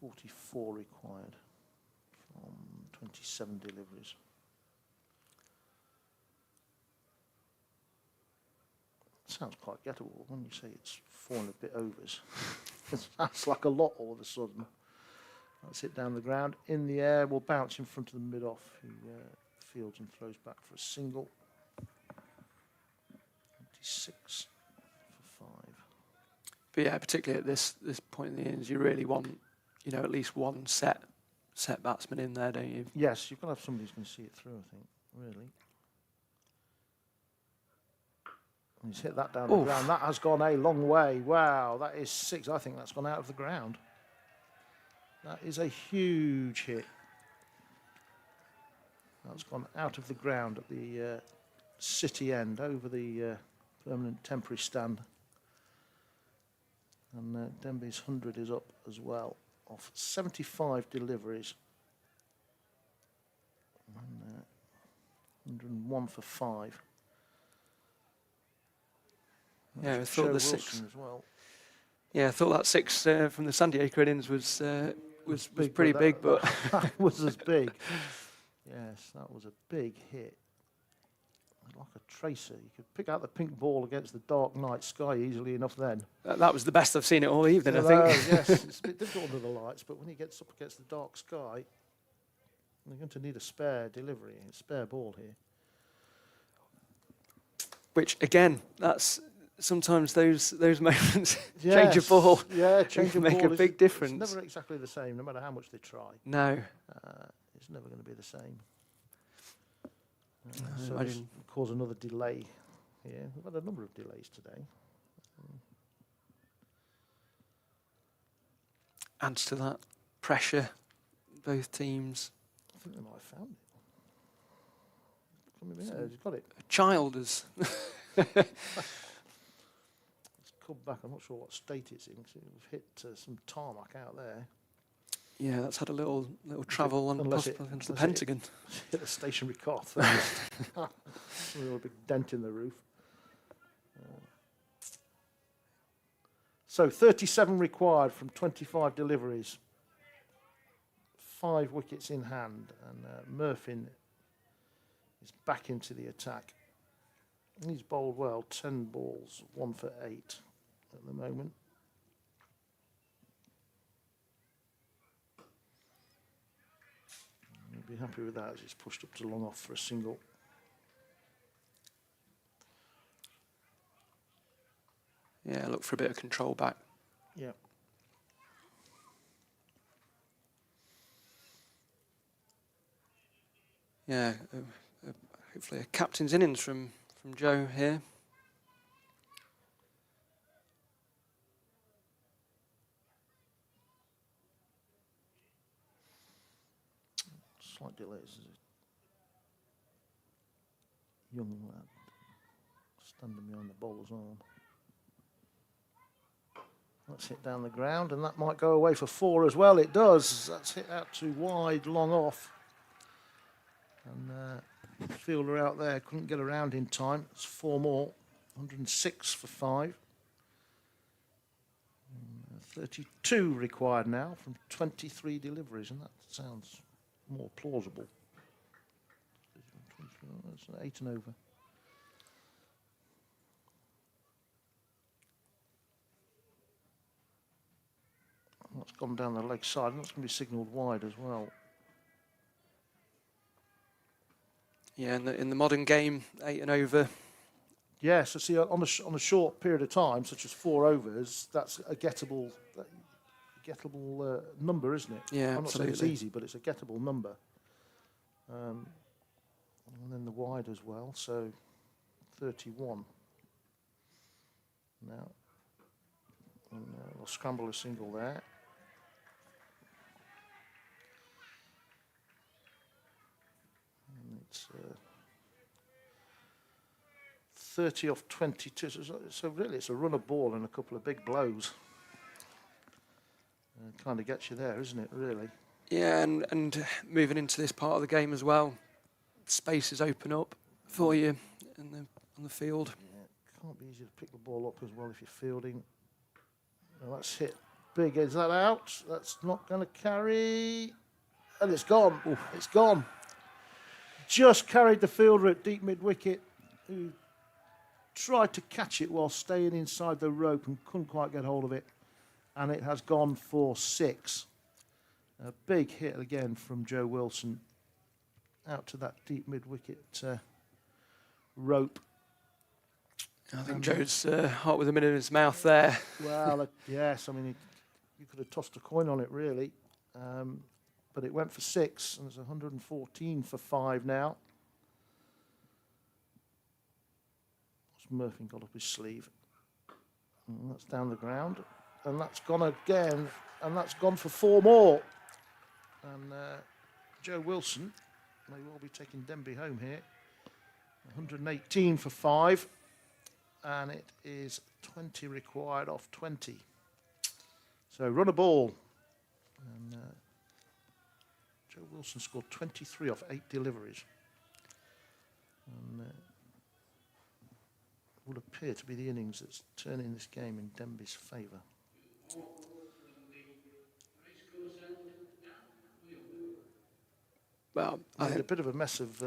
44 required from 27 deliveries. Sounds quite gettable when you say it's 4 and a bit overs. It sounds like a lot all of a sudden. That's it down the ground. In the air, will bounce in front of the mid-off, who fields and throws back for a single. 26 for 5. But yeah, particularly at this point in the innings, you really want, at least one set batsman in there, don't you? Yes, you've got to have somebody who's going to see it through, I think, really. And he's hit that down the ground. That has gone a long way. Wow, that is 6. I think that's gone out of the ground. That is a huge hit. That's gone out of the ground at the city end, over the permanent temporary stand. And Denby's 100 is up as well, off 75 deliveries. And 101 for 5. Yeah, I thought the 6 as well. Yeah, I thought that 6 from the Sandiacre innings was pretty big, but that was as big. Yes, that was a big hit. Like a tracer, you could pick out the pink ball against the dark night sky easily enough. Then that was the best I've seen it all evening. I think. Yes, it's a bit difficult under the lights, but when he gets up against the dark sky, you're going to need a spare delivery, a spare ball here. Which again, that's sometimes those moments change a ball. Yeah, change a ball make a big difference. It's never exactly the same, no matter how much they try. No, it's never going to be the same. I So imagine cause another delay here. We've had a number of delays today. adds to that pressure. Both teams. I think they might have found it. Yeah, he's got it. A child has. It's come back. I'm not sure what state it's in, because we've hit some tarmac out there. Yeah, that's had a little travel on possibly into the Pentagon. Hit a stationary car. A little big dent in the roof. So 37 required from 25 deliveries. 5 wickets in hand, and Murphy is back into the attack. He's bowled well, 10 balls, 1 for 8 at the moment. He'll be happy with that as he's pushed up to long off for a single. Yeah, look for a bit of control back. Yeah. Yeah, hopefully a captain's innings from Joe here. Slight delays. Young lad standing behind the bowler's arm. That's hit down the ground, and that might go away for 4 as well. It does. That's hit out to wide, long off. And fielder out there couldn't get around in time. It's 4 more. 106 for 5. 32 required now from 23 deliveries, and that sounds more plausible. That's 8 and over. gone down the leg side, and that's going to be signalled wide as well. Yeah, in the modern game, 8 and over. Yeah, so see, on a short period of time, such as 4 overs, that's a gettable number, isn't it? Yeah, I'm not saying it's absolutely. easy, but it's a gettable number. And then the wide as well, so 31 now. And we'll scramble a single there. And it's 30 off 22, so really it's a run of ball and a couple of big blows. Kind of gets you there, isn't it, really? Yeah, and moving into this part of the game as well, spaces open up for you on the field. Yeah, can't be easy to pick the ball up as well if you're fielding. Well, that's hit big. Is that out? That's not going to carry. And it's gone. Ooh, it's gone. Just carried the fielder at deep mid-wicket, who tried to catch it while staying inside the rope and couldn't quite get hold of it. And it has gone for 6. A big hit again from Joe Wilson out to that deep mid-wicket rope. I think Joe's heart with a minute in his mouth there. Well, yes, I mean, you could have tossed a coin on it, really. But it went for 6, and there's 114 for 5 now. Murphy got up his sleeve. And that's down the ground. And that's gone again, and that's gone for 4 more. And Joe Wilson may well be taking Denby home here. 118 for 5. And it is 20 required off 20. So run a ball. And Joe Wilson scored 23 off 8 deliveries. And would appear to be the innings that's turning this game in Denby's favour. Well, I had a bit of a mess of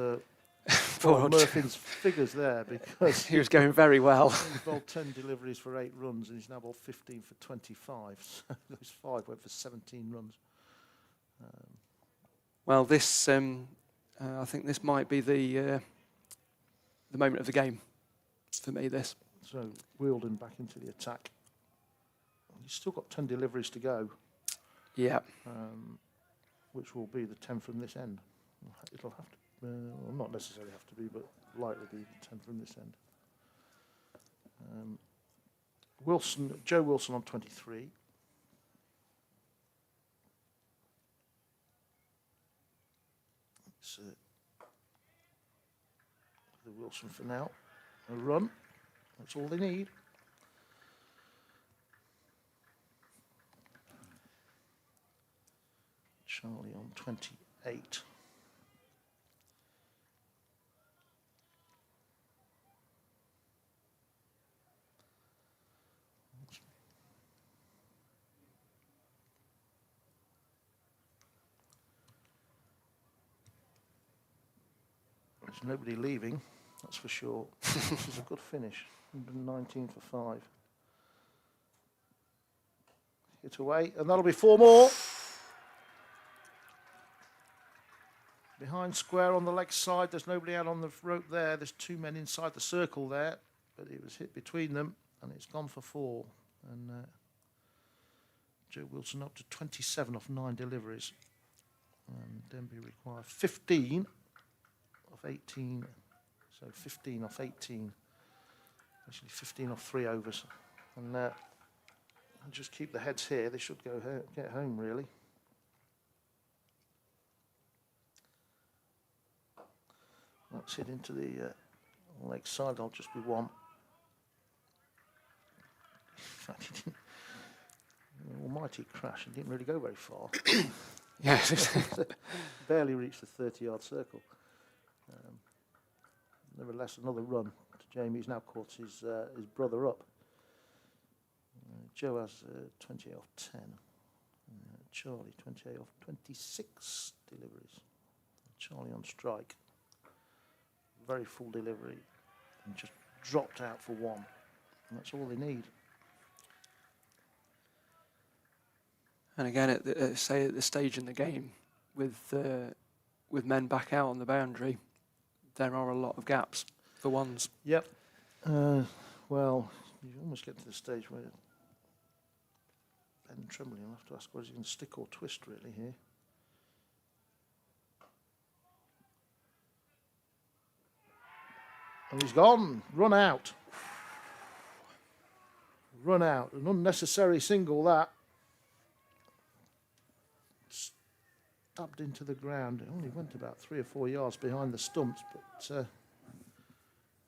Poor Murphy's figures there, because he was going very well. He's bowled 10 deliveries for 8 runs, and he's now bowled 15 for 25. So those 5 went for 17 runs. Well, this I think this might be the moment of the game for me. This. So Wielden back into the attack. He's still got 10 deliveries to go. Yeah. Which will be the 10 from this end. It'll have to, well, not necessarily have to be, but likely be 10 from this end. Joe Wilson on 23. It's the Wilson for now. A run. That's all they need. Charlie on 28. There's nobody leaving, that's for sure. This is a good finish. 119 for 5. Hit away, and that'll be 4 more. Behind square on the leg side, there's nobody out on the rope there. There's 2 men inside the circle there, but it was hit between them, and it's gone for 4. And Joe Wilson up to 27 off 9 deliveries. And Denby require 15 off 18. So 15 off 18. Actually 15 off 3 overs. And just keep the heads here. They should get home, really. Let's hit into the leg side. I'll just be 1. Almighty crash. It didn't really go very far. Yes. Barely reached the 30-yard circle. Nevertheless, another run to Jamie. He's now caught his brother up. Joe has 28 off 10. Charlie 28 off 26 deliveries. Charlie on strike. Very full delivery. And just dropped out for 1. And that's all they need. And again, at the stage in the game, with men back out on the boundary, there are a lot of gaps for ones. Yep. Well, you almost get to the stage where Ben Tremblay will have to ask whether he can stick or twist really here. And he's gone. Run out. Run out. An unnecessary single, that. Stabbed into the ground. It only went about 3 or 4 yards behind the stumps, but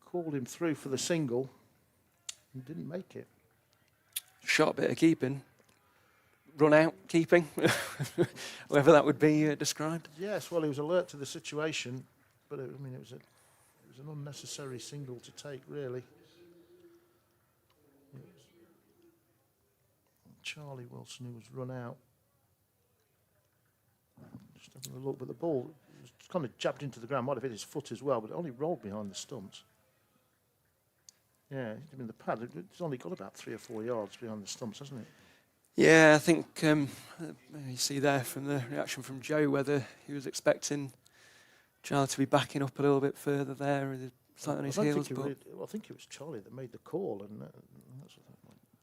called him through for the single and didn't make it. Shot bit of keeping. Run out keeping, whatever that would be described. Yes, well, he was alert to the situation, but it was an unnecessary single to take, really. Charlie Wilson, who was run out. Just having a look, but the ball was kind of jabbed into the ground. Might have hit his foot as well, but it only rolled behind the stumps. Yeah, I mean, the pad, it's only got about 3 or 4 yards behind the stumps, hasn't it? Yeah, I think you see there from the reaction from Joe whether he was expecting Charlie to be backing up a little bit further there, with slightly on his heels. I think it was Charlie that made the call, and that's what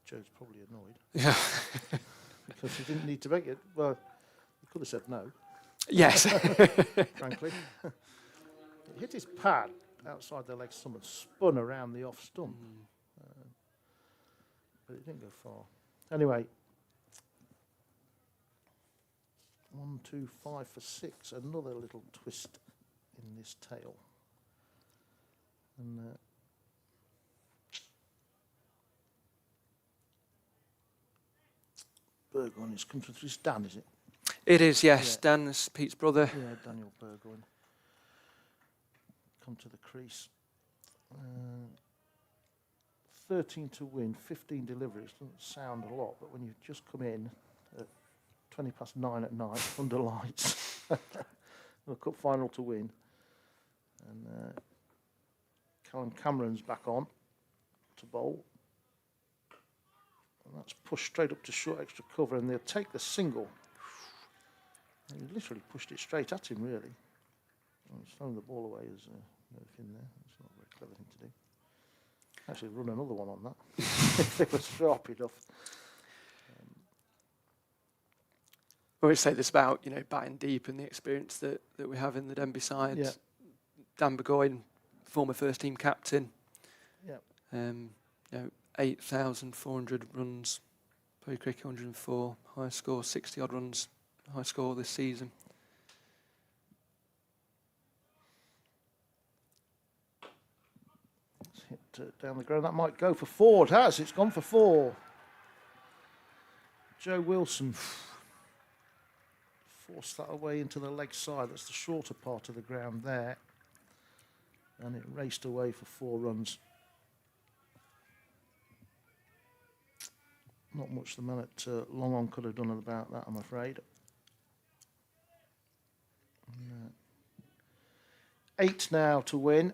Joe's probably annoyed. Yeah, because he didn't need to make it. Well, he could have said no. Yes, frankly, it hit his pad outside the leg stump and spun around the off stump, but it didn't go far. Anyway. 1, 2, 5 for 6. Another little twist in this tail. And Burgoyne is come through. It's Dan, is it? it is. Yes, Yeah. Dan is Pete's brother. Yeah, Daniel Burgoyne. Come to the crease. 13 to win, 15 deliveries. Doesn't sound a lot, but when you just come in at 9:20 at night under lights, the cup final to win, and Callum Cameron's back on to bowl, and that's pushed straight up to short extra cover, and they'll take the single. And he literally pushed it straight at him, really. Well, he's thrown the ball away as in there. It's not a very clever thing to do. Actually, run another one on that. If it was sharp enough. We always say this about batting deep and the experience that we have in the Denby side. Yeah. Dan Burgoyne, former first team captain. Yeah. 8,400 runs, played cricket 104, high score 60 odd runs, high score this season. It's hit down the ground. That might go for 4. It has. It's gone for 4. Joe Wilson forced that away into the leg side. That's the shorter part of the ground there. And it raced away for 4 runs. Not much the man at Long On could have done about that, I'm afraid. 8 now to win.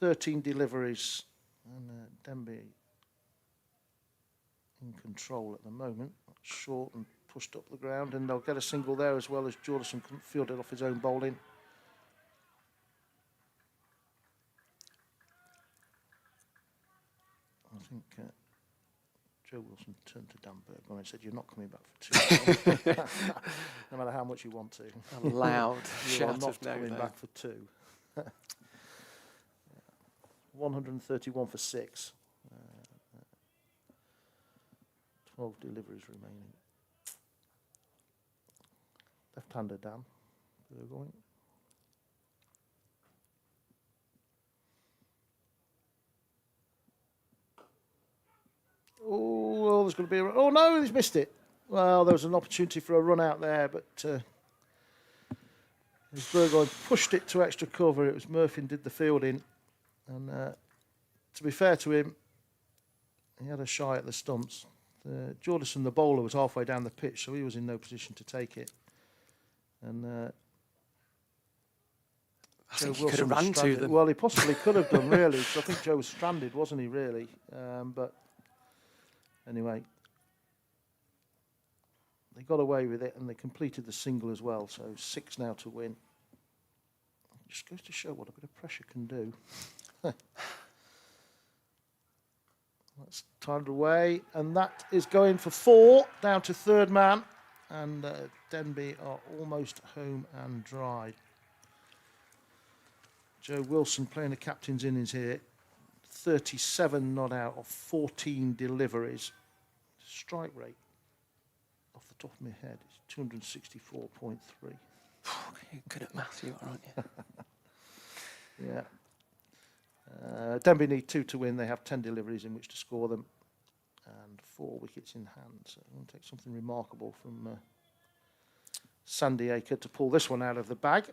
13 deliveries. And Denby in control at the moment. Short and pushed up the ground, and they'll get a single there as well, as Jordison couldn't field it off his own bowling. I think Joe Wilson turned to Dan Burgoyne and said, "You're not coming back for 2, no matter how much you want to." A loud you shout are not of no coming there. back for 2. 131 for 6. 12 deliveries remaining. Left-hander Dan Burgoyne. Oh, well, there's going to be a... Oh, no, he's missed it. Well, there was an opportunity for a run out there, but as Burgoyne pushed it to extra cover, it was Murphy did the fielding. And to be fair to him, he had a shy at the stumps. Jordison, the bowler, was halfway down the pitch, so he was in no position to take it. And I think he could have ran to them. Well, he possibly could have done, really. So I think Joe was stranded, wasn't he, really? But anyway, they got away with it and they completed the single as well. So 6 now to win. Just goes to show what a bit of pressure can do. That's timed away, and that is going for 4, down to third man, and Denby are almost home and dry. Joe Wilson playing the captain's innings here, 37 not out of 14 deliveries. Strike rate, off the top of my head, is 264.3. You're good at maths, you are, aren't you? Yeah. Denby need 2 to win. They have 10 deliveries in which to score them and 4 wickets in hand. So it will take something remarkable from Sandiacre to pull this one out of the bag.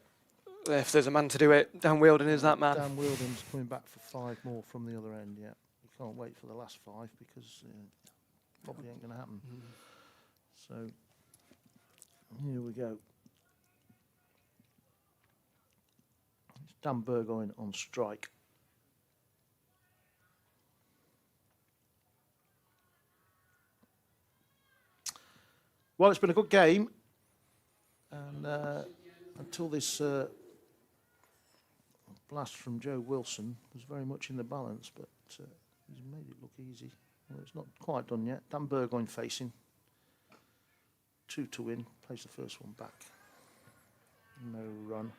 If there's a man to do it, Dan Wielden is that man. Dan Wielden's coming back for 5 more from the other end, yeah. You can't wait for the last 5 because probably ain't going to happen. So here we go. It's Dan Burgoyne on strike. Well, it's been a good game, and until this blast from Joe Wilson was very much in the balance, but he's made it look easy. Well, it's not quite done yet. Dan Burgoyne facing. 2 to win. Plays the first one back. No run.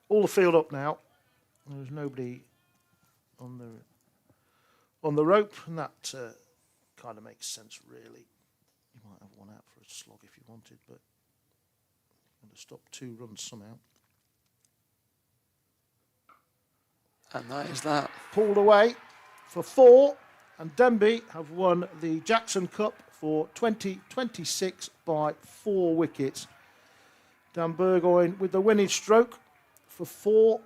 All the field up now. There's nobody on the rope, and that kind of makes sense, really. You might have one out for a slog if you wanted, but you're going to stop 2 runs somehow. And that is that. Pulled away for 4, and Denby have won the Jackson Cup for 2026 by 4 wickets. Dan Burgoyne with the winning stroke for 4.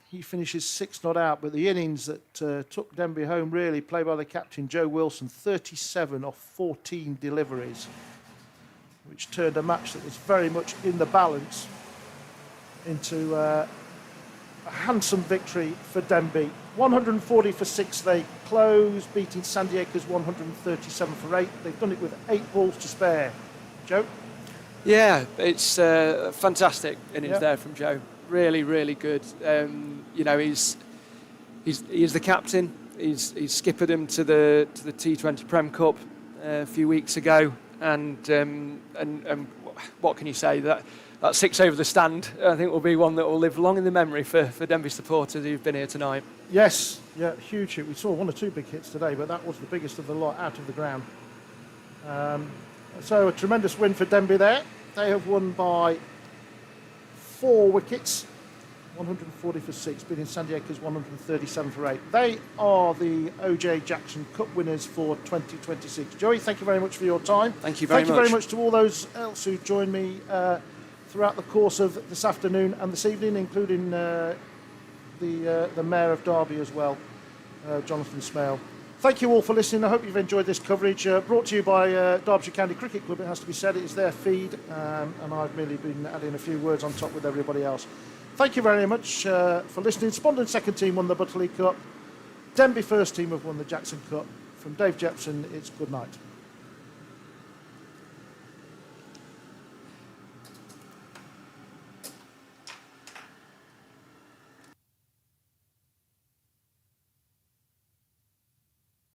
He finishes 6 not out, but the innings that took Denby home, really, played by the captain, Joe Wilson, 37 off 14 deliveries, which turned a match that was very much in the balance into a handsome victory for Denby. 140 for 6 they close, beating Sandiacre's 137 for 8. They've done it with 8 balls to spare. Joe? Yeah, it's fantastic innings there from Joe. Really, really good. You know, he's the captain. He's skippered him to the T20 Prem Cup a few weeks ago, and what can you say? That 6 over the stand, I think, will be one that will live long in the memory for Denby supporters who've been here tonight. Yes, yeah, huge hit. We saw 1 or 2 big hits today, but that was the biggest of the lot out of the ground. So a tremendous win for Denby there. They have won by 4 wickets, 140 for 6, beating Sandiacre's 137 for 8. They are the OJ Jackson Cup winners for 2026. Joey, thank you very much for your time. Thank you very much. Thank you very much to all those else who joined me throughout the course of this afternoon and this evening, including the Mayor of Derby as well, Jonathan Smale. Thank you all for listening. I hope you've enjoyed this coverage. Brought to you by Derbyshire County Cricket Club, it has to be said. It is their feed, and I've merely been adding a few words on top with everybody else. Thank you very much for listening. Spondon second team won the Butterley Cup. Denby first team have won the Jackson Cup. From Dave Jepson, it's good night.